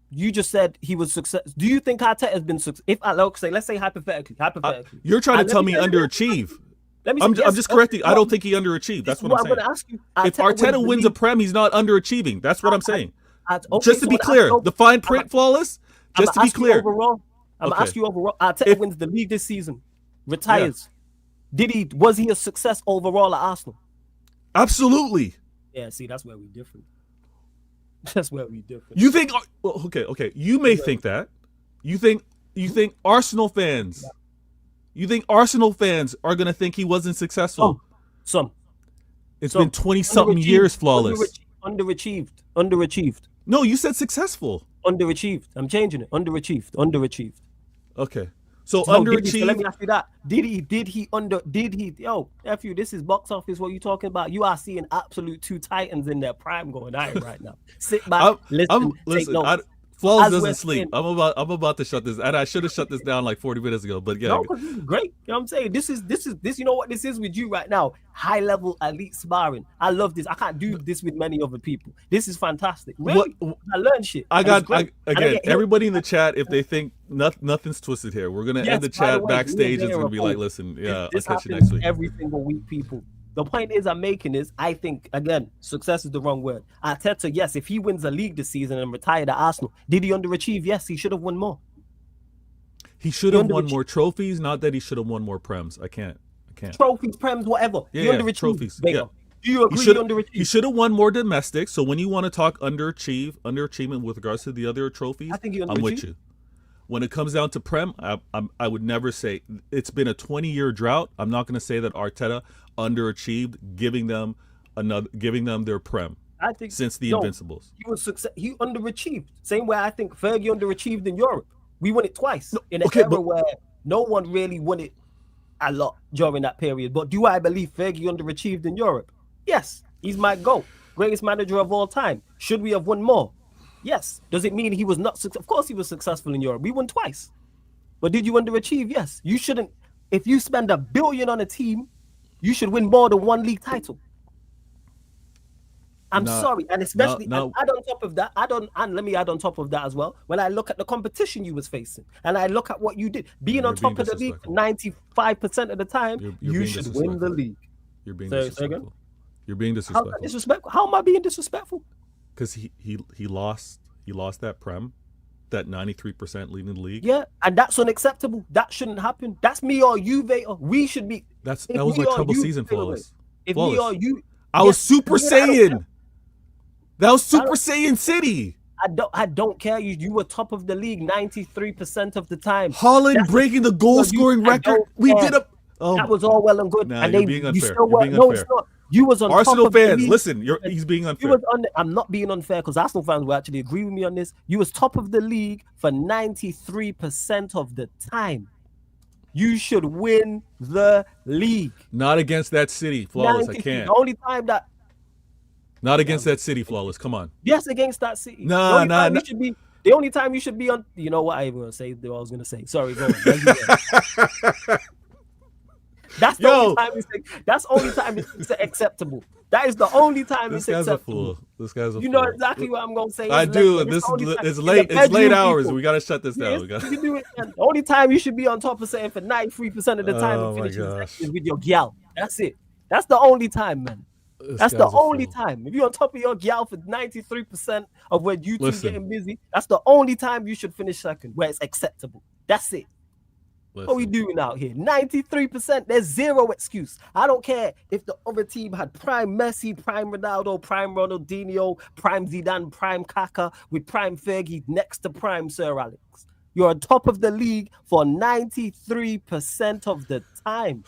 Speaker 7: You just said he was success. Do you think Arteta has been success? If I let's say hypothetically,
Speaker 5: You're trying to
Speaker 7: let
Speaker 5: tell
Speaker 7: me
Speaker 5: me
Speaker 7: say-
Speaker 5: underachieve.
Speaker 7: Let me.
Speaker 5: I'm
Speaker 7: say, yes,
Speaker 5: just correcting. I
Speaker 7: no,
Speaker 5: don't think he underachieved. That's
Speaker 7: this is
Speaker 5: what I'm
Speaker 7: I'm
Speaker 5: saying.
Speaker 7: gonna ask you.
Speaker 5: If Arteta wins
Speaker 7: the
Speaker 5: a prem, he's not underachieving. That's what I'm saying.
Speaker 7: okay,
Speaker 5: Just to
Speaker 7: so
Speaker 5: be
Speaker 7: I'm gonna
Speaker 5: clear,
Speaker 7: ask you-
Speaker 5: the fine print flawless. Just to be clear.
Speaker 7: overall, I'm
Speaker 5: Okay.
Speaker 7: gonna ask you overall. Arteta
Speaker 5: If-
Speaker 7: wins the league this season, retires. Was he a success overall at Arsenal?
Speaker 5: Absolutely.
Speaker 7: Yeah, see, that's where we different. That's where we different.
Speaker 5: You think? Well, okay. You may think that. You think Arsenal fans. You think Arsenal fans are gonna think he wasn't successful?
Speaker 7: Some.
Speaker 5: It's
Speaker 7: So,
Speaker 5: been 20-something
Speaker 7: underachieved,
Speaker 5: years, Flawless.
Speaker 7: Underachieved.
Speaker 5: No, you said successful.
Speaker 7: Underachieved. I'm changing it. Underachieved.
Speaker 5: Okay. So
Speaker 7: So let me
Speaker 5: underachieved.
Speaker 7: ask you that. Yo, nephew, this is box office. What you talking about? You are seeing absolute two titans in their prime going at it right now. Sit back, listen, take notes.
Speaker 5: Flawless
Speaker 7: As we're
Speaker 5: doesn't sleep.
Speaker 7: saying-
Speaker 5: I'm about to shut this, and I should have shut this down like 40 minutes ago. But yeah,
Speaker 7: No, because this is great. You know what I'm saying? This. You know what this is with you right now? High level elite sparring. I love this. I can't do this with many other people. This is fantastic. Really, I learned shit.
Speaker 5: Again, everybody in the chat, if they think nothing's twisted here, we're gonna end the chat backstage. It's gonna be like, listen, yeah, I'll catch you next week.
Speaker 7: Every single week, people. The point is I'm making is, I think, again, success is the wrong word. Arteta, yes, if he wins the league this season and retired at Arsenal, did he underachieve? Yes, he should have won more.
Speaker 5: He should have won more trophies, not that he should have won more prems. I can't.
Speaker 7: Trophies, prems, whatever.
Speaker 5: Yeah,
Speaker 7: he underachieved.
Speaker 5: trophies.
Speaker 7: Yeah. Do you agree he underachieved?
Speaker 5: He should have won more domestic. So when you want to talk underachievement with regards to the other trophies,
Speaker 7: I think
Speaker 5: I'm with you. When it comes down to Prem, I would never say it's been a 20-year drought. I'm not going to say that Arteta underachieved, giving them their Prem.
Speaker 7: I think
Speaker 5: since the Invincibles,
Speaker 7: he underachieved. Same way I think Fergie underachieved in Europe. We won it twice in an era where no one really won it a lot during that period. But do I believe Fergie underachieved in Europe? Yes, he's my GOAT, greatest manager of all time. Should we have won more? Yes. Does it mean he was not successful? Of course he was successful in Europe. We won twice. But did you underachieve? Yes. You shouldn't. If you spend $1 billion on a team, you should win more than one league title. I'm sorry. And especially, and add on top of that, and let me add on top of that as well. When I look at the competition you was facing, and I look at what you did, being on top of the league 95% of the time, you should win the league.
Speaker 5: You're being disrespectful. You're being disrespectful.
Speaker 7: How's that disrespectful? How am I being disrespectful?
Speaker 5: Because he lost that Prem, that 93% leading the league.
Speaker 7: Yeah, and that's unacceptable. That shouldn't happen. That's me or you, Vader. We should be.
Speaker 5: That was my trouble season, Flawless.
Speaker 7: If me or you,
Speaker 5: I was Super Saiyan. That was Super Saiyan City.
Speaker 7: I don't care. You were top of the league 93% of the time.
Speaker 5: Holland breaking the goal scoring record. We did a.
Speaker 7: That was all well and good.
Speaker 5: Nah,
Speaker 7: and
Speaker 5: you're being unfair.
Speaker 7: No, it's not. You was on
Speaker 5: Arsenal
Speaker 7: top of
Speaker 5: fans,
Speaker 7: the league.
Speaker 5: listen, he's being unfair.
Speaker 7: I'm not being unfair because Arsenal fans will actually agree with me on this. You was top of the league for 93% of the time. You should win the league.
Speaker 5: Not against that City, Flawless. I can't.
Speaker 7: The only time that.
Speaker 5: Not against that City, Flawless. Come on.
Speaker 7: Yes, against that City.
Speaker 5: Nah.
Speaker 7: The only time you should be on. You know what I even gonna say? What I was gonna say. Sorry, go on. That's the only time that's only time it's acceptable. That is the only time it's acceptable.
Speaker 5: This guy's a fool.
Speaker 7: You know exactly what I'm gonna say.
Speaker 5: I do. It's late. It's late hours. We gotta shut this down.
Speaker 7: You can do it. The only time you should be on top of saying for 93% of the time and finishing with your gal. That's it. That's the only time, man. That's the only time. If you're on top of your gal for 93% of when you two getting busy, that's the only time you should finish second, where it's acceptable. That's it. What are we doing out here? 93%. There's zero excuse. I don't care if the other team had prime Messi, prime Ronaldo, prime Ronaldinho, prime Zidane, prime Kaka, with prime Fergie next to prime Sir Alex. You're on top of the league for 93% of the time.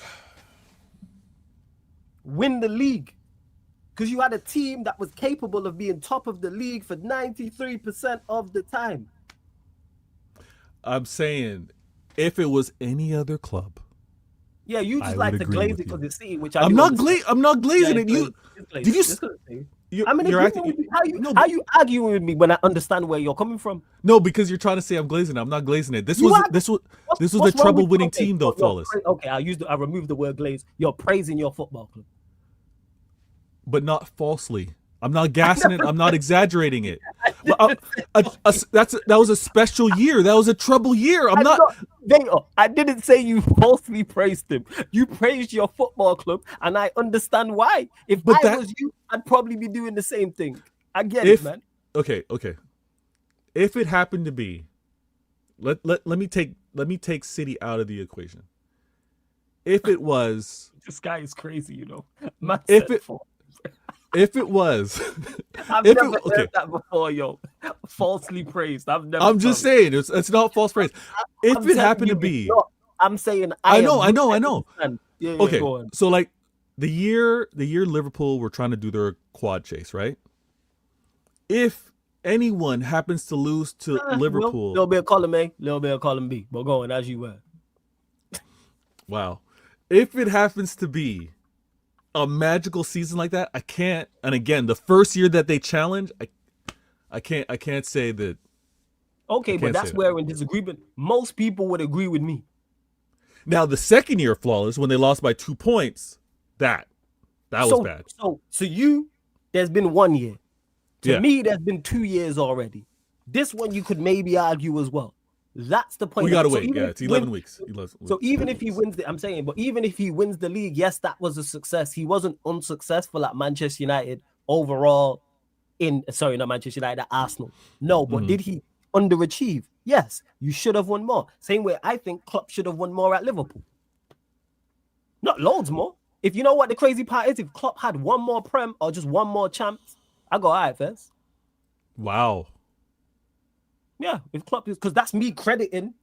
Speaker 7: Win the league. Because you had a team that was capable of being top of the league for 93% of the time.
Speaker 5: I'm saying, if it was any other club,
Speaker 7: yeah, you just like to glaze it because it's City, which
Speaker 5: I'm not glazing it. Did you?
Speaker 7: I'm in agreement with you. How you arguing with me when I understand where you're coming from?
Speaker 5: No, because you're trying to say I'm glazing it. I'm not glazing it. This was a trouble-winning team, though, Flawless.
Speaker 7: Okay, I removed the word glaze. You're praising your football club,
Speaker 5: but not falsely. I'm not gassing it. I'm not exaggerating it. But that was a special year. That was a trouble year.
Speaker 7: I didn't say you falsely praised him. You praised your football club, and I understand why. If I was you, I'd probably be doing the same thing. I get it, man.
Speaker 5: Okay. If it happened to be, let me take City out of the equation. If it was,
Speaker 7: this guy is crazy, you know.
Speaker 5: If it was,
Speaker 7: I've never heard that before, yo. Falsely praised. I'm
Speaker 5: just saying it's not false praise. If it happened to be,
Speaker 7: I'm saying
Speaker 5: I know.
Speaker 7: Yeah,
Speaker 5: okay, so like, the year Liverpool were trying to do their quad chase, right? If anyone happens to lose to Liverpool,
Speaker 7: little bit of column A, little bit of column B, but going as you were.
Speaker 5: Wow. If it happens to be a magical season like that, I can't. And again, the first year that they challenge, I can't say that.
Speaker 7: Okay, but that's where we're in disagreement. Most people would agree with me.
Speaker 5: Now, the second year of Flawless, when they lost by 2 points, that was bad.
Speaker 7: So you, there's been 1 year. To me, there's been 2 years already. This one you could maybe argue as well. That's the point.
Speaker 5: We gotta wait. Yeah, it's 11 weeks.
Speaker 7: So even if he wins but even if he wins the league, yes, that was a success. He wasn't unsuccessful at Manchester United overall. Not Manchester United, at Arsenal. No, but did he underachieve? Yes, you should have won more. Same way I think Klopp should have won more at Liverpool. Not loads more. If you know what the crazy part is, if Klopp had one more Prem or just one more champs, I go, all right, first.
Speaker 5: Wow.
Speaker 7: Yeah, if Klopp is, because that's me crediting,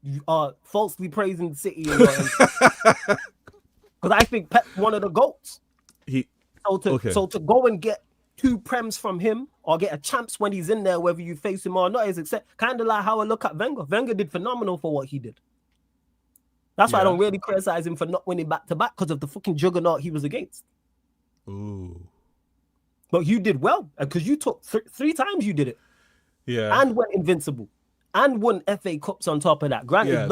Speaker 7: falsely praising City. Because I think Pep's one of the GOATs. So to go and get 2 Prems from him or get a champs when he's in there, whether you face him or not, is kind of like how I look at Wenger. Wenger did phenomenal for what he did. That's why I don't really criticize him for not winning back-to-back because of the fucking juggernaut he was against.
Speaker 5: Ooh.
Speaker 7: But you did well because you took 3 times you did it.
Speaker 5: Yeah.
Speaker 7: And went invincible. And won FA Cups on top of that. Granted,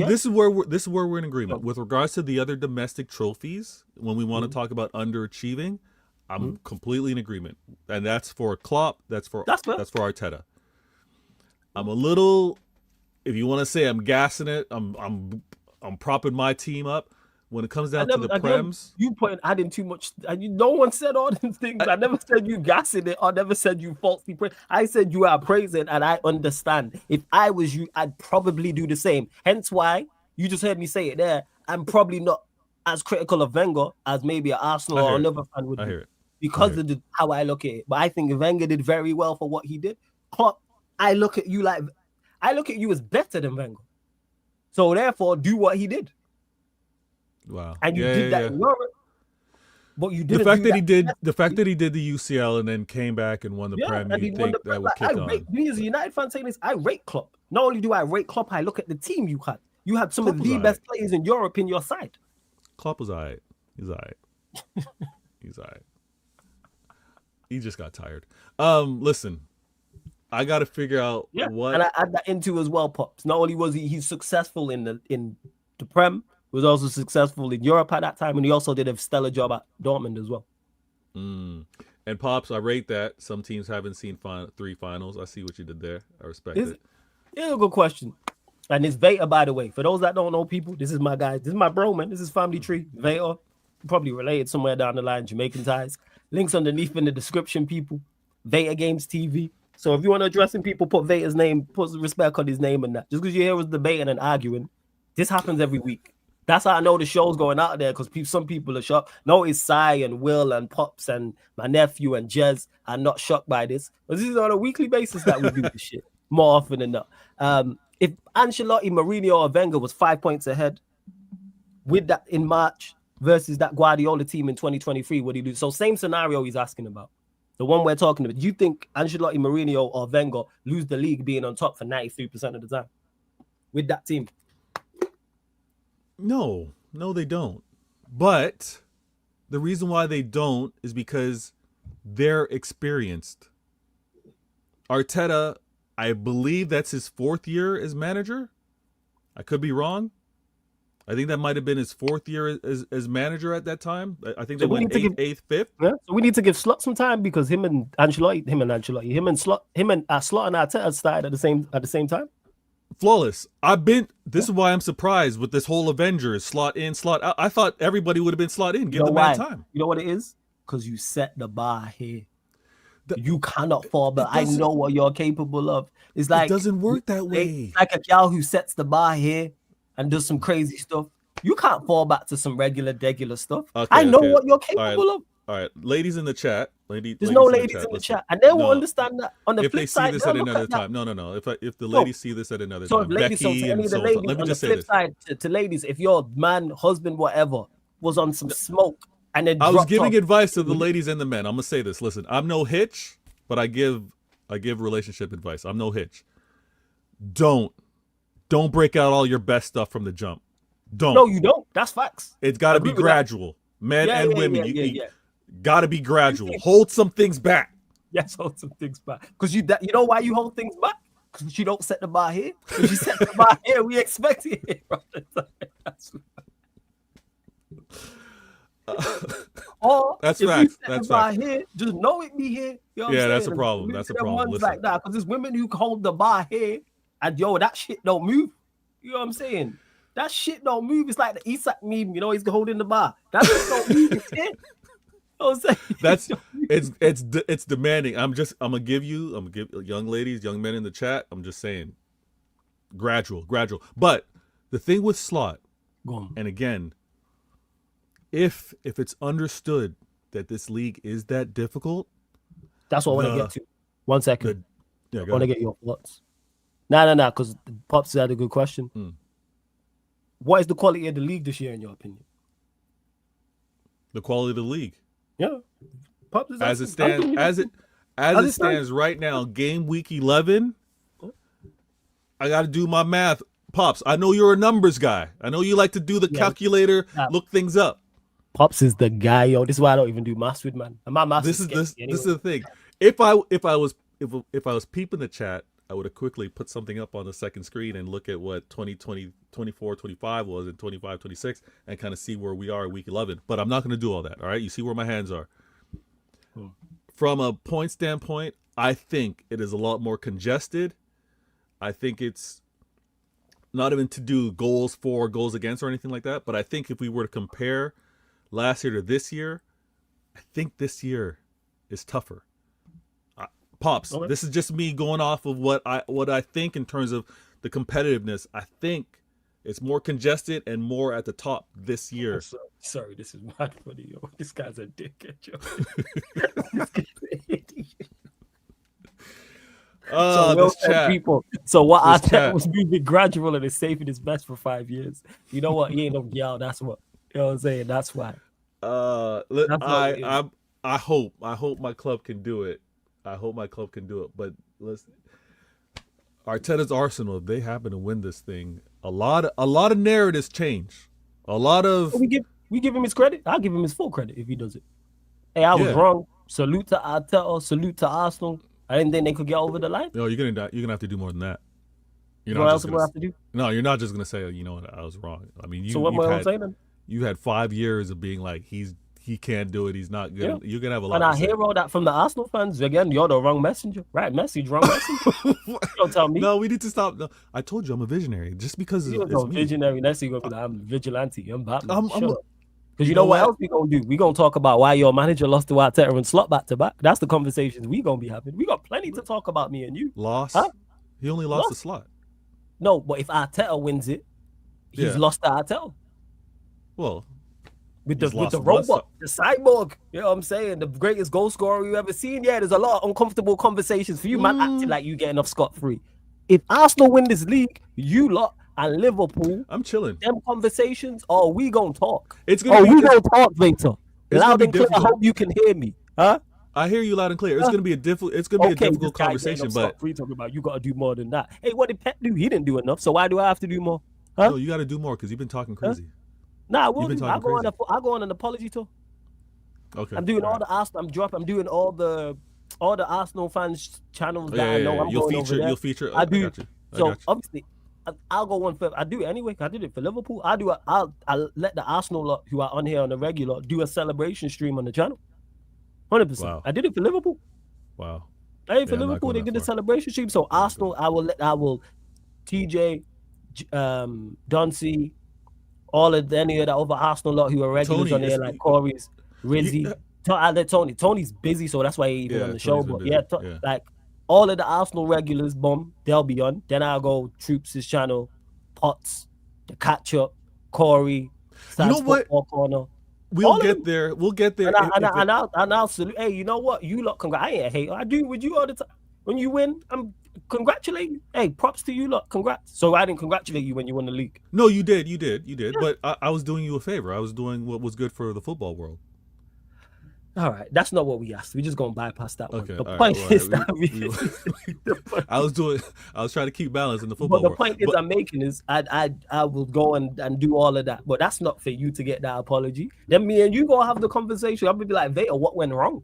Speaker 5: this is where we're in agreement with regards to the other domestic trophies. When we want to talk about underachieving, I'm completely in agreement, and that's for Klopp. That's for Arteta. I'm a little, if you want to say I'm gassing it, I'm propping my team up. When it comes down to the Prems,
Speaker 7: you adding too much. No one said all these things. I never said you gassing it. I never said you falsely praise. I said you are praising, and I understand. If I was you, I'd probably do the same. Hence why you just heard me say it there. I'm probably not as critical of Wenger as maybe an Arsenal or another fan would be because of how I look at it. But I think Wenger did very well for what he did. Klopp, I look at you as better than Wenger. So therefore, do what he did.
Speaker 5: Wow.
Speaker 7: And you did that in Europe. But you did
Speaker 5: the fact that he did the UCL and then came back and won the Prem, you think that would kick on.
Speaker 7: Me as a United fan saying this, I rate Klopp. Not only do I rate Klopp, I look at the team you had. You had some of the best players in Europe in your side.
Speaker 5: Klopp was all right. He's all right. He's all right. He just got tired. Listen, I got to figure out what.
Speaker 7: And I add that into as well, Pops. Not only was he's successful in the Prem, was also successful in Europe at that time, and he also did a stellar job at Dortmund as well.
Speaker 5: And Pops, I rate that. Some teams haven't seen 3 finals. I see what you did there. I respect it.
Speaker 7: Yeah, good question. And it's Veta, by the way. For those that don't know, people, this is my guy. This is my bro, man. This is family tree. Veta, probably related somewhere down the line. Jamaican ties. Links underneath in the description, people. Veta Games TV. So if you want to address him, people, put Veta's name, put respect on his name and that. Just because you hear us debating and arguing, this happens every week. That's how I know the show's going out there, because some people are shocked. No, it's Sai and Will and Pops and my nephew and Jez are not shocked by this. But this is on a weekly basis that we do this shit more often than not. If Ancelotti, Mourinho, or Wenger was 5 points ahead with that in March versus that Guardiola team in 2023, what do you do? So same scenario he's asking about. The one we're talking about. Do you think Ancelotti, Mourinho, or Wenger lose the league being on top for 93% of the time with that team?
Speaker 5: No, they don't. But the reason why they don't is because they're experienced. Arteta, I believe that's his 4th year as manager. I could be wrong. I think that might have been his 4th year as manager at that time. I think they went 8th, 5th.
Speaker 7: Yeah, so we need to give Slot some time, because him and Slot and Arteta started at the same time.
Speaker 5: Flawless. This is why I'm surprised with this whole Avengers slot in, slot out. I thought everybody would have been slot in. Give the man time.
Speaker 7: You know what it is? Because you set the bar here. You cannot fall, but I know what you're capable of. It's like
Speaker 5: it doesn't work that way.
Speaker 7: It's like a gal who sets the bar here and does some crazy stuff. You can't fall back to some regular stuff. I know what you're capable of.
Speaker 5: All right, ladies in the chat.
Speaker 7: There's no ladies in the chat, and they will understand that. On the flip side,
Speaker 5: if they see this at another time, no. If the ladies see this at another time, Becky and so on. Let me just say this.
Speaker 7: To ladies, if your man, husband, whatever was on some smoke and then
Speaker 5: I was
Speaker 7: dropped
Speaker 5: giving
Speaker 7: off.
Speaker 5: advice to the ladies and the men. I'm gonna say this. Listen, I'm no hitch, but I give relationship advice. I'm no hitch. Don't break out all your best stuff from the jump. Don't.
Speaker 7: No, you don't. That's facts.
Speaker 5: It's got to be
Speaker 7: Agree with that.
Speaker 5: gradual. Men
Speaker 7: Yeah,
Speaker 5: and
Speaker 7: yeah,
Speaker 5: women,
Speaker 7: yeah,
Speaker 5: you
Speaker 7: yeah.
Speaker 5: got to be gradual. Hold some things back.
Speaker 7: Yes, hold some things back. Because you know why you hold things back? Because you don't set the bar here. Because you set the bar here, we expect it here. Or
Speaker 5: That's
Speaker 7: if
Speaker 5: facts.
Speaker 7: you set
Speaker 5: That's
Speaker 7: the bar
Speaker 5: facts.
Speaker 7: here, just know it be here. You know what
Speaker 5: Yeah,
Speaker 7: I'm
Speaker 5: that's
Speaker 7: saying?
Speaker 5: a problem.
Speaker 7: Look
Speaker 5: That's a
Speaker 7: at them
Speaker 5: problem.
Speaker 7: ones
Speaker 5: Listen.
Speaker 7: like that. Because there's women who hold the bar here, and yo, that shit don't move. You know what I'm saying? That shit don't move. It's like the Isak meme, you know, he's holding the bar. That shit don't move. It's here. You know what I'm saying?
Speaker 5: That's it's demanding. I'm gonna give young ladies, young men in the chat. I'm just saying, gradual. But the thing with slot,
Speaker 7: Go on.
Speaker 5: and again, if it's understood that this league is that difficult,
Speaker 7: That's what I want to get to. 1 second.
Speaker 5: yeah,
Speaker 7: I
Speaker 5: go
Speaker 7: want to
Speaker 5: ahead.
Speaker 7: get your thoughts. Nah, because Pops had a good question. What is the quality of the league this year, in your opinion?
Speaker 5: The quality of the league,
Speaker 7: Yeah, Pops is
Speaker 5: as it
Speaker 7: asking.
Speaker 5: stands, as it stands right now, game week 11. I got to do my math, Pops. I know you're a numbers guy. I know you like to do the calculator, look things up.
Speaker 7: Pops is the guy, yo. This is why I don't even do maths with, man. And my maths
Speaker 5: This
Speaker 7: is
Speaker 5: is
Speaker 7: sketchy
Speaker 5: this is
Speaker 7: anyway.
Speaker 5: the thing. If I was peeping the chat, I would have quickly put something up on the second screen and look at what 2020, 24, 25 was and 25, 26 and kind of see where we are in week 11. But I'm not going to do all that. All right. You see where my hands are. From a point standpoint, I think it is a lot more congested. I think it's not even to do goals for, goals against or anything like that. But I think if we were to compare last year to this year, I think this year is tougher. Pops,
Speaker 7: Okay.
Speaker 5: This is just me going off of what I think in terms of the competitiveness. I think it's more congested and more at the top this year.
Speaker 7: Sorry, this is mad funny, yo. This guy's a dickhead, yo. This guy's an idiot.
Speaker 5: This chat.
Speaker 7: People. So what I
Speaker 5: This
Speaker 7: said
Speaker 5: chat.
Speaker 7: was moving gradual and it's safe and it's best for 5 years. You know what? He ain't no gal. That's what. You know what I'm saying? That's why.
Speaker 5: I hope my club can do it. But listen, Arteta's Arsenal, if they happen to win this thing, a lot of narratives change. A lot of
Speaker 7: We give him his credit. I'll give him his full credit if he does it. Hey, I was
Speaker 5: Yeah.
Speaker 7: wrong. Salute to Arteta. Salute to Arsenal. I didn't think they could get over the line.
Speaker 5: No, you're gonna have to do more than that. You're
Speaker 7: What
Speaker 5: not
Speaker 7: else
Speaker 5: just
Speaker 7: am I
Speaker 5: gonna,
Speaker 7: have to do?
Speaker 5: No, you're not just gonna say, you know what, I was wrong. I mean,
Speaker 7: So what am I saying then?
Speaker 5: you had 5 years of being like he can't do it. He's not good.
Speaker 7: Yeah.
Speaker 5: You're gonna have a lot.
Speaker 7: And I
Speaker 5: to say.
Speaker 7: hear all that from the Arsenal fans. Again, you're the wrong messenger. Right message, wrong messenger. Don't tell me.
Speaker 5: No, we need to stop. No, I told you I'm a visionary. Just because
Speaker 7: You're
Speaker 5: it's
Speaker 7: no
Speaker 5: me.
Speaker 7: visionary. Next thing you go, I'm vigilante. I'm Batman.
Speaker 5: I'm
Speaker 7: Because you know what else we gonna do? We gonna talk about why your manager lost to Arteta and slot back to back. That's the conversations we gonna be having. We got plenty to talk about, me and you.
Speaker 5: Lost.
Speaker 7: Huh?
Speaker 5: He only lost the
Speaker 7: Lost?
Speaker 5: slot.
Speaker 7: No, but if Arteta wins it, he's
Speaker 5: Yeah.
Speaker 7: lost to Arteta.
Speaker 5: Well,
Speaker 7: With
Speaker 5: he's
Speaker 7: the
Speaker 5: lost one
Speaker 7: robot, the cyborg. You know what I'm saying? The greatest goal scorer you've ever seen. Yeah, there's a lot of uncomfortable conversations for you, man, acting like you getting off scot-free. If Arsenal win this league, you lot and Liverpool,
Speaker 5: I'm chilling.
Speaker 7: them conversations, we gonna talk.
Speaker 5: It's gonna be
Speaker 7: we gonna talk later.
Speaker 5: It's
Speaker 7: Loud
Speaker 5: gonna be
Speaker 7: and clear. I
Speaker 5: difficult.
Speaker 7: hope you can hear me. Huh?
Speaker 5: I hear you loud and clear. It's gonna be a difficult. It's gonna be a difficult conversation, but
Speaker 7: we talking about you got to do more than that. Hey, what did Pep do? He didn't do enough. So why do I have to do more? Huh?
Speaker 5: no, you got to do more because you've been talking crazy.
Speaker 7: Nah, I
Speaker 5: You've
Speaker 7: will
Speaker 5: been
Speaker 7: do.
Speaker 5: talking crazy.
Speaker 7: I'll go on an apology tour.
Speaker 5: Okay,
Speaker 7: I'm doing all
Speaker 5: right.
Speaker 7: the Arsenal. I'm doing all the Arsenal fans channels that I know. I'm
Speaker 5: You'll
Speaker 7: going
Speaker 5: feature.
Speaker 7: over there.
Speaker 5: You'll feature.
Speaker 7: I do.
Speaker 5: got you. I
Speaker 7: So
Speaker 5: got you.
Speaker 7: obviously, I'll go one further. I do it anyway. I did it for Liverpool. I'll let the Arsenal lot who are on here on the regular do a celebration stream on the channel. 100%.
Speaker 5: Wow.
Speaker 7: I did it for Liverpool.
Speaker 5: Wow.
Speaker 7: Hey, for
Speaker 5: Yeah, I'm not
Speaker 7: Liverpool,
Speaker 5: going
Speaker 7: they
Speaker 5: that
Speaker 7: did a
Speaker 5: far.
Speaker 7: celebration stream. So Arsenal, I will TJ, Dunsey, all of any of the other Arsenal lot who are regulars
Speaker 5: Tony,
Speaker 7: on there,
Speaker 5: it's-
Speaker 7: like Corey's, Rizzy. I let Tony. Tony's busy, so that's why he ain't even
Speaker 5: Yeah,
Speaker 7: on the show.
Speaker 5: Tony's been
Speaker 7: But
Speaker 5: busy, yeah.
Speaker 7: like all of the Arsenal regulars, boom, they'll be on. Then I'll go Troops' channel, Potts, the catch up, Corey,
Speaker 5: You know what?
Speaker 7: Football Corner.
Speaker 5: We'll
Speaker 7: all of
Speaker 5: get
Speaker 7: them.
Speaker 5: there. We'll get there.
Speaker 7: And I'll salute. Hey, you know what? You lot, I ain't a hater. I do with you all the time. When you win, I'm congratulating you. Hey, props to you lot. Congrats. So I didn't congratulate you when you won the league.
Speaker 5: No, you did. But I was doing you a favor. I was doing what was good for the football world.
Speaker 7: All right, that's not what we asked. We're just gonna bypass that one.
Speaker 5: Okay,
Speaker 7: The
Speaker 5: all
Speaker 7: point
Speaker 5: right,
Speaker 7: is
Speaker 5: all right.
Speaker 7: that
Speaker 5: I was trying to keep balance in the
Speaker 7: but
Speaker 5: football
Speaker 7: the
Speaker 5: world.
Speaker 7: point is I'm making is I will go and do all of that, but that's not for you to get that apology. Then me and you gonna have the conversation. I'm gonna be like, Vader, what went wrong?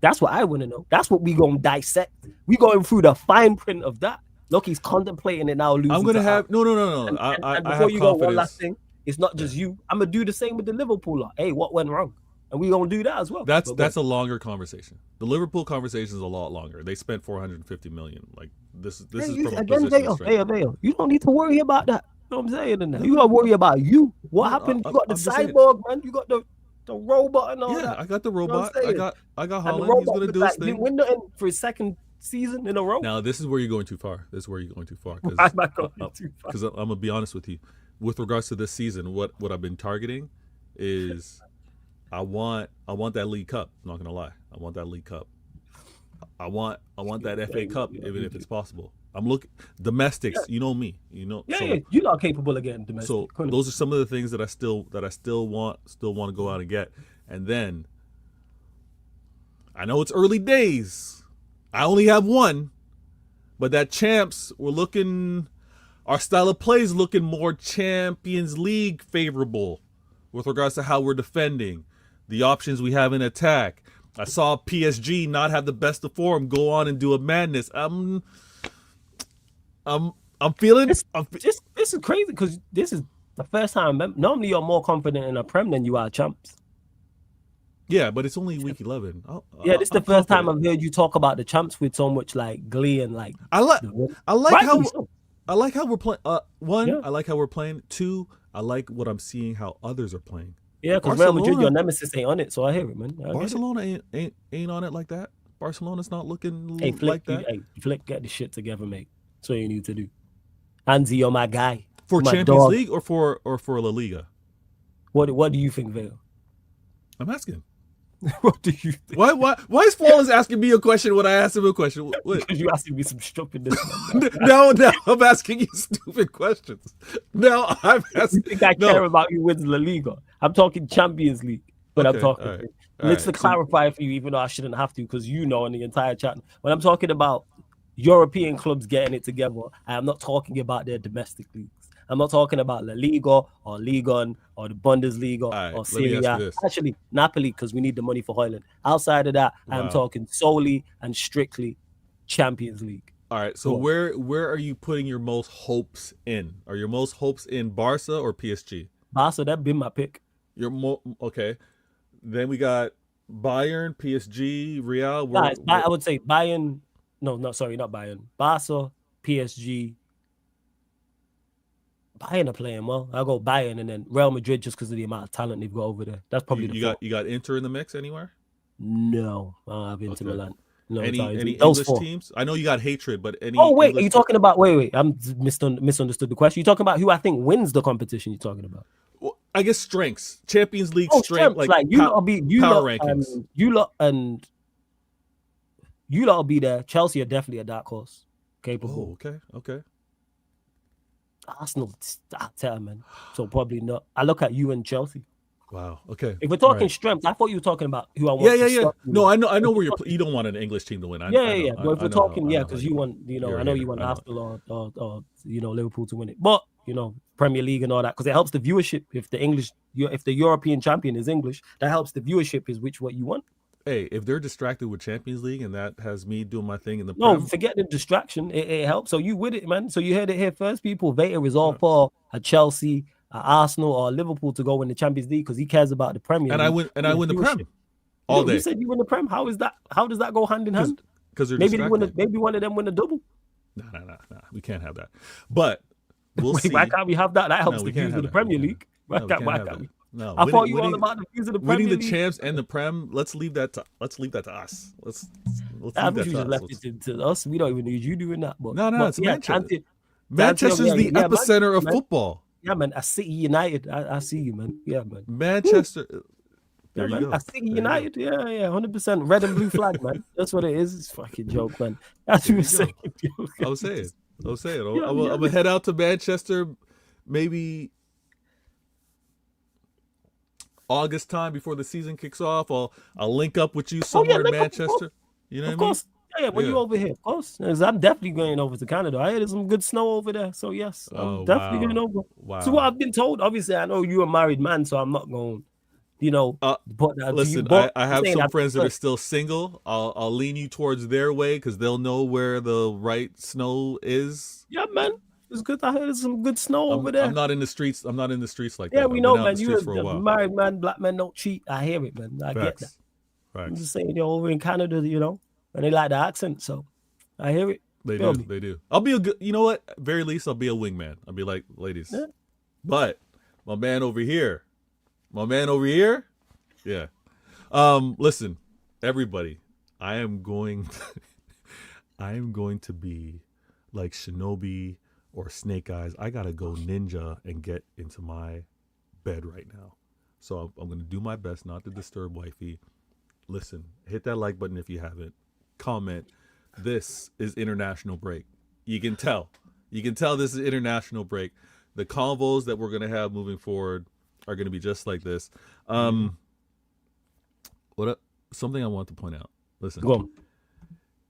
Speaker 7: That's what I want to know. That's what we gonna dissect. We going through the fine print of that. Look, he's contemplating it now.
Speaker 5: I'm gonna have no.
Speaker 7: And
Speaker 5: I
Speaker 7: before
Speaker 5: have
Speaker 7: you go, one
Speaker 5: confidence.
Speaker 7: last thing. It's not just you. I'm gonna do the same with the Liverpool lot. Hey, what went wrong? And we gonna do that as well.
Speaker 5: That's a longer conversation. The Liverpool conversation is a lot longer. They spent 450 million. Like this is from a position of strength.
Speaker 7: Vail. You don't need to worry about that. You know what I'm saying? You gotta worry about you. What happened? You got the cyborg, man. You got the robot and all that.
Speaker 5: Yeah, I got the robot.
Speaker 7: You know
Speaker 5: I got Holland. He's gonna do his thing.
Speaker 7: Didn't win nothing for his second season in a row.
Speaker 5: Now this is where you're going too far. Because I'm gonna be honest with you. With regards to this season, what I've been targeting is I want that League Cup. I'm not gonna lie. I want that League Cup. I want that FA Cup, even if it's possible. I'm looking domestics. You know me. You know.
Speaker 7: Yeah, you're not capable of getting domestic.
Speaker 5: So those are some of the things that I still want to go out and get. And then I know it's early days. I only have one, but that champs, we're looking. Our style of play is looking more Champions League favorable with regards to how we're defending, the options we have in attack. I saw PSG not have the best of form, go on and do a madness. I'm feeling.
Speaker 7: This is crazy because this is the first time. Normally, you're more confident in a Prem than you are champs.
Speaker 5: Yeah, but it's only week 11.
Speaker 7: This is the first time I've heard you talk about the champs with so much like glee and like.
Speaker 5: I like how we're playing. I like how we're playing. Two, I like what I'm seeing how others are playing.
Speaker 7: Yeah, because Real Madrid, your nemesis, ain't on it, so I hear it, man.
Speaker 5: Barcelona ain't on it like that. Barcelona's not looking
Speaker 7: like that. Flick, get the shit together, mate. That's what you need to do. Anzi, you're my guy.
Speaker 5: For Champions League or for La Liga?
Speaker 7: What do you think, Vale?
Speaker 5: I'm asking.
Speaker 7: What do you think?
Speaker 5: Why is Flawless asking me a question when I asked him a question?
Speaker 7: Because you asking me some stupidness.
Speaker 5: No, I'm asking you stupid questions. No, I'm asking.
Speaker 7: You think I care about you with La Liga? I'm talking Champions League, but I'm talking. All right. Let's clarify for you, even though I shouldn't have to, because you know in the entire chat. When I'm talking about European clubs getting it together, I am not talking about their domestic leagues. I'm not talking about La Liga or Ligue 1 or the Bundesliga or Serie A. Actually, Napoli, because we need the money for Hoyland. Outside of that, I'm talking solely and strictly Champions League.
Speaker 5: All right, so where are you putting your most hopes in? Are your most hopes in Barca or PSG?
Speaker 7: Barca, that'd been my pick.
Speaker 5: Okay. Then we got Bayern, PSG, Real.
Speaker 7: I would say Bayern. No, sorry, not Bayern. Barca, PSG. Bayern are playing well. I'll go Bayern and then Real Madrid just because of the amount of talent they've got over there. That's probably
Speaker 5: you got Inter in the mix anywhere?
Speaker 7: No, I don't have Inter Milan. No,
Speaker 5: any English teams? I know you got hatred, but any.
Speaker 7: Oh wait, English are you talking about? Wait, I'm misunderstood the question. You talking about who I think wins the competition? You're talking about?
Speaker 5: Well, I guess strengths, Champions League strength, like
Speaker 7: you lot be
Speaker 5: power rankings.
Speaker 7: You lot will be there. Chelsea are definitely a dark horse, capable.
Speaker 5: Oh, okay.
Speaker 7: Arsenal, man. So probably not. I look at you and Chelsea.
Speaker 5: Wow. Okay.
Speaker 7: If we're talking strength, I thought you were talking about who I want.
Speaker 5: Yeah. No, I know where you don't want an English team to win.
Speaker 7: But if we're talking, because you want, I know you want Arsenal or Liverpool to win it. But Premier League and all that, because it helps the viewership. If the European champion is English, that helps the viewership. Is what you want.
Speaker 5: Hey, if they're distracted with Champions League and that has me doing my thing in the
Speaker 7: forget the distraction. It helps. So you with it, man. So you heard it here first, people. Vader is all for a Chelsea, a Arsenal, or a Liverpool to go win the Champions League because he cares about the Premier.
Speaker 5: And I win the Prem all day.
Speaker 7: You said you win the Prem. How is that? How does that go hand in hand?
Speaker 5: Because they're
Speaker 7: maybe one of them win a double.
Speaker 5: No. We can't have that. But we'll see.
Speaker 7: Why can't we have that? That helps the views of the Premier League. Why can't we?
Speaker 5: No,
Speaker 7: I thought you were all about the views of the Premier League.
Speaker 5: Winning the champs and the Prem. Let's leave that to us. Let's leave that to us.
Speaker 7: Left it to us. We don't even need you doing that. But
Speaker 5: it's Manchester. Manchester's the epicenter of football.
Speaker 7: Yeah, man. I see United. I see you, man. Yeah, man.
Speaker 5: Manchester. There you go.
Speaker 7: I see United. Yeah, 100%. Red and blue flag, man. That's what it is. It's fucking joke, man. That's what you're saying.
Speaker 5: I was saying. I'm gonna head out to Manchester. Maybe August time before the season kicks off, I'll link up with you somewhere in Manchester. You know what I mean?
Speaker 7: Of course. Yeah, when you over here, of course. 'Cause I'm definitely going over to Canada. I hear there's some good snow over there. So yes, I'm definitely going over.
Speaker 5: Wow.
Speaker 7: So what I've been told, obviously, I know you're a married man, so I'm not going, put that
Speaker 5: listen,
Speaker 7: to you.
Speaker 5: I have some friends that are still single. I'll lean you towards their way because they'll know where the right snow is.
Speaker 7: Yeah, man. It's good. I heard there's some good snow over there.
Speaker 5: I'm not in the streets. I'm not in the streets like that.
Speaker 7: Yeah, we know, man.
Speaker 5: You
Speaker 7: You're a married man. Black men don't cheat. I hear it, man. I get that. I'm just saying, over in Canada, and they like the accent, so I hear it.
Speaker 5: They do. I'll be a good. You know what? At very least, I'll be a wingman. I'll be like, ladies. Yeah. But my man over here. Yeah. Listen, everybody. I am going to be like Shinobi or Snake Eyes. I gotta go ninja and get into my bed right now. So I'm gonna do my best not to disturb wifey. Listen, hit that like button if you haven't. Comment. This is International Break. You can tell this is International Break. The convos that we're gonna have moving forward are gonna be just like this. Something I want to point out. Listen,
Speaker 7: go on.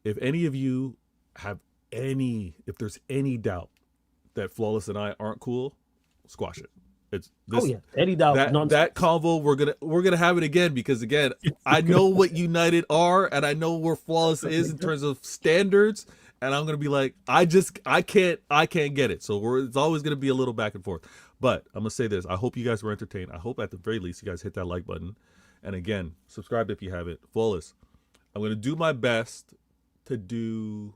Speaker 5: If any of you have if there's any doubt that Flawless and I aren't cool, squash it. It's this,
Speaker 7: any doubt.
Speaker 5: That convo we're gonna have it again because again, I know what United are and I know where Flawless is in terms of standards, and I'm gonna be like, I can't get it. So it's always gonna be a little back and forth. But I'm gonna say this: I hope you guys were entertained. I hope at the very least you guys hit that like button, and again, subscribe if you haven't. Flawless. I'm gonna do my best to do.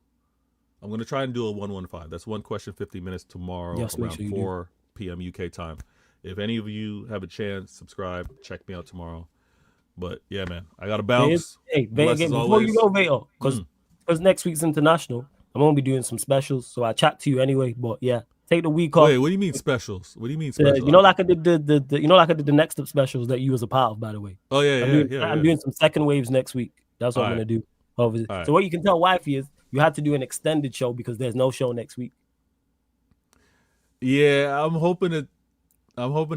Speaker 5: I'm gonna try and do a 115. That's one question, 50 minutes tomorrow around 4 p.m. UK time. If any of you have a chance, subscribe. Check me out tomorrow. But yeah, man, I gotta bounce.
Speaker 7: Hey, before you go, Vader, because next week's international, I'm gonna be doing some specials. So I chat to you anyway. But yeah, take the week off.
Speaker 5: Wait, what do you mean specials? What do you mean specials?
Speaker 7: Like I did the next up specials that you was a part of, by the way.
Speaker 5: Oh yeah,
Speaker 7: I'm doing some second waves next week. That's what I'm gonna do. So what you can tell wifey is you have to do an extended show because there's no show next week.
Speaker 5: Yeah, I'm hoping to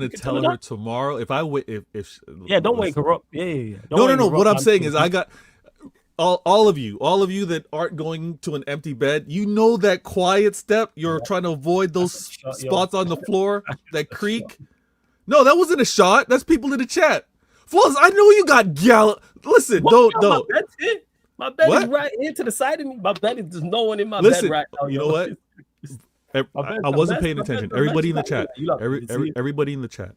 Speaker 5: tell her tomorrow. If I wait, if
Speaker 7: don't wake her up. Yeah.
Speaker 5: No. What I'm saying is, I got all of you that aren't going to an empty bed. You know that quiet step. You're trying to avoid those spots on the floor that creak. No, that wasn't a shot. That's people in the chat. Flawless, I know you got Listen, don't.
Speaker 7: My bed is right here to the side of me. My bed is there's no one in my bed right now.
Speaker 5: You know what? I wasn't paying attention. Everybody in the chat. Everybody in the chat.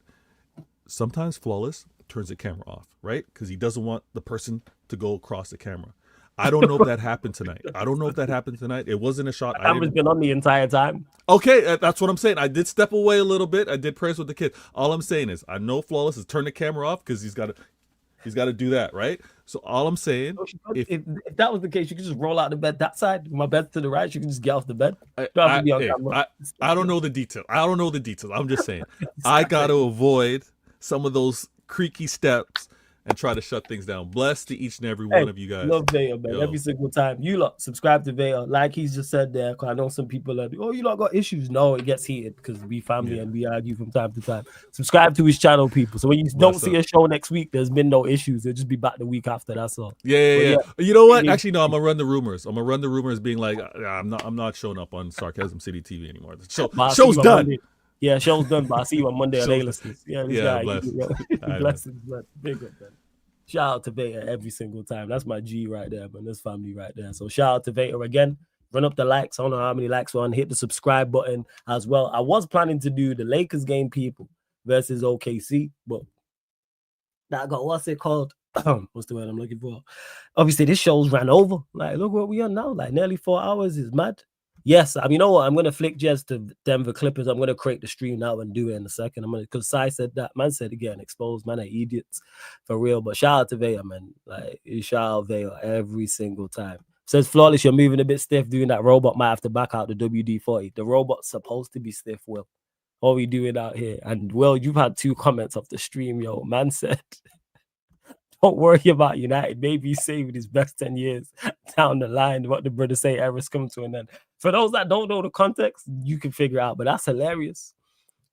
Speaker 5: Sometimes Flawless turns the camera off, right? Because he doesn't want the person to go across the camera. I don't know if that happened tonight. It wasn't a shot.
Speaker 7: Camera's been on the entire time.
Speaker 5: Okay, that's what I'm saying. I did step away a little bit. I did prayers with the kid. All I'm saying is I know Flawless has turned the camera off because he's got to do that, right? So all I'm saying, if
Speaker 7: that was the case, you could just roll out the bed that side. My bed's to the right. You can just get off the bed.
Speaker 5: I don't know the detail. I'm just saying I got to avoid some of those creaky steps and try to shut things down. Bless to each and every one of you guys.
Speaker 7: Love Vaya, man. Every single time. You lot subscribe to Vaya. Like he's just said there, because I know some people are, you lot got issues. No, it gets heated because we family and we argue from time to time. Subscribe to his channel, people. So when you don't see a show next week, there's been no issues. It'll just be back the week after. That's all.
Speaker 5: Yeah. You know what? Actually, no, I'm gonna run the rumors. Being like, I'm not showing up on Sarcasm City TV anymore. The show's done.
Speaker 7: Monday. Yeah, show's done, but I see you on Monday on A-listers. Yeah,
Speaker 5: bless.
Speaker 7: Blessings, man. Big up, man. Shout out to Vader every single time. That's my G right there, man. That's family right there. So shout out to Vader again. Run up the likes. I don't know how many likes we're on. Hit the subscribe button as well. I was planning to do the Lakers game, people, versus OKC, but that got what's it called? What's the word I'm looking for? Obviously, this show's ran over. Like, look what we are now. Like, nearly 4 hours is mad. Yes, you know what? I'm gonna flick Jez to Denver Clippers. I'm gonna create the stream now and do it in a second. Because Sai said that. Man said again, exposed. Man are idiots for real. But shout out to Vaya, man. Like, shout out Vaya every single time. Says Flawless, you're moving a bit stiff. Doing that robot might have to back out the WD-40. The robot's supposed to be stiff, Will. What are we doing out here? And Will, you've had 2 comments off the stream, yo. Man said, don't worry about United. Maybe he's saving his best 10 years down the line. What the brother say, era's come to an end. For those that don't know the context, you can figure out. But that's hilarious.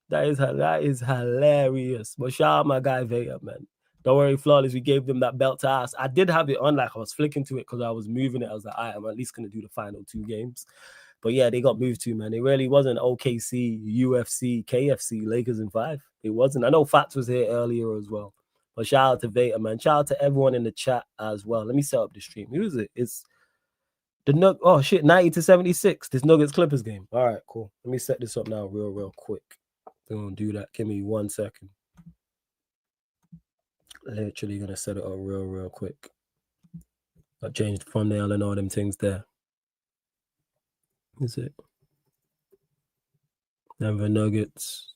Speaker 7: That is hilarious. But shout out my guy Vega, man. Don't worry, Flawless. We gave them that belt to us. I did have it on, like I was flicking to it because I was moving it. I was like, I'm at least gonna do the final 2 games. But yeah, they got moved to, man. It really wasn't OKC, UFC, KFC, Lakers in 5. It wasn't. I know Fats was here earlier as well. But shout out to Vega, man. Shout out to everyone in the chat as well. Let me set up the stream. Who is it? It's the 90-76. This Nuggets Clippers game. All right, cool. Let me set this up now real quick. I'm gonna do that. Give me 1 second. Literally gonna set it up real quick. I changed the thumbnail and all them things there. Is it Denver Nuggets?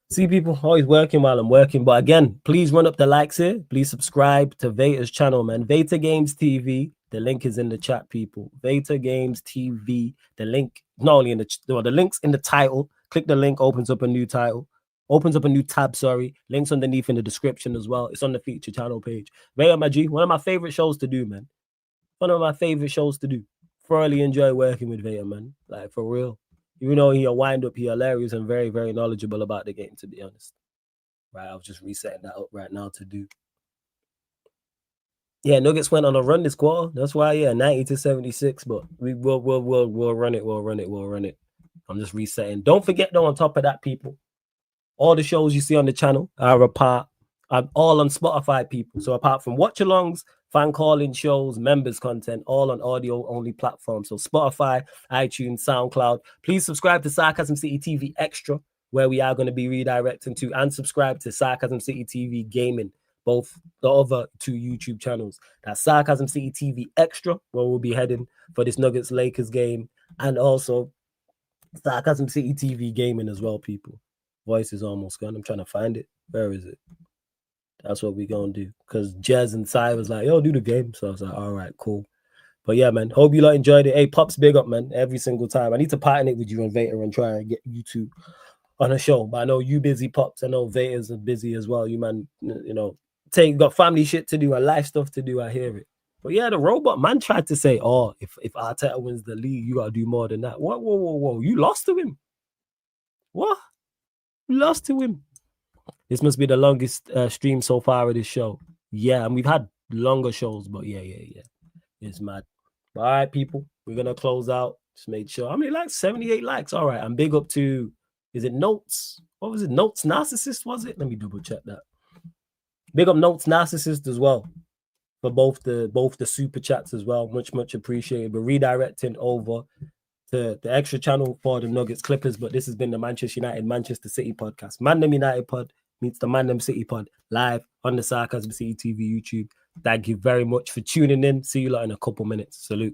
Speaker 7: See, people always working while I'm working. But again, please run up the likes here. Please subscribe to Veta's channel, man. Veta Games TV. The link is in the chat, people. Veta Games TV. The link, not only in the link's in the title. Click the link, opens up a new title. Opens up a new tab, sorry. Links underneath in the description as well. It's on the feature channel page. Veta, my G, one of my favorite shows to do, man. One of my favorite shows to do. Thoroughly enjoy working with Veta, man. Like, for real. Even though he'll wind up, he's hilarious and very, very knowledgeable about the game, to be honest. Right, I was just resetting that up right now to do. Yeah, Nuggets went on a run this quarter. That's why, 90-76. But we'll run it. We'll run it. I'm just resetting. Don't forget, though, on top of that, people, all the shows you see on the channel are all on Spotify, people. So apart from watch-alongs, fan calling shows, members content, all on audio-only platforms. So Spotify, iTunes, SoundCloud. Please subscribe to Sarcasm City TV Extra, where we are going to be redirecting to, and subscribe to Sarcasm City TV Gaming, both the other 2 YouTube channels. That's Sarcasm City TV Extra, where we'll be heading for this Nuggets-Lakers game, and also Sarcasm City TV Gaming as well, people. Voice is almost gone. I'm trying to find it. Where is it? That's what we're going to do. Because Jez and Sai was like, yo, do the game. So I was like, all right, cool. But yeah, man, hope you lot enjoyed it. Hey, Pops, big up, man, every single time. I need to partner with you and Vader and try and get you 2 on a show. But I know you busy, Pops. I know Vader's busy as well. You, man, got family shit to do and life stuff to do. I hear it. But yeah, the robot man tried to say, if Arteta wins the league, you got to do more than that. What? Whoa. You lost to him. What? You lost to him. This must be the longest stream so far of this show. Yeah, and we've had longer shows, but yeah. It's mad. But all right, people, we're going to close out. Just made sure. How many likes? 78 likes. All right, I'm big up to, is it Notes? What was it? Notes Narcissist, was it? Let me double check that. Big up Notes Narcissist as well. For both the super chats as well. Much appreciated. But redirecting over to the extra channel for the Nuggets Clippers. But this has been the Manchester United Manchester City podcast. Mandem United pod meets the Mandem City pod live on the Sarcasm City TV YouTube. Thank you very much for tuning in. See you lot in a couple minutes. Salute.